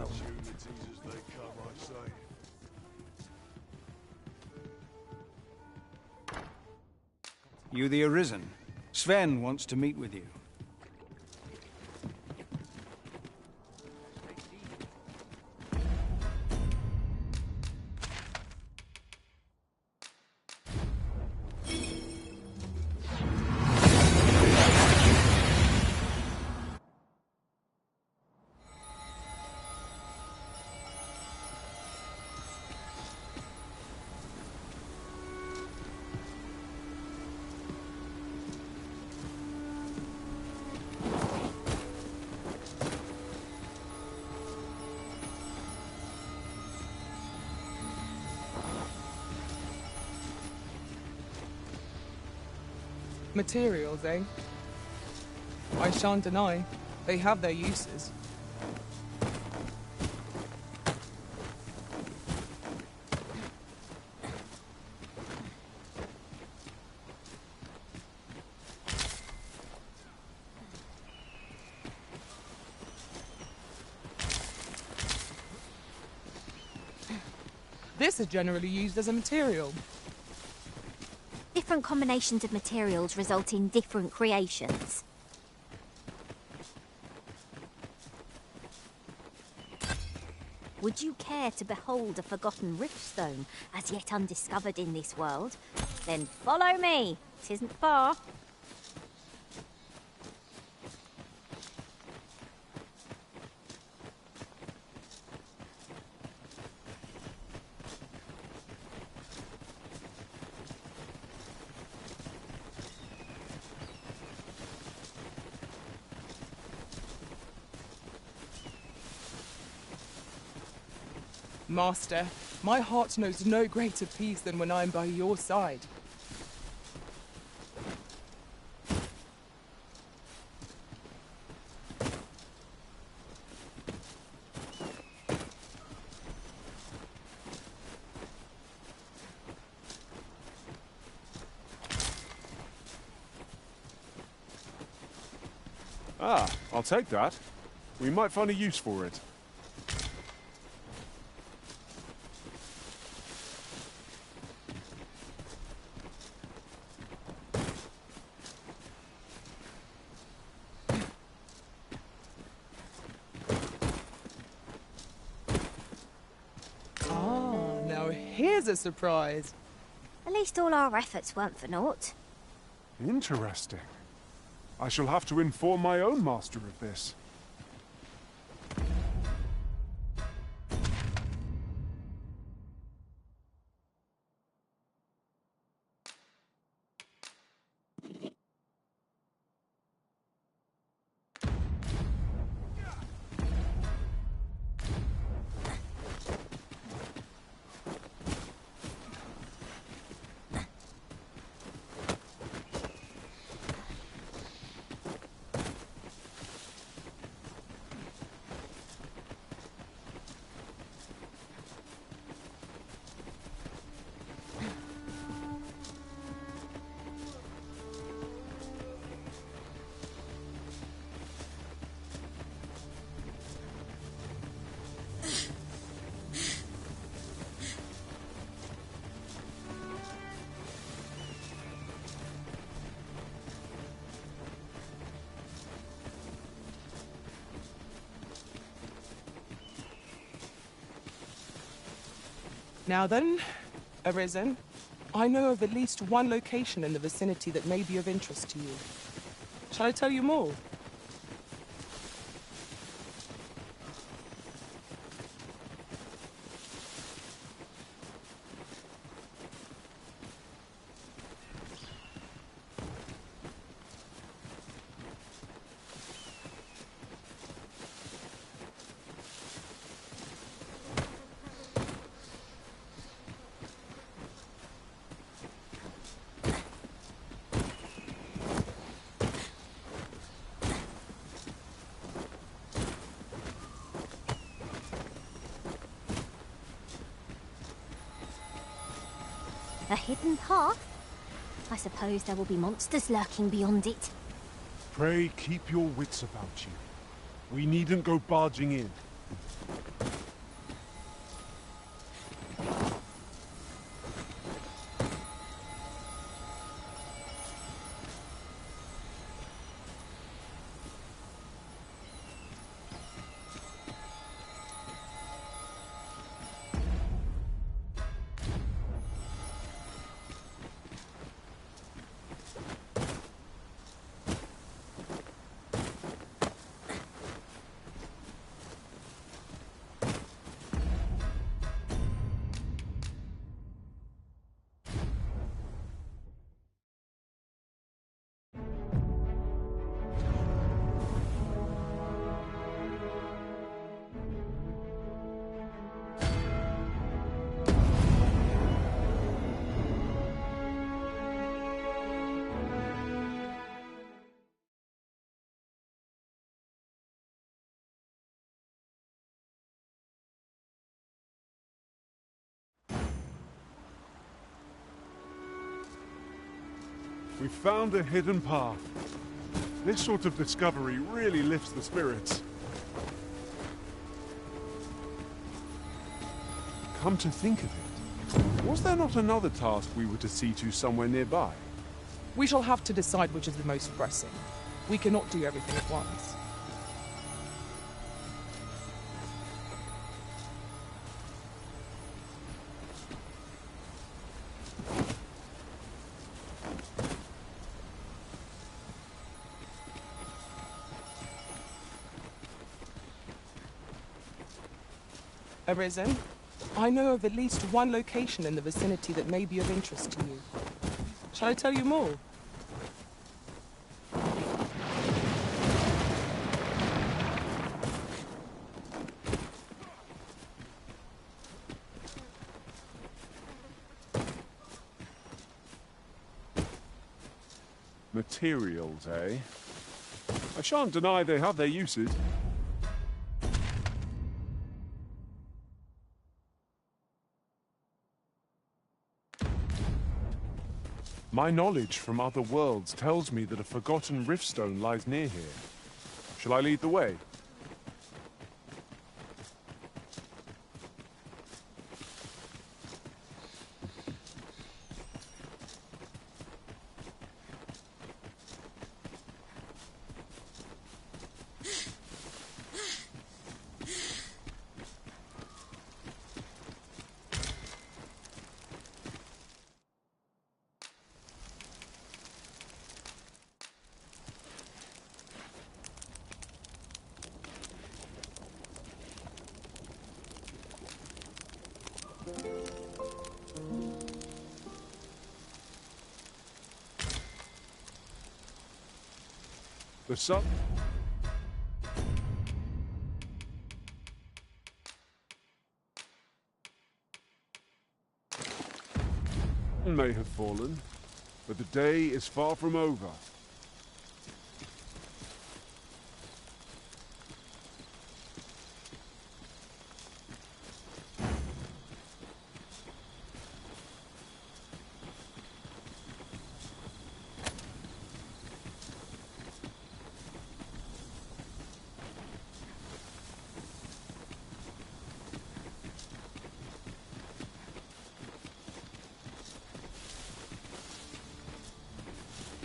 Speaker 1: Opportunities as they come, I say.
Speaker 8: You the Arisen. Sven wants to meet with you.
Speaker 21: Materials, eh? I shan't deny, they have their uses. This is generally used as a material.
Speaker 10: Different combinations of materials result in different creations. Would you care to behold a forgotten riftstone as yet undiscovered in this world? Then follow me. It isn't far.
Speaker 21: Master, my heart knows no greater peace than when I am by your side.
Speaker 14: Ah, I'll take that. We might find a use for it.
Speaker 21: Here's a surprise.
Speaker 10: At least all our efforts weren't for naught.
Speaker 14: Interesting. I shall have to inform my own master of this.
Speaker 21: Now then, Arisen, I know of at least one location in the vicinity that may be of interest to you. Shall I tell you more?
Speaker 23: A hidden path? I suppose there will be monsters lurking beyond it.
Speaker 24: Pray keep your wits about you. We needn't go barging in. We found a hidden path. This sort of discovery really lifts the spirits. Come to think of it, was there not another task we were to see to somewhere nearby?
Speaker 21: We shall have to decide which is the most pressing. We cannot do everything at once. Arisen, I know of at least one location in the vicinity that may be of interest to you. Shall I tell you more?
Speaker 24: Materials, eh? I shan't deny they have their uses. My knowledge from other worlds tells me that a forgotten riftstone lies near here. Shall I lead the way? The sun may have fallen, but the day is far from over.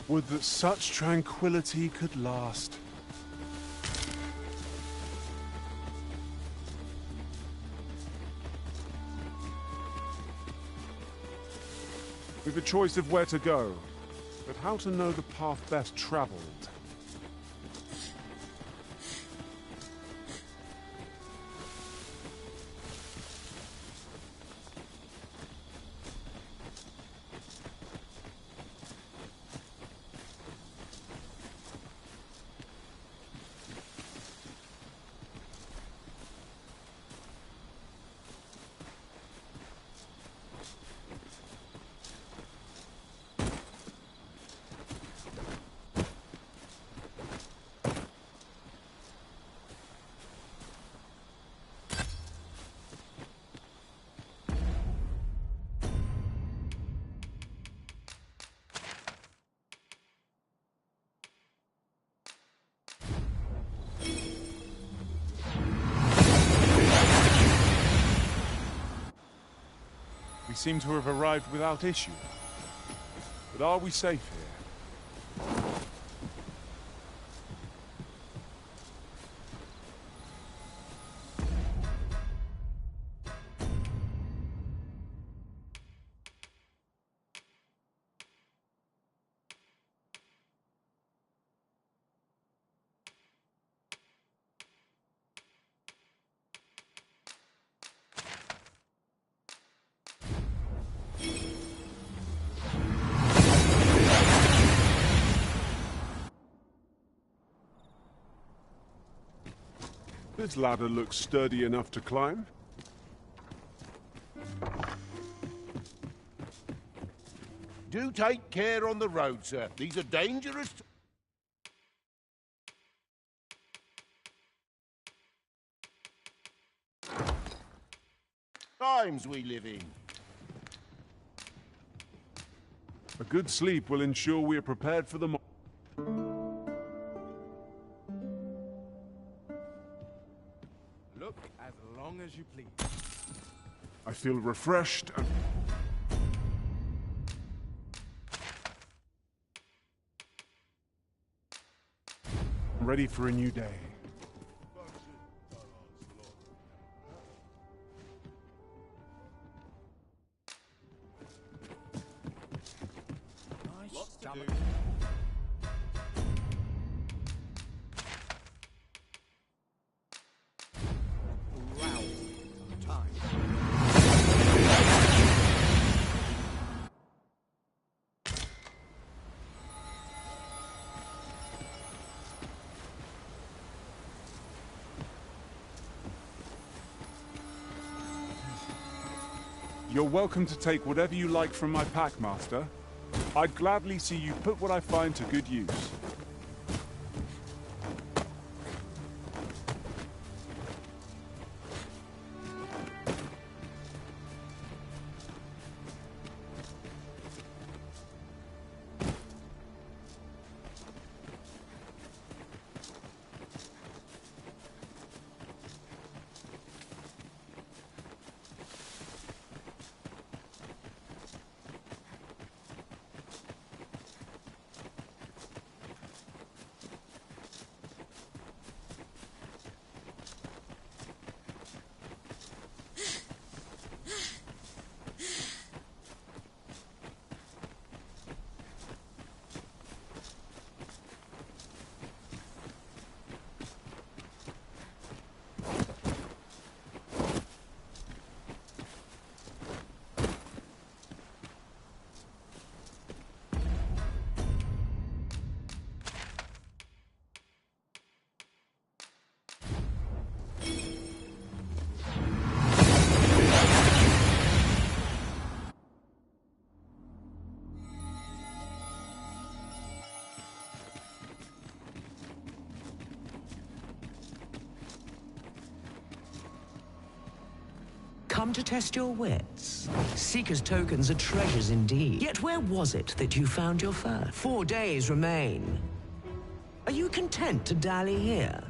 Speaker 24: Would that such tranquility could last.
Speaker 14: We've a choice of where to go, but how to know the path best traveled? We seem to have arrived without issue. But are we safe here? This ladder looks sturdy enough to climb.
Speaker 18: Do take care on the road, sir. These are dangerous times we live in.
Speaker 14: A good sleep will ensure we are prepared for the morning.
Speaker 15: Look as long as you please.
Speaker 14: I feel refreshed and... ready for a new day.
Speaker 18: Lots to do.
Speaker 14: You're welcome to take whatever you like from my pack, Master. I'd gladly see you put what I find to good use.
Speaker 6: Come to test your wits. Seeker's tokens are treasures indeed. Yet where was it that you found your fur? 4 days remain. Are you content to dally here?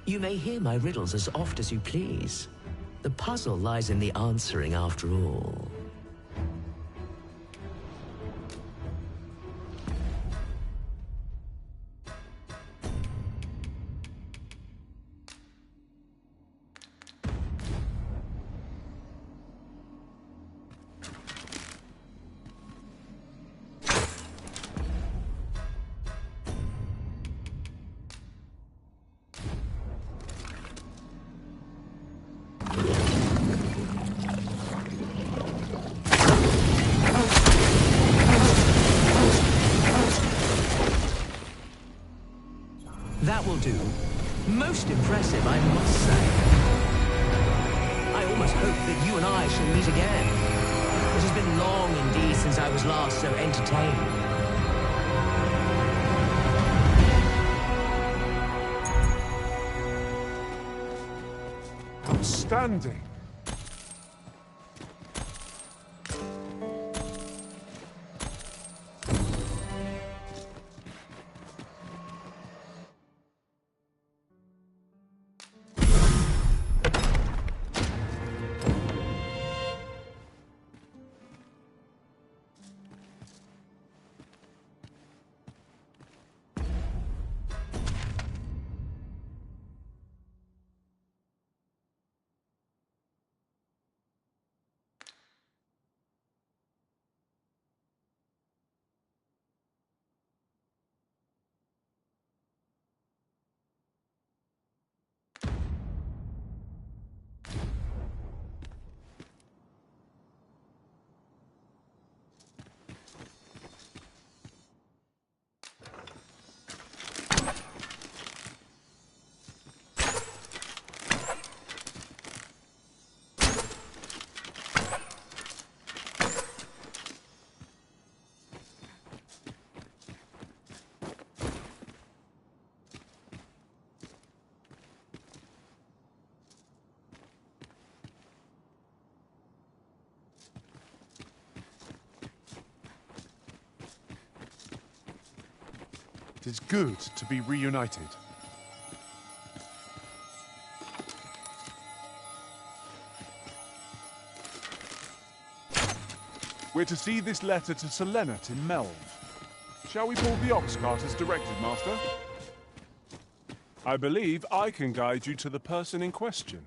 Speaker 6: You may hear my riddles as oft as you please. The puzzle lies in the answering after all. Most impressive, I must say. I almost hope that you and I shall meet again. It has been long indeed since I was last so entertained.
Speaker 14: Outstanding. It is good to be reunited. We're to see this letter to Selenet in Melv. Shall we pull the ox cart as directed, Master? I believe I can guide you to the person in question.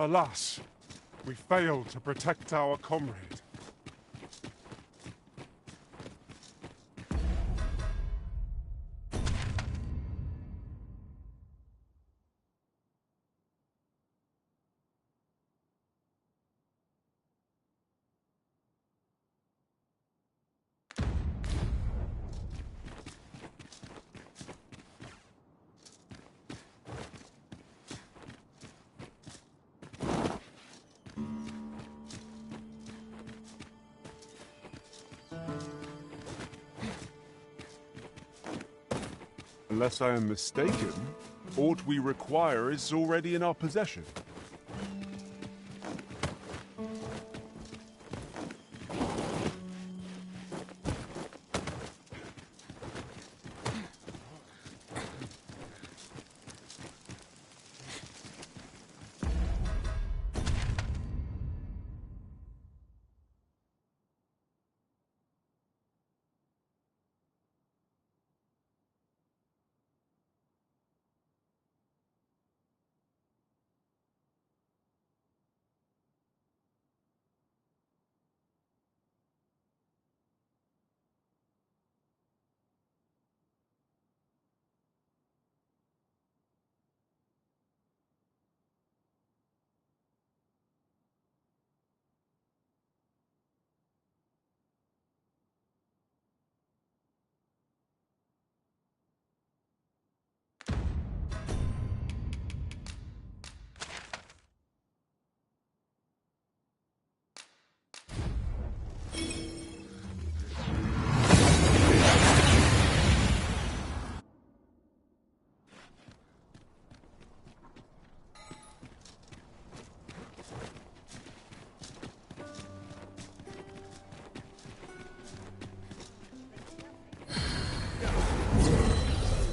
Speaker 14: Alas, we failed to protect our comrade. Unless I am mistaken, aught we require is already in our possession.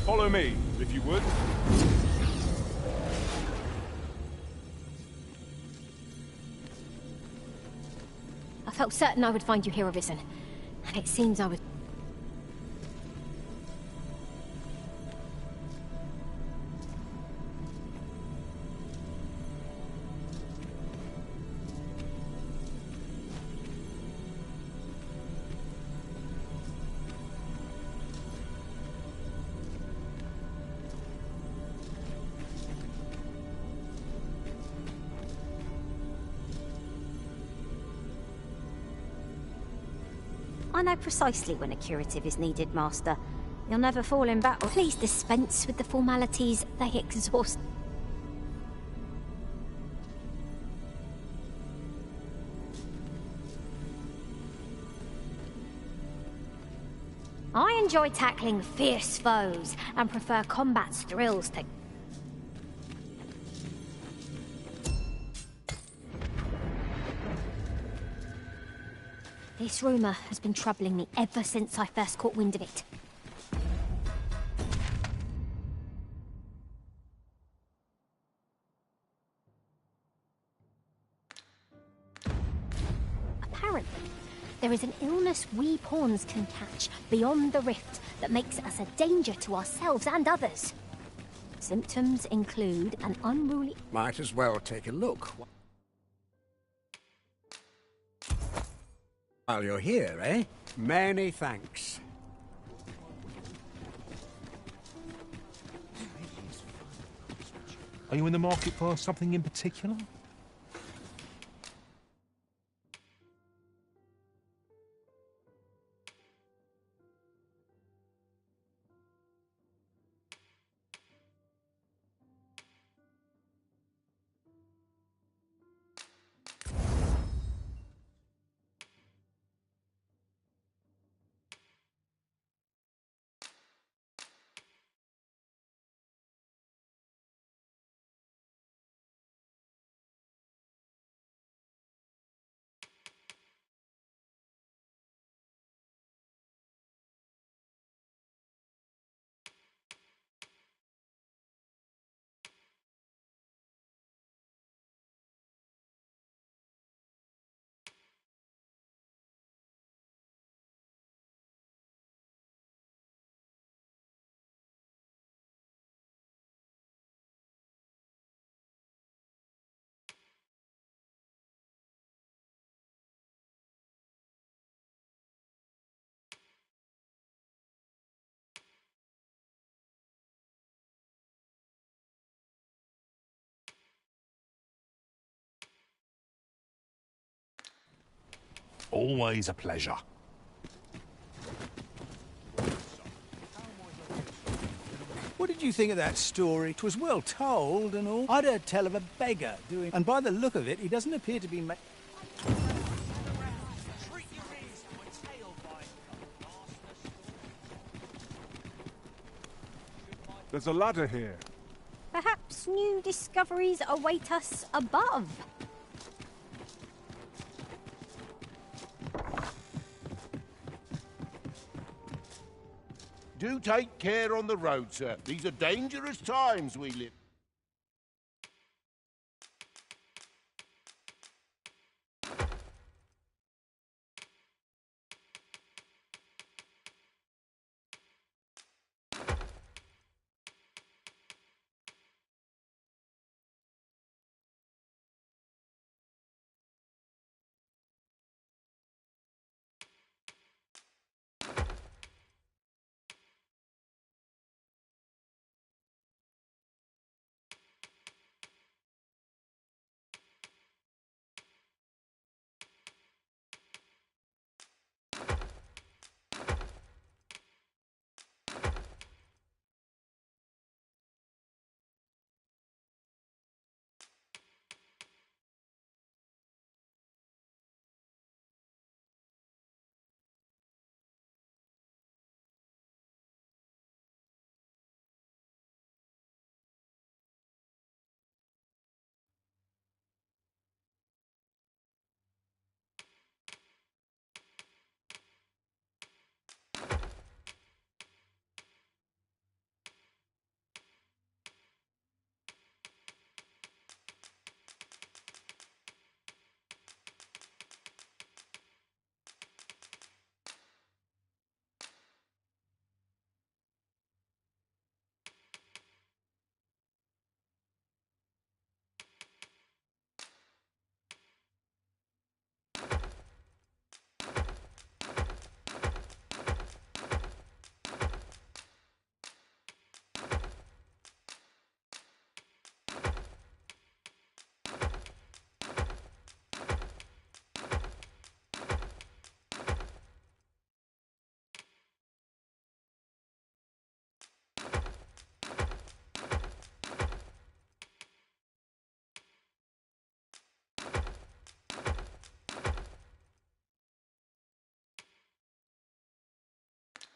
Speaker 14: Follow me, if you would.
Speaker 10: I felt certain I would find you here, Arisen. And it seems I was...
Speaker 23: I know precisely when a curative is needed, Master. You'll never fall in battle. Please dispense with the formalities. They exhaust. I enjoy tackling fierce foes and prefer combat's thrills to... This rumour has been troubling me ever since I first caught wind of it. Apparently, there is an illness we pawns can catch beyond the rift that makes us a danger to ourselves and others. Symptoms include an unruly...
Speaker 9: Might as well take a look. While you're here, eh? Many thanks.
Speaker 24: Are you in the market for something in particular? Always a pleasure.
Speaker 5: What did you think of that story? 'Twas well told and all. I'd heard tell of a beggar doing... And by the look of it, he doesn't appear to be
Speaker 14: There's a ladder here.
Speaker 23: Perhaps new discoveries await us above.
Speaker 18: Do take care on the road, sir. These are dangerous times we live.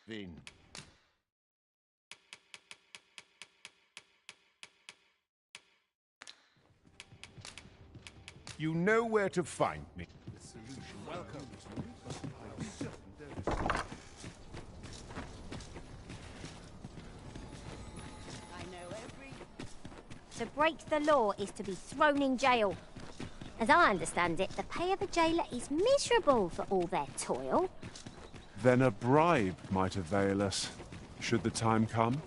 Speaker 18: nothing. You know where to find me.
Speaker 2: Welcome.
Speaker 23: To break the law is to be thrown in jail. As I understand it, the pay of a jailer is miserable for all their toil.
Speaker 14: Then a bribe might avail us, should the time come.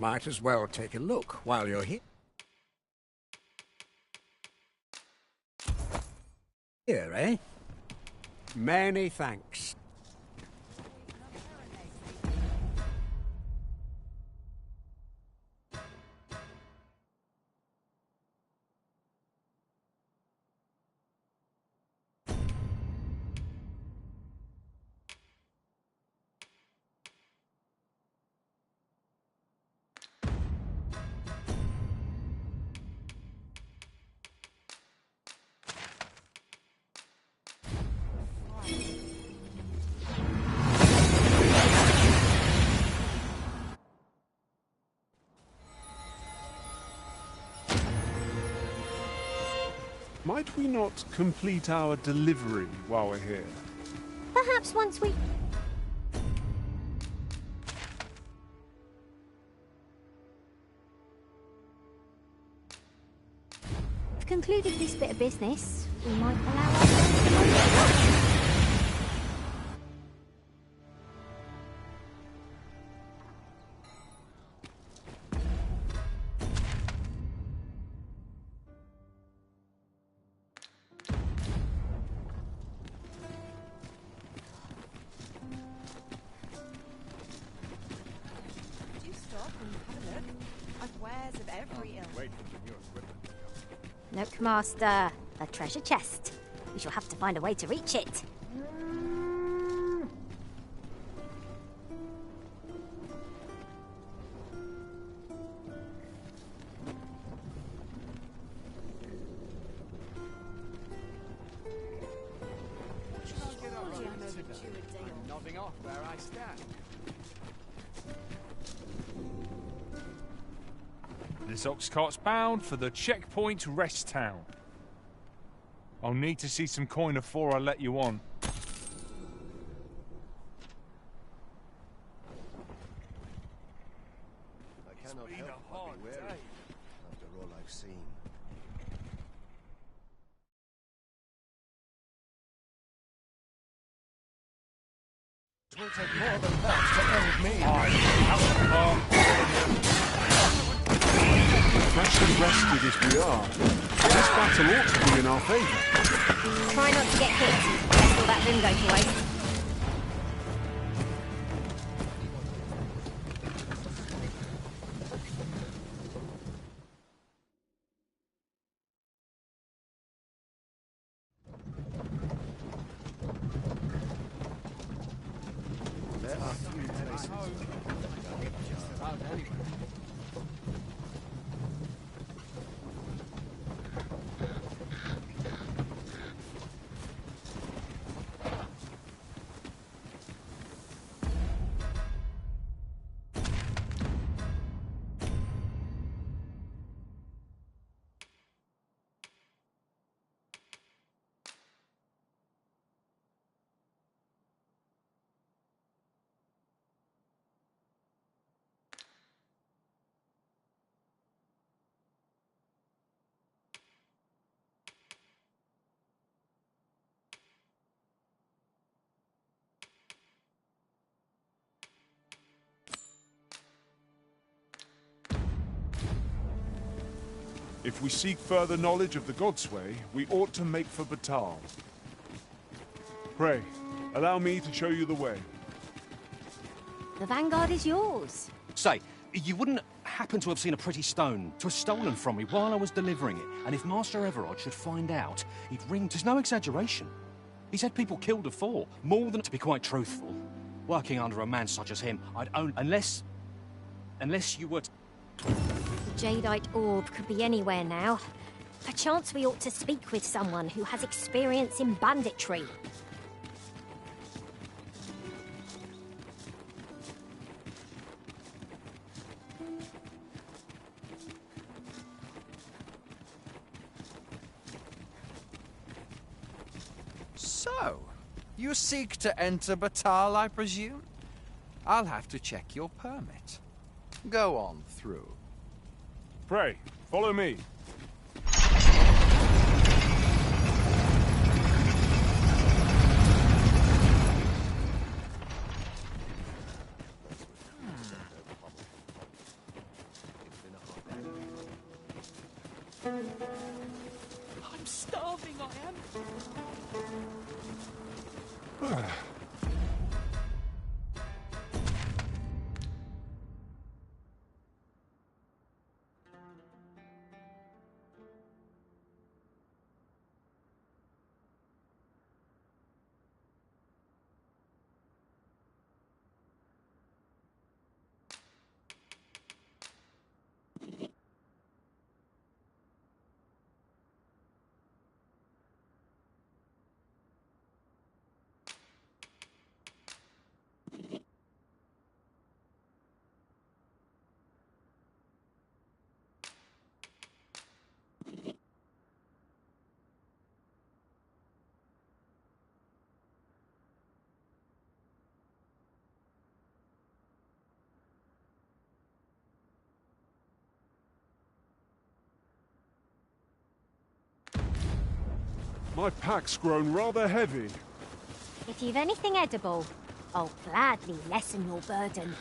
Speaker 9: Might as well take a look while you're here. Here, eh? Many thanks.
Speaker 14: Might we not complete our delivery while we're here?
Speaker 23: Perhaps once we... We've concluded this bit of business, we might allow ourselves to... Look, Master, a treasure chest. We shall have to find a way to reach it.
Speaker 2: I'm nodding off where I stand.
Speaker 24: This ox cart's bound for the checkpoint rest town. I'll need to see some coin before I let you on.
Speaker 18: I cannot help but be wary after all I've seen. It will take more than that to end me.
Speaker 14: Fresh and rested as we are, this battle ought to be in our favour.
Speaker 23: Try not to get hit. Lest all that room go to waste.
Speaker 18: There are few places
Speaker 2: About anywhere.
Speaker 14: If we seek further knowledge of the Godsway, we ought to make for Batal. Pray, allow me to show you the way.
Speaker 23: The Vanguard is yours.
Speaker 11: Say, you wouldn't happen to have seen a pretty stone to have stolen from me while I was delivering it, and if Master Everard should find out, he'd ring... There's no exaggeration. He's had people killed before, more than... To be quite truthful, working under a man such as him, I'd own... Unless you were...
Speaker 23: The Jadeite orb could be anywhere now.
Speaker 10: Perchance we ought to speak with someone who has experience in banditry.
Speaker 2: So, you seek to enter Batal, I presume? I'll have to check your permit. Go on through.
Speaker 14: Pray, follow me.
Speaker 21: I'm starving, I am.
Speaker 14: My pack's grown rather heavy.
Speaker 10: If you've anything edible, I'll gladly lessen your burden.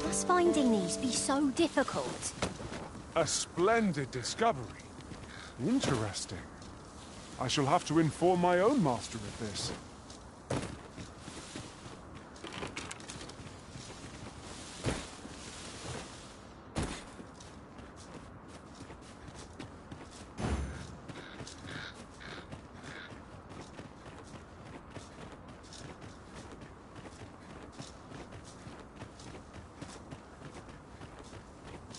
Speaker 10: Must finding these be so difficult?
Speaker 14: A splendid discovery. Interesting. I shall have to inform my own master of this.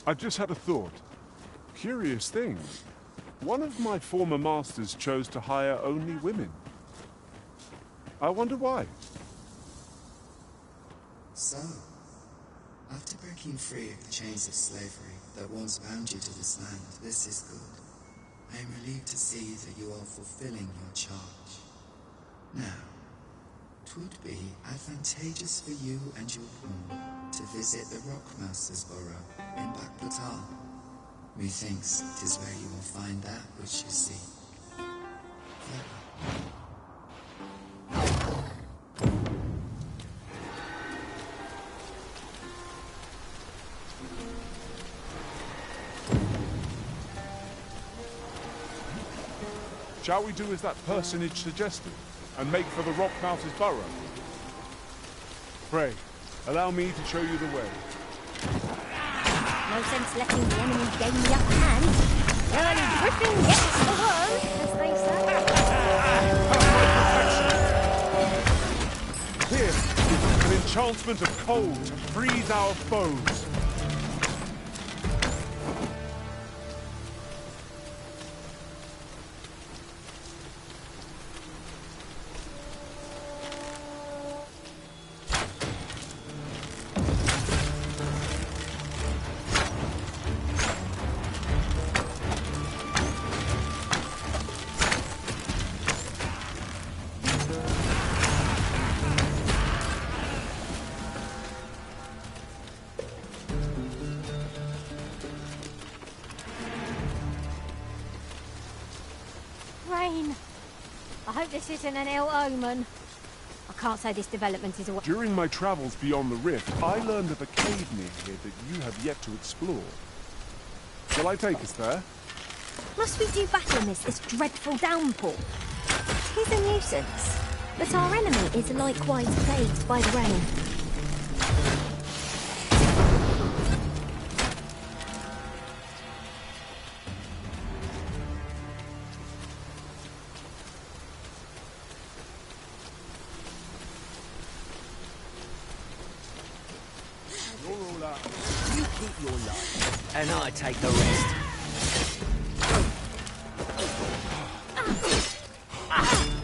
Speaker 14: I've just had a thought. Curious thing. One of my former masters chose to hire only women. I wonder why.
Speaker 12: So, after breaking free of the chains of slavery that once bound you to this land, this is good. I am relieved to see that you are fulfilling your charge. Now, 'twould be advantageous for you and your pawn to visit the Rockmaster's Burrow in Backbatal. Methinks 'tis where you will find that which you seek.
Speaker 14: Shall we do as that personage suggested, and make for the Rockmouse's Burrow? Pray, allow me to show you the way.
Speaker 10: No sense letting the enemy gain the upper hand. Early griffin gets the worm, as they say.
Speaker 14: Here, an enchantment of cold to freeze our foes.
Speaker 10: hope this isn't an ill omen. I can't say this development is a...
Speaker 24: During my travels beyond the rift, I learned of a cave near here that you have yet to explore. Shall I take us there?
Speaker 10: Must we do battle amidst this dreadful downpour? 'Tis a nuisance, but our enemy is likewise plagued by the rain.
Speaker 6: You keep your life, and I take the rest.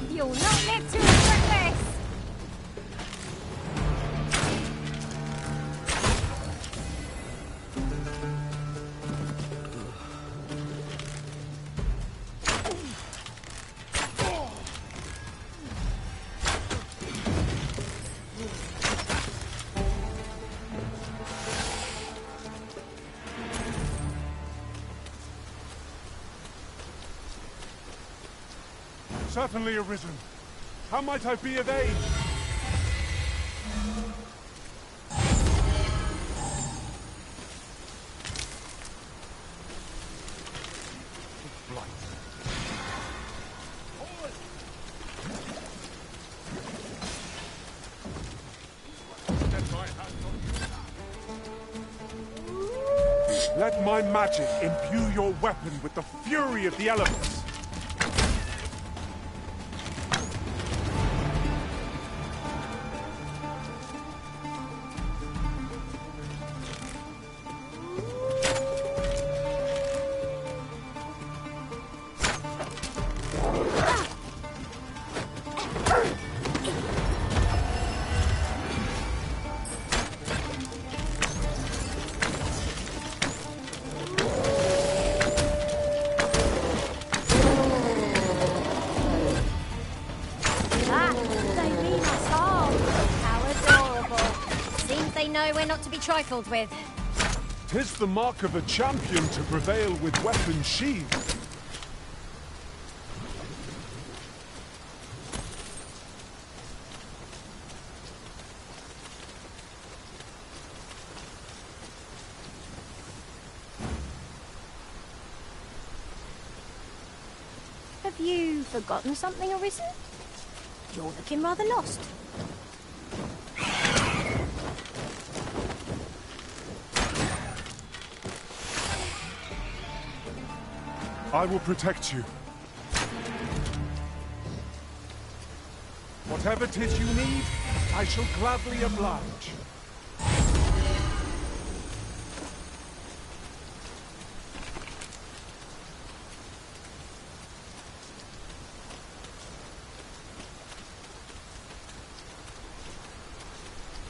Speaker 10: You'll not live to regret this!
Speaker 24: Certainly arisen. How might I be of aid? Let my magic imbue your weapon with the fury of the elements.
Speaker 10: We're not to be trifled with.
Speaker 24: 'Tis the mark of a champion to prevail with weapons sheathed.
Speaker 10: Have you forgotten something, Arisen? You're looking rather lost.
Speaker 24: I will protect you. Whatever 'tis you need, I shall gladly oblige.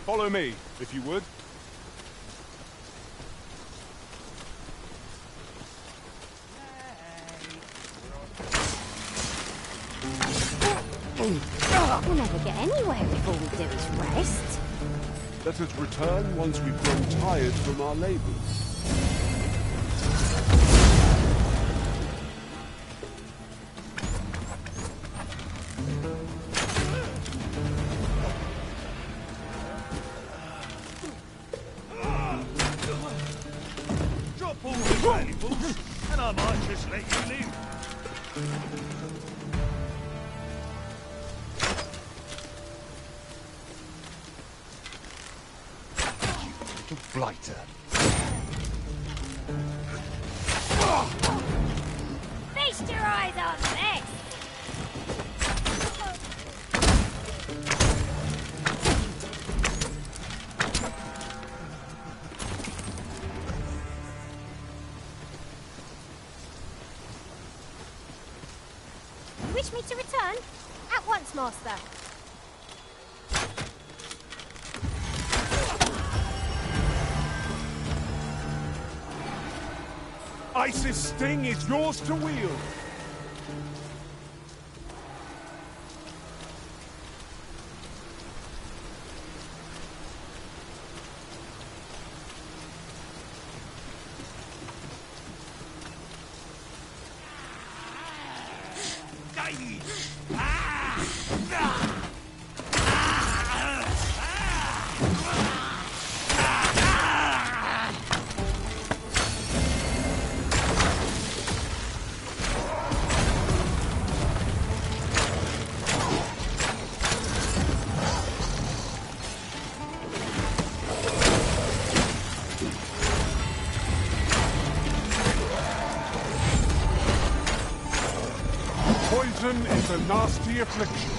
Speaker 24: Follow me, if you would.
Speaker 10: We'll never get anywhere if all we do is rest.
Speaker 24: Let us return once we've grown tired from our labors.
Speaker 1: Drop all the valuables, and I might just let you live.
Speaker 24: Blighter.
Speaker 10: Feast your eyes on this! You wish me to return? At once, Master.
Speaker 24: Ice's sting is yours to wield.
Speaker 1: Ah!
Speaker 24: Poison is a nasty affliction.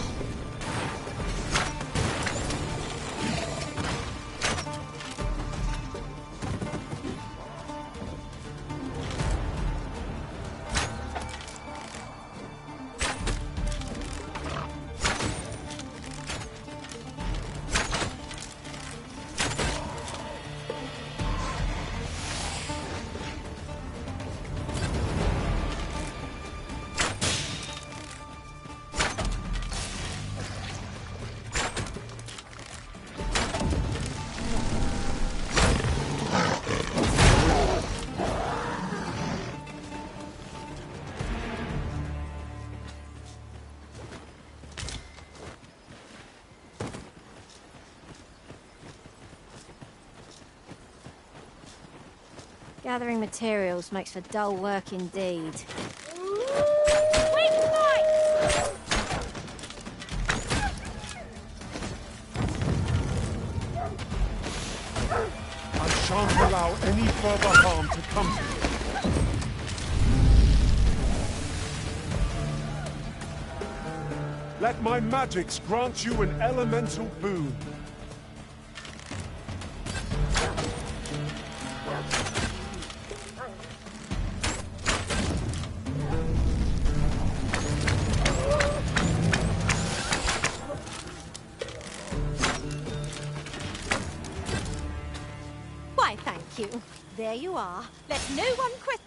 Speaker 10: Gathering materials makes for dull work indeed.
Speaker 24: I shan't allow any further harm to come to you. Let my magics grant you an elemental boon.
Speaker 23: Why, thank you. There you are. Let no one question.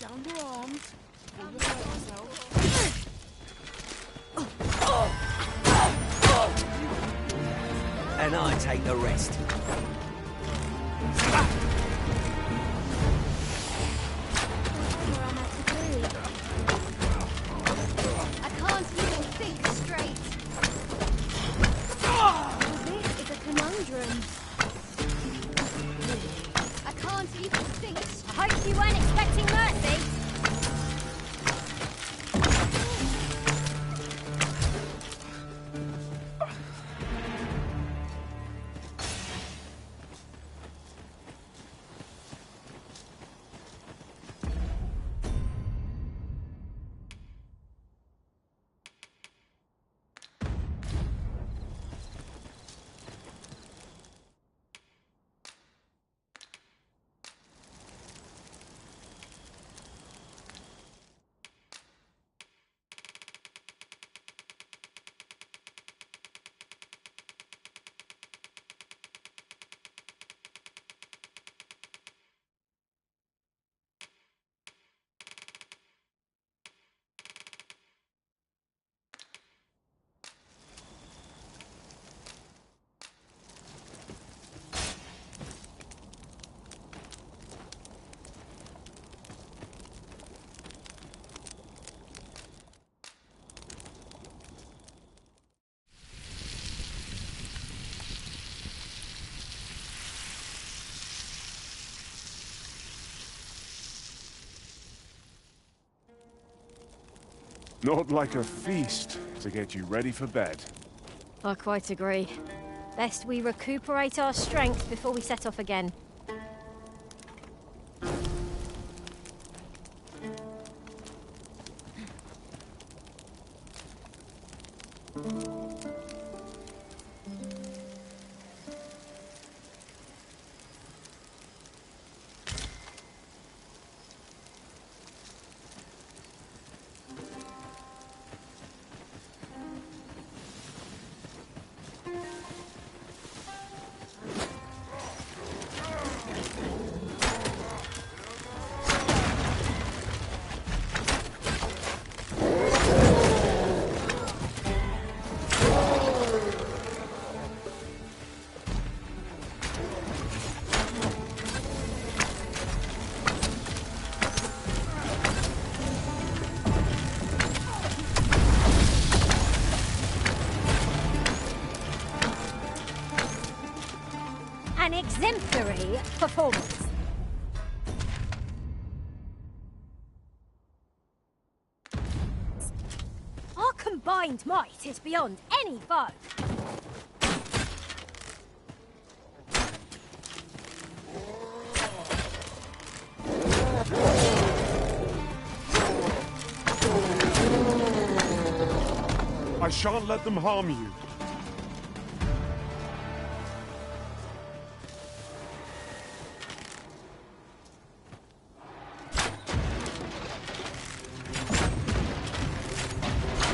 Speaker 21: Down your arms.
Speaker 3: And I take the rest.
Speaker 10: I can't even think straight. This is a conundrum. I can't even think. I hope you weren't expecting mercy.
Speaker 24: Not like a feast to get you ready for bed.
Speaker 10: I quite agree. Best we recuperate our strength before we set off again.
Speaker 23: An exemplary performance. Our combined might is beyond any foe.
Speaker 24: I shan't let them harm you.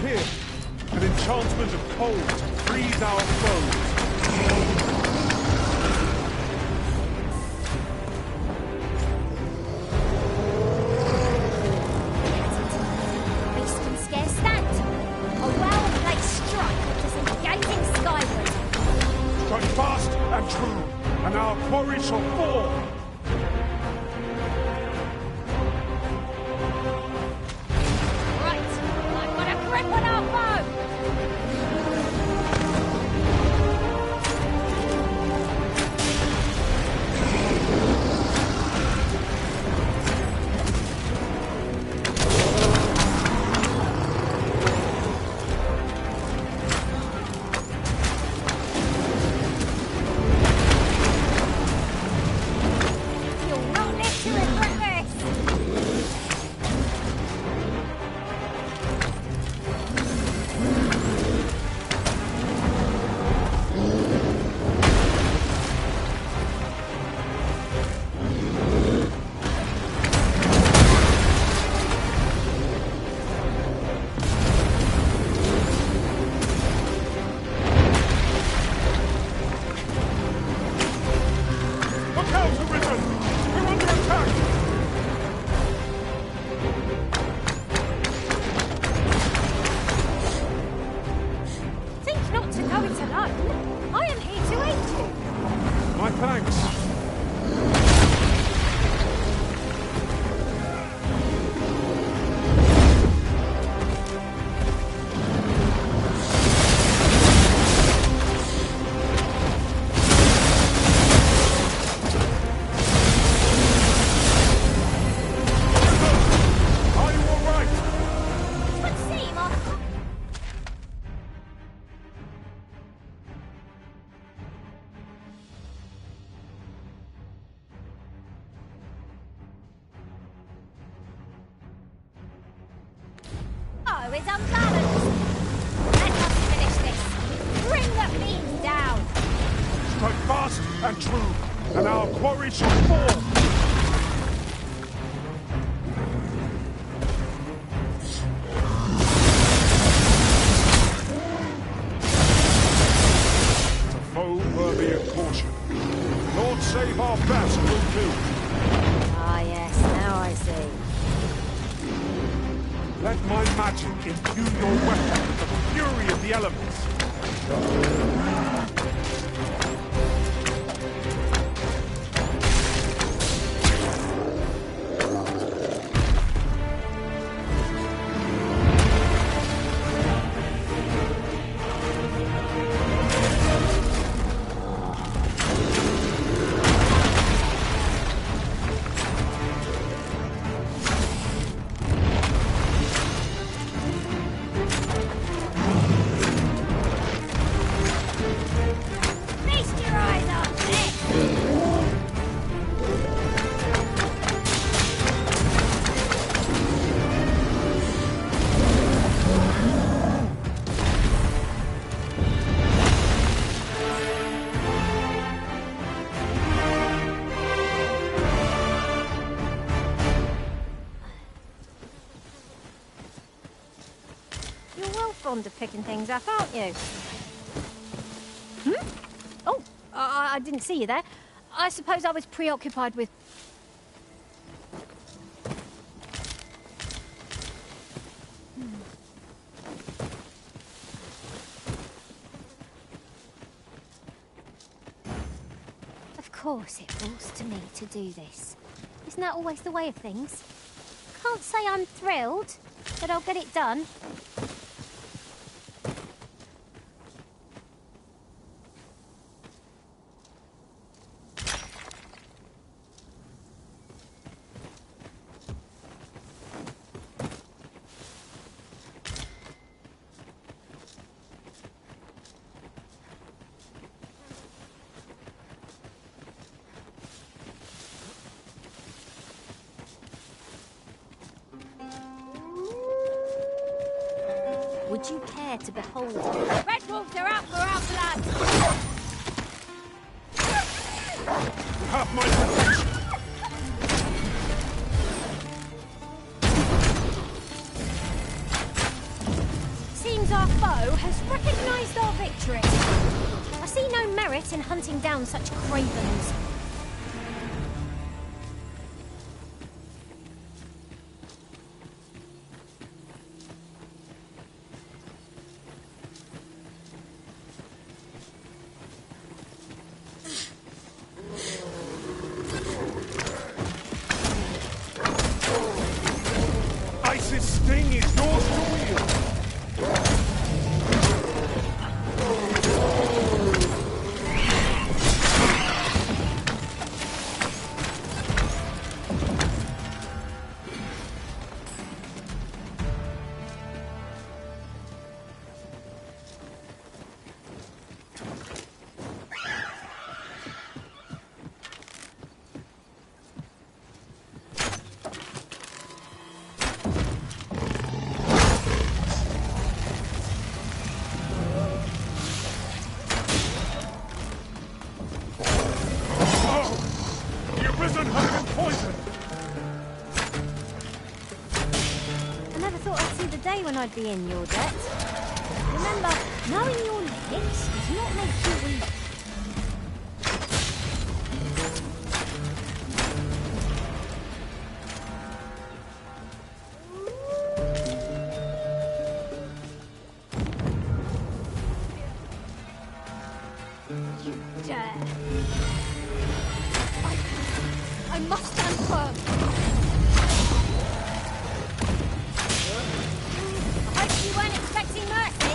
Speaker 24: Here, an enchantment of cold to freeze our foes.
Speaker 23: Beast can scarce stand. A well-placed strike disengaging skyward.
Speaker 24: Strike fast and true, and our quarry shall fall.
Speaker 23: Right, I've got a grip on our foe. You'll not live to regret this.
Speaker 24: Look out, Arisen! We're under attack!
Speaker 23: Think not to go it alone. I am here to aid you.
Speaker 24: My thanks. Are you all right?
Speaker 23: It would seem our foe is unbalanced. Let us finish this. Bring the fiend down.
Speaker 24: Strike fast and true, and our quarry shall fall. It's a foe worthy of caution. Lord save our best will do.
Speaker 23: Ah, yes, now I see.
Speaker 24: Let my magic imbue your weapon with the fury of the elements.
Speaker 23: Feast your eyes on this. You're well fond of picking things up, aren't you? Hmm? Oh, I didn't see you there. I suppose I was preoccupied with... Of course it falls to me to do this. Isn't that always the way of things? Can't say I'm thrilled, but I'll get it done. you care to behold. Red Wolves are out for our blood!
Speaker 24: You have my protection!
Speaker 23: Seems our foe has recognised our victory. I see no merit in hunting down such cravens.
Speaker 24: Ice's sting is yours to wield!
Speaker 23: When I'd be in your debt. Remember, knowing your limits does not make you weak. You dare. I must stand firm. You weren't expecting mercy?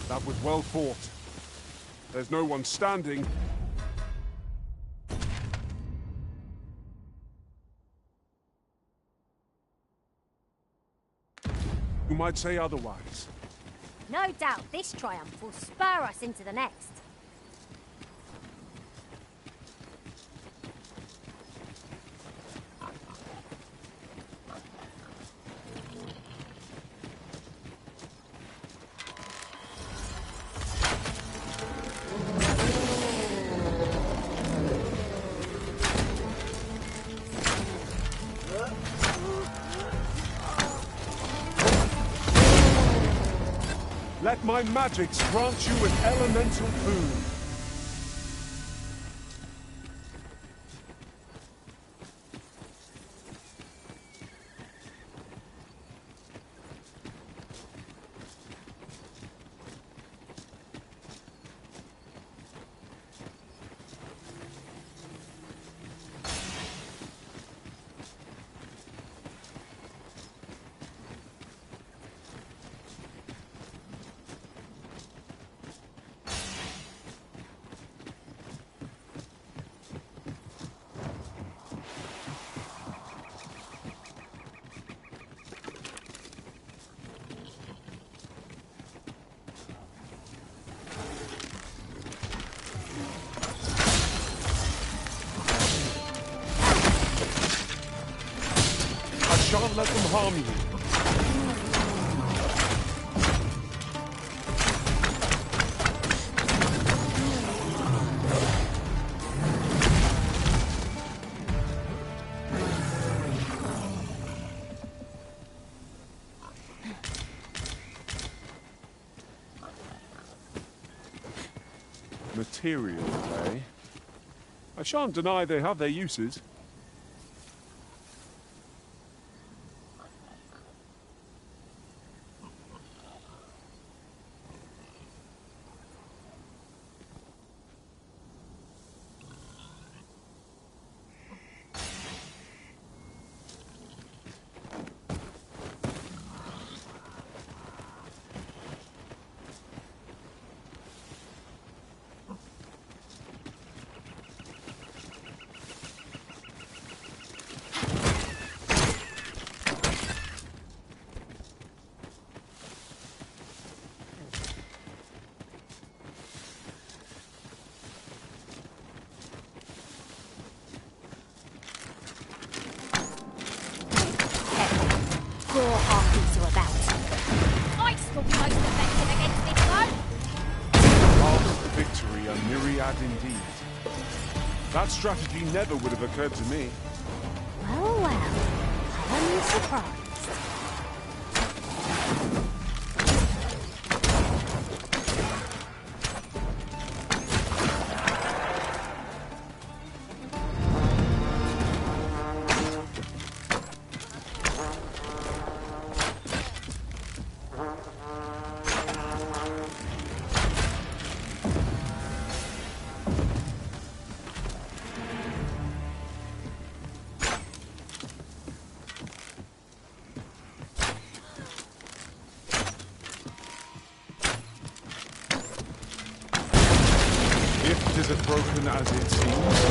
Speaker 24: That was well fought. There's no one standing. You might say otherwise.
Speaker 23: No doubt this triumph will spur us into the next.
Speaker 24: Let my magics grant you an elemental boon. Shan't let them harm you. Materials, eh? I shan't deny they have their uses.
Speaker 10: your half-beats are about. Ice will be most effective against this foe.
Speaker 14: Paths to victory are myriad indeed. That strategy never would have occurred to me.
Speaker 10: Well, well, I'm surprised.
Speaker 14: If it is as broken as it seems.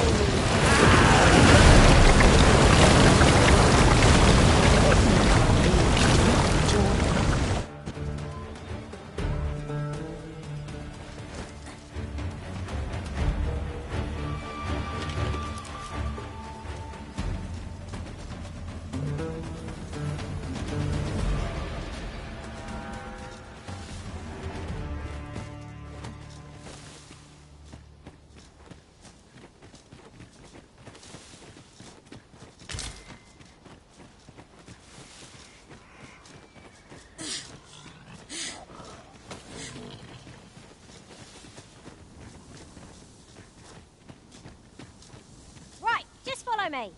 Speaker 10: Right, just follow me.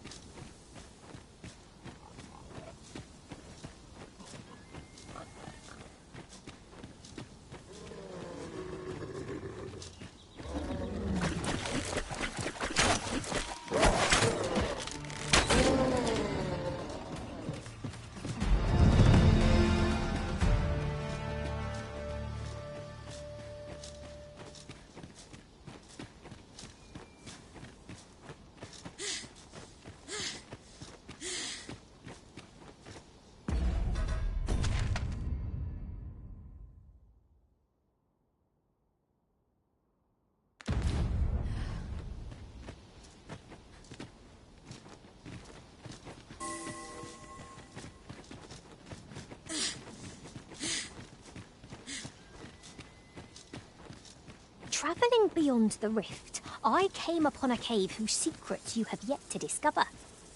Speaker 10: Travelling beyond the rift, I came upon a cave whose secrets you have yet to discover.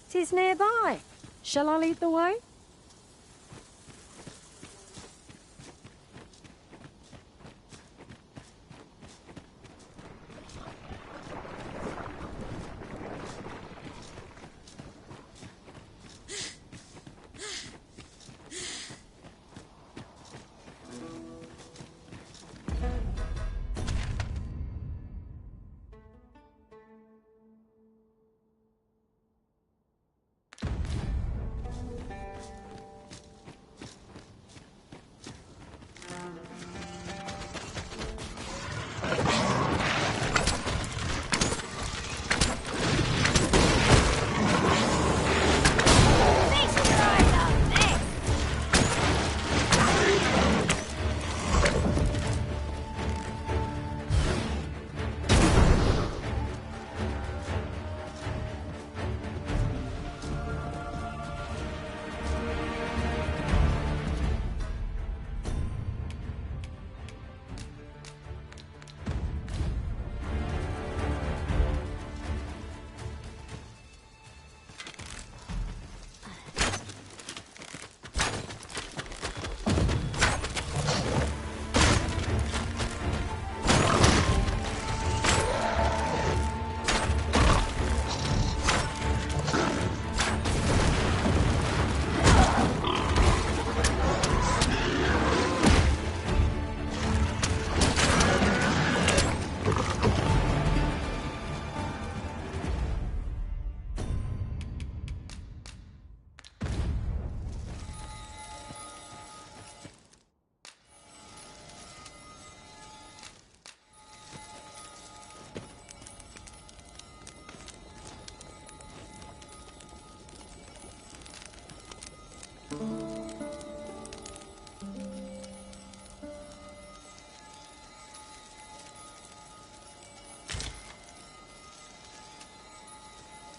Speaker 23: 'Tis nearby. Shall I lead the way?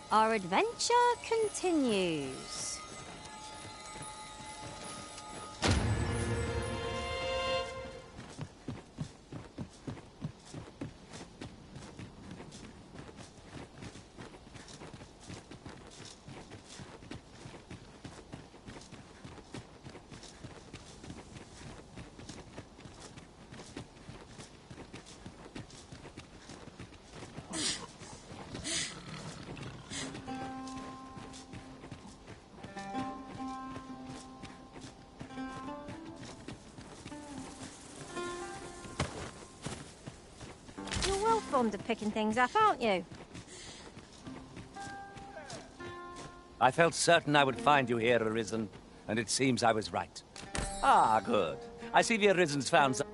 Speaker 10: Our adventure continues.
Speaker 23: fond of picking things up, aren't you?
Speaker 3: I felt certain I would find you here, Arisen, and it seems I was right. Ah, good. I see the Arisen's found some...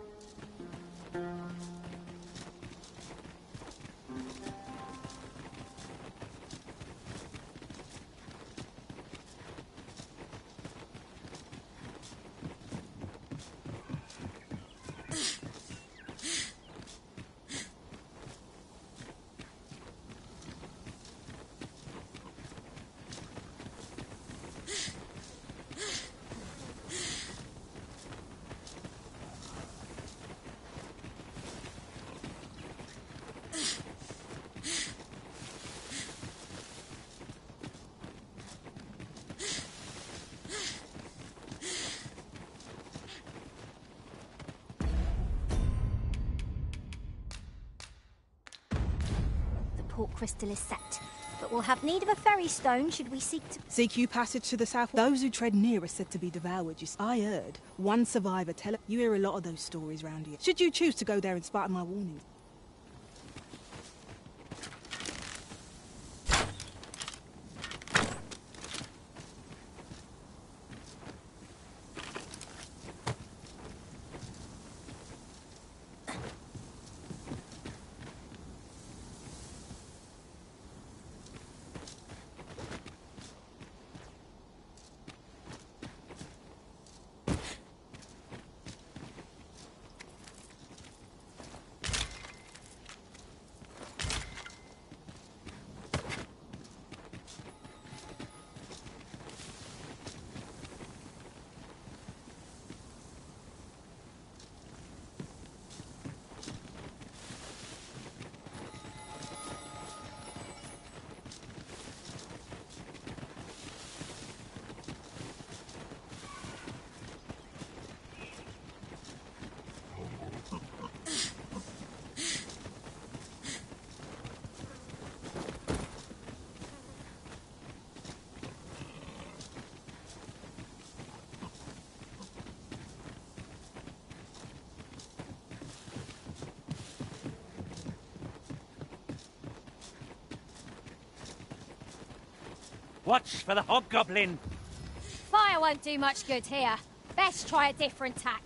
Speaker 23: Port crystal is set, but we'll have need of a ferry stone should we seek to...
Speaker 4: CQ passage to the south. Those who tread near are said to be devoured. I heard one survivor tell it. You hear a lot of those stories round here. Should you choose to go there in spite of my warnings?
Speaker 3: Watch for the hobgoblin!
Speaker 10: Fire won't do much good here. Best try a different tack.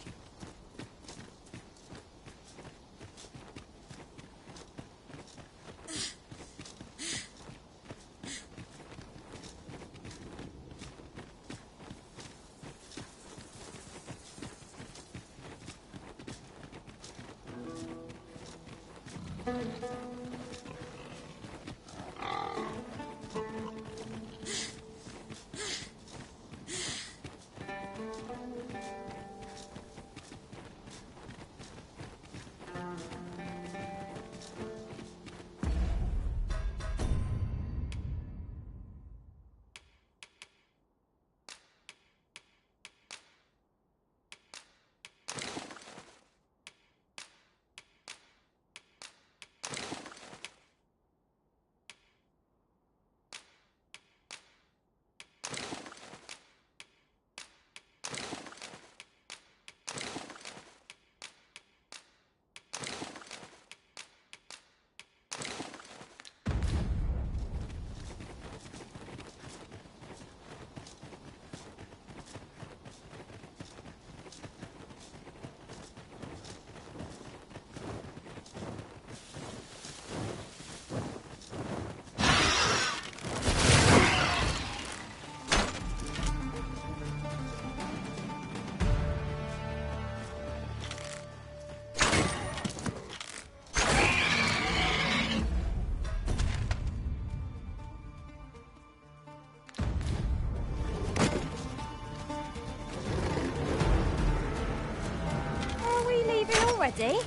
Speaker 10: Already?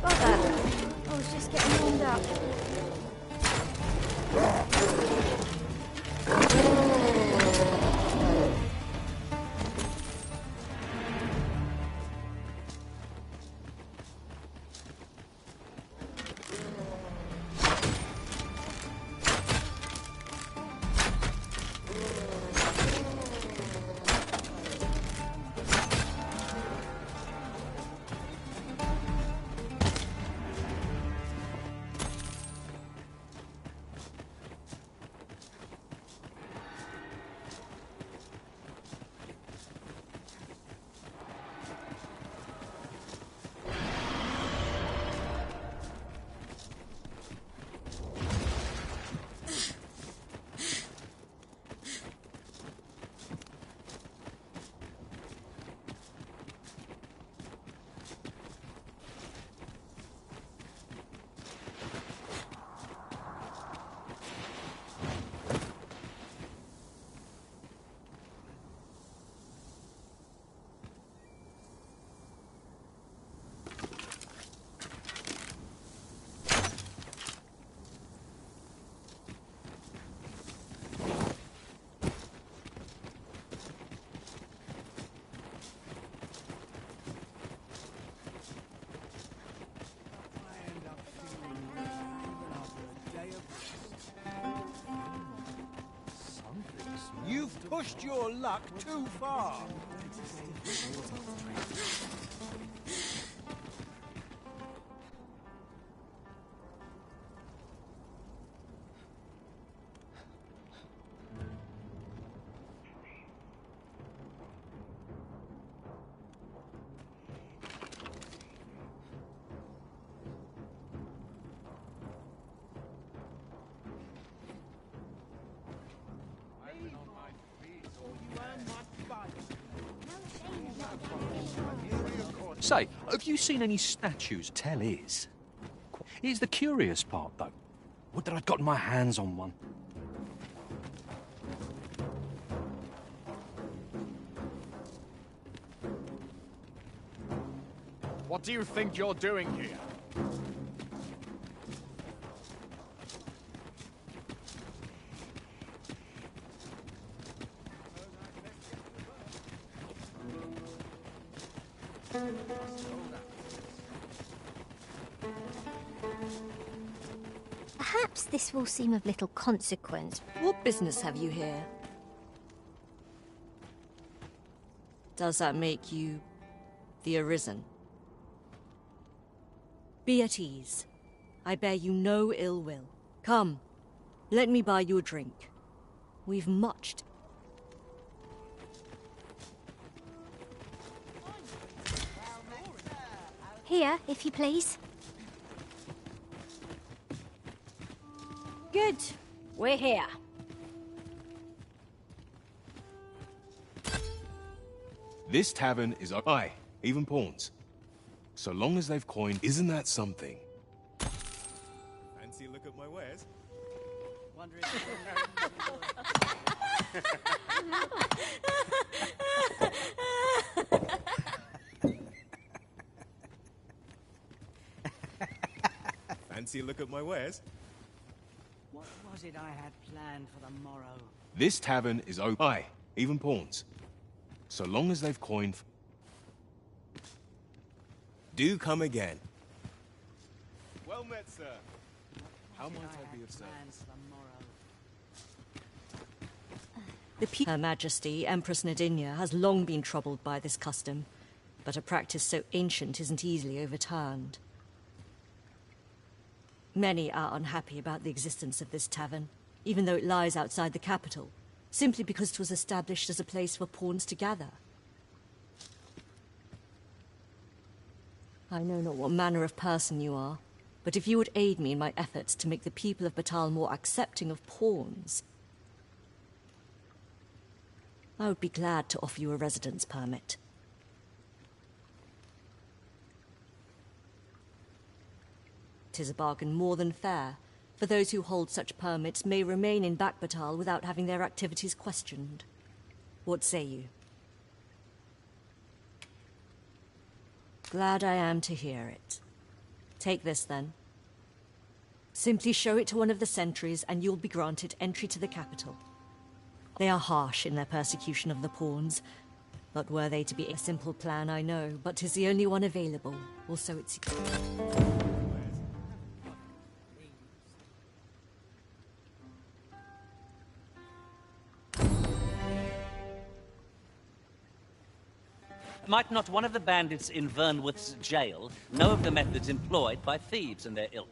Speaker 10: Bother. I was just getting warmed up.
Speaker 5: pushed your luck too far.
Speaker 11: Say, have you seen any statues? Tell is. Here's the curious part, though. Would that I'd gotten my hands on one.
Speaker 21: What do you think you're doing here?
Speaker 10: Perhaps this will seem of little consequence.
Speaker 17: What business have you here? Does that make you the Arisen? Be at ease. I bear you no ill will. Come, let me buy you a drink. We've much to...
Speaker 10: Here, if you please.
Speaker 23: Good. We're here.
Speaker 15: This tavern is aye, even pawns. So long as they've coined, isn't that something? Fancy a look at my wares?
Speaker 8: Wondering.
Speaker 15: Fancy a look at my wares?
Speaker 8: What was it I had planned for the morrow?
Speaker 15: This tavern is open. Aye, even pawns. So long as they've coined... Do come again. Well met, sir. How might I be of service?
Speaker 17: Her Majesty, Empress Nadinia, has long been troubled by this custom, but a practice so ancient isn't easily overturned. Many are unhappy about the existence of this tavern, even though it lies outside the capital, simply because it was established as a place for pawns to gather. I know not what manner of person you are, but if you would aid me in my efforts to make the people of Batal more accepting of pawns, I would be glad to offer you a residence permit. It is a bargain more than fair, for those who hold such permits may remain in Batal without having their activities questioned. What say you? Glad I am to hear it. Take this, then. Simply show it to one of the sentries, and you'll be granted entry to the capital. They are harsh in their persecution of the pawns, but were they to be a simple plan, I know, but 'tis the only one available, or so it seems.
Speaker 3: Might not one of the bandits in Vernworth's jail know of the methods employed by thieves and their ilk?